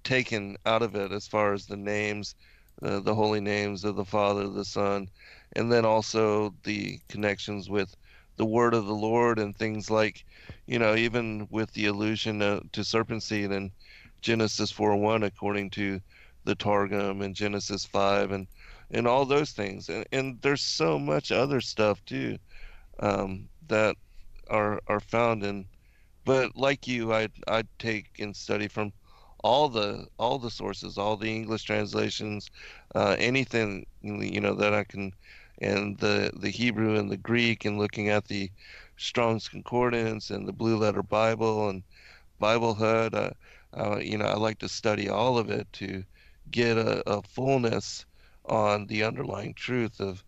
taken out of it, as far as the names, the holy names of the Father, the Son, and then also the connections with the word of the Lord, and things like, even with the allusion to serpent seed in Genesis 4:1, according to the Targum, and Genesis 5, and all those things. And there's so much other stuff too, that are found in. But like you, I'd take and study from all the sources, all the English translations, anything that I can, and the Hebrew and the Greek, and looking at the Strong's Concordance and the Blue Letter Bible and Bible Hut. I like to study all of it to get a fullness on the underlying truth of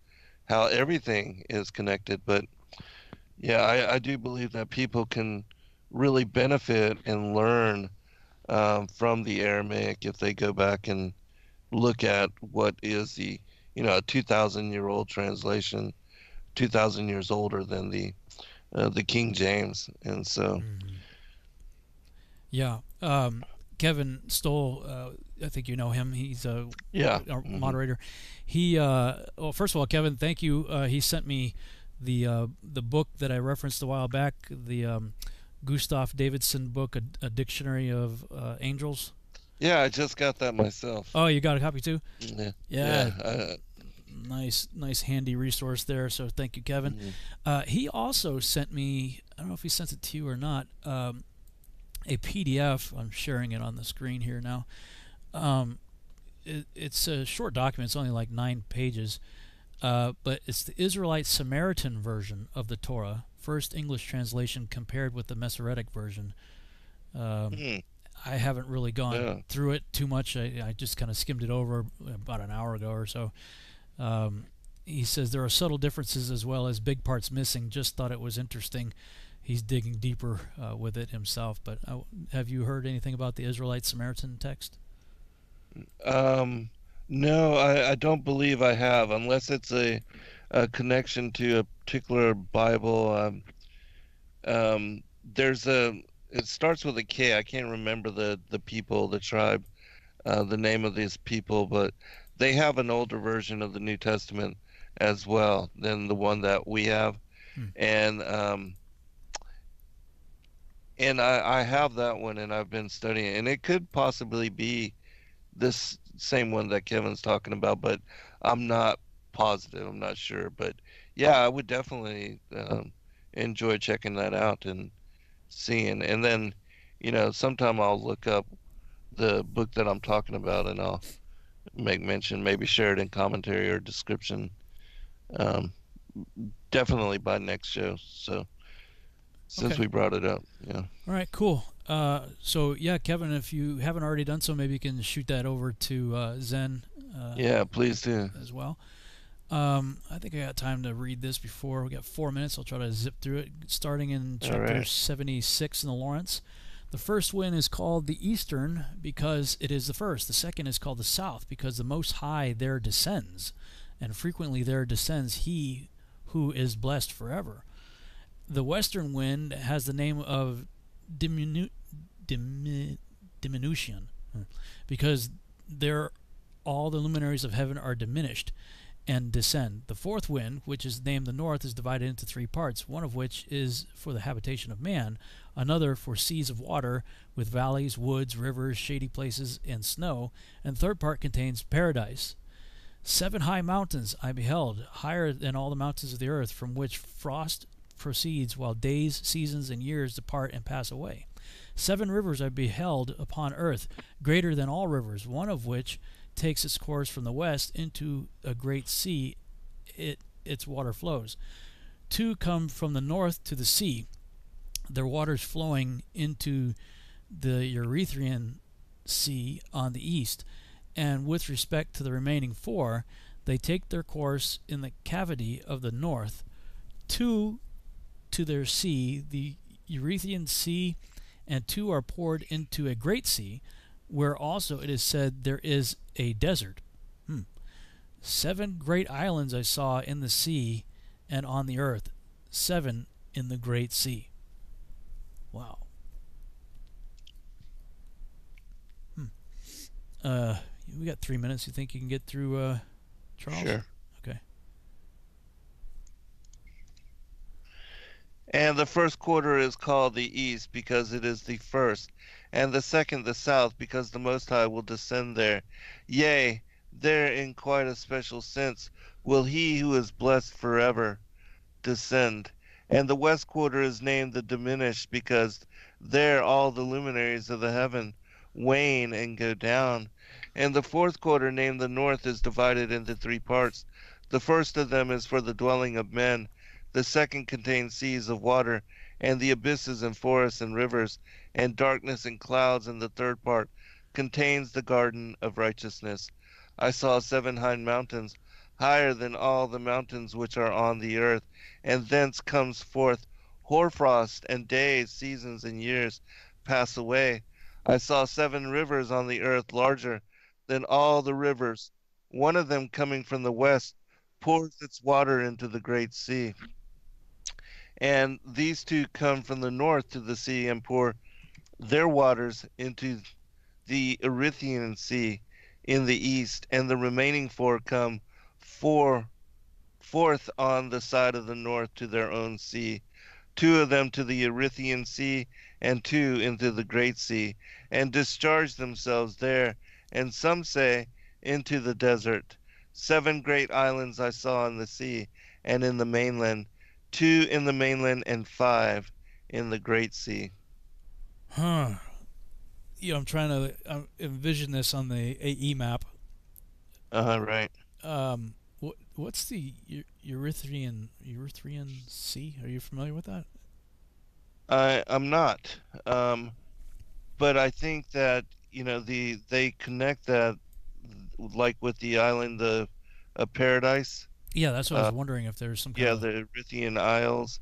how everything is connected. But yeah, I do believe that people can really benefit and learn from the Aramaic if they go back and look at what is the, a 2,000-year-old translation, 2,000 years older than the King James, and so. Yeah. Kevin Stoll, I think you know him. He's our moderator. He, well, first of all, Kevin, thank you. He sent me the book that I referenced a while back, the Gustav Davidson book, a Dictionary of Angels. Yeah, I just got that myself. Oh, you got a copy too? Yeah. Nice handy resource there. So thank you, Kevin. He also sent me, I don't know if he sent it to you or not, a PDF. I'm sharing it on the screen here now. It's a short document. It's only like 9 pages, but it's the Israelite Samaritan version of the Torah, first English translation compared with the Masoretic version. I haven't really gone through it too much. I just kind of skimmed it over about an hour ago or so. He says there are subtle differences as well as big parts missing. Just thought it was interesting. He's digging deeper with it himself. But have you heard anything about the Israelite Samaritan text? No, I don't believe I have, unless it's a connection to a particular Bible. It starts with a K. I can't remember the people, the tribe, the name of these people, but they have an older version of the New Testament as well than the one that we have. And I have that one, and I've been studying it, and it could possibly be this same one that Kevin's talking about, but I'm not positive. I'm not sure, but yeah, I would definitely enjoy checking that out and seeing. And then, sometime I'll look up the book that I'm talking about, and I'll make mention, maybe share it in commentary or description. Definitely by next show. So since we brought it up, yeah. All right, cool. So yeah, Kevin, if you haven't already done so, maybe you can shoot that over to Zen. Yeah, please do. As well. I think I got time to read this before we got 4 minutes. I'll try to zip through it, starting in chapter 76 in the Lawrence. The first wind is called the Eastern because it is the first. The second is called the South because the Most High there descends, and frequently there descends He who is blessed forever. The Western wind has the name of diminution because there all the luminaries of heaven are diminished and descend. The fourth wind, which is named the North, is divided into 3 parts, one of which is for the habitation of man, another for seas of water with valleys, woods, rivers, shady places, and snow, and the third part contains paradise. 7 high mountains I beheld, higher than all the mountains of the earth, from which frost proceeds, while days, seasons, and years depart and pass away. 7 rivers I beheld upon earth, greater than all rivers, one of which takes its course from the west into a great sea. Its water flows. 2 come from the north to the sea, their waters flowing into the Erythraean Sea on the east. And with respect to the remaining 4, they take their course in the cavity of the north, 2 to their sea, the Erythraean Sea, and 2 are poured into a great sea, where also it is said there is a desert. 7 great islands I saw in the sea and on the earth, 7 in the great sea. Wow. We got 3 minutes. You think you can get through, Charles? Sure. Okay. And the first quarter is called the east because it is the first, and the second the south because the Most High will descend there. Yea, there in quite a special sense will He who is blessed forever descend. And the west quarter is named the diminished because there all the luminaries of the heaven wane and go down. And the fourth quarter, named the north, is divided into 3 parts. The first of them is for the dwelling of men. The second contains seas of water, and the abysses and forests and rivers, and darkness and clouds, and the third part contains the garden of righteousness. I saw 7 high mountains, higher than all the mountains which are on the earth, and thence comes forth hoarfrost, and days, seasons, and years pass away. I saw 7 rivers on the earth larger than all the rivers. One of them coming from the west pours its water into the great sea. And these 2 come from the north to the sea and pour their waters into the Erythraean Sea in the east, and the remaining 4 come forth on the side of the north to their own sea. 2 of them to the Erythraean Sea, and 2 into the Great Sea, and discharge themselves there. And some say, into the desert. 7 great islands I saw in the sea, and in the mainland, 2 in the mainland, and 5 in the Great Sea. Huh. I'm trying to envision this on the AE map. Right. What's the Erythraean Sea? Are you familiar with that? I'm not. But I think that they connect that like with the island of Paradise. Yeah, that's what I was wondering, if there's some kind of the Erythraean Isles,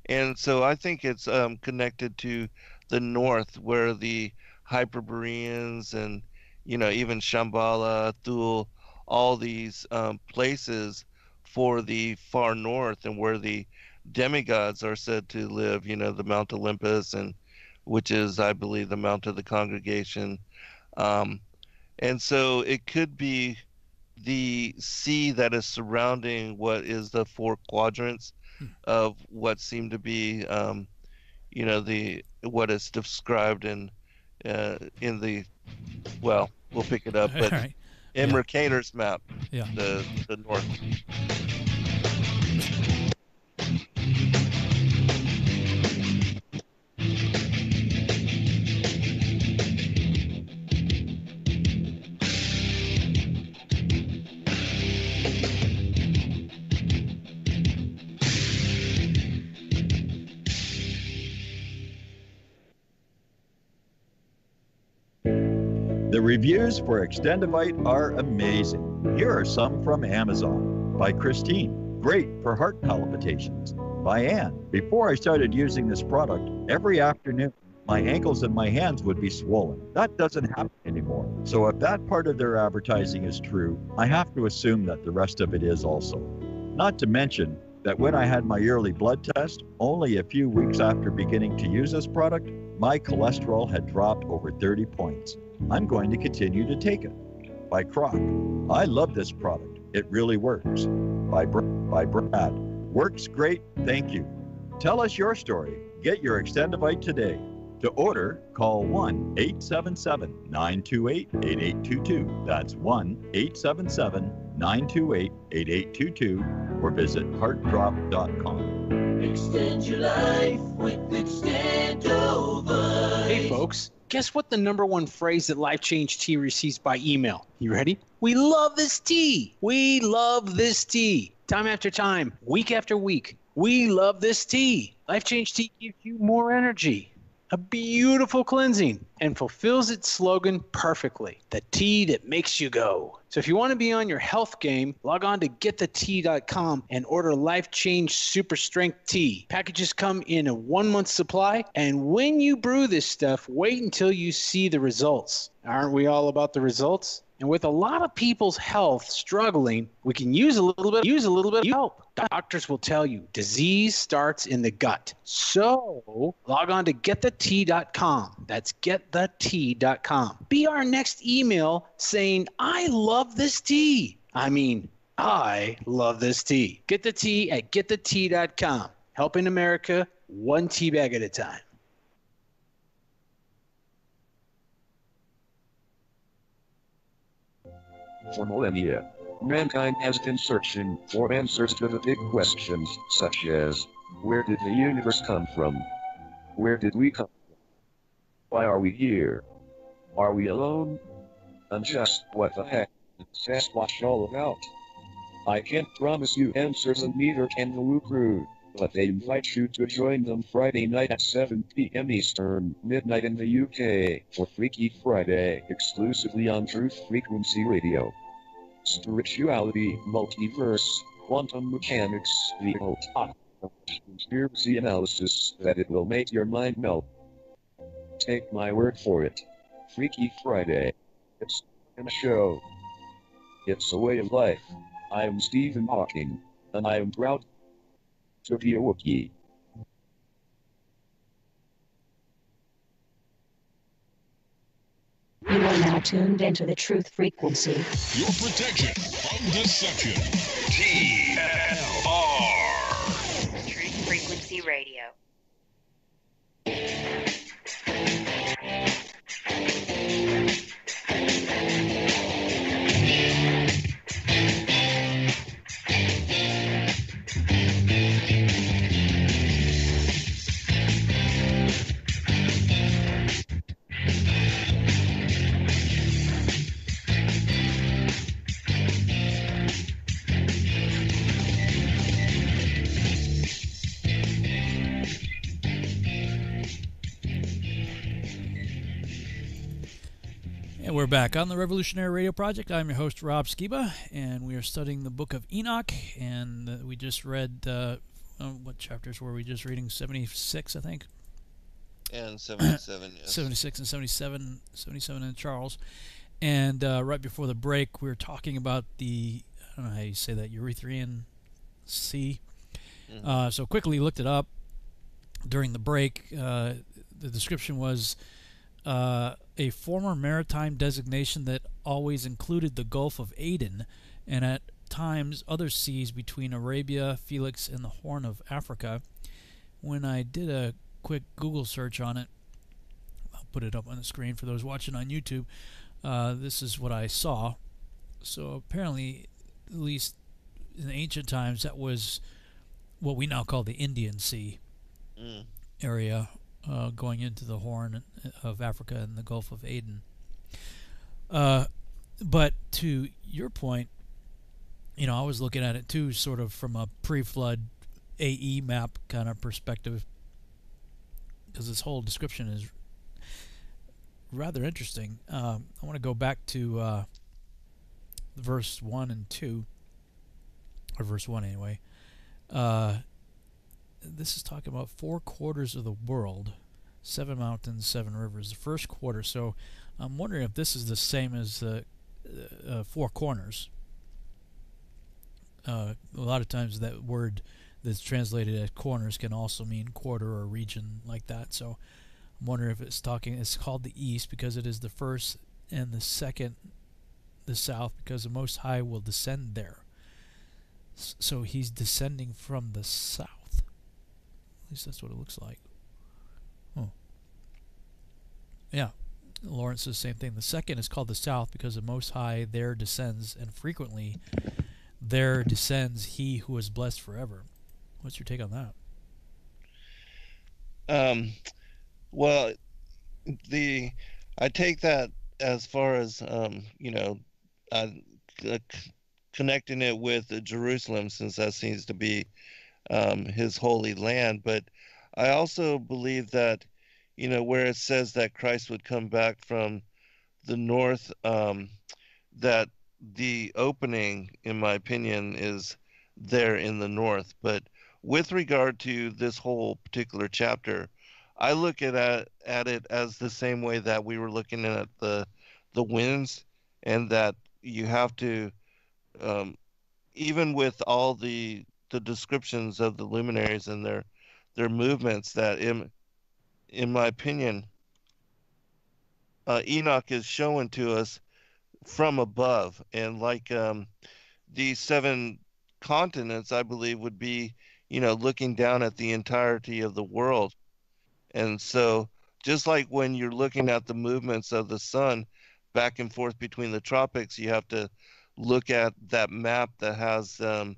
and so I think it's connected to the north where the Hyperboreans and even Shambhala, Thule, all these places for the far north, and where the demigods are said to live. The Mount Olympus, and which is, I believe, the Mount of the Congregation. And so it could be the sea that is surrounding what is the 4 quadrants of what seem to be, what is described in the, well, we'll pick it up, but right. in Mercator's map, yeah. the north. The reviews for Extendivite are amazing. Here are some from Amazon. By Christine, great for heart palpitations. By Anne, before I started using this product, every afternoon my ankles and my hands would be swollen. That doesn't happen anymore. So if that part of their advertising is true, I have to assume that the rest of it is also. Not to mention that when I had my yearly blood test, only a few weeks after beginning to use this product, my cholesterol had dropped over 30 points. I'm going to continue to take it. By Croc, I love this product. It really works. By Brad, works great, thank you. Tell us your story. Get your Extendivite today. To order, call 1-877-928-8822. That's 1-877-928-8822, or visit heartdrop.com. Extend your life with Extendovite. Hey folks, guess what the #1 phrase that Life Change Tea receives by email? You ready? We love this tea. We love this tea. Time after time, week after week, we love this tea. Life Change Tea gives you more energy, a beautiful cleansing, and fulfills its slogan perfectly. The tea that makes you go. So if you want to be on your health game, log on to getthetea.com and order Life Change Super Strength Tea. Packages come in a 1-month supply, and when you brew this stuff, wait until you see the results. Aren't we all about the results? And with a lot of people's health struggling, we can use a little bit of help. Doctors will tell you disease starts in the gut. So log on to getthetea.com. That's getthetea.com. Be our next email saying, I love this tea. I love this tea. Get the tea at getthetea.com. Helping America one tea bag at a time. For millennia, mankind has been searching for answers to the big questions, such as, where did the universe come from? Where did we come from? Why are we here? Are we alone? And just what the heck is Sasquatch all about? I can't promise you answers, and neither can the Woo Crew, but they invite you to join them Friday night at 7 p.m. Eastern, midnight in the UK, for Freaky Friday, exclusively on Truth Frequency Radio. Spirituality, multiverse, quantum mechanics, the occult, conspiracy analysis that it will make your mind melt. Take my word for it. Freaky Friday. It's a show. It's a way of life. I'm Stephen Hawking, and I am proud to be a Wookiee. You are now tuned into the truth frequency. Your protection from deception. TLR. Truth Frequency Radio. And we're back on the Revolutionary Radio Project. I'm your host, Rob Skiba, and we are studying the book of Enoch. And we just read, what chapters were we just reading? 76, I think? And 77, yes. 76 and 77 in Charles. And right before the break, we were talking about the, I don't know how you say that, Erythraean Sea. Mm-hmm. So quickly looked it up during the break. The description was a former maritime designation that always included the Gulf of Aden and at times other seas between Arabia, Felix, and the Horn of Africa. When I did a quick Google search on it, I'll put it up on the screen for those watching on YouTube, this is what I saw. So apparently, at least in ancient times, that was what we now call the Indian Sea area, going into the Horn of Africa and the Gulf of Aden. But to your point, you know, I was looking at it too, sort of from a pre-flood AE map kind of perspective, because this whole description is rather interesting. I want to go back to verse 1 and 2, or verse 1 anyway. This is talking about 4 quarters of the world, 7 mountains, 7 rivers. The first quarter. So I'm wondering if this is the same as the 4 corners. A lot of times that word that's translated as corners can also mean quarter or region like that. So I'm wondering if it's called the east because it is the first, and the second, the south, because the Most High will descend there. So he's descending from the south. At least that's what it looks like. Oh. Yeah. Lawrence says the same thing. The second is called the south because the Most High there descends, and frequently there descends he who is blessed forever. What's your take on that? Well, I take that as far as connecting it with Jerusalem, since that seems to be his holy land. But I also believe that, where it says that Christ would come back from the north, that the opening, in my opinion, is there in the north. But with regard to this whole particular chapter, I look at it as the same way that we were looking at the winds, and that you have to, even with all the descriptions of the luminaries and their movements, that in my opinion, Enoch is showing to us from above, and like these 7 continents, I believe, would be, looking down at the entirety of the world. And so just like when you're looking at the movements of the sun back and forth between the tropics, you have to look at that map that has, that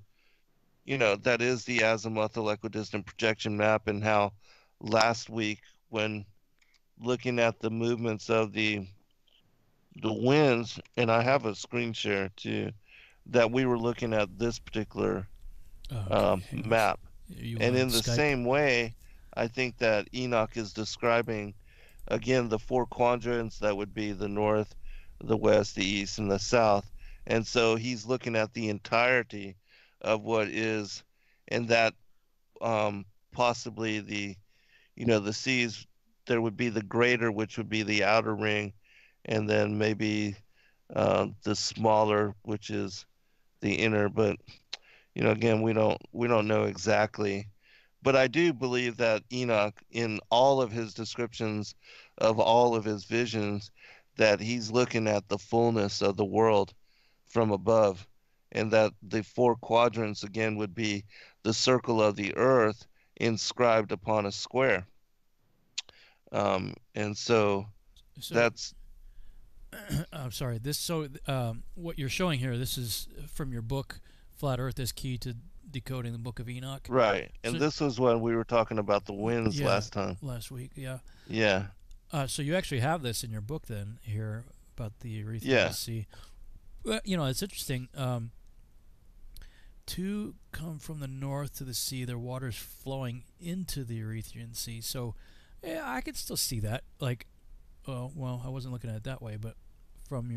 is the azimuthal equidistant projection map, and how last week, when looking at the movements of the winds, and I have a screen share too, that we were looking at this particular map. And in the same way, I think that Enoch is describing, again, the 4 quadrants that would be the north, the west, the east, and the south. And so he's looking at the entirety of what is, and that possibly the seas, there would be the greater, which would be the outer ring, and then maybe the smaller, which is the inner. But again, we don't know exactly. But I do believe that Enoch, in all of his descriptions of all of his visions, that he's looking at the fullness of the world from above, and that the four quadrants again would be the circle of the earth inscribed upon a square. And so that's. I'm sorry. What you're showing here, this is from your book, "Flat Earth is Key to Decoding the Book of Enoch." Right, and this was when we were talking about the winds last time. Last week, yeah. Yeah. So you actually have this in your book then here about the Erythraean Sea. Well, it's interesting. Two come from the north to the sea. Their waters flowing into the Erythraean Sea. So, yeah, I could still see that. Like, well, I wasn't looking at it that way, but from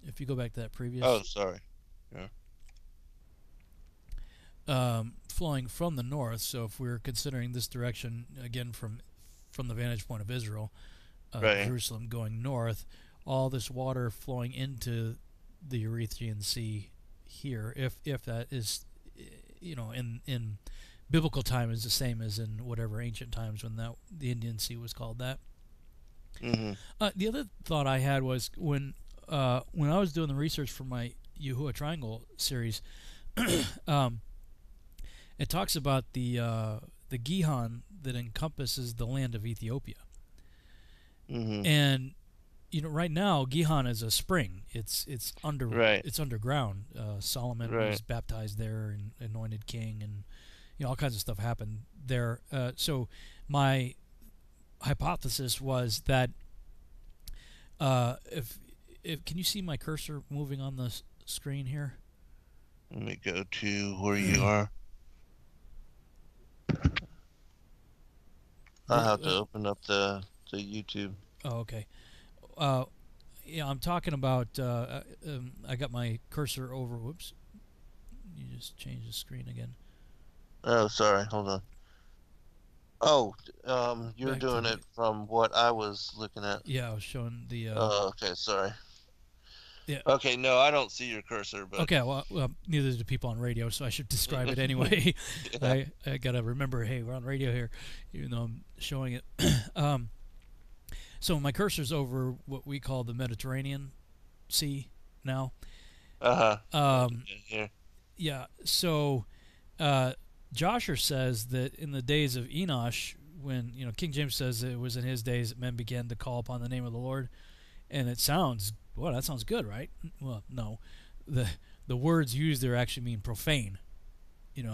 if you go back to that previous. Oh, sorry. Yeah. Flowing from the north. So if we're considering this direction again from the vantage point of Israel, right. Jerusalem going north, all this water flowing into the Erythraean Sea here, if that is, in biblical time is the same as in whatever ancient times when the Indian Sea was called that. Mm-hmm. The other thought I had was when I was doing the research for my Yahuwah Triangle series, it talks about the Gihon that encompasses the land of Ethiopia. Mm-hmm. And right now Gihon is a spring. It's underground. Solomon was baptized there and anointed king, and all kinds of stuff happened there. So my hypothesis was that if can you see my cursor moving on the screen here? Let me go to where you are. I have to open up the YouTube. Oh, okay. Yeah, I'm talking about. I got my cursor over. Whoops! You just changed the screen again. Oh, sorry. Hold on. Oh, you're doing it from what I was looking at. Yeah, I was showing the. Oh, okay. Sorry. Yeah. Okay. No, I don't see your cursor, but. Okay. Well, neither do people on radio, so I should describe it anyway. Yeah. I gotta remember. Hey, we're on radio here, even though I'm showing it. So my cursor's over what we call the Mediterranean Sea now. Here. Yeah. So Joshua says that in the days of Enoch, when King James says it was in his days that men began to call upon the name of the Lord, and that sounds good, right? Well, no, the words used there actually mean profane.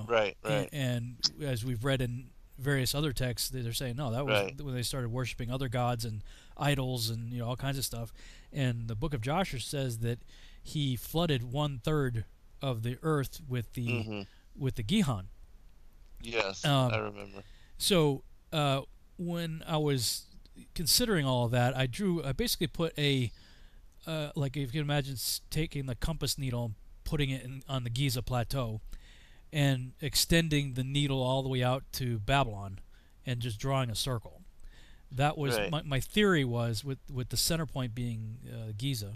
Right. And as we've read in various other texts, they're saying no, that was when they started worshiping other gods and idols and all kinds of stuff. And the book of Joshua says that he flooded 1/3 of the earth with the Gihon. Yes, I remember. So when I was considering all of that, I basically put a like if you can imagine taking the compass needle and putting it on the Giza plateau and extending the needle all the way out to Babylon and just drawing a circle. That was my theory was with the center point being Giza.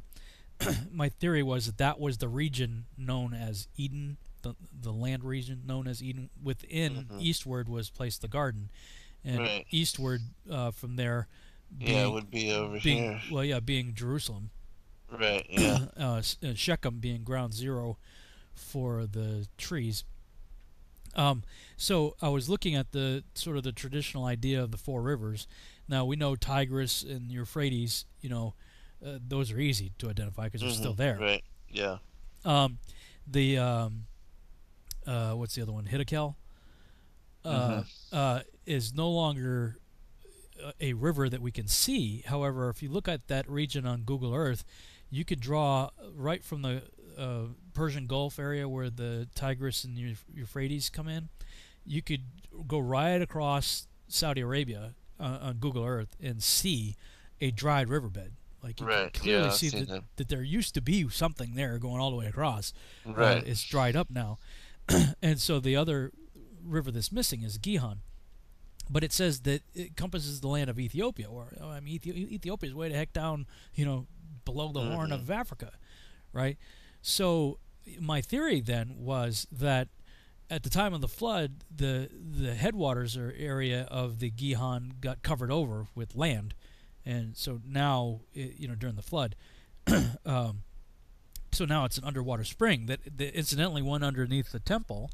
My theory was that was the region known as Eden, the land region known as Eden. Within eastward was placed the garden, and eastward from there. It would be over here. Well, yeah, being Jerusalem. Right. Yeah. Shechem being ground zero for the trees. So I was looking at the sort of the traditional idea of the four rivers. Now we know Tigris and Euphrates. Those are easy to identify because they're still there. Right. Yeah. What's the other one? Hiddekel is no longer a river that we can see. However, if you look at that region on Google Earth, you could draw right from the Persian Gulf area where the Tigris and Euphrates come in. You could go right across Saudi Arabia on Google Earth and see a dried riverbed. Like you can clearly see that there used to be something there going all the way across. It's dried up now. And so the other river that's missing is Gihon. But it says that it encompasses the land of Ethiopia. Or Ethiopia is way the heck down, below the Horn of Africa, right? So my theory then was that at the time of the flood, the headwaters or area of the Gihon got covered over with land, and so now during the flood, so now it's an underwater spring that incidentally went underneath the temple,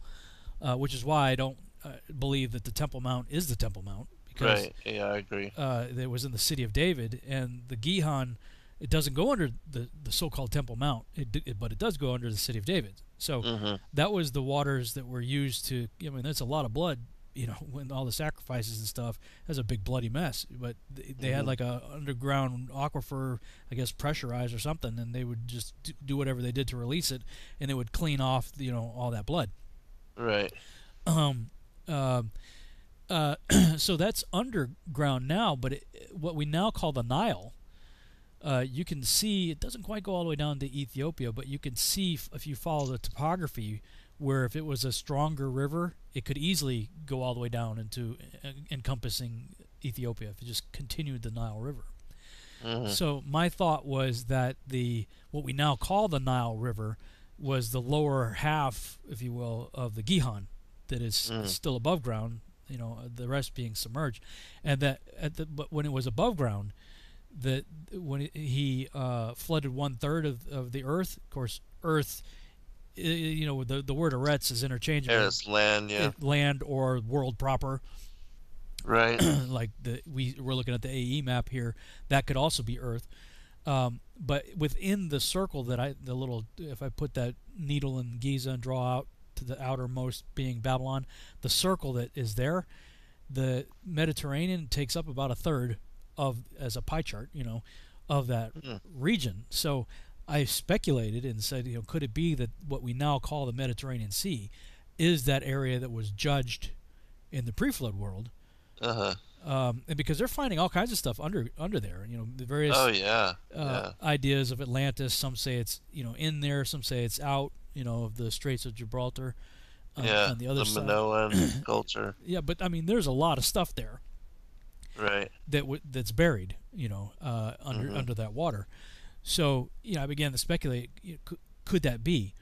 which is why I don't believe that the Temple Mount is the Temple Mount, because Right. Yeah, I agree. it was in the city of David, and the Gihon, it doesn't go under the so-called Temple Mount, but it does go under the city of David. So that was the waters that were used to. I mean, that's a lot of blood. When all the sacrifices and stuff, that's a big bloody mess. But they had like a underground aquifer, I guess, pressurized or something, and they would just do whatever they did to release it, and it would clean off, all that blood. Right. So that's underground now, but what we now call the Nile, you can see it doesn't quite go all the way down to Ethiopia, but you can see if you follow the topography, where if it was a stronger river, it could easily go all the way down into encompassing Ethiopia if it just continued the Nile River. So my thought was that what we now call the Nile River was the lower half, if you will, of the Gihon that is still above ground, the rest being submerged, and that but when it was above ground, that when he flooded 1/3 of the earth, of course, earth, the word Eretz is interchangeable. Yeah, it's land, yeah. Land or world proper. Right. Like we're looking at the AE map here, that could also be Earth. But within the circle if I put that needle in Giza and draw out to the outermost being Babylon, the circle that is there, the Mediterranean takes up about 1/3 as a pie chart, of that region. So I speculated and said, could it be that what we now call the Mediterranean Sea is that area that was judged in the pre-flood world? And because they're finding all kinds of stuff under there, the various ideas of Atlantis. Some say it's in there, some say it's out, of the Straits of Gibraltar. On the other side, Minoan culture. Yeah, but I mean, there's a lot of stuff there. Right. That's buried, under that water. So I began to speculate, could that be?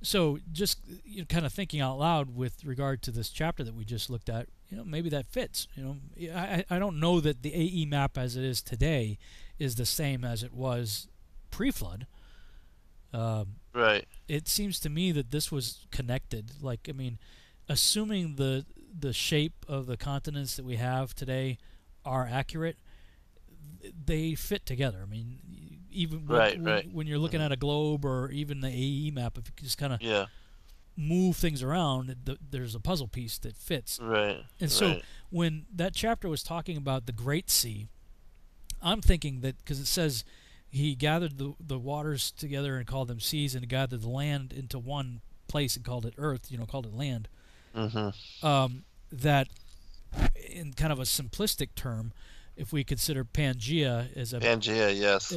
So just kind of thinking out loud with regard to this chapter that we just looked at, maybe that fits. I don't know that the AE map as it is today is the same as it was pre-flood. Right. It seems to me that this was connected. Like, I mean, assuming the shape of the continents that we have today are accurate, they fit together. I mean, even when you're looking at a globe or even the AE map, if you just kind of move things around, there's a puzzle piece that fits. Right. And so when that chapter was talking about the Great Sea, I'm thinking that because it says he gathered the waters together and called them seas, and gathered the land into one place and called it earth, called it land. That in kind of a simplistic term, if we consider Pangea as a yes,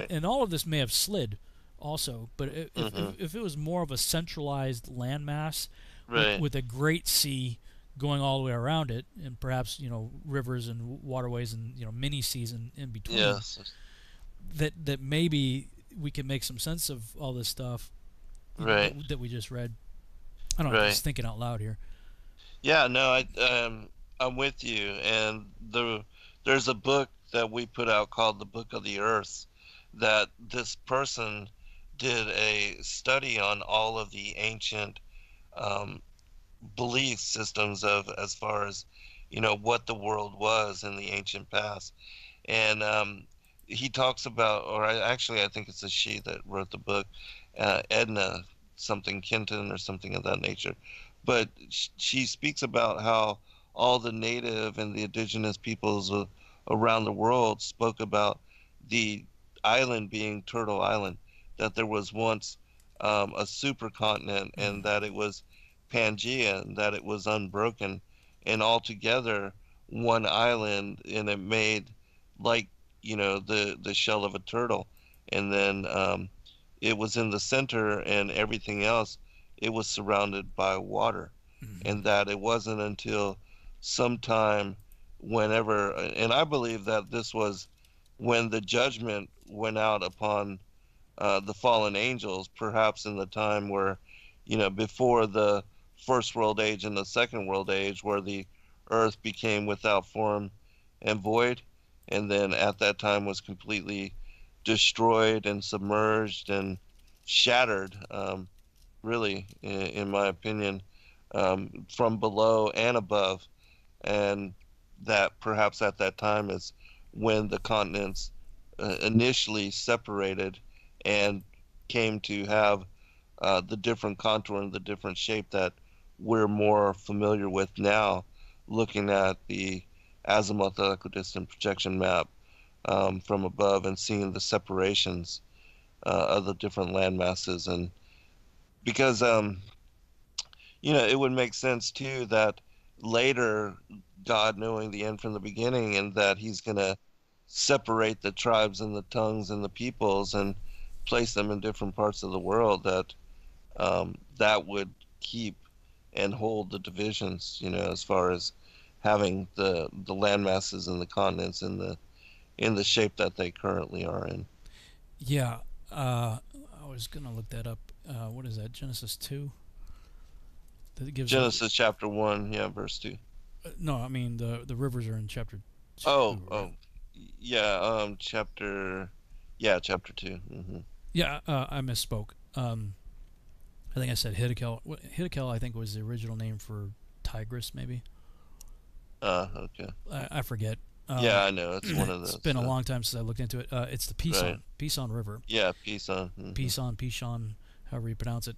and all of this may have slid also, but if it was more of a centralized landmass with a great sea going all the way around it, and perhaps rivers and waterways and mini seas in between, that maybe we can make some sense of all this stuff that we just read. I don't know, just thinking out loud here. Yeah, no, I'm with you, and there's a book that we put out called The Book of the Earth, that this person did a study on all of the ancient belief systems of as far as what the world was in the ancient past, and he talks about, or I think it's a she that wrote the book, Edna something Kenton or something of that nature, but she speaks about how all the native and the indigenous peoples around the world spoke about the island being Turtle Island, that there was once a supercontinent, and that it was Pangea, and that it was unbroken, and altogether one island, and it made like the shell of a turtle, and then it was in the center, and everything else, it was surrounded by water. And that it wasn't until sometime whenever, and I believe that this was when the judgment went out upon the fallen angels, perhaps in the time where, before the first world age and the second world age, where the earth became without form and void, and then at that time was completely destroyed and submerged and shattered, really, in my opinion, from below and above. And that perhaps at that time is when the continents initially separated and came to have the different contour and the different shape that we're more familiar with now, looking at the azimuth equidistant projection map from above and seeing the separations of the different land masses. And because it would make sense too that later, God knowing the end from the beginning, and that he's going to separate the tribes and the tongues and the peoples and place them in different parts of the world, that that would keep and hold the divisions, as far as having the land masses and the continents in the shape that they currently are in. Yeah, I was gonna look that up. What is that? Genesis 2. That gives Genesis chapter 1, yeah, verse 2. No, I mean the rivers are in chapter 2. Yeah, chapter 2. Mm-hmm. Yeah, I misspoke. I think I said Hiddekel. Hiddekel, I think, was the original name for Tigris, maybe. Okay. I forget. Yeah, I know. It's one of those. It's been a long time since I looked into it. It's the Pison River. Yeah, Pison. Mm-hmm. Pishon, however you pronounce it.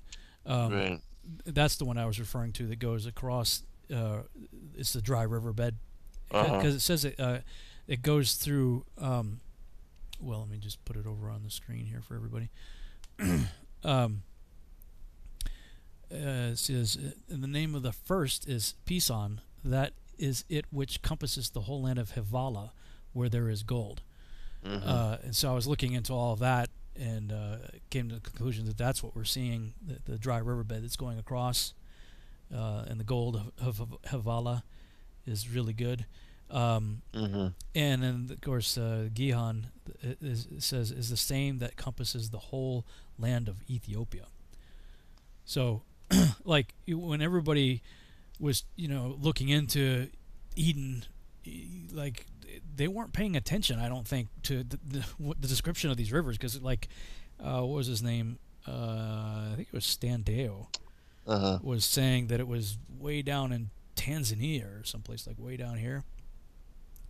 Right. That's the one I was referring to that goes across. It's the dry riverbed. Because it says it goes through. Well, let me just put it over on the screen here for everybody. It says, the name of the first is Pison. That is it which compasses the whole land of Havilah, where there is gold. Mm-hmm. And so I was looking into all of that and came to the conclusion that that's what we're seeing, the dry riverbed that's going across, and the gold of Havilah is really good. Mm-hmm. And then, of course, Gihon says is the same that compasses the whole land of Ethiopia. So, like, when everybody was, looking into Eden, like, they weren't paying attention, I don't think, to the description of these rivers, because, like, what was his name? I think it was Stan Deo, was saying that it was way down in Tanzania or someplace, like, way down here.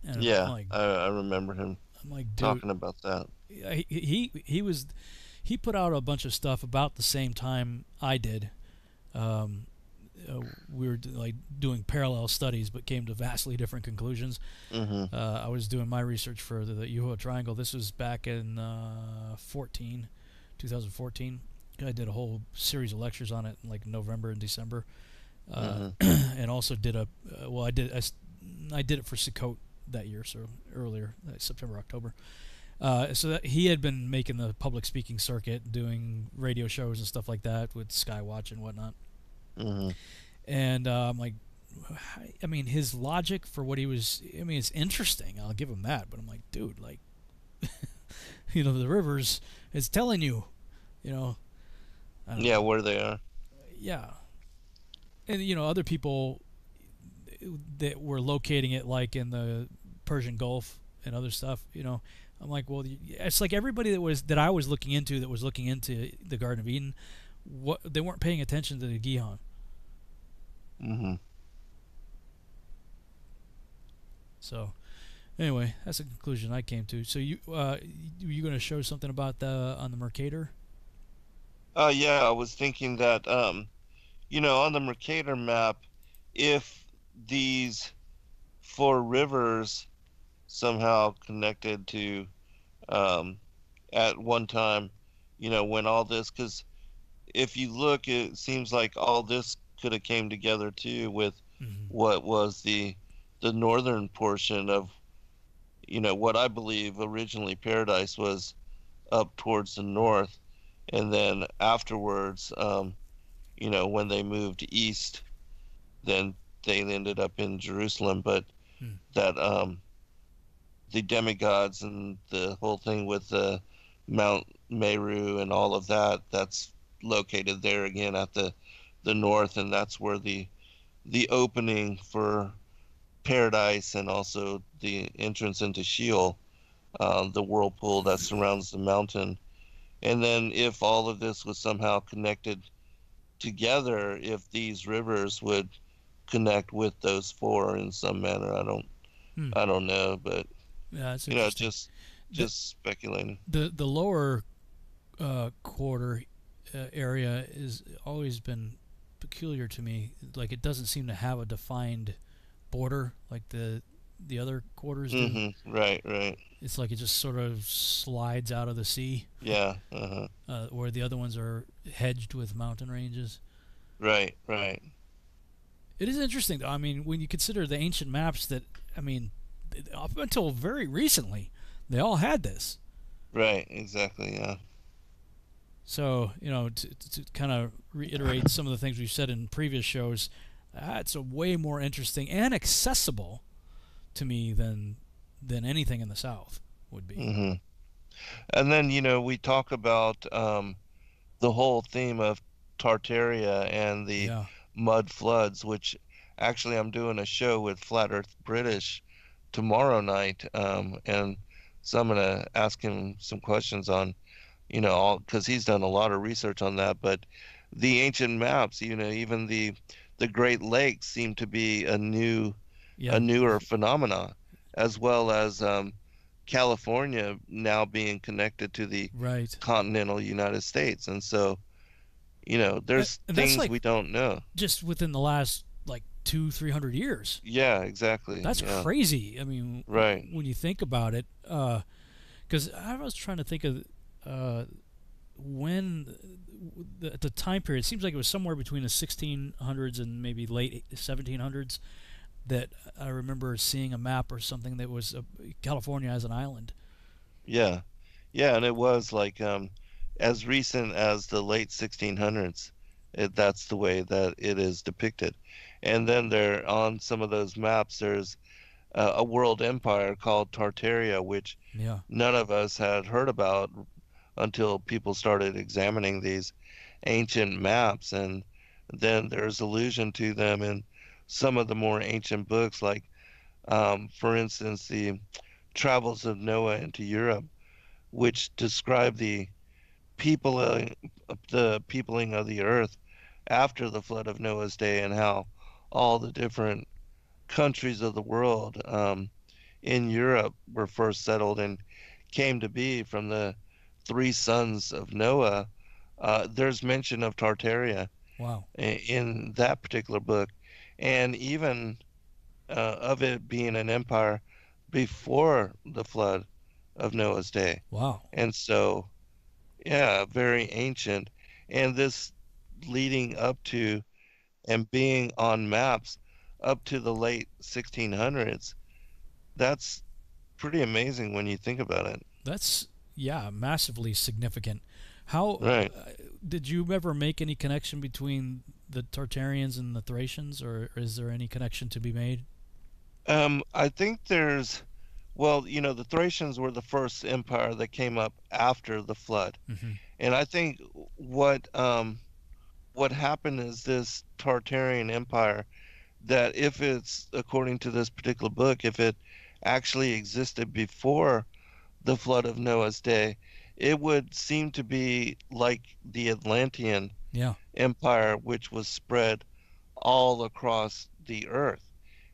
And yeah, like, I remember him talking about that. He put out a bunch of stuff about the same time I did. We were like doing parallel studies, but came to vastly different conclusions. Mm-hmm. I was doing my research for the Yuhua Triangle. This was back in 2014. I did a whole series of lectures on it in like November and December, and also did I did it for Sukkot that year, so earlier, September, October. So that he had been making the public speaking circuit, doing radio shows and stuff like that with Skywatch and whatnot. Mm-hmm. And I'm like, I mean, his logic for what he was, I mean, it's interesting. I'll give him that. But I'm like, dude, like, the rivers, it's telling you, I don't know. Where they are. Yeah. And, other people that were locating it, like, in the Persian Gulf and other stuff, I'm like, well, it's like everybody that I was looking into the Garden of Eden, they weren't paying attention to the Gihon. Mm-hmm. So, anyway, that's a conclusion I came to. So you going to show something about on the Mercator? Yeah, I was thinking that on the Mercator map, if these 4 rivers somehow connected to at one time, when all this, because if you look, it seems like all this could have came together too with what was the northern portion of, what I believe originally Paradise was up towards the north, and then afterwards, when they moved east, then they ended up in Jerusalem, but that the demigods and the whole thing with Mount Meru and all of that. That's located there again at the north, and that's where the opening for paradise and also the entrance into Sheol, the whirlpool that surrounds the mountain. And then if all of this was somehow connected together, if these rivers would connect with those four in some manner, I don't know, but Yeah, that's you know, interesting. just speculating. The lower quarter area is always been peculiar to me. Like it doesn't seem to have a defined border like the other quarters do. Mm-hmm. Right. It's like it just sort of slides out of the sea. Yeah. Where the other ones are hedged with mountain ranges. Right. It is interesting, though. I mean, when you consider the ancient maps that, I mean, up until very recently, they all had this. Right. Exactly. Yeah. So, you know, to kind of reiterate some of the things we've said in previous shows, it's a way more interesting and accessible to me than anything in the South would be. Mm-hmm. And then, you know, we talk about the whole theme of Tartaria and the mud floods, which actually I'm doing a show with Flat Earth British tomorrow night, and so I'm gonna ask him some questions on, you know, all because he's done a lot of research on that. But the ancient maps, you know, even the Great Lakes seem to be a newer phenomena, as well as California now being connected to the continental United States, and so, you know, there's things like we don't know. Just within the last like 200-300 years. Yeah, exactly. That's crazy. I mean, right. When you think about it, because I was trying to think of when the time period. It seems like it was somewhere between the 1600s and maybe late 1700s that I remember seeing a map or something that was California as an island. Yeah, and it was like as recent as the late 1600s. That's the way that it is depicted. And then there on some of those maps, there's a world empire called Tartaria, which none of us had heard about until people started examining these ancient maps, and then there's allusion to them in some of the more ancient books, like for instance the Travels of Noah into Europe, which describe the peopling of the earth after the flood of Noah's day, and how all the different countries of the world in Europe were first settled and came to be from the three sons of Noah. There's mention of Tartaria in that particular book, and even of it being an empire before the flood of Noah's day. Wow. And so, yeah, very ancient. And this leading up to and being on maps up to the late 1600s, that's pretty amazing when you think about it. That's, massively significant. How did you ever make any connection between the Tartarians and the Thracians, or is there any connection to be made? I think there's, well, you know, the Thracians were the first empire that came up after the flood. Mm-hmm. And I think what happened is this Tartarian empire, that if it's according to this particular book, if it actually existed before the flood of Noah's day, it would seem to be like the Atlantean empire, which was spread all across the earth,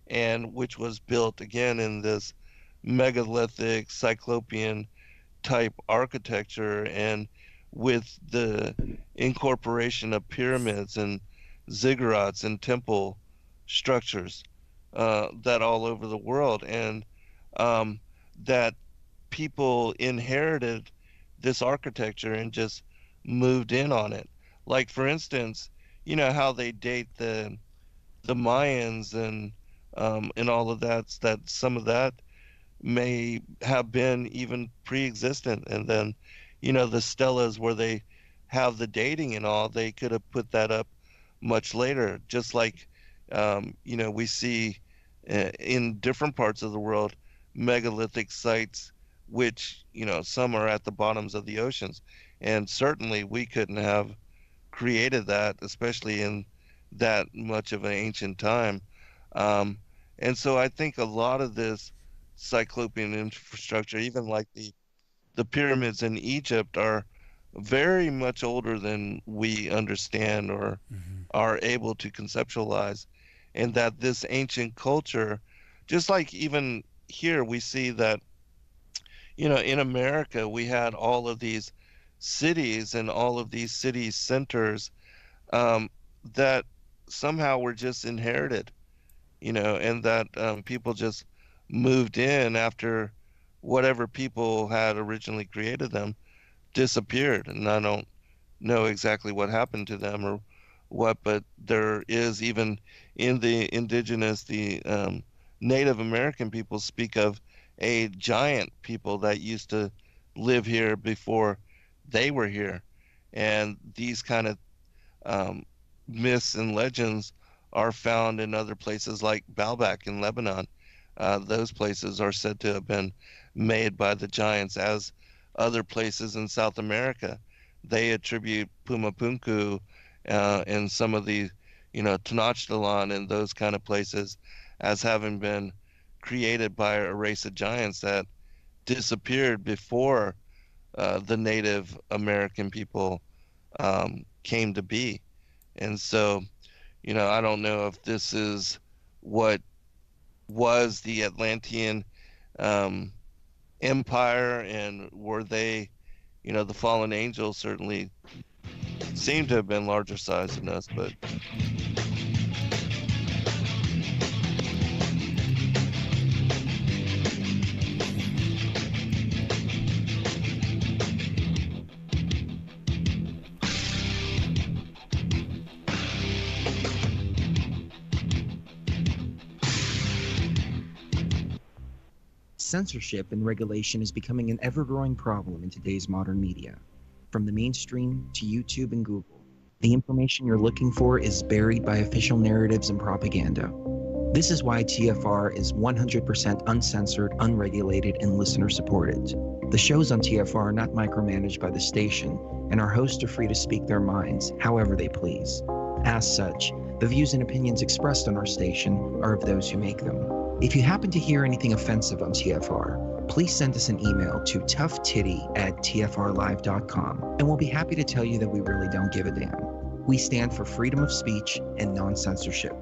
and which was built again in this megalithic cyclopean type architecture, and with the incorporation of pyramids and ziggurats and temple structures that all over the world, and that people inherited this architecture and just moved in on it. Like, for instance, you know how they date the Mayans and all of that, that some of that may have been even pre-existent, and then, you know, the stelas where they have the dating and all, they could have put that up much later, just like you know, we see in different parts of the world megalithic sites, which, some are at the bottoms of the oceans. And certainly we couldn't have created that, especially in that much of an ancient time. And so I think a lot of this cyclopean infrastructure, even like the pyramids in Egypt, are very much older than we understand or are able to conceptualize. And that this ancient culture, just like even here, we see that, in America, we had all of these cities and all of these city centers that somehow were just inherited, and that people just moved in after whatever people had originally created them disappeared. And I don't know exactly what happened to them or what, but there is, even in the indigenous, the Native American people speak of a giant people that used to live here before they were here. And these kind of myths and legends are found in other places like Baalbek in Lebanon. Those places are said to have been made by the giants, as other places in South America. They attribute Pumapunku and some of the, Tenochtitlan and those kind of places as having been created by a race of giants that disappeared before the Native American people came to be. And so, I don't know if this is what was the Atlantean empire, and were they, the fallen angels certainly seem to have been larger size than us, but Censorship and regulation is becoming an ever-growing problem in today's modern media. From the mainstream to YouTube and Google, the information you're looking for is buried by official narratives and propaganda. This is why TFR is 100% uncensored, unregulated, and listener-supported. The shows on TFR are not micromanaged by the station, and our hosts are free to speak their minds however they please. As such, the views and opinions expressed on our station are of those who make them. If you happen to hear anything offensive on TFR, please send us an email to toughtitty@tfrlive.com, and we'll be happy to tell you that we really don't give a damn. We stand for freedom of speech and non-censorship.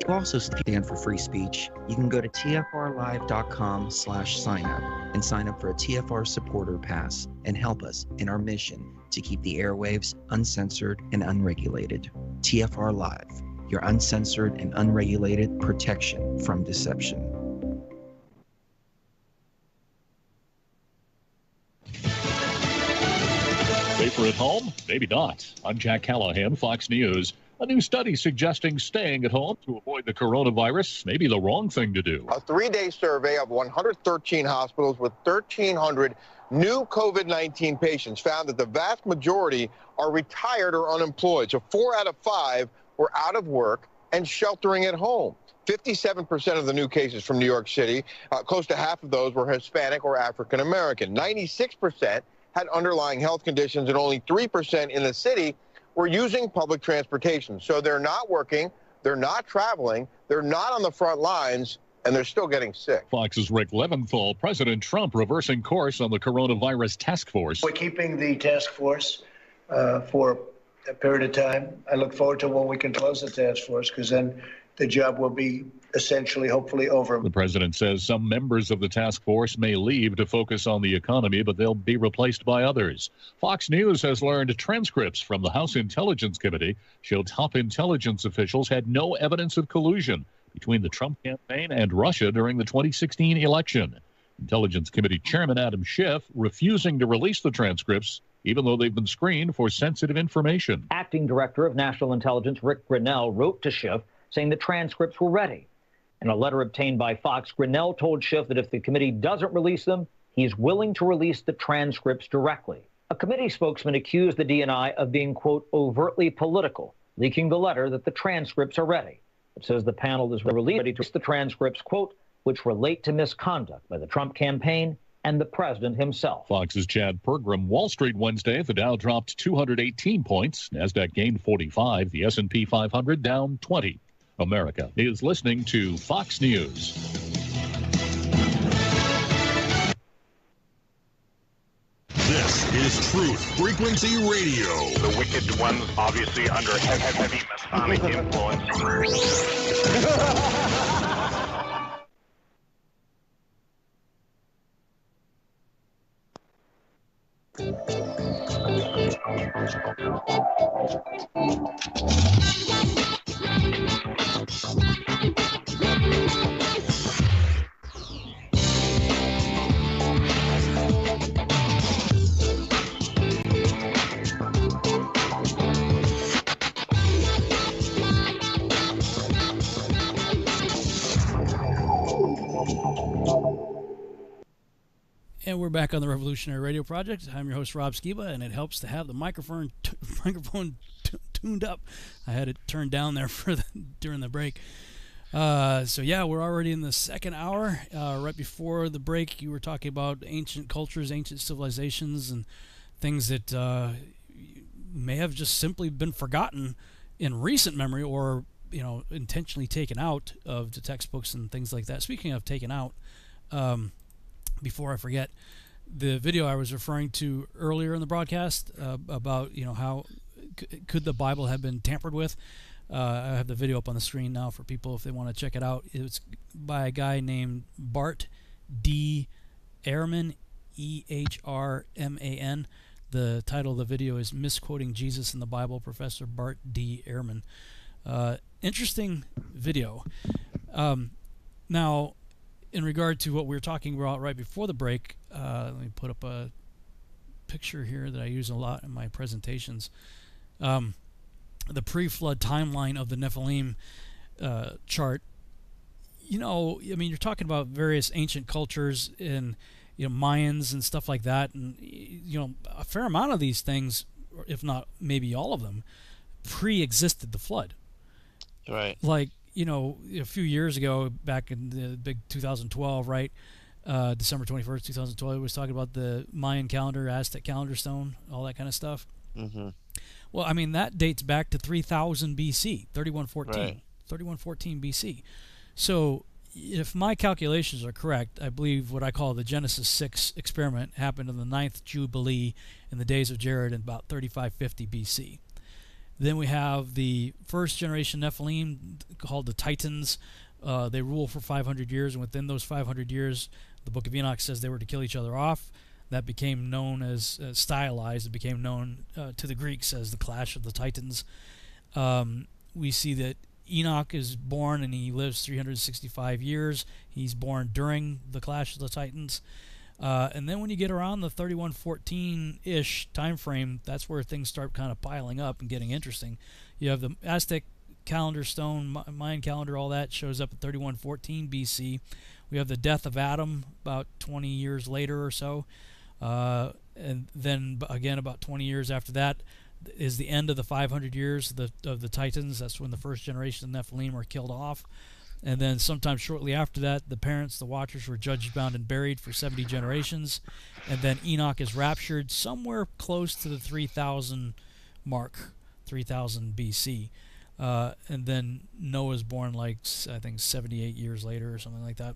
To also stand for free speech, you can go to tfrlive.com/signup and sign up for a TFR supporter pass and help us in our mission to keep the airwaves uncensored and unregulated. TFR Live, your uncensored and unregulated protection from deception. Safer at home? Maybe not. I'm Jack Callahan, Fox News. A new study suggesting staying at home to avoid the coronavirus may be the wrong thing to do. A 3-day survey of 113 hospitals with 1,300 new COVID-19 patients found that the vast majority are retired or unemployed. So 4 out of 5 were out of work and sheltering at home. 57% of the new cases from New York City, close to half of those were Hispanic or African American. 96% had underlying health conditions, and only 3% in the city were using public transportation. So they're not working, they're not traveling, they're not on the front lines, and they're still getting sick. Fox's Rick Leventhal, President Trump reversing course on the coronavirus task force. We're keeping the task force for a period of time. I look forward to when we can close the task force, because then the job will be essentially, hopefully, over. The president says some members of the task force may leave to focus on the economy, but they'll be replaced by others. Fox News has learned transcripts from the House Intelligence Committee show top intelligence officials had no evidence of collusion between the Trump campaign and Russia during the 2016 election. Intelligence Committee Chairman Adam Schiff refusing to release the transcripts, even though they've been screened for sensitive information. Acting Director of National Intelligence Rick Grinnell wrote to Schiff saying the transcripts were ready. In a letter obtained by Fox, Grinnell told Schiff that if the committee doesn't release them, he's willing to release the transcripts directly. A committee spokesman accused the DNI of being, quote, overtly political, leaking the letter that the transcripts are ready. It says the panel is ready to release the transcripts, quote, which relate to misconduct by the Trump campaign and the president himself. Fox's Chad Pergram. Wall Street Wednesday, the Dow dropped 218 points. NASDAQ gained 45. The S&P 500 down 20. America is listening to Fox News. This is Truth Frequency Radio. The wicked ones obviously under heavy Masonic influence. And we're back on the Revolutionary Radio Project. I'm your host, Rob Skiba, and it helps to have the microphone tuned up. I had it turned down there during the break. So yeah, we're already in the second hour. Right before the break, you were talking about ancient cultures, ancient civilizations, and things that may have just simply been forgotten in recent memory, or intentionally taken out of the textbooks and things like that. Speaking of taken out, before I forget, the video I was referring to earlier in the broadcast about how could the Bible have been tampered with. I have the video up on the screen now for people if they want to check it out. It's by a guy named Bart D. Ehrman, E-H-R-M-A-N. The title of the video is Misquoting Jesus in the Bible, Professor Bart D. Ehrman. Interesting video. Now, in regard to what we were talking about right before the break, let me put up a picture here that I use a lot in my presentations. The pre-flood timeline of the Nephilim chart. You're talking about various ancient cultures and Mayans and stuff like that, and a fair amount of these things, if not maybe all of them, pre-existed the flood. Right. Like, a few years ago, back in the big 2012, right? December 21st, 2012, we was talking about the Mayan calendar, Aztec calendar stone, all that kind of stuff. Mm-hmm. Well, that dates back to 3000 BC, 3114. Right. 3114 BC. So, if my calculations are correct, I believe what I call the Genesis 6 experiment happened in the 9th Jubilee in the days of Jared in about 3550 BC. Then we have the first generation Nephilim, called the Titans. They rule for 500 years, and within those 500 years, the Book of Enoch says they were to kill each other off. That became known as stylized. It became known to the Greeks as the Clash of the Titans. We see that Enoch is born and he lives 365 years. He's born during the Clash of the Titans. And then when you get around the 3114-ish time frame, that's where things start kind of piling up and getting interesting. You have the Aztec calendar stone, Mayan calendar, all that shows up at 3114 BC. We have the death of Adam about 20 years later or so. And then again about 20 years after that is the end of the 500 years of the Titans. That's when the first generation of Nephilim are killed off. And then sometime shortly after that, the parents, the watchers, were judged, bound, and buried for 70 generations. And then Enoch is raptured somewhere close to the 3000 mark, 3000 BC. And then Noah's born I think 78 years later or something like that.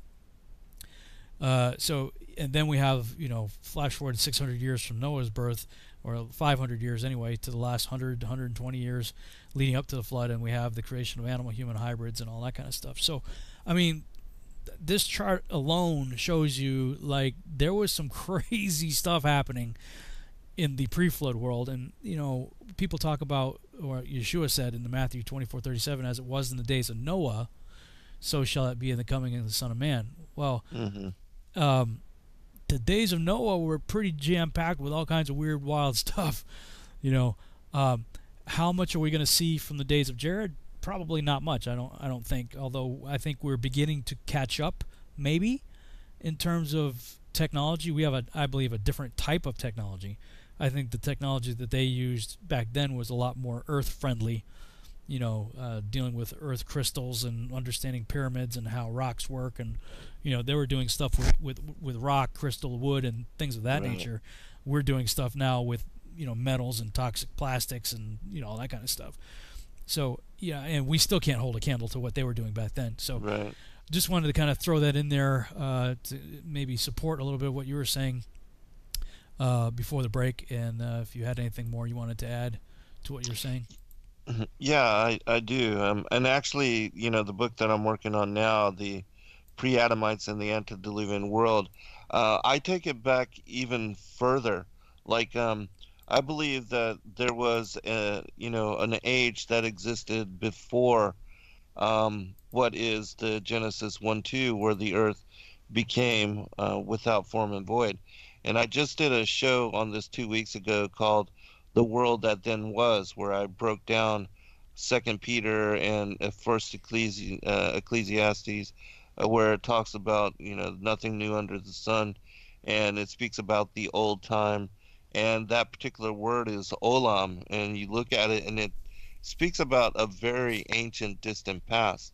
And then we have, flash forward 600 years from Noah's birth, or 500 years anyway, to the last 100 to 120 years leading up to the flood, and we have the creation of animal-human hybrids and all that kind of stuff. So, this chart alone shows you, there was some crazy stuff happening in the pre-flood world. And, people talk about, or Yeshua said in the Matthew 24:37, as it was in the days of Noah, so shall it be in the coming of the Son of Man. Well, the days of Noah were pretty jam-packed with all kinds of weird, wild stuff. How much are we going to see from the days of Jared? Probably not much. I don't think. Although I think we're beginning to catch up, maybe, in terms of technology. We have I believe, a different type of technology. I think the technology that they used back then was a lot more Earth-friendly, dealing with earth crystals and understanding pyramids and how rocks work, and they were doing stuff with rock, crystal, wood, and things of that nature. We're doing stuff now with metals and toxic plastics and all that kind of stuff. So yeah, and we still can't hold a candle to what they were doing back then. So just wanted to kind of throw that in there to maybe support a little bit of what you were saying before the break, and if you had anything more you wanted to add to what you're saying. Yeah, I do. And actually, the book that I'm working on now, the Pre-Adamites and the Antediluvian World, I take it back even further. Like, I believe that there was, an age that existed before what is the Genesis 1-2, where the earth became without form and void. And I just did a show on this 2 weeks ago called The World That Then Was, where I broke down Second Peter and First Ecclesiastes, where it talks about nothing new under the sun, and it speaks about the old time, and that particular word is olam, and you look at it and it speaks about a very ancient, distant past.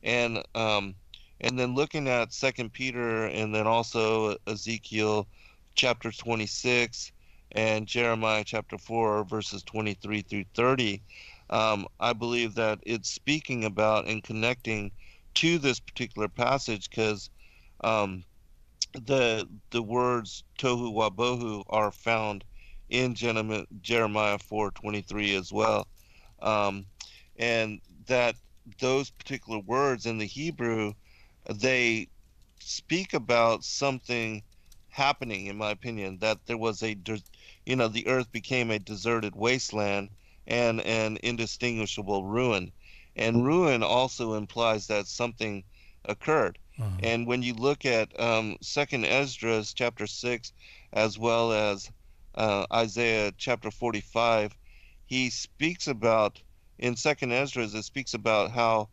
And then looking at Second Peter, and then also Ezekiel chapter 26 and Jeremiah chapter 4 verses 23 through 30, I believe that it's speaking about and connecting to this particular passage, because the words tohu wabohu are found in Jeremiah 4:23 as well, and that those particular words in the Hebrew, they speak about something happening, in my opinion, that there was the earth became a deserted wasteland and an indistinguishable ruin. And ruin also implies that something occurred. And when you look at Second Ezra chapter 6, as well as Isaiah chapter 45, he speaks about, in Second Ezra, it speaks about how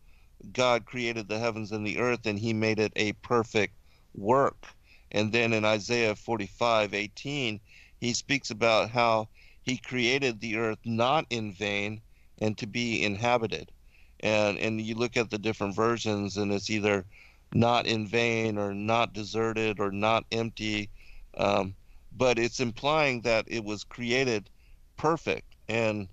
God created the heavens and the earth, and he made it a perfect work. And then in Isaiah 45:18, he speaks about how he created the earth not in vain and to be inhabited. And you look at the different versions, and it's either not in vain or not deserted or not empty. But it's implying that it was created perfect and,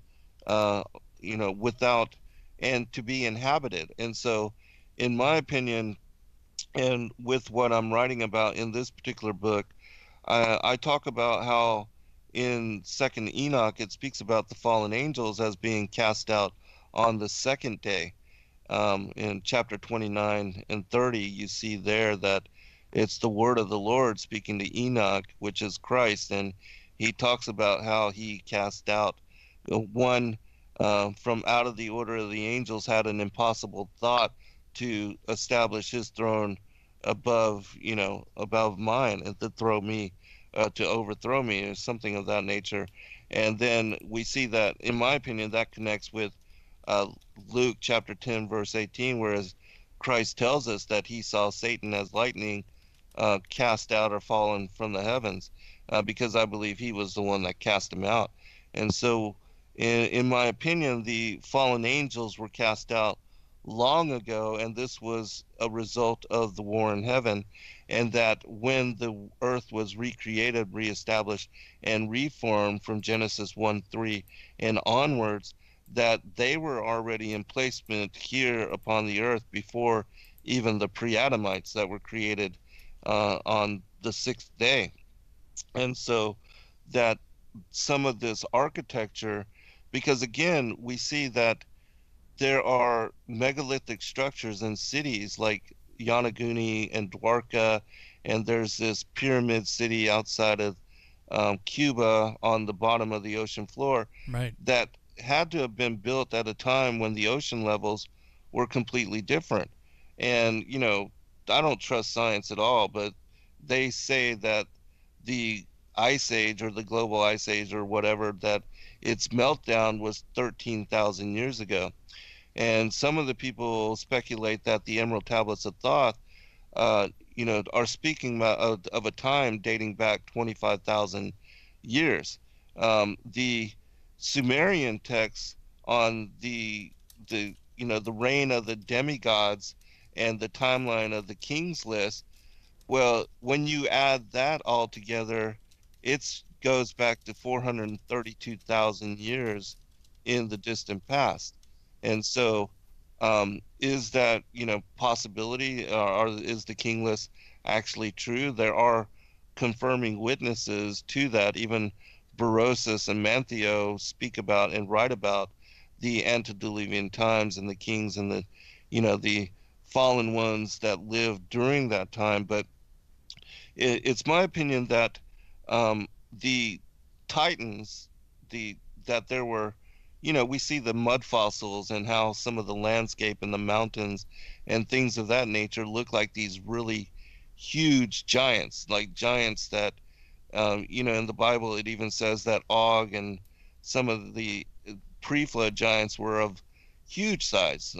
without, and to be inhabited. And so, in my opinion, and with what I'm writing about in this particular book, I talk about how in Second Enoch it speaks about the fallen angels as being cast out on the second day. In chapter 29 and 30, you see there that it's the word of the Lord speaking to Enoch, which is Christ, and he talks about how he cast out one from out of the order of the angels, had an impossible thought to establish his throne above mine, and to overthrow me, or something of that nature. And then we see that, in my opinion, that connects with Luke chapter 10 verse 18, whereas Christ tells us that he saw Satan as lightning cast out or fallen from the heavens, because I believe he was the one that cast him out. And so in my opinion, the fallen angels were cast out long ago, and this was a result of the war in heaven, and that when the earth was recreated, reestablished, and reformed from Genesis 1:3 and onwards, that they were already in placement here upon the earth before even the pre-Adamites that were created on the sixth day. And so that some of this architecture, because again, we see that there are megalithic structures in cities like Yanaguni and Dwarka, and there's this pyramid city outside of Cuba on the bottom of the ocean floor, that had to have been built at a time when the ocean levels were completely different. And, I don't trust science at all, but they say that the ice age, or the global ice age, or whatever, that its meltdown was 13,000 years ago. And some of the people speculate that the Emerald Tablets of Thoth, are speaking of a time dating back 25,000 years. The Sumerian texts on the the reign of the demigods and the timeline of the king's list. Well, when you add that all together, it goes back to 432,000 years in the distant past. And so, is that, possibility, or is the king list actually true? There are confirming witnesses to that. Even Berosus and Mantheo speak about and write about the antediluvian times and the kings and the fallen ones that lived during that time. But it's my opinion that the Titans, that there were, we see the mud fossils and how some of the landscape and the mountains and things of that nature look like these really huge giants, like giants that, in the Bible it even says that Og and some of the pre-flood giants were of huge size,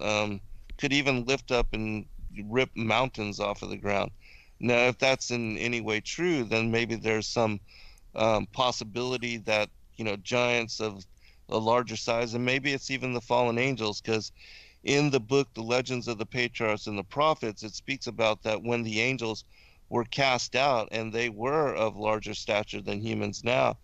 could even lift up and rip mountains off of the ground. Now, if that's in any way true, then maybe there's some possibility that, giants of a larger size, and maybe it's even the fallen angels, because in the book, The Legends of the Patriarchs and the Prophets, it speaks about that when the angels were cast out and they were of larger stature than humans now,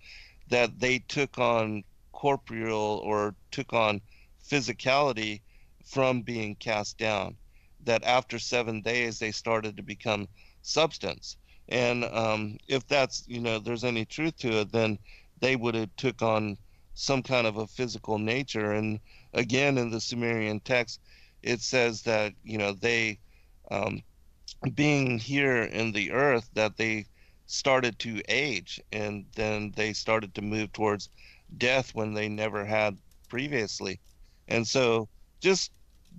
that they took on corporeal or took on physicality from being cast down. That after 7 days they started to become substance. And if that's, there's any truth to it, then they would have took on some kind of a physical nature. And again, in the Sumerian text, it says that, they, being here in the earth, that they started to age, and then they started to move towards death when they never had previously. And so just,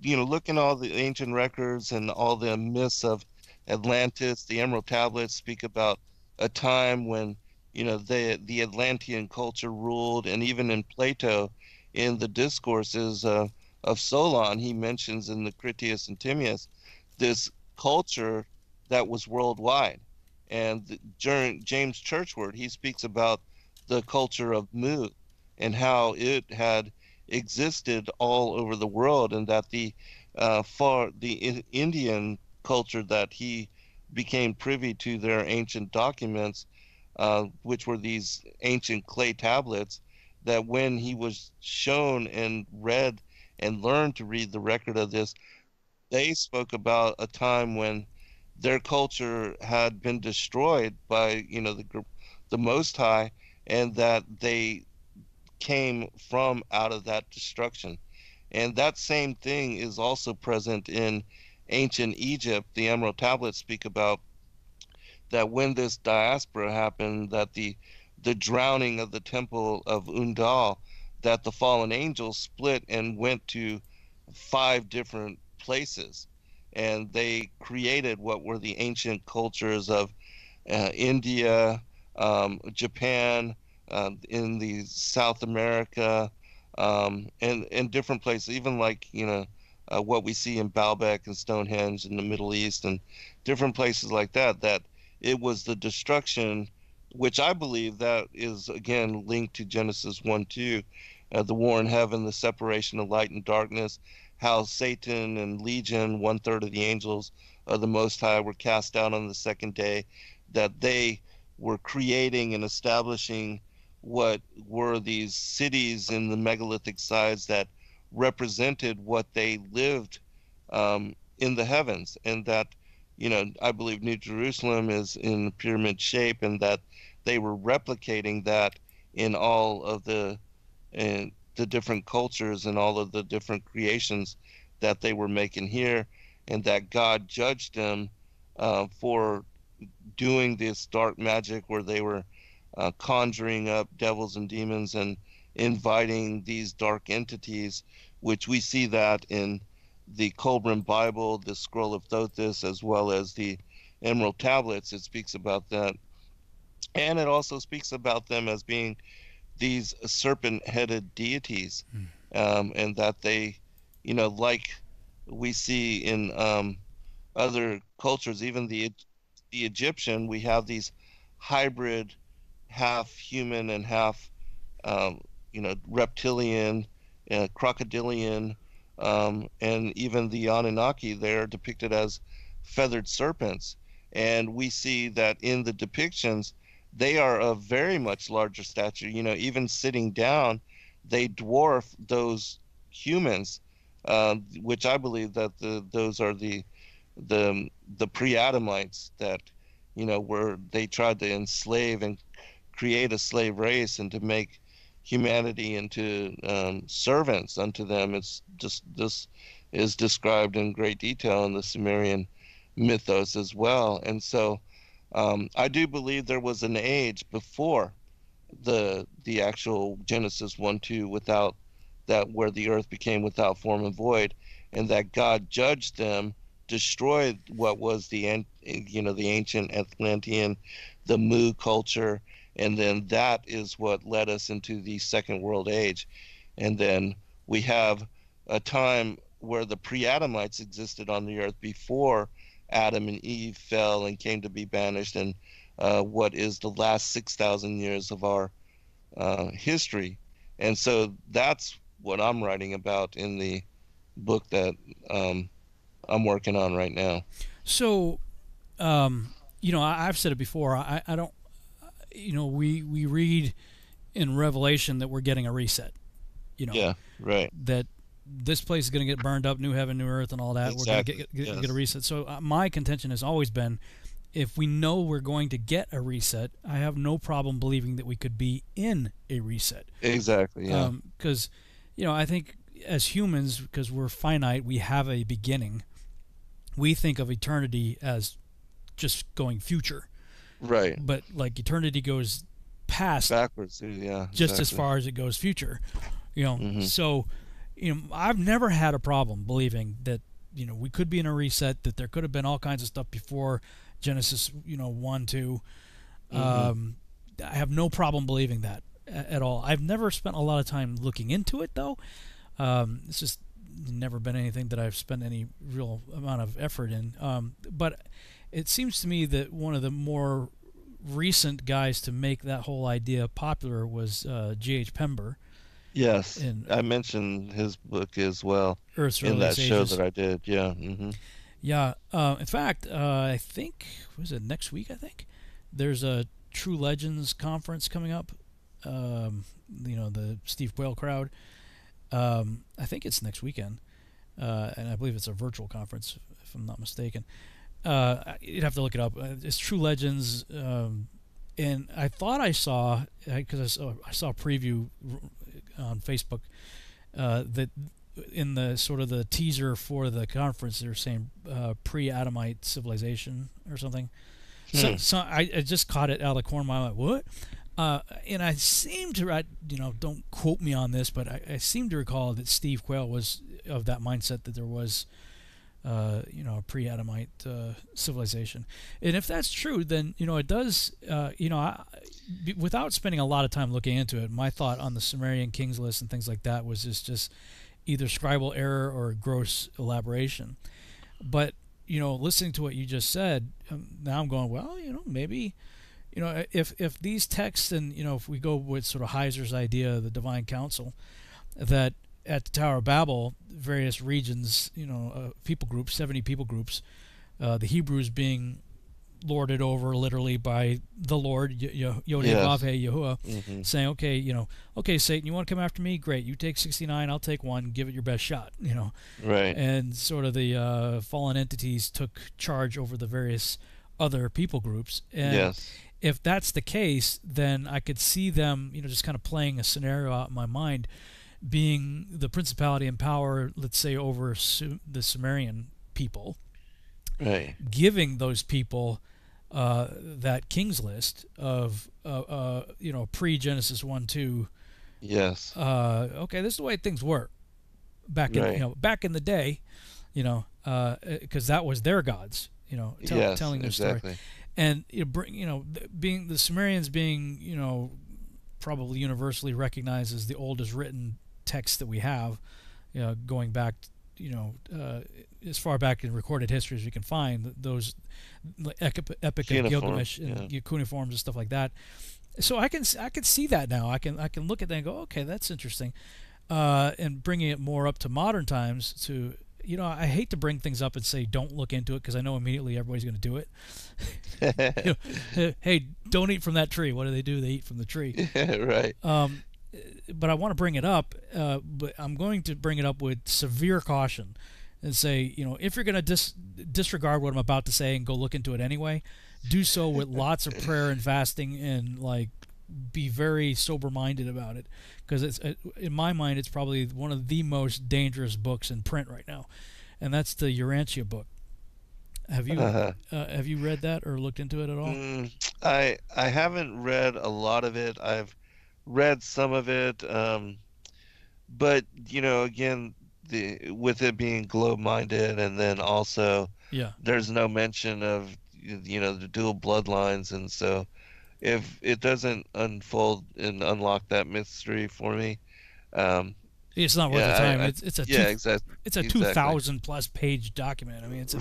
looking at all the ancient records and all the myths of Atlantis, the Emerald Tablets speak about a time when, the Atlantean culture ruled. And even in Plato, in the discourses of Solon, he mentions in the Critias and Timaeus this culture that was worldwide. And during James Churchward, he speaks about the culture of Mu and how it had existed all over the world, and that the Indian culture that he became privy to their ancient documents, which were these ancient clay tablets, that when he was shown and read and learned to read the record of this, they spoke about a time when their culture had been destroyed by, the Most High, and that they came from out of that destruction. And that same thing is also present in ancient Egypt. The Emerald Tablets speak about that when this diaspora happened, that the drowning of the temple of Undal, that the fallen angels split and went to 5 different places, and they created what were the ancient cultures of India, Japan, in the South America, and different places, even like, what we see in Baalbek and Stonehenge in the Middle East and different places like that, that it was the destruction, which I believe that is, again, linked to Genesis 1-2, the war in heaven, the separation of light and darkness, how Satan and Legion, 1/3 of the angels of the Most High, were cast out on the second day, that they were creating and establishing what were these cities in the megalithic size that represented what they lived in the heavens. And that, I believe New Jerusalem is in pyramid shape, and that they were replicating that in all of the different cultures and all of the different creations that they were making here, and that God judged them for doing this dark magic where they were conjuring up devils and demons and inviting these dark entities, which we see that in the Colburn Bible, the Scroll of Thothis, as well as the Emerald Tablets. It speaks about that. And it also speaks about them as being these serpent-headed deities, and that they, like we see in other cultures, even the Egyptian, we have these hybrid, half human and half, reptilian, crocodilian and even the Anunnaki, they're depicted as feathered serpents. And we see that in the depictions, they are of very much larger stature. Even sitting down, they dwarf those humans, which I believe that those are the pre-Adamites that were they tried to enslave and create a slave race and to make humanity into servants unto them. It's just this is described in great detail in the Sumerian mythos as well. And so I do believe there was an age before the actual Genesis 1-2 without that, where the earth became without form and void, and that God judged them, destroyed what was the ancient Atlantean, the Mu culture, and then that is what led us into the Second World Age. And then we have a time where the pre-Adamites existed on the earth before Adam and Eve fell and came to be banished, and what is the last 6,000 years of our history. And so that's what I'm writing about in the book that I'm working on right now. So, I've said it before. I don't, we read in Revelation that we're getting a reset. Yeah, right. That this place is going to get burned up, new heaven, new earth, and all that. Exactly. We're going to get a reset. So my contention has always been, if we know we're going to get a reset, I have no problem believing that we could be in a reset. Exactly, yeah. Because, I think as humans, because we're finite, we have a beginning. We think of eternity as just going future. Right. But, like, eternity goes past. Backwards, yeah. Just as far as it goes future. So, I've never had a problem believing that, we could be in a reset, that there could have been all kinds of stuff before Genesis, 1, 2. I have no problem believing that at all. I've never spent a lot of time looking into it, though. It's just never been anything that I've spent any real amount of effort in. But it seems to me that one of the more recent guys to make that whole idea popular was G.H. Pember. Yes, I mentioned his book as well in that show that I did. Yeah. Yeah. In fact, I think, was it next week? I think there's a True Legends conference coming up. The Steve Quayle crowd. I think it's next weekend, and I believe it's a virtual conference, if I'm not mistaken. You'd have to look it up. It's True Legends, and I thought I saw, because I saw a preview on Facebook, that in the sort of the teaser for the conference, they're saying pre-Adamite civilization or something. So I just caught it out of the corner of my eye. What? And I seem to, don't quote me on this, but I seem to recall that Steve Quayle was of that mindset that there was, a pre-Adamite civilization. And if that's true, then, it does, without spending a lot of time looking into it, my thought on the Sumerian kings list and things like that was just either scribal error or gross elaboration. But, listening to what you just said, now I'm going, well, maybe... if these texts, and if we go with sort of Heiser's idea, the Divine Council, that at the Tower of Babel, various regions, people groups, 70 people groups, the Hebrews being lorded over literally by the Lord, Yahuwah, saying, okay, Satan, you want to come after me? Great, you take 69, I'll take one, give it your best shot, Right. And sort of the fallen entities took charge over the various other people groups. And if that's the case, then I could see them, just kind of playing a scenario out in my mind, being the principality and power, let's say, over the Sumerian people, right? Giving those people that king's list of, pre-Genesis 1-2. Yes. Okay, this is the way things work back in back in the day, because that was their gods, telling their story. And being the Sumerians being probably universally recognized as the oldest written text that we have, going back as far back in recorded history as we can find, those Epic of Gilgamesh and cuneiforms and stuff like that. So I can see that now. I can look at that and go, okay, that's interesting. and bringing it more up to modern times. To I hate to bring things up and say don't look into it because I know immediately everybody's going to do it. Hey, don't eat from that tree. What do? They eat from the tree. Right. But I want to bring it up. But I'm going to bring it up with severe caution and say, if you're going to disregard what I'm about to say and go look into it anyway, do so with lots of prayer and fasting and be very sober-minded about it, because it's in my mind it's probably one of the most dangerous books in print right now, and that's the Urantia book. Have you read that or looked into it at all? I haven't read a lot of it. I've read some of it, but again, with it being globe-minded, and then also there's no mention of the dual bloodlines, and so if it doesn't unfold and unlock that mystery for me, it's not worth the time. It's a exactly. It's a 2,000+ page document. I mean, it's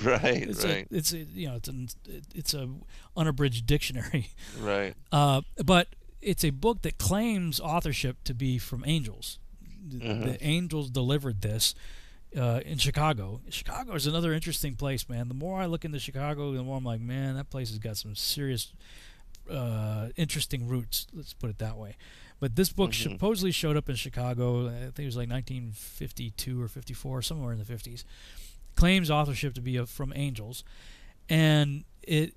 it's a unabridged dictionary. Right. But it's a book that claims authorship to be from angels. The angels delivered this in Chicago. Chicago is another interesting place, man. The more I look into Chicago, the more I'm like, man, that place has got some serious interesting roots, let's put it that way. But this book supposedly showed up in Chicago, I think it was like 1952 or 54, somewhere in the 50s. Claims authorship to be from angels, and it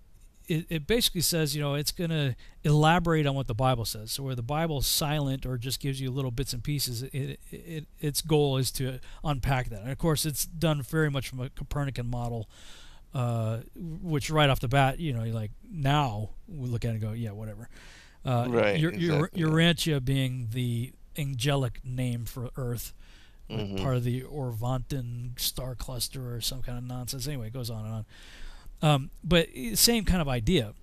basically says, it's going to elaborate on what the Bible says. So where the Bible's silent or just gives you little bits and pieces, its goal is to unpack that. And of course, it's done very much from a Copernican model, which right off the bat, now we look at it and go, yeah, whatever. Right. Urantia being the angelic name for Earth, part of the Orvontan star cluster or some kind of nonsense. Anyway, it goes on and on. But same kind of idea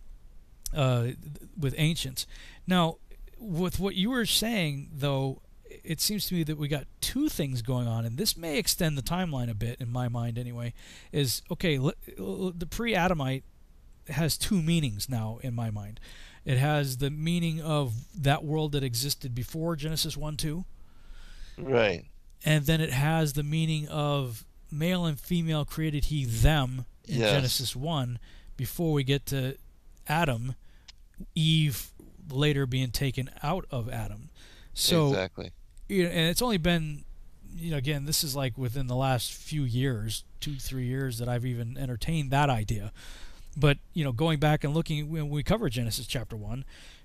with ancients. Now, with what you were saying, though, it seems to me that we got two things going on, and this may extend the timeline a bit, in my mind anyway, is, okay, the pre-Adamite has two meanings now, in my mind. It has the meaning of that world that existed before Genesis 1-2. Right. And then it has the meaning of male and female created he them in Genesis 1, before we get to Adam, Eve later being taken out of Adam. So, exactly. And it's only been, again, this is like within the last few years, 2-3 years, that I've even entertained that idea. But, going back and looking, when we cover Genesis chapter 1,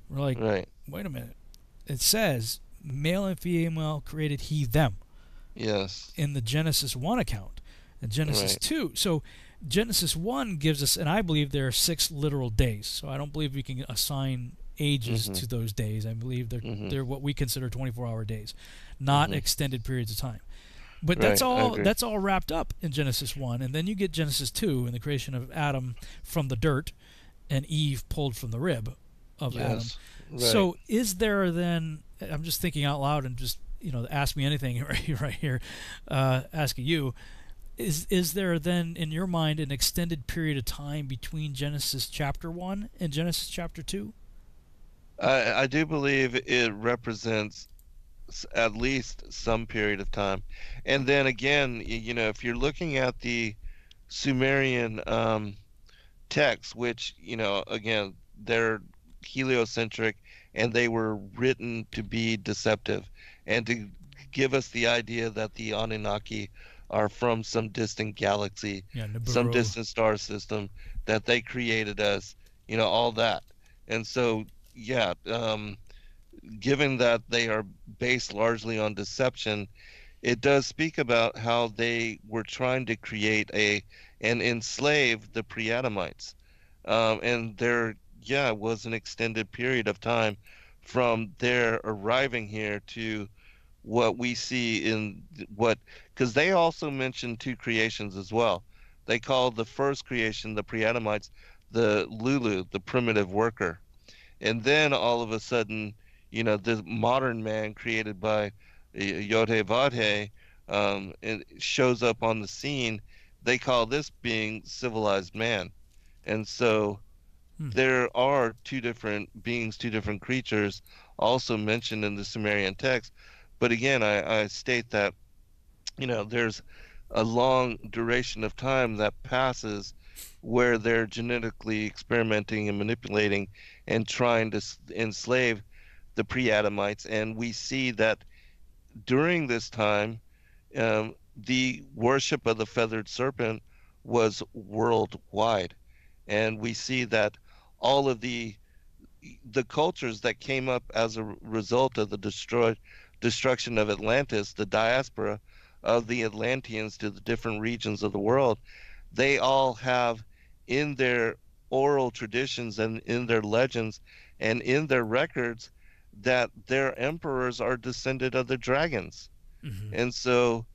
we're like, wait a minute. It says, male and female created he them. Yes. In the Genesis 1 account. And Genesis 2. So, Genesis 1 gives us, and I believe there are 6 literal days. So, I don't believe we can assign ages to those days. I believe they're what we consider 24-hour days, not extended periods of time. But that's all wrapped up in Genesis 1, and then you get Genesis 2 and the creation of Adam from the dirt and Eve pulled from the rib of Adam. Right. So is there then, I'm just thinking out loud and just, ask me anything right here, asking you, is there then in your mind an extended period of time between Genesis chapter 1 and Genesis chapter 2? I do believe it represents at least some period of time. And then again, if you're looking at the Sumerian texts, which, again, they're heliocentric and they were written to be deceptive and to give us the idea that the Anunnaki are from some distant galaxy, some distant star system, that they created us, all that. And so, given that they are based largely on deception, it does speak about how they were trying to create and enslave the pre-Adamites. And there, was an extended period of time from their arriving here to what we see in because they also mentioned 2 creations as well. They called the first creation, the pre-Adamites, the Lulu, the primitive worker. And then all of a sudden, the modern man created by Yod-Heh-Vah-Heh it shows up on the scene. They call this being civilized man. And so there are 2 different beings, 2 different creatures also mentioned in the Sumerian text. But again, I state that, there's a long duration of time that passes where they're genetically experimenting and manipulating and trying to enslave the pre-Adamites. And we see that during this time, the worship of the feathered serpent was worldwide. And we see that all of the cultures that came up as a result of the destruction of Atlantis, the diaspora of the Atlanteans to the different regions of the world, they all have in their oral traditions and in their legends and in their records that their emperors are descended of the dragons. And so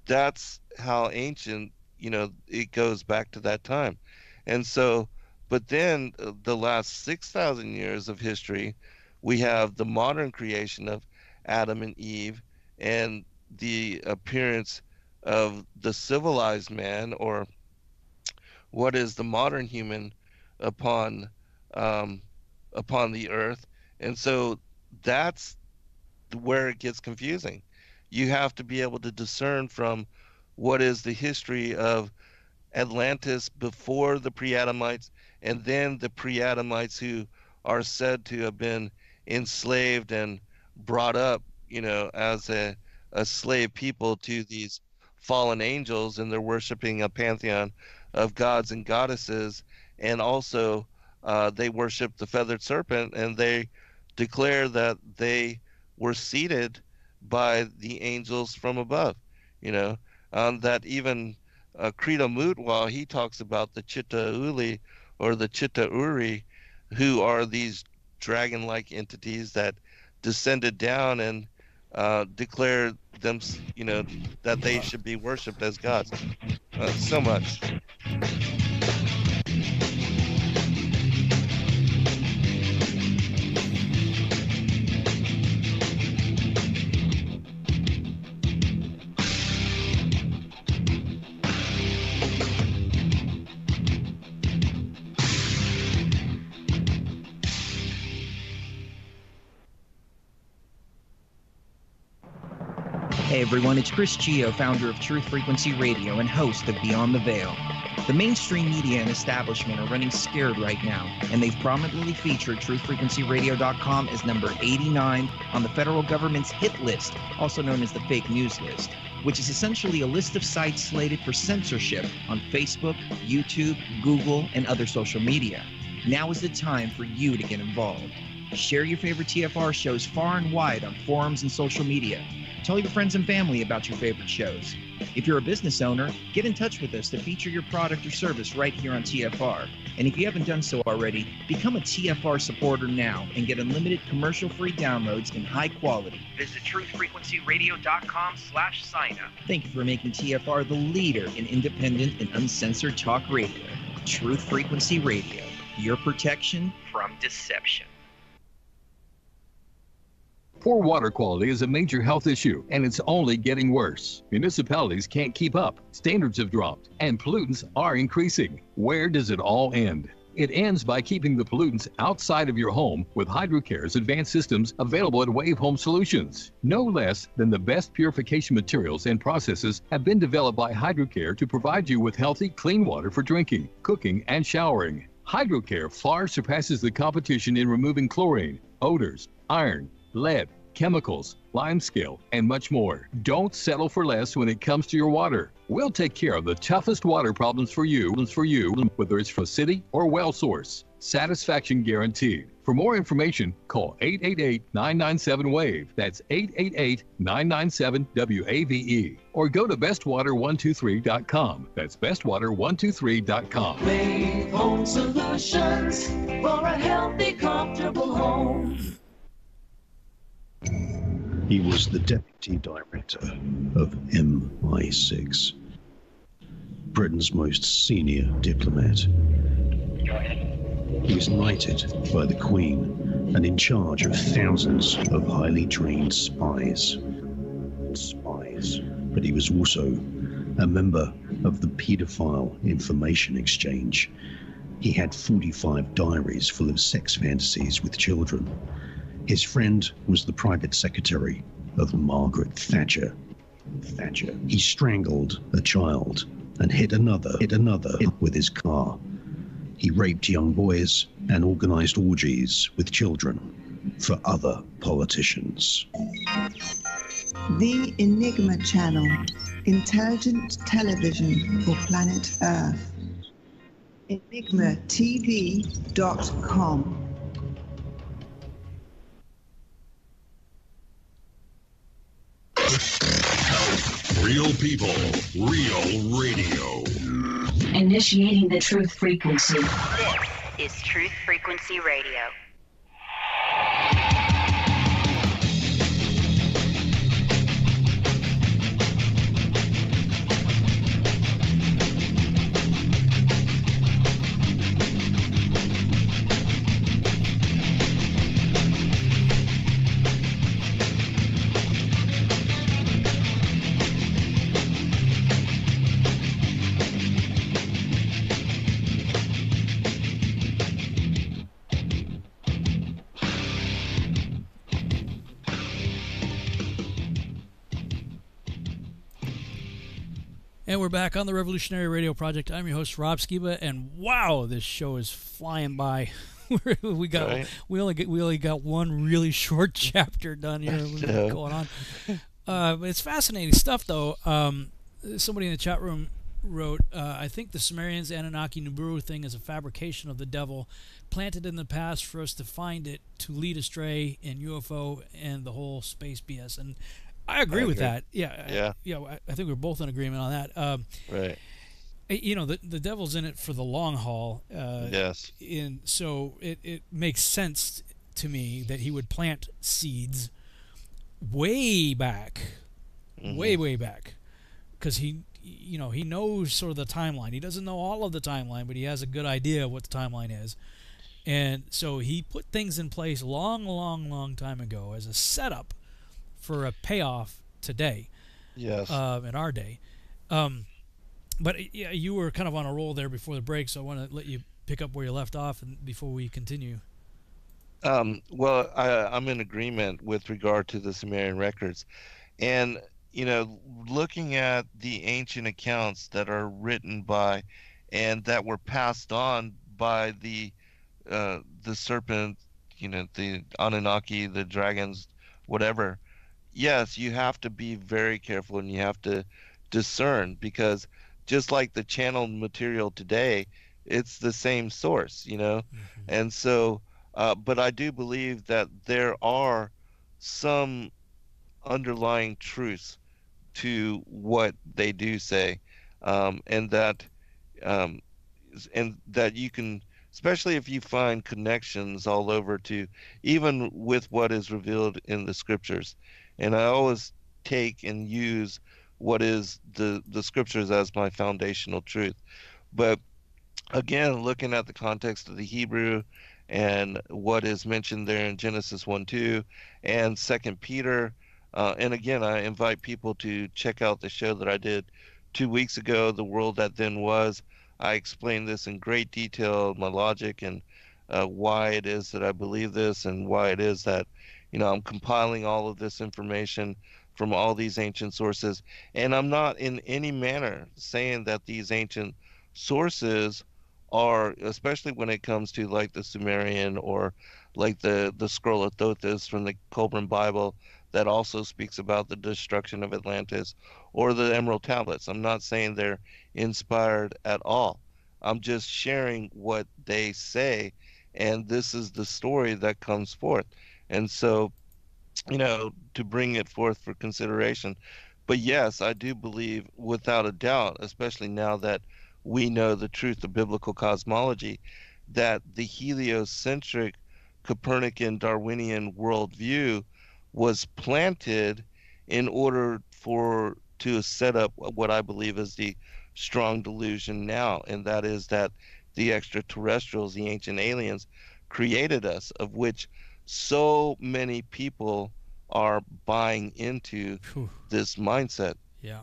that's how ancient, it goes back to that time. And so, but then the last 6,000 years of history, we have the modern creation of Adam and Eve and the appearance of the civilized man, or what is the modern human upon the earth. And so that's where it gets confusing. You have to be able to discern from what is the history of Atlantis before the pre-Adamites, and then the pre-Adamites who are said to have been enslaved and brought up, as a slave people to these fallen angels, and they're worshiping a pantheon of gods and goddesses. And also they worship the feathered serpent, and they declare that they were seated by the angels from above, that even Credo Mutwa, he talks about the Chitta Uli or the Chitta Uri, who are these dragon-like entities that descended down and declared them, that they should be worshipped as gods. So much. Hey everyone, it's Chris Gio, founder of Truth Frequency Radio and host of Beyond the Veil. The mainstream media and establishment are running scared right now, and they've prominently featured TruthFrequencyRadio.com as number 89 on the federal government's hit list, also known as the fake news list, which is essentially a list of sites slated for censorship on Facebook, YouTube, Google, and other social media. Now is the time for you to get involved. Share your favorite TFR shows far and wide on forums and social media. Tell your friends and family about your favorite shows. If you're a business owner, get in touch with us to feature your product or service right here on TFR. And if you haven't done so already, become a TFR supporter now and get unlimited commercial-free downloads in high quality. Visit truthfrequencyradio.com/sign-up. Thank you for making TFR the leader in independent and uncensored talk radio. Truth Frequency Radio, your protection from deception. Poor water quality is a major health issue, and it's only getting worse. Municipalities can't keep up, standards have dropped, and pollutants are increasing. Where does it all end? It ends by keeping the pollutants outside of your home with HydroCare's advanced systems available at Wave Home Solutions. No less than the best purification materials and processes have been developed by HydroCare to provide you with healthy, clean water for drinking, cooking, and showering. HydroCare far surpasses the competition in removing chlorine, odors, iron, lead, chemicals, limescale, and much more. Don't settle for less when it comes to your water. We'll take care of the toughest water problems for you, whether it's from a city or well source. Satisfaction guaranteed. For more information, call 888-997-WAVE. That's 888-997-WAVE. Or go to bestwater123.com. That's bestwater123.com. Wave Home Solutions for a healthy, comfortable home. He was the deputy director of MI6, Britain's most senior diplomat. He was knighted by the Queen and in charge of thousands of highly trained spies. But he was also a member of the Paedophile Information Exchange. He had 45 diaries full of sex fantasies with children. His friend was the private secretary of Margaret Thatcher. He strangled a child and hit another with his car. He raped young boys and organized orgies with children for other politicians. The Enigma Channel, intelligent television for planet Earth. EnigmaTV.com. Real people, real radio. Initiating the truth frequency. This is Truth Frequency Radio. And we're back on the Revolutionary Radio Project. I'm your host, Rob Skiba, and wow, this show is flying by. we only got one really short chapter done here. What's going on? It's fascinating stuff, though. Somebody in the chat room wrote, I think the Sumerians, Anunnaki, Nibiru thing is a fabrication of the devil, planted in the past for us to find it, to lead astray in UFO and the whole space BS. And I agree with that. Yeah. I think we're both in agreement on that. Right. You know, the devil's in it for the long haul. Yes. And so it makes sense to me that he would plant seeds way back, way back, because he knows sort of the timeline. He doesn't know all of the timeline, but he has a good idea of what the timeline is. And so he put things in place long time ago as a setup for a payoff today. Yes. In our day. But yeah, you were kind of on a roll there before the break, so I want to let you pick up where you left off and before we continue. Well, I'm in agreement with regard to the Sumerian records. And, you know, looking at the ancient accounts that are written by and that were passed on by the serpent, you know, the Anunnaki, the dragons, whatever, yes, you have to be very careful and you have to discern, because just like the channeled material today, it's the same source, you know. And so but I do believe that there are some underlying truths to what they do say, and that you can, especially if you find connections all over to even with what is revealed in the scriptures. And I always take and use what is the scriptures as my foundational truth. But again, looking at the context of the Hebrew and what is mentioned there in Genesis 1:2 and 2 Peter, and again, I invite people to check out the show that I did 2 weeks ago, The World That Then Was. I explained this in great detail, my logic, and why it is that I believe this, and why it is that, you know, I'm compiling all of this information from all these ancient sources. And I'm not in any manner saying that these ancient sources are, especially when it comes to like the Sumerian or like the scroll of Thothis from the Colburn Bible that also speaks about the destruction of Atlantis, or the Emerald Tablets. I'm not saying they're inspired at all. I'm just sharing what they say, and this is the story that comes forth. And so, you know, to bring it forth for consideration. But yes, I do believe without a doubt, especially now that we know the truth of biblical cosmology, that the heliocentric Copernican Darwinian worldview was planted in order to set up what I believe is the strong delusion now, and that is that the extraterrestrials, the ancient aliens, created us, of which so many people are buying into this mindset. Yeah.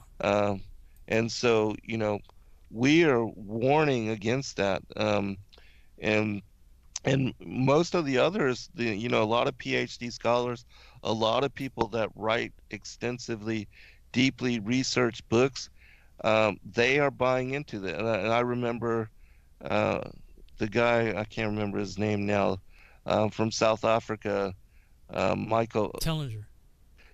And so, you know, we are warning against that. And and most of the others, a lot of PhD scholars, a lot of people that write extensively, deeply researched books, they are buying into that. And I remember uh, the guy, I can't remember his name now, from South Africa, Michael. Tellinger.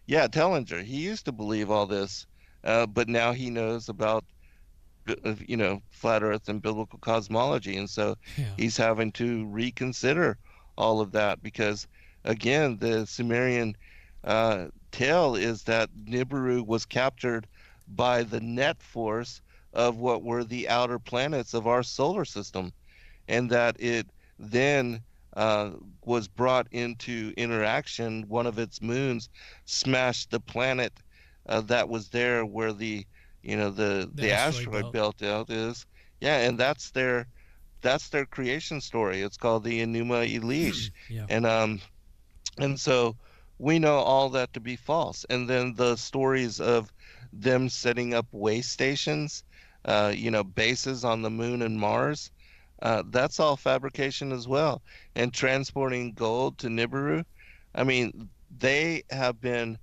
Yeah, Tellinger. He used to believe all this, but now he knows about flat earth and biblical cosmology, and so he's having to reconsider all of that because again the Sumerian tale is that Nibiru was captured by the net force of what were the outer planets of our solar system, and that it then was brought into interaction. One of its moons smashed the planet that was there where the asteroid belt out is. Yeah, and that's their creation story. It's called the Enuma Elish. Yeah. And so we know all that to be false. And then the stories of them setting up way stations, bases on the moon and Mars, that's all fabrication as well. And transporting gold to Nibiru, I mean, they have been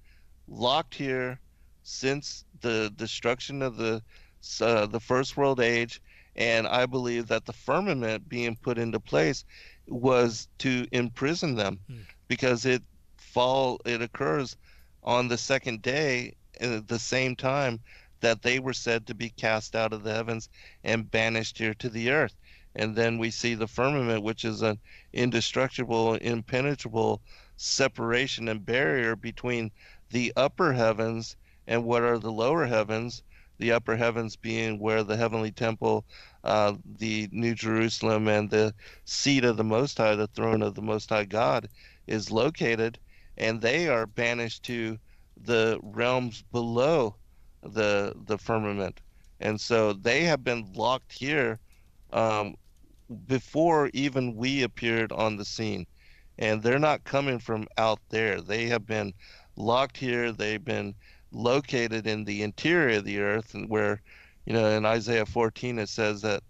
locked here since the destruction of the first world age, and I believe that the firmament being put into place was to imprison them, because it occurs on the second day at the same time that they were said to be cast out of the heavens and banished here to the earth. And then we see the firmament, which is an indestructible, impenetrable separation and barrier between the upper heavens and what are the lower heavens. The upper heavens being where the heavenly temple, the New Jerusalem, and the seat of the Most High, the throne of the Most High God, is located, and they are banished to the realms below the firmament. And so they have been locked here before even we appeared on the scene. And they're not coming from out there. They have been locked here. They've been located in the interior of the earth, and where, in Isaiah 14 it says that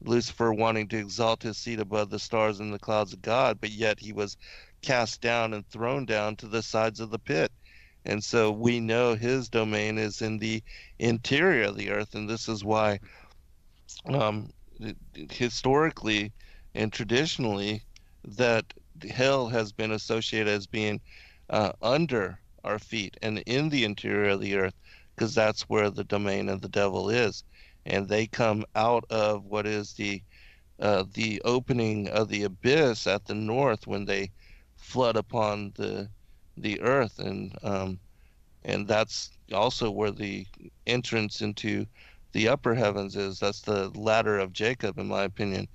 Lucifer wanting to exalt his seat above the stars and the clouds of God, but yet he was cast down and thrown down to the sides of the pit. And so we know his domain is in the interior of the earth, and this is why historically and traditionally that hell has been associated as being under our feet and in the interior of the earth, because that's where the domain of the devil is. And they come out of what is the opening of the abyss at the north when they flood upon the earth, and that's also where the entrance into the upper heavens is. That's the ladder of Jacob, in my opinion.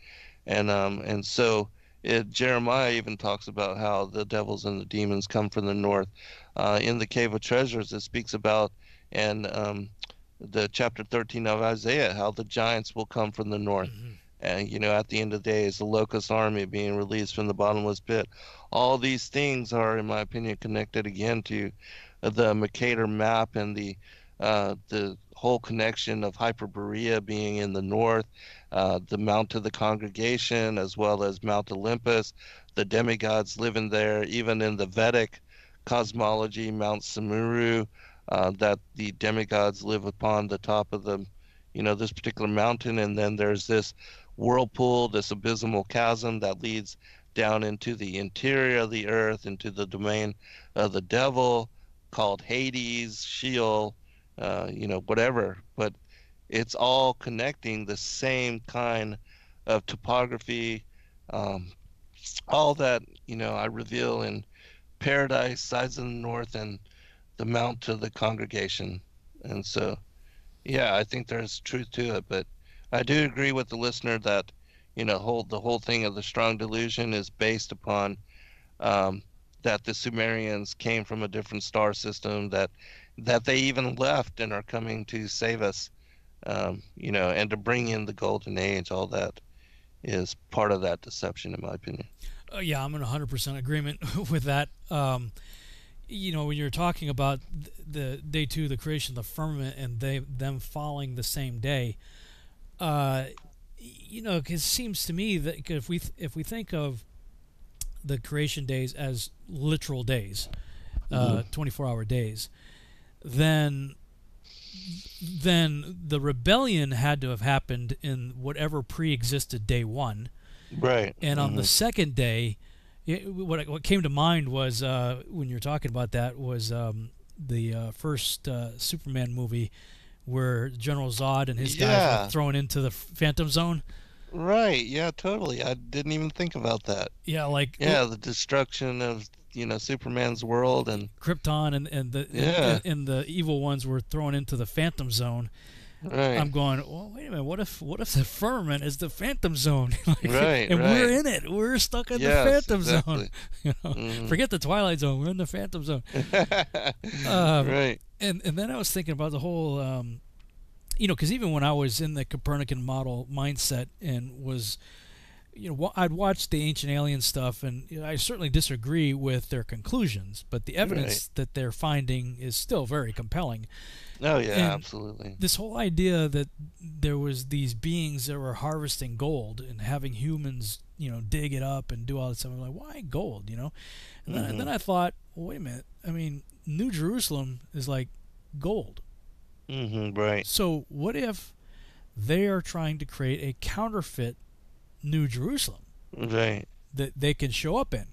And so Jeremiah even talks about how the devils and the demons come from the north. In the Cave of Treasures, it speaks about, and the chapter 13 of Isaiah, how the giants will come from the north. And, at the end of the day, is the locust army being released from the bottomless pit. All these things are, in my opinion, connected again to the Mercator map and the whole connection of Hyperborea being in the north, the Mount of the Congregation, as well as Mount Olympus, the demigods living there, even in the Vedic cosmology, Mount Samuru, that the demigods live upon the top of the, this particular mountain. And then there's this whirlpool, this abysmal chasm that leads down into the interior of the earth, into the domain of the devil, called Hades, Sheol, whatever. But it's all connecting the same kind of topography, all that, I reveal in Paradise, Sides of the North, and the Mount of the Congregation. And so, yeah, I think there's truth to it. But I do agree with the listener that, the whole thing of the strong delusion is based upon that the Sumerians came from a different star system, that they even left and are coming to save us, and to bring in the golden age. All that is part of that deception, in my opinion. Yeah, I'm in 100% agreement with that. When you're talking about the day two, the creation of the firmament, and them falling the same day, it seems to me that if we think of the creation days as literal days, 24-hour days, then the rebellion had to have happened in whatever pre-existed day one. Right. And on the second day, what came to mind was, when you're talking about that, was the first Superman movie where General Zod and his guys were thrown into the Phantom Zone. Right. Yeah, totally. I didn't even think about that. Yeah, like the destruction of Superman's world and Krypton and the evil ones were thrown into the Phantom Zone. Right. I'm going, well, wait a minute. What if the firmament is the Phantom Zone? Right. And we're in it. We're stuck in the Phantom Zone. Forget the Twilight Zone. We're in the Phantom Zone. Right. And then I was thinking about the whole, because even when I was in the Copernican model mindset and was, I'd watched the Ancient Alien stuff, and I certainly disagree with their conclusions, but the evidence that they're finding is still very compelling. Oh yeah, and absolutely. This whole idea that there was these beings that were harvesting gold and having humans, dig it up and do all this stuff. I'm like, why gold? And then I thought, well, wait a minute. I mean, New Jerusalem is like gold. Right. So what if they are trying to create a counterfeit New Jerusalem? Right. That they can show up in.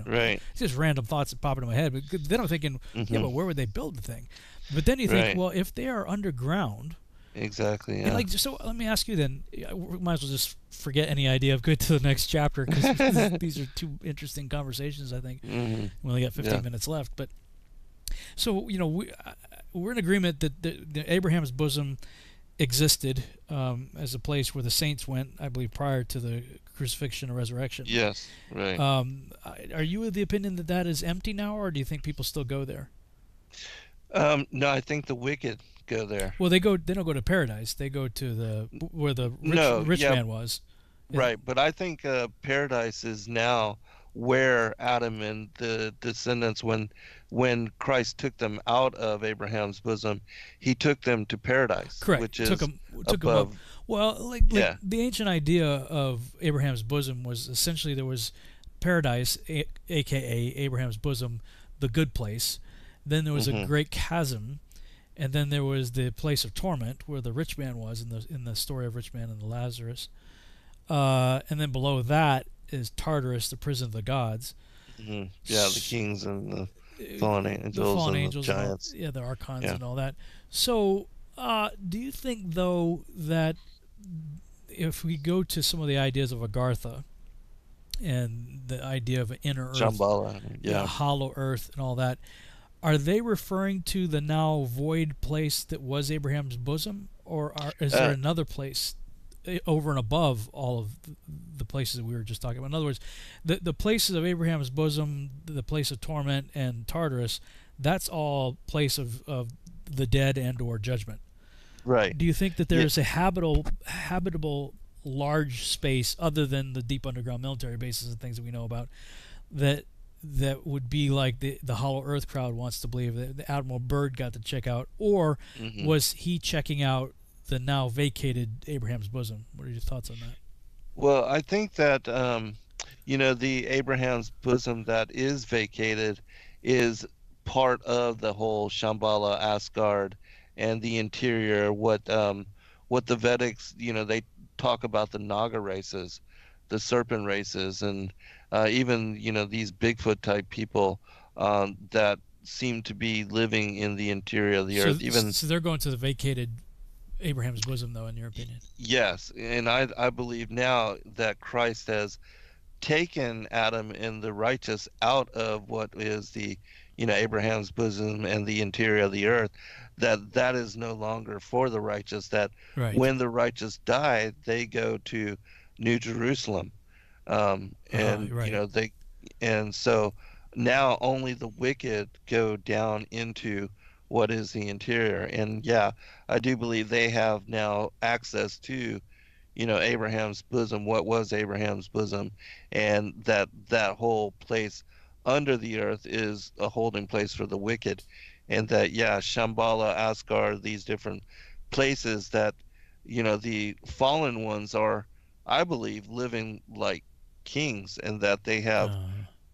Right. It's just random thoughts that pop into my head. But then I'm thinking, but where would they build the thing? But then you think, well, if they are underground. Exactly. Yeah. So let me ask you then. We might as well just forget any idea of go to the next chapter, because these are two interesting conversations. I think we only got 15 minutes left. But so we're in agreement that the Abraham's bosom existed as a place where the saints went, I believe, prior to the crucifixion or resurrection. Yes. Right. Are you of the opinion that that is empty now, or do you think people still go there? No, I think the wicked go there. Well, they don't go to paradise. They go to where the rich man was. Right, but I think paradise is now where Adam and the descendants, when Christ took them out of Abraham's bosom, he took them to paradise. Correct. Which is took them above. up. Well, like the ancient idea of Abraham's bosom was essentially there was paradise, aka Abraham's bosom, the good place. Then there was a great chasm, and then there was the place of torment where the rich man was in the story of rich man and the Lazarus. And then below that is Tartarus, the prison of the gods. Yeah, the kings and the fallen angels, the giants. The archons and all that. So, do you think, though, that if we go to some of the ideas of Agartha and the idea of an inner earth, Shambhala, hollow earth and all that, are they referring to the now void place that was Abraham's bosom, or is there another place over and above all of the places that we were just talking about? In other words, the places of Abraham's bosom, the place of torment and Tartarus, that's all place of the dead and or judgment. Right. Do you think that there's a habitable large space other than the deep underground military bases and things that we know about that would be like the Hollow Earth crowd wants to believe, that the Admiral Byrd got to check out, or was he checking out the now vacated Abraham's bosom? What are your thoughts on that? Well, I think that the Abraham's bosom that is vacated is part of the whole Shambhala, Asgard, and the interior. What the Vedics, they talk about the Naga races, the serpent races, and even these Bigfoot type people that seem to be living in the interior of the earth. So they're going to the vacated Abraham's bosom, though, in your opinion? Yes, and I believe now that Christ has taken Adam and the righteous out of what is the Abraham's bosom and the interior of the earth, that is no longer for the righteous, that when the righteous die, they go to New Jerusalem. And so now only the wicked go down into what is the interior. And I do believe they have now access to Abraham's bosom, what was Abraham's bosom, and that whole place under the earth is a holding place for the wicked. And that Shambhala, Asgard, these different places that the fallen ones are, I believe, living like kings and that they have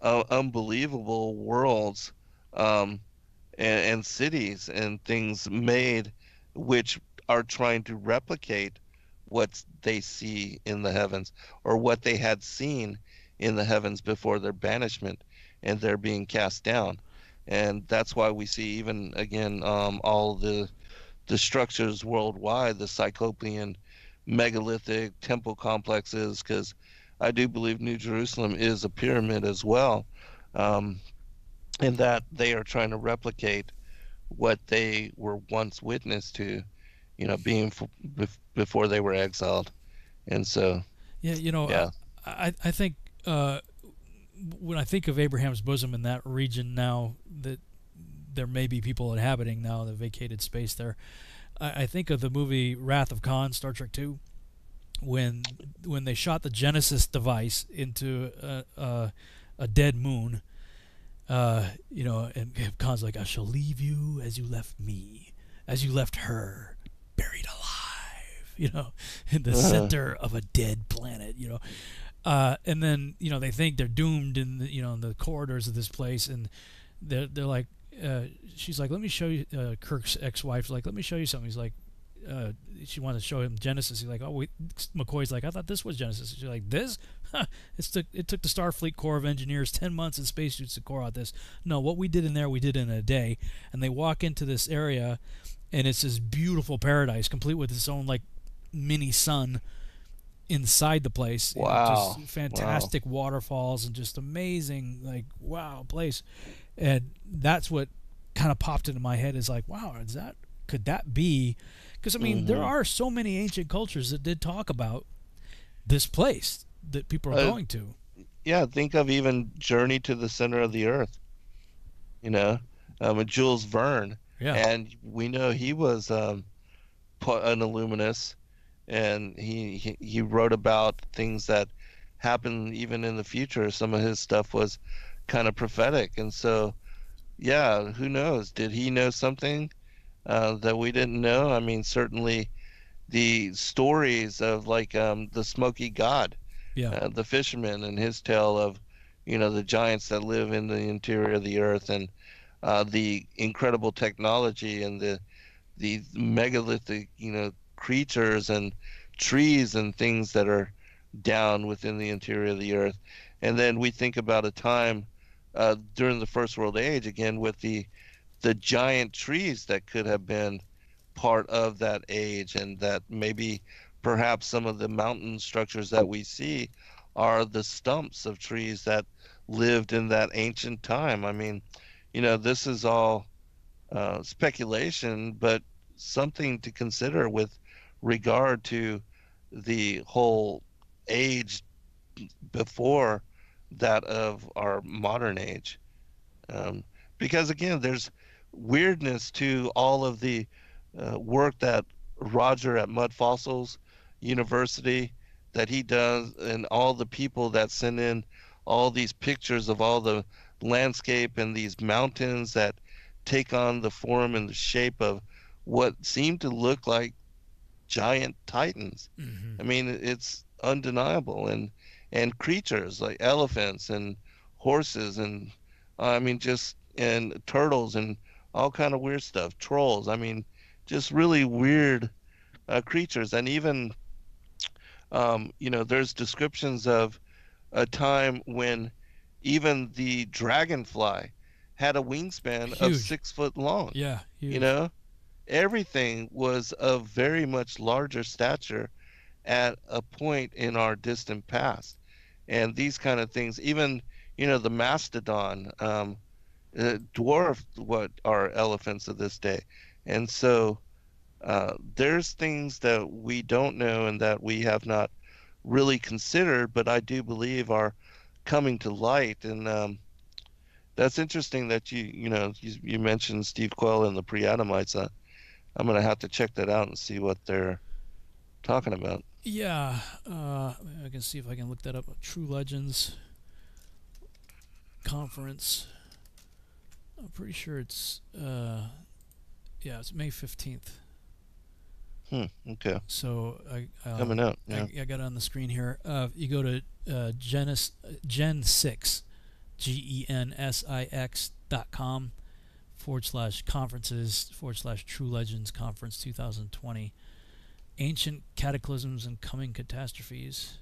unbelievable worlds, and cities and things made which are trying to replicate what they see in the heavens, or what they had seen in the heavens before their banishment and their being cast down. And that's why we see, even again, all the structures worldwide, the Cyclopean megalithic temple complexes, because I do believe New Jerusalem is a pyramid as well, um, and that they are trying to replicate what they were once witness to, being before they were exiled. And so, Yeah, you know, yeah. I think when I think of Abraham's bosom in that region now, that there may be people inhabiting now the vacated space there, I think of the movie Wrath of Khan, Star Trek II, when they shot the Genesis device into a dead moon. And Khan's like, I shall leave you as you left me, as you left her, buried alive, in the center of a dead planet, and then, they think they're doomed in the corridors of this place, and they're like, she's like, let me show you, Kirk's ex-wife's like, let me show you something. He's like, she wanted to show him Genesis. He's like, oh, wait. McCoy's like, I thought this was Genesis. She's like, this? It took the Starfleet Corps of Engineers 10 months in spacesuits to core out this. No, what we did in there, we did in a day. And they walk into this area, and it's this beautiful paradise, complete with its own, like, mini sun inside the place. Wow. Just fantastic waterfalls and just amazing, like, wow, place. And that's what kind of popped into my head, is like, wow, could that be? Because, I mean, there are so many ancient cultures that did talk about this place that people are going to. Yeah, think of even Journey to the Center of the Earth, Jules Verne. Yeah. And we know he was an illuminist, and he wrote about things that happen even in the future. Some of his stuff was kind of prophetic. And so, yeah, who knows? Did he know something that we didn't know? I mean, certainly the stories of, like, the Smoky God, the fisherman, and his tale of, the giants that live in the interior of the earth, and the incredible technology, and the megalithic, creatures and trees and things that are down within the interior of the earth. And then we think about a time during the First World Age, again, with the giant trees that could have been part of that age, and that maybe perhaps some of the mountain structures that we see are the stumps of trees that lived in that ancient time. I mean, this is all speculation, but something to consider with regard to the whole age before that of our modern age. Because, again, there's weirdness to all of the work that Roger at Mud Fossils University that he does, and all the people that send in all these pictures of all the landscape and these mountains that take on the form and the shape of what seem to look like giant titans. I mean, it's undeniable. And creatures like elephants and horses, and and turtles, and all kind of weird stuff, trolls. I mean, just really weird creatures. And even there's descriptions of a time when even the dragonfly had a wingspan of 6 foot long. Yeah, huge. Everything was of very much larger stature at a point in our distant past. And these kind of things, even the mastodon, dwarfed what are elephants of this day. And so there's things that we don't know and that we have not really considered, but I do believe are coming to light. And that's interesting that you mentioned Steve Quell and the pre-Adamites. I'm going to have to check that out and see what they're talking about. Yeah, I can see if I can look that up. True Legends Conference. I'm pretty sure it's it's May 15th. Okay. So coming out. Yeah. I got it on the screen here. You go to Gen6, GENSIX.com /conferences / True Legends Conference 2020. Ancient Cataclysms and Coming Catastrophes.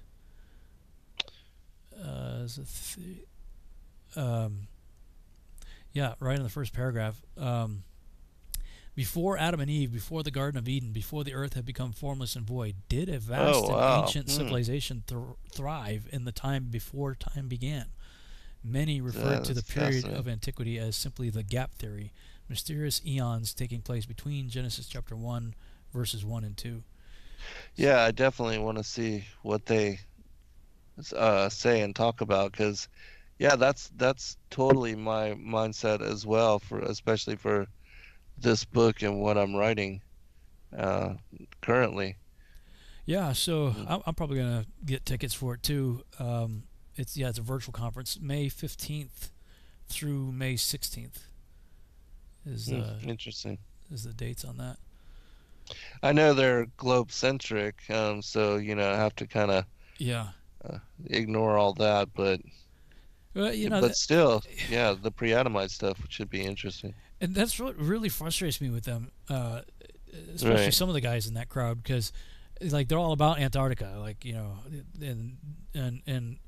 Yeah, right in the first paragraph. Before Adam and Eve, before the Garden of Eden, before the earth had become formless and void, did a vast and ancient civilization thrive in the time before time began. Many referred to the period of antiquity as simply the gap theory, mysterious eons taking place between Genesis chapter 1, verses 1 and 2. Yeah, I definitely want to see what they say and talk about, because yeah, that's totally my mindset as well, for especially for this book and what I'm writing currently. Yeah, so I'm probably gonna get tickets for it too. It's a virtual conference, May 15th through May 16th. Is interesting. Is the dates on that? I know they're globe centric, so I have to kind of ignore all that, but but still, yeah, the pre-Adamite stuff should be interesting. And that's what really frustrates me with them, especially some of the guys in that crowd, because like they're all about Antarctica, like and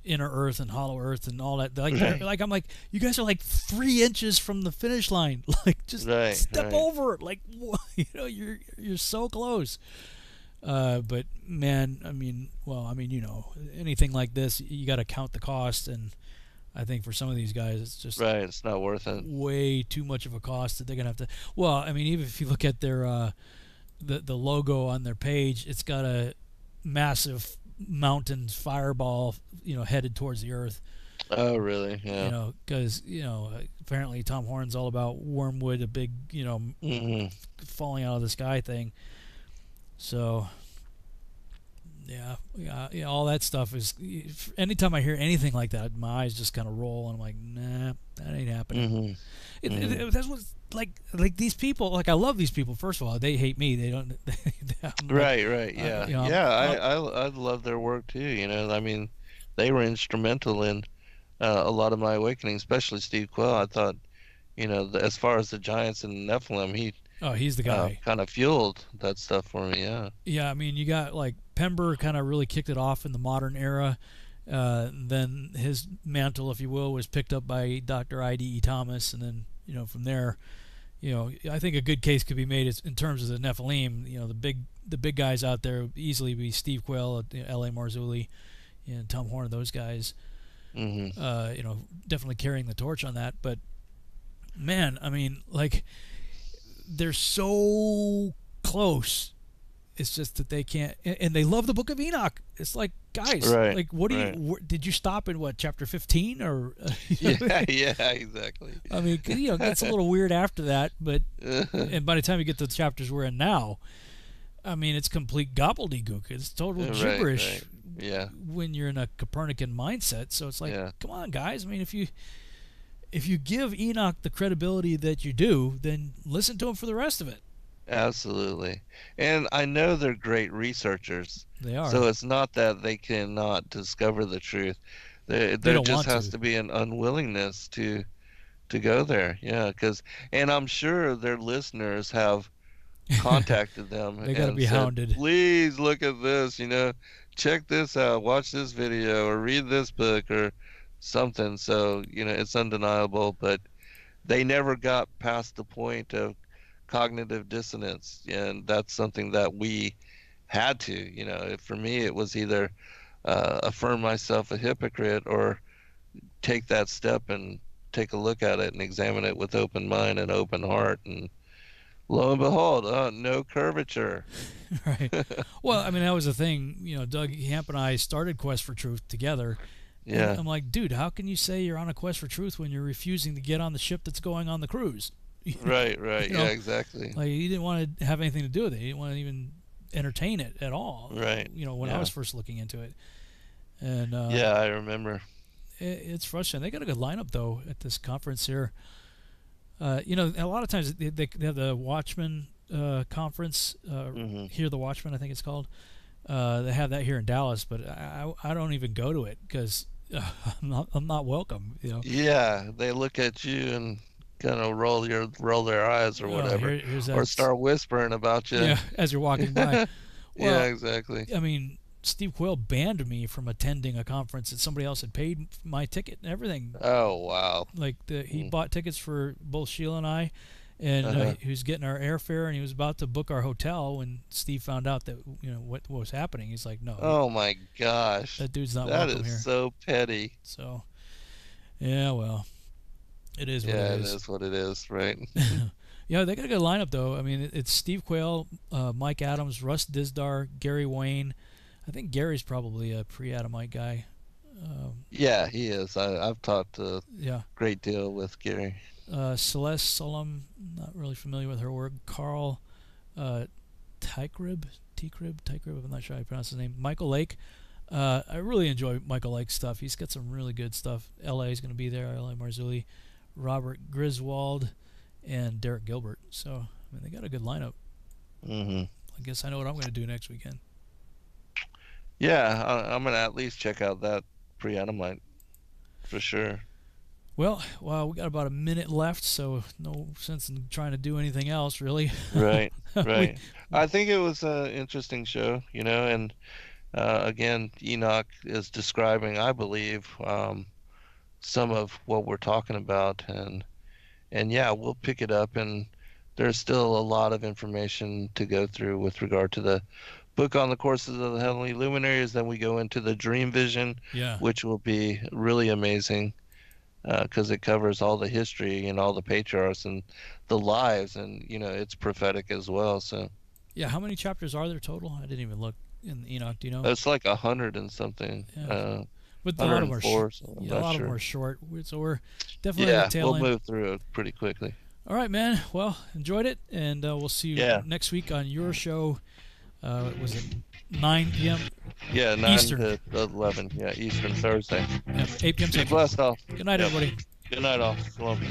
inner Earth and hollow Earth and all that. Like I'm like, you guys are like 3 inches from the finish line. Like just step over it. Like you're so close. But man, I mean, anything like this, you got to count the cost, and I think for some of these guys, it's just it's not worth it. Way too much of a cost that they're gonna have to. Well, I mean, even if you look at their the logo on their page, it's got a massive mountain fireball, headed towards the earth. Oh, really? Yeah. Because apparently Tom Horn's all about wormwood, a big falling out of the sky thing. So. Yeah, all that stuff is. Anytime I hear anything like that, my eyes just kind of roll, and I'm like, nah, that ain't happening. That's what's like these people. Like, I love these people. First of all, they hate me. They don't. Right. Yeah, I love their work too. I mean, they were instrumental in a lot of my awakening, especially Steve Quell. I thought, as far as the giants and Nephilim, he's the guy. Kind of fueled that stuff for me. Yeah. Yeah, I mean, you got like Pember kind of really kicked it off in the modern era. Then his mantle, if you will, was picked up by Dr. I.D.E. Thomas, and then from there, I think a good case could be made in terms of the Nephilim. The big guys out there would easily be Steve Quell, L.A. Marzulli, and Tom Horn, those guys. Definitely carrying the torch on that. But man, I mean, like, they're so close. It's just that they can't, and they love the Book of Enoch. It's like, guys, like, what do you? Did you stop in chapter 15 or? Yeah, exactly. I mean, it gets a little weird after that, but and by the time you get to the chapters we're in now, I mean, it's complete gobbledygook. It's total gibberish. Yeah. When you're in a Copernican mindset, so it's like, come on, guys. I mean, if you give Enoch the credibility that you do, then listen to him for the rest of it. Absolutely. And I know they're great researchers. They are. So it's not that they cannot discover the truth. There just has to be an unwillingness to go there. Yeah, and I'm sure their listeners have contacted them. They got to be said, hounded. Please look at this, check this out, watch this video, or read this book, or something. So, it's undeniable, but they never got past the point of cognitive dissonance, and that's something that we had to. For me, it was either affirm myself a hypocrite or take that step and take a look at it and examine it with open mind and open heart, and lo and behold, no curvature. Right. Well, I mean, that was the thing. Doug Hamp and I started Quest for Truth together. Yeah. I'm like, dude, how can you say you're on a quest for truth when you're refusing to get on the ship that's going on the cruise? Right. Yeah, exactly. Like, you didn't want to have anything to do with it. You didn't want to even entertain it at all. Right. When I was first looking into it. And yeah, I remember. It's frustrating. They got a good lineup though at this conference here. A lot of times they have the Watchmen conference, Hear the Watchman, I think it's called. They have that here in Dallas, but I don't even go to it because I'm not welcome. You know. Yeah, they look at you and kind of roll their eyes or whatever, or start whispering about you. Yeah, as you're walking by. Well, yeah, exactly. I mean, Steve Quayle banned me from attending a conference that somebody else had paid my ticket and everything. Oh wow! Like he bought tickets for both Sheila and I, and he was getting our airfare, and he was about to book our hotel when Steve found out that what was happening. He's like, "No." Oh my gosh! That dude's not welcome here. That is so petty. So, yeah, well, it is what it is. Yeah, it is what it is, right? Yeah, they got a good lineup though. I mean, it's Steve Quayle, Mike Adams, Russ Dizdar, Gary Wayne. I think Gary's probably a pre-Adamite guy. Yeah, he is. I've talked a great deal with Gary. Celeste Solom, not really familiar with her work. Carl Tykrib, I'm not sure how you pronounce his name. Michael Lake. I really enjoy Michael Lake's stuff. He's got some really good stuff. L.A. is going to be there. L.A. Marzulli, Robert Griswold, and Derek Gilbert. So, I mean, they got a good lineup. Mm-hmm. I guess I know what I'm going to do next weekend. Yeah, I'm going to at least check out that pre-Adamite for sure. Well, we got about a minute left, so no sense in trying to do anything else, really. Right, right. I think it was an interesting show, and again, Enoch is describing, I believe, some of what we're talking about, and yeah, we'll pick it up, and there's still a lot of information to go through with regard to the book on the courses of the heavenly luminaries. Then we go into the dream vision, which will be really amazing because it covers all the history and all the patriarchs and the lives, and it's prophetic as well. So yeah, how many chapters are there total? I didn't even look in Enoch. Do you know? It's like 100 and something. Yeah. But a lot of them are short. Yeah, a lot of them are short. So we're definitely at the tail end. We'll move through it pretty quickly. All right, man. Well, enjoyed it, and we'll see you next week on your show. Was it 9 p.m.? Yeah, 9 Eastern. to 11. Yeah, Eastern Thursday. Yeah, 8 p.m. Be blessed all. Good night, everybody. Good night all. Shalom.